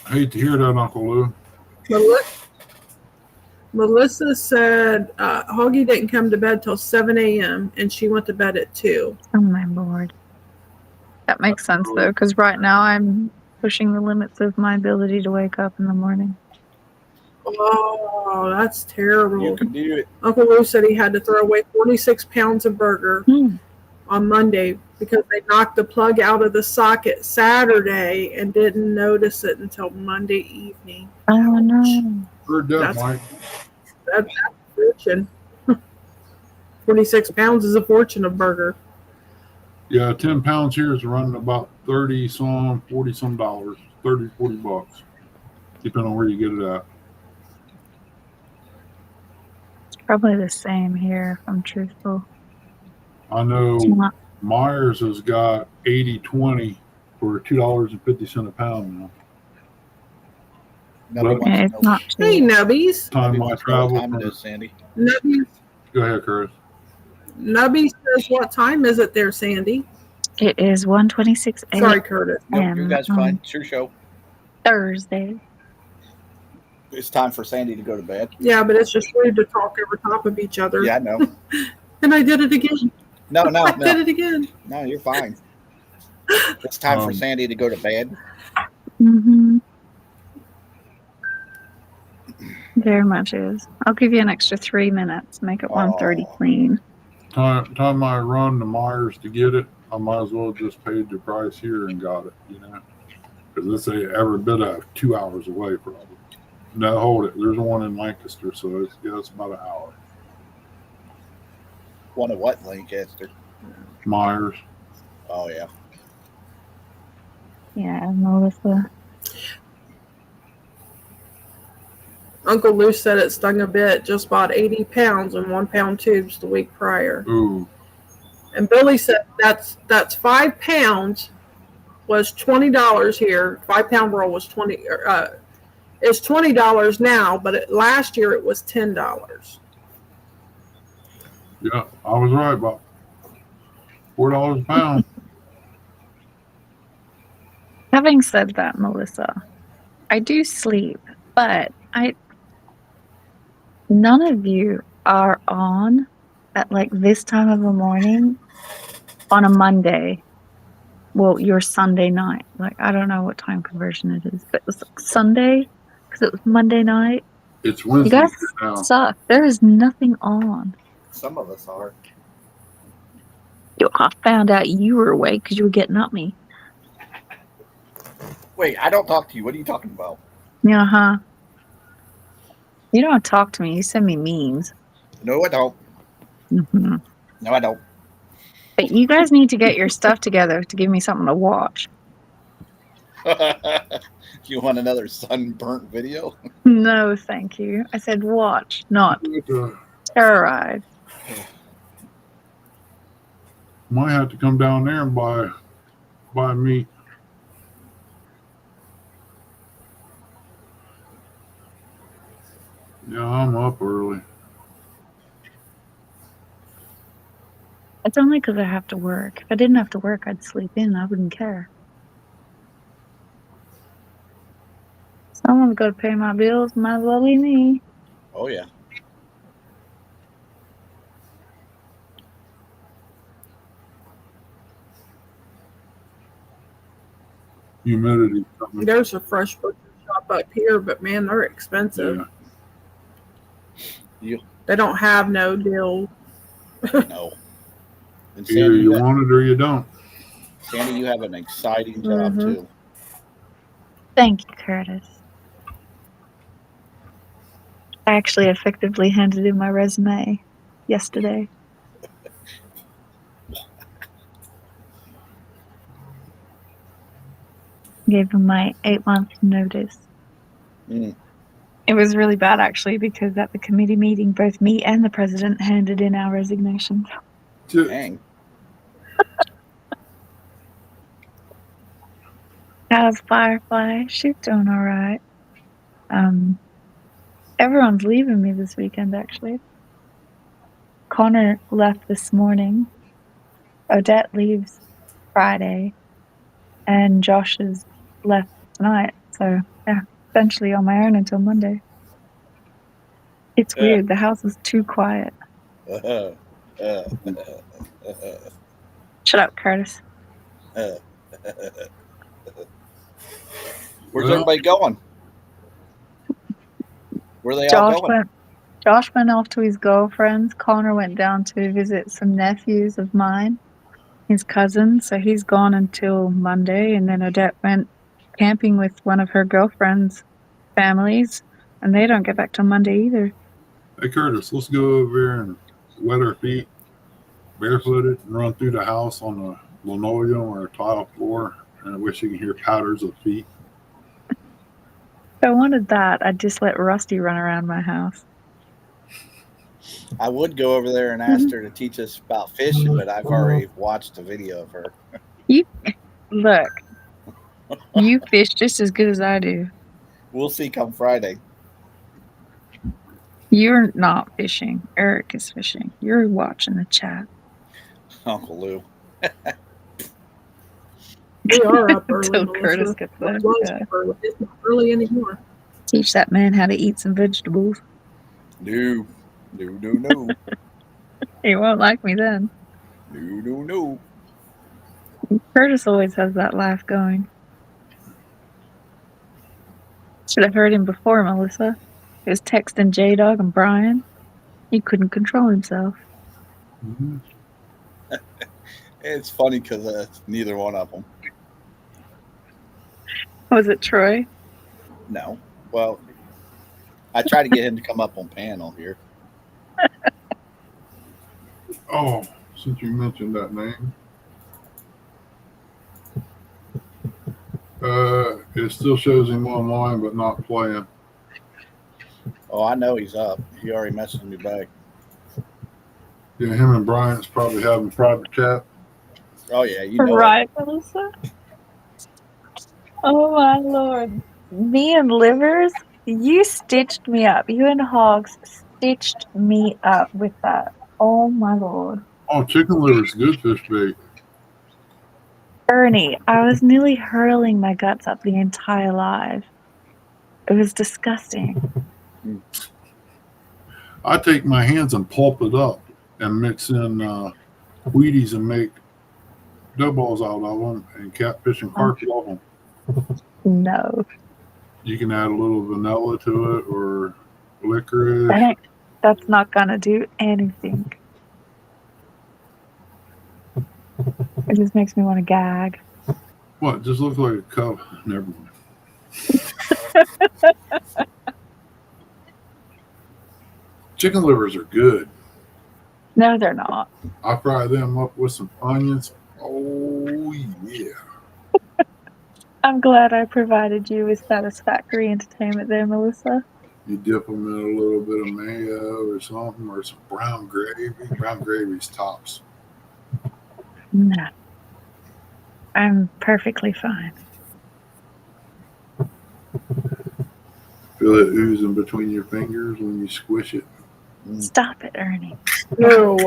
Speaker 4: I hate to hear that, Uncle Lou.
Speaker 5: Melissa said Hoggy didn't come to bed till 7 a.m. and she went to bed at 2.
Speaker 6: Oh my lord. That makes sense though, because right now I'm pushing the limits of my ability to wake up in the morning.
Speaker 5: Oh, that's
Speaker 2: You
Speaker 5: terrible.
Speaker 2: can do it.
Speaker 5: Uncle Lou said he had to throw away 46 pounds of burger on Monday because they knocked the plug out of the socket Saturday and didn't notice it until Monday evening.
Speaker 6: Oh
Speaker 5: Ouch.
Speaker 6: no.
Speaker 4: Heard that,
Speaker 5: That's-
Speaker 4: Mike.
Speaker 5: That's a fortune. 46 pounds is a fortune of burger.
Speaker 4: Yeah, 10 pounds here is running about 30 some, 40 some dollars, 30, 40 bucks, depending on where you get it at.
Speaker 6: It's probably the same here, if I'm truthful.
Speaker 4: I know
Speaker 6: It's not.
Speaker 4: Myers has got 80-20 for $2.50 a pound now.
Speaker 2: Nobody
Speaker 4: But-
Speaker 2: wants
Speaker 6: Yeah,
Speaker 2: to
Speaker 6: it's
Speaker 2: know.
Speaker 6: not
Speaker 5: Hey,
Speaker 6: cheap.
Speaker 5: Nubbies.
Speaker 4: Time
Speaker 2: Nobody
Speaker 4: I
Speaker 2: wants to know what
Speaker 4: travel
Speaker 2: time it
Speaker 4: from,
Speaker 2: is, Sandy.
Speaker 5: Nubbies.
Speaker 4: go ahead, Chris.
Speaker 5: Nubby says, what time is it there, Sandy?
Speaker 6: It is 1:26
Speaker 5: Sorry, Curtis.
Speaker 2: Nope, you guys
Speaker 6: on
Speaker 2: fine. It's your show.
Speaker 6: Thursday.
Speaker 2: It's time for Sandy to go to bed.
Speaker 5: Yeah, but it's just rude to talk over top of each other.
Speaker 2: Yeah, I know.
Speaker 5: And I did it again.
Speaker 2: No,
Speaker 5: I did it again.
Speaker 2: No, you're fine. It's time for Sandy to go to bed.
Speaker 6: Mm-hmm. Very much is. I'll give you an extra 3 minutes. Make it 1:30
Speaker 2: Oh.
Speaker 6: clean.
Speaker 4: Time I run to Myers to get it, I might as well just paid the price here and got it, you know, because it's every bit of 2 hours away probably. No, hold it. There's one in Lancaster, so it's about an hour.
Speaker 2: One of what, Lancaster?
Speaker 4: Myers.
Speaker 2: Oh, yeah.
Speaker 6: Yeah, Melissa.
Speaker 5: Uncle Lou said it stung a bit. Just bought 80 pounds in 1 pound tubes the week prior.
Speaker 4: Ooh.
Speaker 5: And Billy said that's 5 pounds was $20 here. 5 pound roll was it's $20 now, but last year it was $10.
Speaker 4: Yeah, I was right about $4 a pound.
Speaker 6: Having said that, Melissa, I do sleep, but none of you are on at like this time of the morning on a Monday. Well, your Sunday night. Like, I don't know what time conversion it is, but it was like Sunday because it was Monday night.
Speaker 4: It's
Speaker 6: You
Speaker 4: Wednesday
Speaker 6: guys
Speaker 4: now.
Speaker 6: suck. There is nothing on.
Speaker 2: Some of us are.
Speaker 6: I found out you were awake because you were getting at me.
Speaker 2: Wait, I don't talk to you. What are you talking about?
Speaker 6: Uh-huh. You don't talk to me. You send me memes.
Speaker 2: No, I don't.
Speaker 6: Mm-hmm.
Speaker 2: No, I don't.
Speaker 6: But you guys need to get your stuff together to give me something to watch.
Speaker 2: You want another sunburnt video?
Speaker 6: No, thank you. I said watch, not terrorize.
Speaker 4: Might have to come down there and buy meat. Yeah, I'm up early.
Speaker 6: It's only because I have to work. If I didn't have to work, I'd sleep in. I wouldn't care. Someone's got to pay my bills. Might as well be me.
Speaker 2: Oh, yeah.
Speaker 4: Humidity. Something.
Speaker 5: There's a fresh butcher shop up here, but man, they're expensive.
Speaker 2: You
Speaker 5: They don't have no deal.
Speaker 2: know. And
Speaker 4: Either
Speaker 2: Sandy,
Speaker 4: you want it or you don't.
Speaker 2: Sandy, you have an exciting job,
Speaker 5: Mhm.
Speaker 2: too.
Speaker 6: Thank you, Curtis. I actually effectively handed in my resume yesterday. Gave them my 8-month notice.
Speaker 2: Mm.
Speaker 6: It was really bad, actually, because at the committee meeting, both me and the president handed in our resignations.
Speaker 2: Dang.
Speaker 6: How's Firefly? She's doing all right. Everyone's leaving me this weekend, actually. Connor left this morning. Odette leaves Friday. and Josh has left tonight. So yeah, essentially on my own until Monday. It's weird. The house is too quiet. Shut up, Curtis.
Speaker 2: Where's everybody going? Where are they all going?
Speaker 6: Josh went off to his girlfriend's. Connor went down to visit some nephews of mine, his cousins. So he's gone until Monday. And then Odette went camping with one of her girlfriend's families, and they don't get back till Monday either.
Speaker 4: Hey, Curtis, let's go over there and wet our feet barefooted and run through the house on the linoleum or tile floor. And I wish you could hear patters of feet.
Speaker 6: If I wanted that, I'd just let Rusty run around my house.
Speaker 2: I would go over there and ask her to teach us about fishing, but I've already watched a video of her.
Speaker 6: Look, you fish just as good as I do.
Speaker 2: We'll see come Friday.
Speaker 6: You're not fishing. Eric is fishing. You're watching the chat.
Speaker 2: Uncle Lou.
Speaker 5: We are up early.
Speaker 6: Until
Speaker 5: Melissa.
Speaker 6: Curtis gets
Speaker 5: It
Speaker 6: back.
Speaker 5: was
Speaker 6: Yeah.
Speaker 5: early. It's not early anymore.
Speaker 6: Teach that man how to eat some vegetables.
Speaker 2: No.
Speaker 6: He won't like me then.
Speaker 2: No.
Speaker 6: Curtis always has that laugh going. Should have heard him before, Melissa. He was texting J-Dog and Brian. He couldn't control himself.
Speaker 4: Mm-hmm.
Speaker 2: It's funny because it's neither one of them.
Speaker 6: Was it Troy?
Speaker 2: No. Well, I tried to get him to come up on panel here.
Speaker 4: Oh, since you mentioned that name. It still shows him online, but not playing.
Speaker 2: Oh, I know he's up. He already messaged me back.
Speaker 4: Yeah, him and Brian's probably having private chat.
Speaker 2: Oh, yeah, you know
Speaker 6: Right, Melissa? Oh, my Lord. Me and Livers, you stitched me up. You and Hogs stitched me up with that. Oh, my Lord.
Speaker 4: Oh, chicken liver's good fish bait.
Speaker 6: Ernie, I was nearly hurling my guts up the entire live. It was disgusting.
Speaker 4: I take my hands and pulp it up and mix in Wheaties and make dough balls out of them and catfish and carpet off them.
Speaker 6: No.
Speaker 4: You can add a little vanilla to it or licorice.
Speaker 6: That's not going to do anything. It just makes me want to gag.
Speaker 4: What? Just looks like a cup. Never mind. Chicken livers are good.
Speaker 6: No, they're not.
Speaker 4: I fry them up with some onions. Oh, yeah.
Speaker 6: I'm glad I provided you with satisfactory entertainment there, Melissa.
Speaker 4: You dip them in a little bit of mayo or something, or some brown gravy. Brown gravy's tops.
Speaker 6: No. I'm perfectly fine.
Speaker 4: Feel it oozing between your fingers when you squish it.
Speaker 6: Stop it, Ernie.
Speaker 5: No.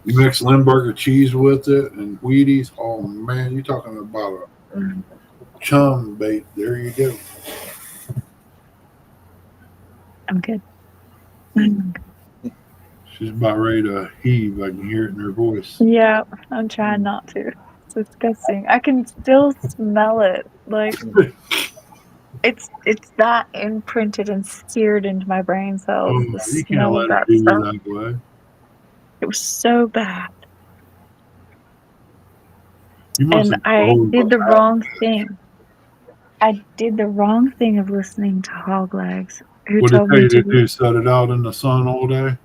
Speaker 4: You mix Limburger cheese with it and Wheaties. Oh, man, you're talking about a chum bait. There you go.
Speaker 6: I'm good.
Speaker 4: She's about ready to heave. I can hear it in her voice.
Speaker 6: Yeah, I'm trying not to. It's disgusting. I can still smell it. Like it's that imprinted and seared into my brain cells.
Speaker 4: Oh,
Speaker 6: The
Speaker 4: you can't
Speaker 6: smell
Speaker 4: let
Speaker 6: of
Speaker 4: her
Speaker 6: that
Speaker 4: do
Speaker 6: stuff.
Speaker 4: you that way.
Speaker 6: It was so bad.
Speaker 4: You must
Speaker 6: And I did the wrong thing. I did the wrong thing of listening to Hoglegs, who
Speaker 4: What did
Speaker 6: told
Speaker 4: they
Speaker 6: me to
Speaker 4: do? Set it out in the sun all day?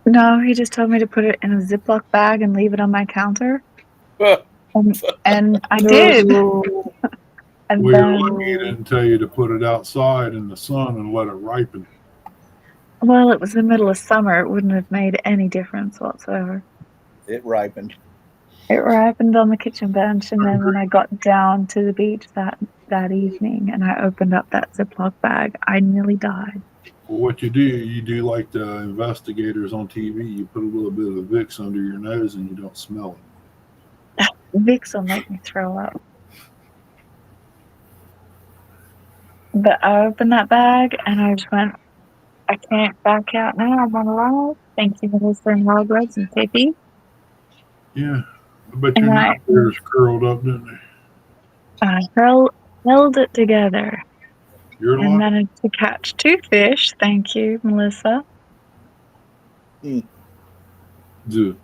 Speaker 6: No, he just told me to put it in a Ziploc bag and leave it on my counter. And I did. And
Speaker 4: Well,
Speaker 6: then,
Speaker 4: you're lucky he didn't tell you to put it outside in the sun and let it ripen.
Speaker 6: well, it was the middle of summer. It wouldn't have made any difference whatsoever.
Speaker 2: It ripened.
Speaker 6: It ripened on the kitchen bench, and then when I got down to the beach that evening and I opened up that Ziploc bag, I nearly died.
Speaker 4: Well, what you do like the investigators on TV. You put a little bit of Vicks under your nose and you don't smell
Speaker 6: Vicks will make me throw up. But I opened that bag and I just went, I can't back out now. I'm on a ride. Thank you, Melissa and Roberts and Tippy.
Speaker 4: Yeah. I bet your
Speaker 6: And I
Speaker 4: nightmares curled up, didn't they?
Speaker 6: held it together
Speaker 4: You're
Speaker 6: and
Speaker 4: like,
Speaker 6: managed to catch 2 fish. Thank you, Melissa.
Speaker 4: dude.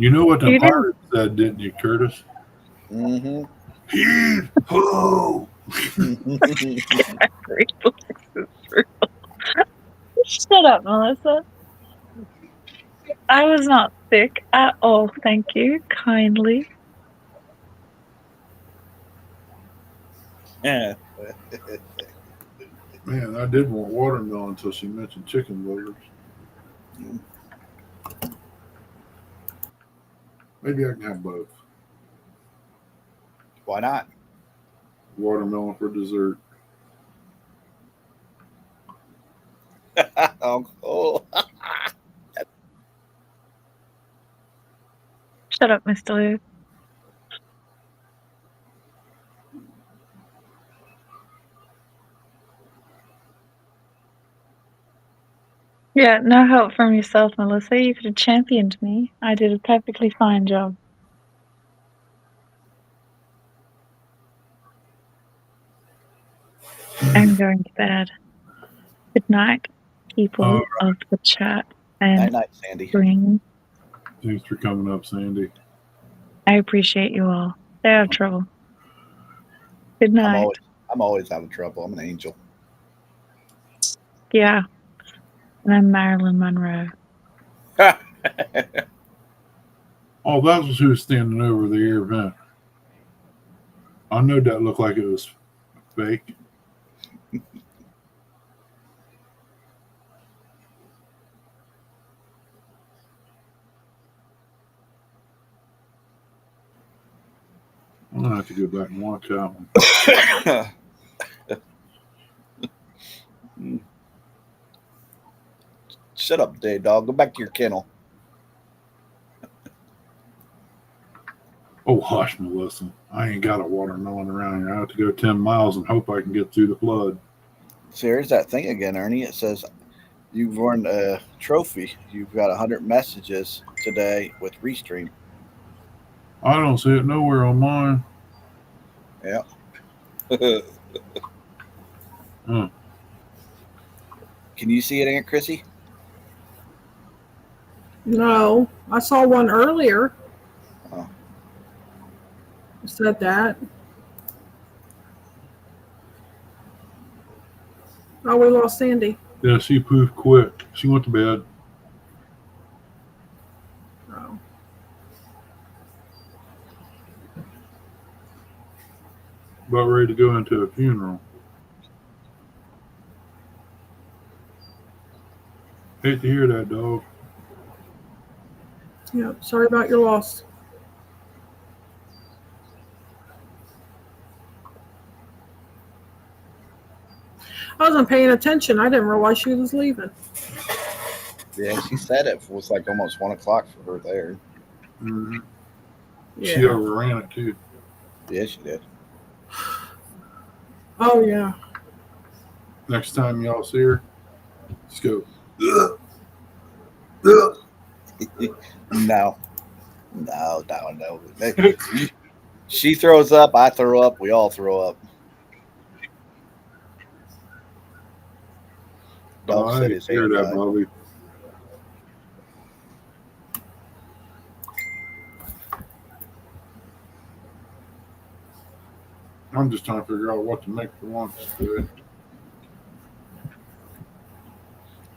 Speaker 4: You know what the
Speaker 6: You didn't.
Speaker 4: pirates said, didn't you, Curtis?
Speaker 2: Mm-hmm.
Speaker 4: Heave ho!
Speaker 6: Shut up, Melissa. I was not sick at all. Thank you kindly.
Speaker 2: Yeah.
Speaker 4: Man, I did want watermelon until she mentioned chicken livers. Maybe I can have both.
Speaker 2: Why not?
Speaker 4: Watermelon for dessert.
Speaker 2: Oh.
Speaker 6: Shut up, Mr. Lou. Yeah, no help from yourself, Melissa. You could have championed me. I did a perfectly fine job. I'm going to bed. Good night, people of the chat and
Speaker 2: Night night, Sandy.
Speaker 6: screen.
Speaker 4: Thanks for coming up, Sandy.
Speaker 6: I appreciate you all. Stay out of trouble. Good night.
Speaker 2: I'm always out of trouble. I'm an angel.
Speaker 6: Yeah. And I'm Marilyn Monroe.
Speaker 4: Oh, that was who was standing over the air vent. I know that looked like it was fake. I'm gonna have to go back and watch that one.
Speaker 2: Shut up, Dave Dog. Go back to your kennel.
Speaker 4: Oh, hush, Melissa. I ain't got a watermelon around here. I have to go 10 miles and hope I can get through the flood.
Speaker 2: See, here's that thing again, Ernie. It says you've won a trophy. You've got 100 messages today with Restream.
Speaker 4: I don't see it nowhere on mine.
Speaker 2: Yeah.
Speaker 4: Huh.
Speaker 2: Can you see it, Aunt Chrissy?
Speaker 5: No, I saw one earlier.
Speaker 2: Oh.
Speaker 5: It said that. Oh, we lost Sandy.
Speaker 4: Yeah, she poofed quick. She went to bed.
Speaker 5: Oh.
Speaker 4: About ready to go into a funeral. Hate to hear that, dog.
Speaker 5: Yeah, sorry about your loss. I wasn't paying attention. I didn't realize she was leaving.
Speaker 2: Yeah, she said it was like almost 1 o'clock for her there.
Speaker 4: Mm-hmm.
Speaker 5: Yeah.
Speaker 4: She overran it, too.
Speaker 2: Yeah, she did.
Speaker 5: Oh, yeah.
Speaker 4: Next time y'all see her, just go,
Speaker 2: No. She throws up, I throw up, we all throw up. Dog said his
Speaker 4: hear
Speaker 2: hand
Speaker 4: that,
Speaker 2: died.
Speaker 4: Bobby. I'm just trying to figure out what to make for lunch today.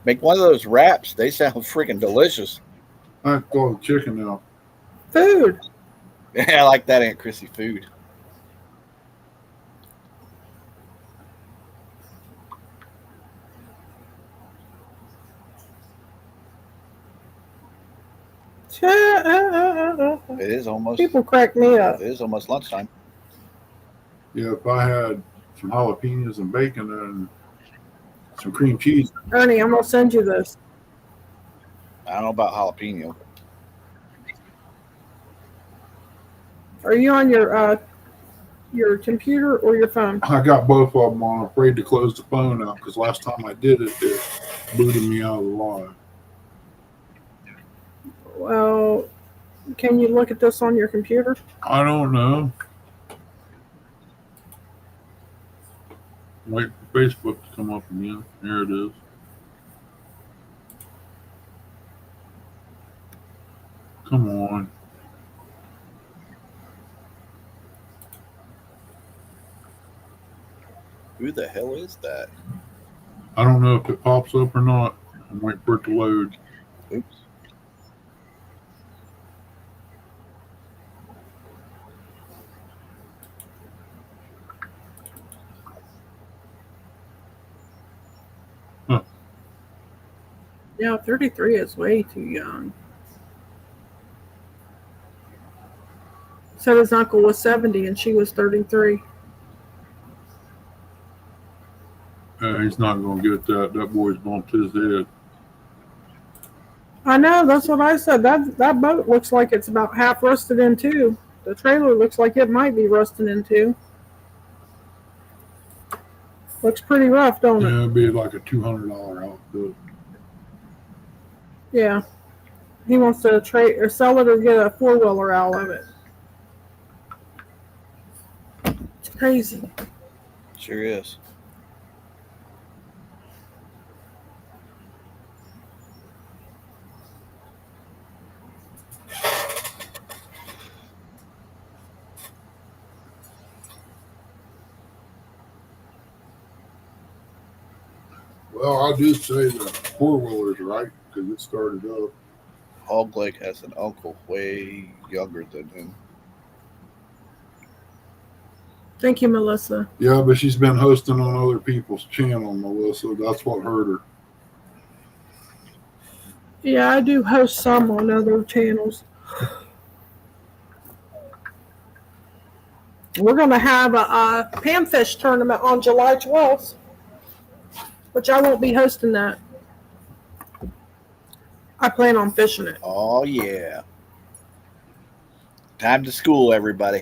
Speaker 2: Make one of those wraps. They sound freaking delicious.
Speaker 4: I have to call the chicken now.
Speaker 5: Food.
Speaker 2: Yeah, I like that Aunt Chrissy food. It is almost.
Speaker 5: People crack me up.
Speaker 2: It is almost lunchtime.
Speaker 4: Yeah, if I had some jalapenos and bacon and some cream cheese.
Speaker 5: Ernie, I'm going to send you this.
Speaker 2: I don't know about jalapeno.
Speaker 5: Are you on your computer or your phone?
Speaker 4: I got both of them on. I'm afraid to close the phone out because last time I did it, it booted me out of the live.
Speaker 5: Well, can you look at this on your computer?
Speaker 4: I don't know. Wait for Facebook to come up again. There it is. Come on.
Speaker 2: Who the hell is that?
Speaker 4: I don't know if it pops up or not. I'm waiting for it to load.
Speaker 2: Oops.
Speaker 5: Yeah, 33 is way too young. Said his uncle was 70 and she was 33.
Speaker 4: He's not going to get that. That boy's bumped his head.
Speaker 5: I know, that's what I said. That boat looks like it's about half rusted in two. The trailer looks like it might be rusting in two. Looks pretty rough, don't it?
Speaker 4: Yeah, it'd be like a $200 outfit.
Speaker 5: Yeah. He wants to trade or sell it or get a 4-wheeler out of it. It's crazy.
Speaker 2: Sure is.
Speaker 4: Well, I do say the 4-wheeler's right because it started up.
Speaker 2: Hog Leg has an uncle way younger than him.
Speaker 5: Thank you, Melissa.
Speaker 4: Yeah, but she's been hosting on other people's channel, Melissa. That's what hurt her.
Speaker 5: Yeah, I do host some on other channels. We're going to have a panfish tournament on July 12th, which I won't be hosting that. I plan on fishing it.
Speaker 2: Oh, yeah. Time to school, everybody.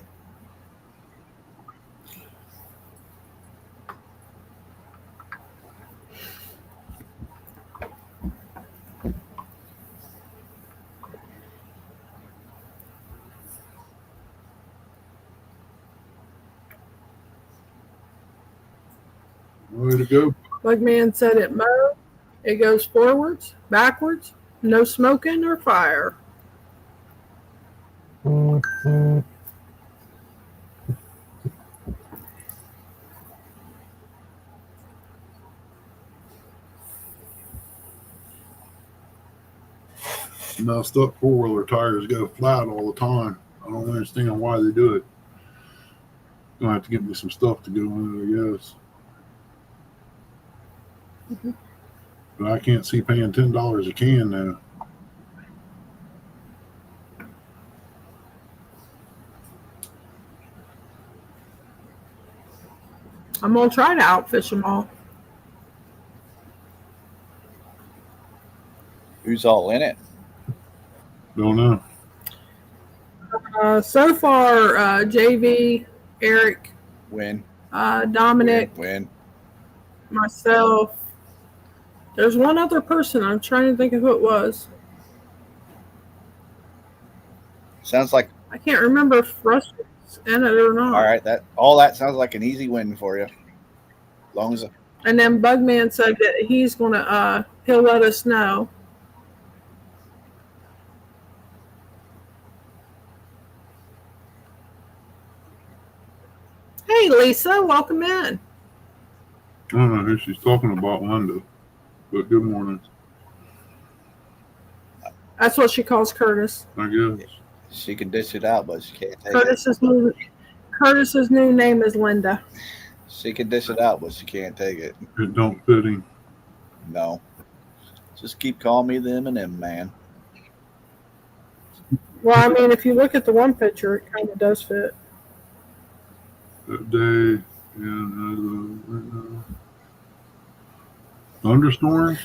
Speaker 4: Way to go.
Speaker 5: Like man said, it mows, it goes forwards, backwards, no smoking or fire.
Speaker 4: Messed up 4-wheeler tires go flat all the time. I don't understand why they do it. Gonna have to get me some stuff to go in it, I guess.
Speaker 5: Mm-hmm.
Speaker 4: But I can't see paying $10 a can now.
Speaker 5: I'm going to try to outfish them all.
Speaker 2: Who's all in it?
Speaker 4: Don't know.
Speaker 5: So far, JV, Eric,
Speaker 2: Win.
Speaker 5: Dominic,
Speaker 2: Win.
Speaker 5: myself. There's one other person. I'm trying to think of who it was.
Speaker 2: Sounds like
Speaker 5: I can't remember if Russ was in it or not.
Speaker 2: all right. That sounds like an easy win for you. Long as
Speaker 5: And then Bugman said that he's gonna he'll let us know. Hey Lisa, welcome in.
Speaker 4: I don't know who she's talking about, Linda. But good morning,
Speaker 5: That's what she calls Curtis.
Speaker 4: I guess.
Speaker 2: she can dish it out, but she can't take
Speaker 5: Curtis's new name is Linda.
Speaker 2: it. She can dish it out, but she can't take it.
Speaker 4: It don't fit him.
Speaker 2: No. Just keep calling me the M&M man.
Speaker 5: Well, I mean, if you look at the one picture, it kind of does fit.
Speaker 4: That day in thunderstorms.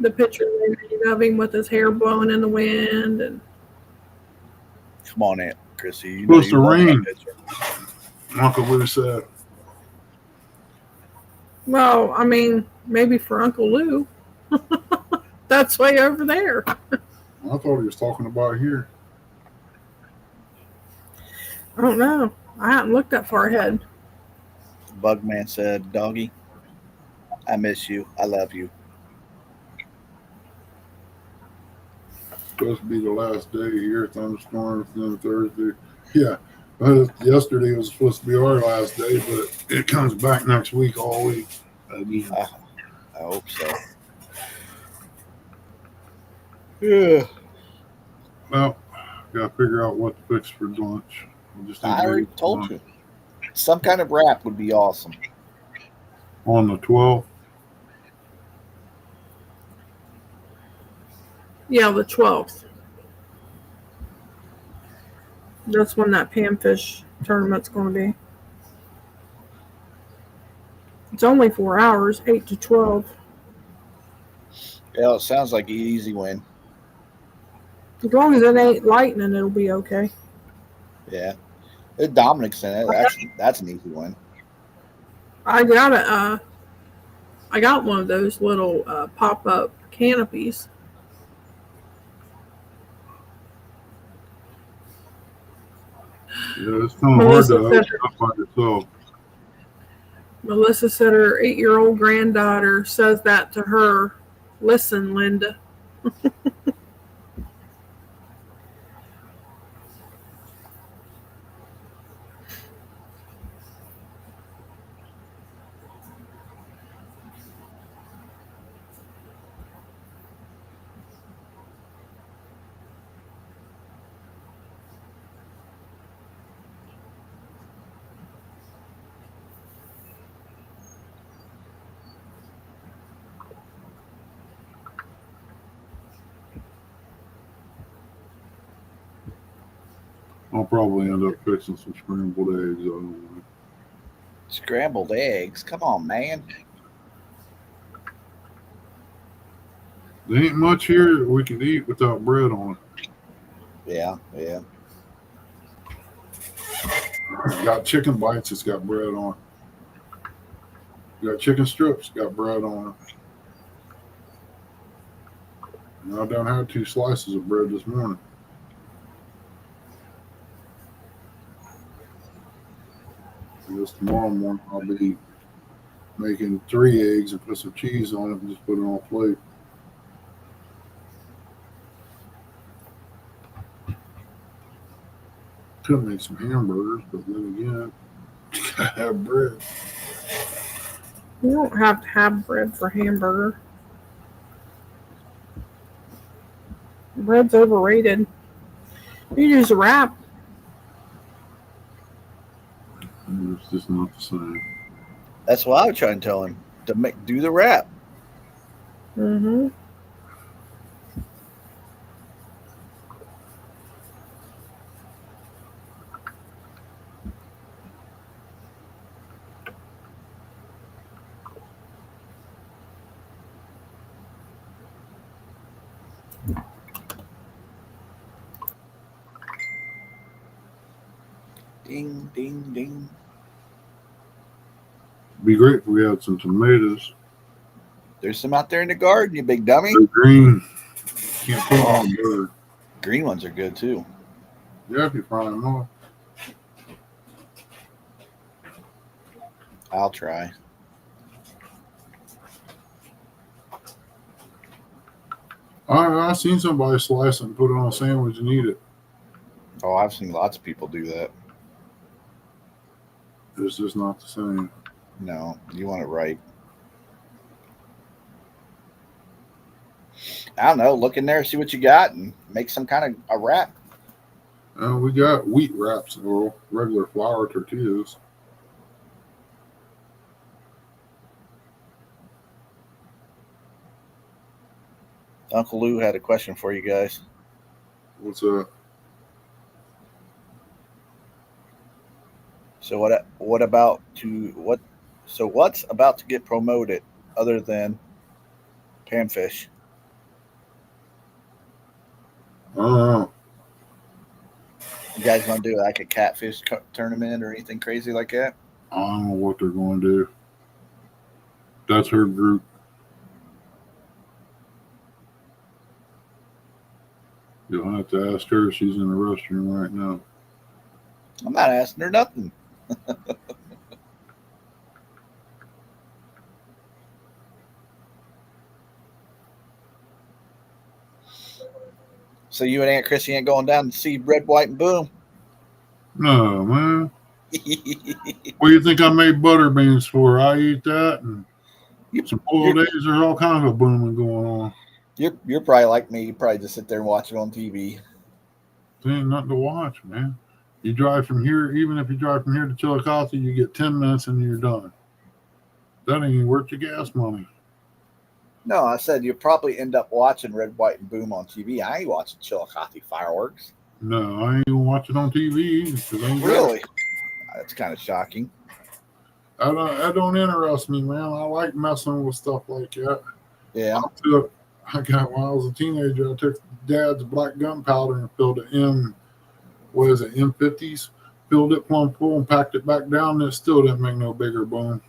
Speaker 5: The picture they made of him with his hair blowing in the wind, and
Speaker 2: Come on, Aunt Chrissy. You know
Speaker 4: Supposed
Speaker 2: you
Speaker 4: to
Speaker 2: love that
Speaker 4: rain.
Speaker 2: picture.
Speaker 4: Uncle Lou said.
Speaker 5: well, I mean, maybe for Uncle Lou, that's way over there.
Speaker 4: I thought he was talking about here.
Speaker 5: I don't know. I haven't looked that far ahead.
Speaker 2: Bugman said, "Doggy, I miss you. I love you."
Speaker 4: Supposed to be the last day here. Thunderstorms then Thursday. Yeah. Yesterday was supposed to be our last day, but it comes back next week all week again.
Speaker 2: I hope so. Yeah.
Speaker 4: Well, got to figure out what to fix for lunch. I just
Speaker 2: I
Speaker 4: ain't
Speaker 2: already
Speaker 4: made it
Speaker 2: told you. Some kind of wrap would be awesome.
Speaker 4: on the 12th.
Speaker 5: Yeah, the 12th. That's when that panfish tournament's going to be. It's only 4 hours, 8 to 12.
Speaker 2: Yeah, it sounds like an easy win.
Speaker 5: As long as it ain't lightning, it'll be okay.
Speaker 2: Yeah. If Dominic's in it, that's an easy win.
Speaker 5: I got one of those little pop-up canopies.
Speaker 4: Yeah, it's kind of hard to open up by yourself.
Speaker 5: Melissa said her 8-year-old granddaughter says that to her. Listen, Linda.
Speaker 4: I'll probably end up fixing some scrambled eggs. I don't know.
Speaker 2: Scrambled eggs. Come on, man.
Speaker 4: There ain't much here that we can eat without bread on it.
Speaker 2: Yeah.
Speaker 4: Got chicken bites, it's got bread on it. Got chicken strips, got bread on it. And I done had 2 slices of bread this morning. I guess tomorrow morning I'll be making 3 eggs and put some cheese on it and just put it on a plate. Could make some hamburgers, but then again, gotta have bread.
Speaker 5: You don't have to have bread for hamburger. Bread's overrated. You use a wrap.
Speaker 4: It's just not the same.
Speaker 2: That's what I was trying to tell him. To do the wrap.
Speaker 5: Mm-hmm.
Speaker 2: Ding, ding, ding.
Speaker 4: Be great if we had some tomatoes.
Speaker 2: There's some out there in the garden, you big dummy.
Speaker 4: They're green. Can't put them on bird.
Speaker 2: Green ones are good too.
Speaker 4: Yeah, if you fry them off.
Speaker 2: I'll try.
Speaker 4: I seen somebody slice it and put it on a sandwich and eat it.
Speaker 2: Oh, I've seen lots of people do that.
Speaker 4: It's just not the same.
Speaker 2: No, you want it right. I don't know. Look in there, see what you got, and make some kind of a wrap.
Speaker 4: We got wheat wraps or regular flour tortillas.
Speaker 2: Uncle Lou had a question for you guys.
Speaker 4: What's that?
Speaker 2: So what's about to get promoted other than panfish?
Speaker 4: I don't know.
Speaker 2: You guys want to do like a catfish tournament or anything crazy like that?
Speaker 4: I don't know what they're going to do. That's her group. You'll have to ask her. She's in the restroom right now.
Speaker 2: I'm not asking her nothing. So you and Aunt Chrissy ain't going down to see Red, White, and Boom?
Speaker 4: No, man. What do you think I made butter beans for? I eat that and some boiled eggs. There's all kinds of booming going on.
Speaker 2: You're probably like me. You probably just sit there and watch it on TV.
Speaker 4: There ain't nothing to watch, man. You drive from here, even if you drive from here to Chillicothe, you get 10 minutes and you're done. That ain't worth your gas money.
Speaker 2: No, I said you'll probably end up watching Red, White, and Boom on TV. I ain't watching Chillicothe fireworks.
Speaker 4: No, I ain't gonna watch it on TV.
Speaker 2: Really? That's kind of shocking.
Speaker 4: That don't interest me, man. I like messing with stuff like that.
Speaker 2: Yeah.
Speaker 4: When I was a teenager, I took Dad's black gunpowder and filled it in, M50s? Filled it plumb full and packed it back down, and it still didn't make no bigger boom.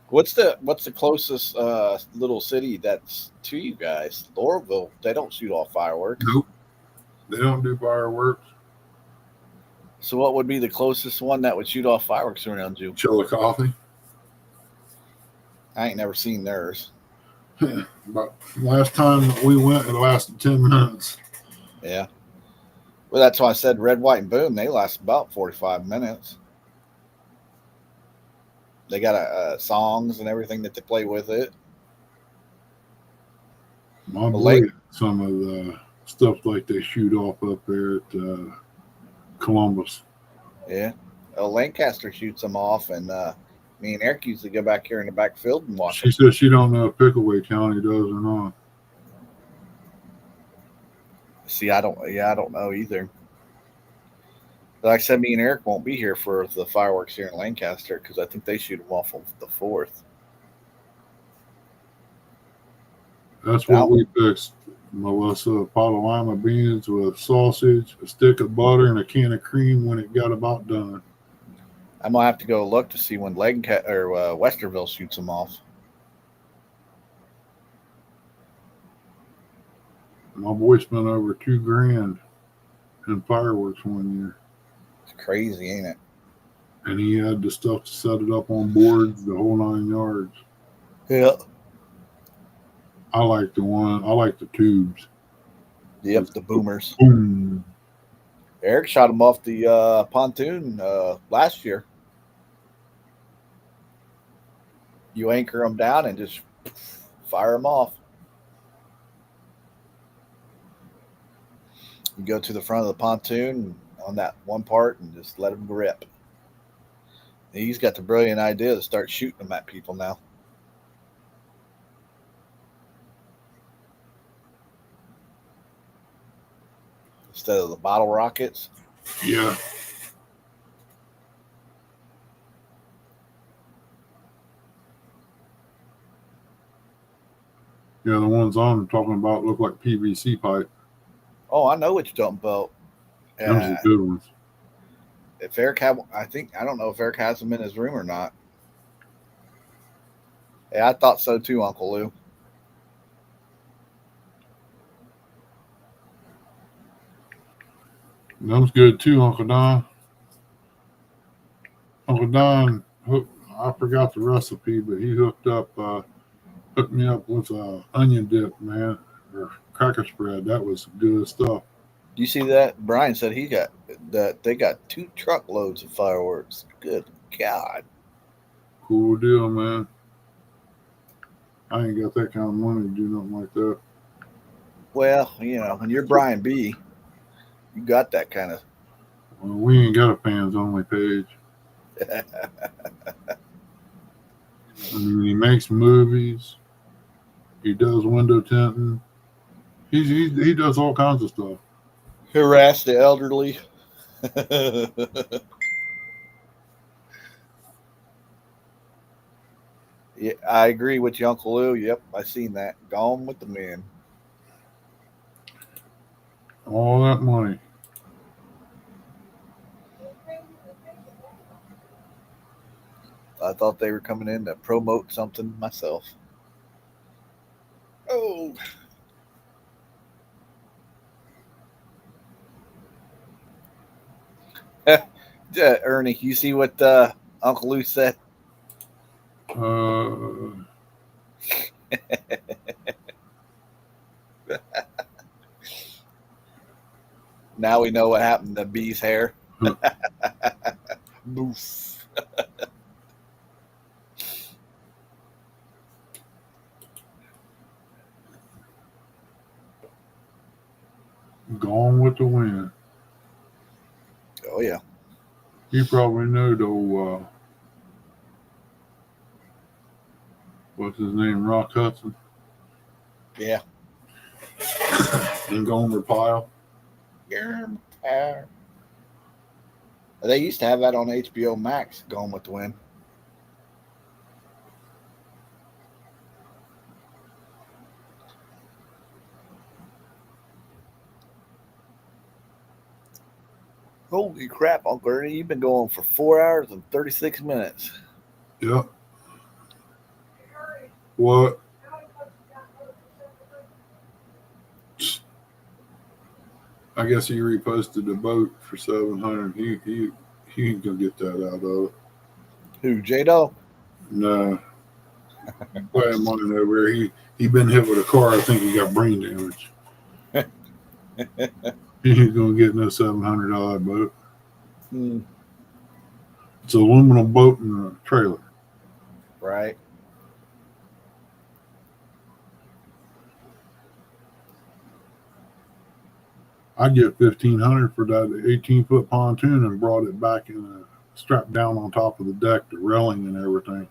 Speaker 2: What's the closest little city that's to you guys? Laurelville. They don't shoot off fireworks.
Speaker 4: Nope. They don't do fireworks.
Speaker 2: So what would be the closest one that would shoot off fireworks around you?
Speaker 4: Chillicothe.
Speaker 2: I ain't never seen theirs.
Speaker 4: But last time we went, it lasted 10 minutes.
Speaker 2: Yeah. Well, that's why I said Red, White, and Boom. They last about 45 minutes. They got songs and everything that they play with it.
Speaker 4: My boy, some of the stuff like they shoot off up there at Columbus.
Speaker 2: Yeah. Lancaster shoots them off, and me and Eric used to go back here in the backfield and watch
Speaker 4: She says she don't know if Pickaway County does or not.
Speaker 2: See, I don't know either. But like I said, me and Eric won't be here for the fireworks here in Lancaster because I think they shoot them off on the 4th.
Speaker 4: That's what we fixed, Melissa. A pot of lima beans with sausage, a stick of butter, and a can of cream when it got about done.
Speaker 2: I'm going to have to go look to see when Westerville shoots them off.
Speaker 4: My boy spent over $2,000 in fireworks one year.
Speaker 2: It's crazy, ain't it?
Speaker 4: And he had the stuff to set it up on boards, the whole 9 yards.
Speaker 2: Yeah.
Speaker 4: I like the tubes.
Speaker 2: Yep, the boomers.
Speaker 4: Boom.
Speaker 2: Eric shot them off the pontoon last year. You anchor them down and just fire them off. You go to the front of the pontoon on that one part and just let them rip. He's got the brilliant idea to start shooting them at people now. Instead of the bottle rockets.
Speaker 4: Yeah. Yeah, the ones I'm talking about look like PVC pipe.
Speaker 2: Oh, I know what you're talking about.
Speaker 4: Those are good ones.
Speaker 2: If Eric had, I don't know if Eric has them in his room or not. Yeah, I thought so too, Uncle Lou.
Speaker 4: Those good too, Uncle Don. Uncle Don, I forgot the recipe, but he hooked me up with onion dip, man, or cracker spread. That was good stuff.
Speaker 2: Do you see that? Brian said they got 2 truckloads of fireworks. Good God.
Speaker 4: Cool deal, man. I ain't got that kind of money to do nothing like that.
Speaker 2: Well, when you're Brian B., you got that kind of.
Speaker 4: Well, we ain't got a fans only page. I mean, he makes movies. He does window tinting. He does all kinds of stuff.
Speaker 2: Harass the elderly. Yeah, I agree with you, Uncle Lou. Yep, I seen that. Gone with the men.
Speaker 4: All that money.
Speaker 2: I thought they were coming in to promote something myself. Oh, yeah, Ernie, you see what Uncle Lou said?
Speaker 4: Uh,
Speaker 2: Now we know what happened to B's hair. Boof.
Speaker 4: Gone with the Wind.
Speaker 2: Oh yeah.
Speaker 4: You probably know though. What's his name? Rock Hudson
Speaker 2: Yeah.
Speaker 4: and Gomer Pyle.
Speaker 2: They used to have that on HBO Max, Going with the Wind. Holy crap, Uncle Ernie, you've been going for 4 hours and 36 minutes.
Speaker 4: Yep. What? I guess he reposted the boat for 700. He ain't gonna get that out of it.
Speaker 2: Who, J-Dog?
Speaker 4: No. Buddy of mine over here, he been hit with a car. I think he got brain damage. He ain't gonna get no $700 boat.
Speaker 2: Hmm.
Speaker 4: It's an aluminum boat and a trailer.
Speaker 2: Right.
Speaker 4: I get $1,500 for that 18-foot pontoon and brought it back in a strapped down on top of the deck, the railing and everything,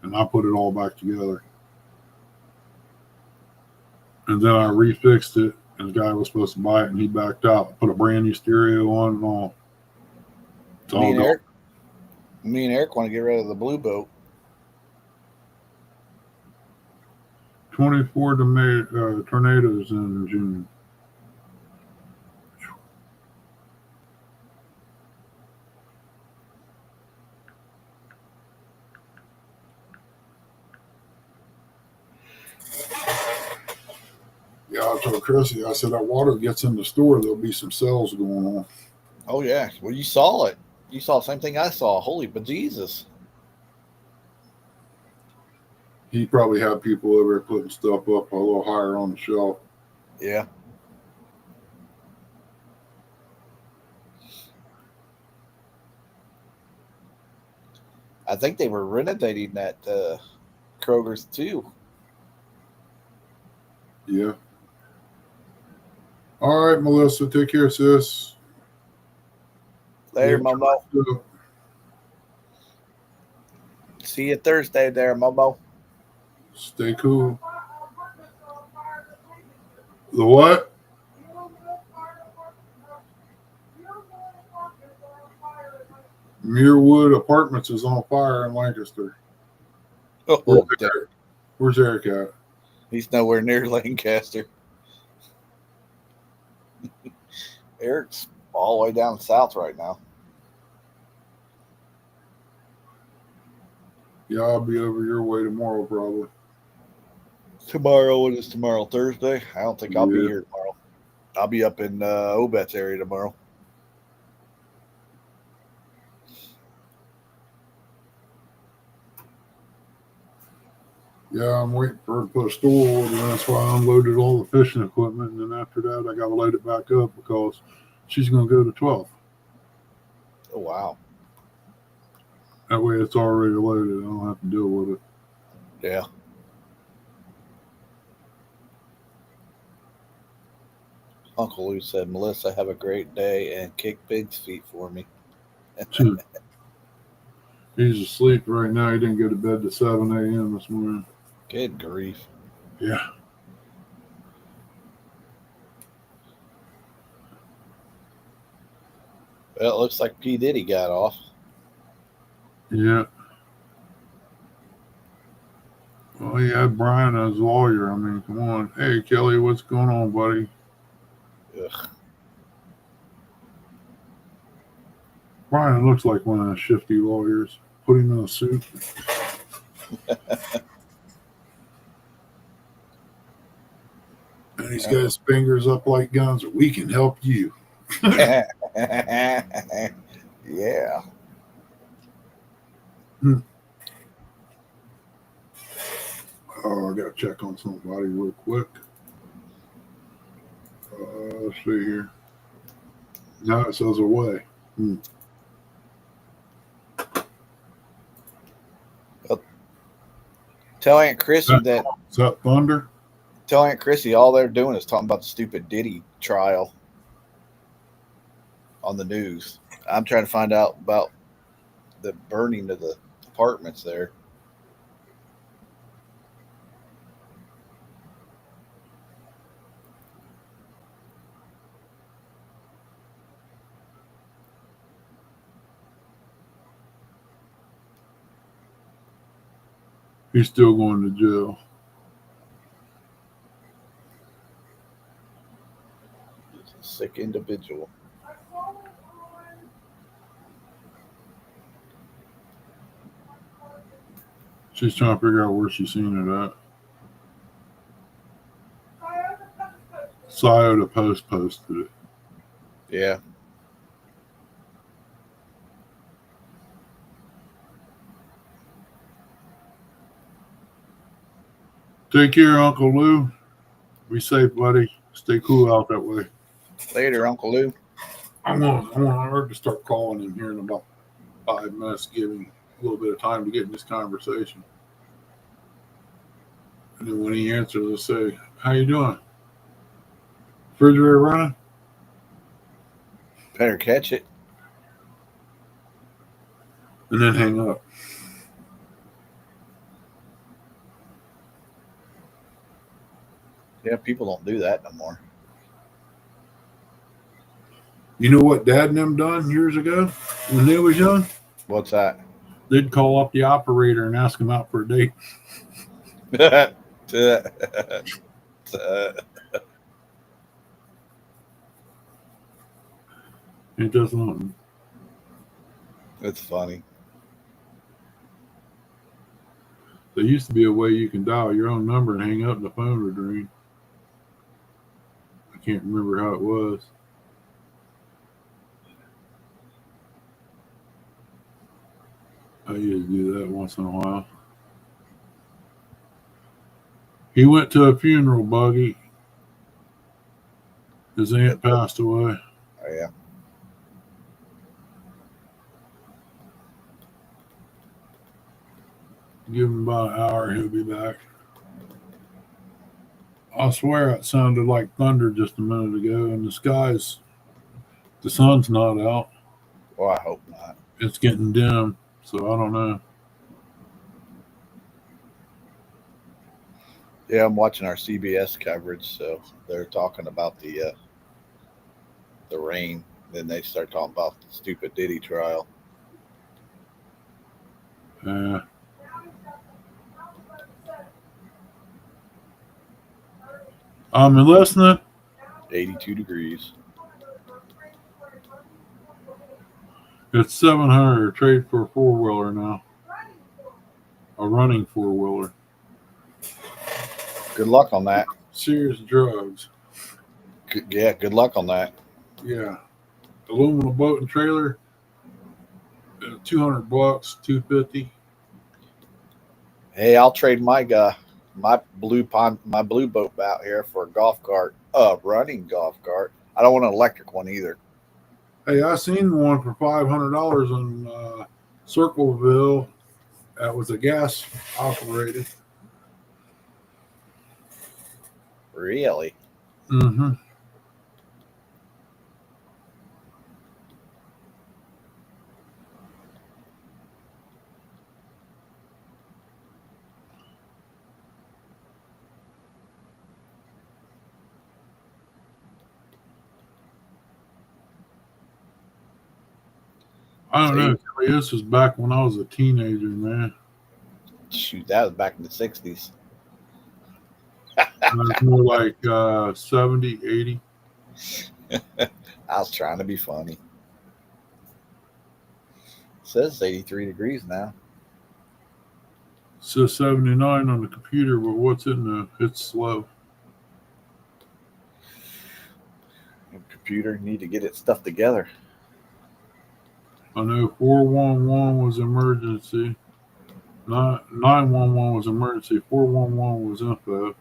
Speaker 4: and I put it all back together. And then I refixed it, and the guy was supposed to buy it, and he backed out. Put a brand new stereo on and all. It's all gone.
Speaker 2: Me and Eric want to get rid of the blue boat.
Speaker 4: 24 tornadoes in June. Yeah, I told Chrissy, I said, that water gets in the store, there'll be some sales going on.
Speaker 2: Oh yeah. Well, you saw it. You saw the same thing I saw. Holy bejesus.
Speaker 4: He probably had people over there putting stuff up a little higher on the shelf.
Speaker 2: Yeah. I think they were renovating that Kroger's too.
Speaker 4: Yeah. All right, Melissa, take care, sis.
Speaker 2: Later,
Speaker 4: Yeah,
Speaker 2: Momo. See you Thursday there, Momo.
Speaker 4: stay cool. The what? Muirwood Apartments is on fire in Lancaster.
Speaker 2: Oh,
Speaker 4: Where's Eric at?
Speaker 2: he's nowhere near Lancaster. Eric's all the way down south right now.
Speaker 4: Yeah, I'll be over your way tomorrow, probably.
Speaker 2: Tomorrow, what is tomorrow? Thursday? I don't think I'll be
Speaker 4: Yeah.
Speaker 2: here tomorrow. I'll be up in Obet's area tomorrow.
Speaker 4: Yeah, I'm waiting for her to put a store order. That's why I unloaded all the fishing equipment. And then after that, I got to load it back up because she's going to go to 12.
Speaker 2: Oh, wow.
Speaker 4: That way it's already loaded. I don't have to deal with it.
Speaker 2: Yeah. Uncle Lou said, Melissa, have a great day and kick Big's feet for me.
Speaker 4: He's asleep right now. He didn't go to bed till 7 a.m. this morning.
Speaker 2: Good grief.
Speaker 4: Yeah.
Speaker 2: Well, it looks like P. Diddy got off.
Speaker 4: Yeah. Well, he had Brian as lawyer. I mean, come on. Hey, Kelly, what's going on, buddy?
Speaker 2: Ugh.
Speaker 4: Brian looks like one of those shifty lawyers. Put him in a suit. And he's got his fingers up like guns. We can help you.
Speaker 2: Yeah.
Speaker 4: Oh, I got to check on somebody real quick. Let's see here. Now it says away.
Speaker 2: Tell Aunt Chrissy that.
Speaker 4: Is that thunder?
Speaker 2: Tell Aunt Chrissy all they're doing is talking about the stupid Diddy trial on the news. I'm trying to find out about the burning of the apartments there.
Speaker 4: He's still going to jail.
Speaker 2: He's a sick individual.
Speaker 4: She's trying to figure out where she's seen it at. Scioto Post posted it.
Speaker 2: Yeah.
Speaker 4: Take care, Uncle Lou. Be safe, buddy. Stay cool out that way.
Speaker 2: Later, Uncle Lou.
Speaker 4: I want her to start calling in here in about 5 minutes, giving a little bit of time to get in this conversation. And then when he answers, I'll say, "How you doing? Refrigerator running?"
Speaker 2: Better catch it.
Speaker 4: And then hang up.
Speaker 2: Yeah, people don't do that no more.
Speaker 4: You know what Dad and them done years ago when they was young?
Speaker 2: What's that?
Speaker 4: They'd call up the operator and ask him out for a date.
Speaker 2: It
Speaker 4: It doesn't.
Speaker 2: It's funny.
Speaker 4: There used to be a way you can dial your own number and hang up and the phone would ring. I can't remember how it was. I used to do that once in a while. He went to a funeral, Buggy. His aunt passed away.
Speaker 2: Oh, yeah.
Speaker 4: Give him about an hour, he'll be back. I swear it sounded like thunder just a minute ago, and the sun's not out.
Speaker 2: Well, I hope not.
Speaker 4: It's getting dim, so I don't know.
Speaker 2: Yeah, I'm watching our CBS coverage, so they're talking about the rain. Then they start talking about the stupid Diddy trial.
Speaker 4: I'm listening.
Speaker 2: 82 degrees.
Speaker 4: It's 700. Trade for a 4-wheeler now. A running 4-wheeler.
Speaker 2: Good luck on that.
Speaker 4: Serious drugs.
Speaker 2: Good luck on that.
Speaker 4: Yeah. Aluminum boat and trailer. $200, $250.
Speaker 2: Hey, I'll trade my blue boat out here for a golf cart, running golf cart. I don't want an electric one either.
Speaker 4: Hey, I seen one for $500 in Circleville. That was a gas operated.
Speaker 2: Really?
Speaker 4: Mm-hmm. I don't know. This was back when I was a teenager, man.
Speaker 2: Shoot, that was back in the 60s.
Speaker 4: It was more like 70, 80.
Speaker 2: I was trying to be funny. says it's 83 degrees now.
Speaker 4: It says 79 on the computer, but what's in it's slow.
Speaker 2: Computer need to get its stuff together.
Speaker 4: I know 411 was emergency. 911 was emergency. 411 was info.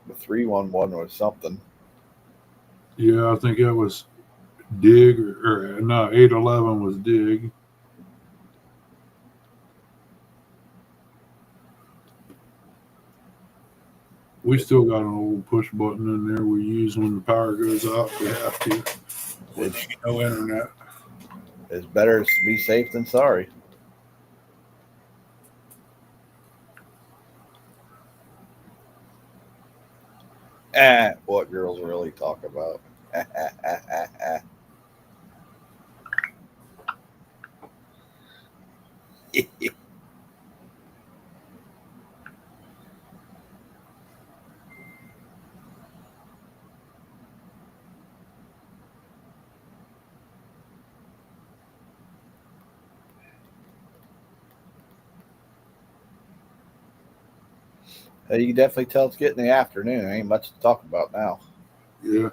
Speaker 2: The 311 was something.
Speaker 4: Yeah, I think that was dig or no, 811 was dig. We still got an old push button in there we use when the power goes out. We have to. With no internet.
Speaker 2: It's better to be safe than sorry. What girls really talk about. You can definitely tell it's getting the afternoon. Ain't much to talk about now.
Speaker 4: Yeah.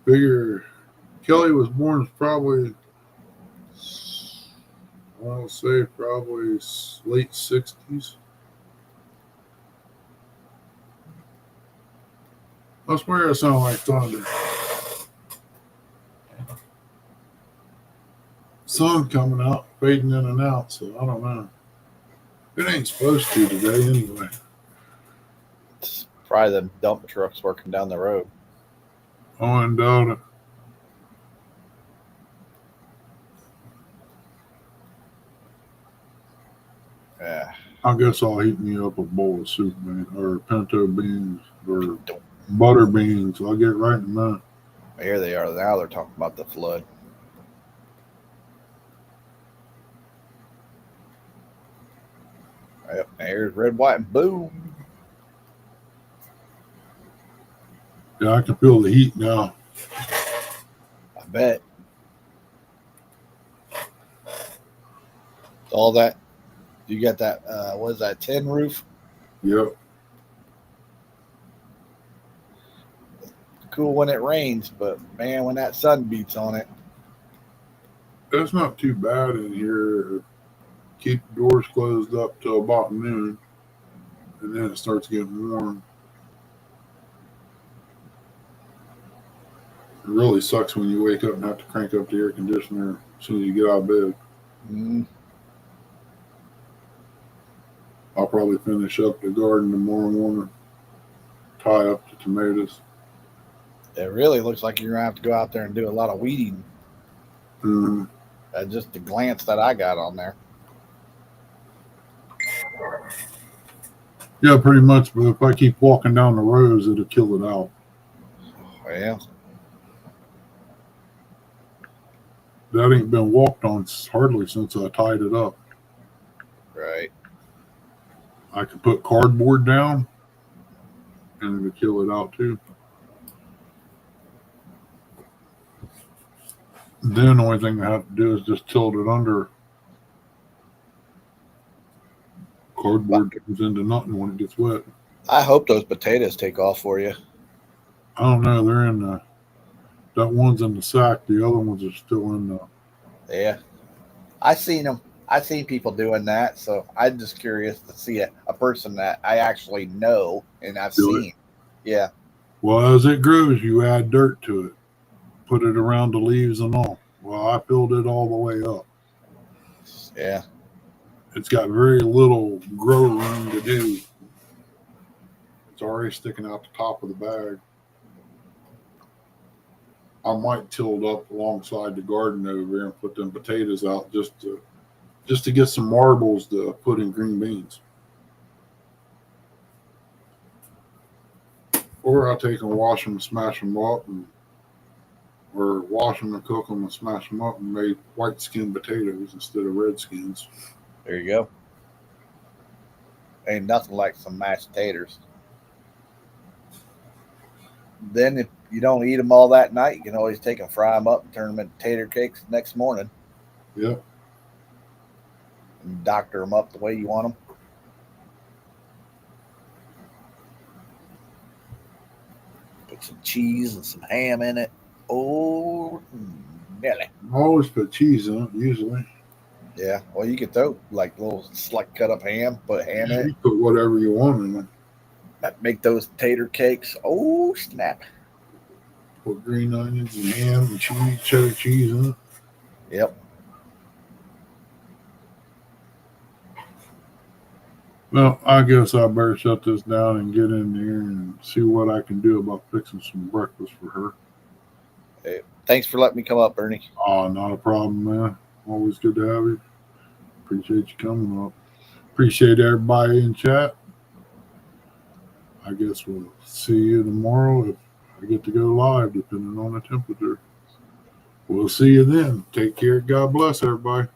Speaker 4: Figure Kelly was born probably, I'll say probably late 60s. I swear it sounded like thunder. Sun coming out, fading in and out, so I don't know. It ain't supposed to today anyway.
Speaker 2: It's probably the dump trucks working down the road.
Speaker 4: Oh, and doubt it.
Speaker 2: Yeah.
Speaker 4: I guess I'll heat me up a bowl of soup, man, or pinto beans, or butter beans. I'll get right in that.
Speaker 2: Here they are now. They're talking about the flood. Yep, here's red, white, and boom.
Speaker 4: Yeah, I can feel the heat now.
Speaker 2: I bet. All that. You got that, what is that, tin roof?
Speaker 4: Yep.
Speaker 2: Cool when it rains, but man, when that sun beats on it.
Speaker 4: It's not too bad in here. Keep the doors closed up till about noon, and then it starts getting warm. It really sucks when you wake up and have to crank up the air conditioner as soon as you get out of bed.
Speaker 2: Mm.
Speaker 4: I'll probably finish up the garden tomorrow morning, tie up the tomatoes.
Speaker 2: It really looks like you're going to have to go out there and do a lot of weeding.
Speaker 4: Mm-hmm.
Speaker 2: Just the glance that I got on there.
Speaker 4: Yeah, pretty much. But if I keep walking down the rows, it'll kill it out.
Speaker 2: Well,
Speaker 4: That ain't been walked on hardly since I tied it up.
Speaker 2: right.
Speaker 4: I can put cardboard down, and it'll kill it out too. Then the only thing I have to do is just tilt it under. Cardboard turns into nothing when it gets wet.
Speaker 2: I hope those potatoes take off for you.
Speaker 4: I don't know. They're in the. That one's in the sack. The other ones are still in the.
Speaker 2: Yeah. I seen them. I seen people doing that, so I'm just curious to see a person that I actually know and I've seen. Yeah.
Speaker 4: Well, as it grows, you add dirt to it. Put it around the leaves and all. Well, I filled it all the way up.
Speaker 2: Yeah.
Speaker 4: It's got very little grow room to do. It's already sticking out the top of the bag. I might tilt up alongside the garden over here and put them potatoes out just to get some marbles to put in green beans. Or I'll take and wash them and smash them up, or wash them and cook them and smash them up and make white skin potatoes instead of red skins.
Speaker 2: There you go. Ain't nothing like some mashed taters. Then if you don't eat them all that night, you can always take and fry them up and turn them into tater cakes next morning.
Speaker 4: Yep.
Speaker 2: and doctor them up the way you want them. Put some cheese and some ham in it. Oh, Nelly.
Speaker 4: I always put cheese in it, usually.
Speaker 2: Yeah. Well, you could throw like little slight cut up ham, put ham in it.
Speaker 4: You put whatever you want in it.
Speaker 2: Make those tater cakes. Oh, snap.
Speaker 4: Put green onions and ham and cheese, cheddar cheese in it.
Speaker 2: Yep.
Speaker 4: Well, I guess I better shut this down and get in there and see what I can do about fixing some breakfast for her.
Speaker 2: Hey, thanks for letting me come up, Ernie.
Speaker 4: Oh, not a problem, man. Always good to have you. Appreciate you coming up. Appreciate everybody in chat. I guess we'll see you tomorrow if I get to go live, depending on the temperature. We'll see you then. Take care. God bless everybody.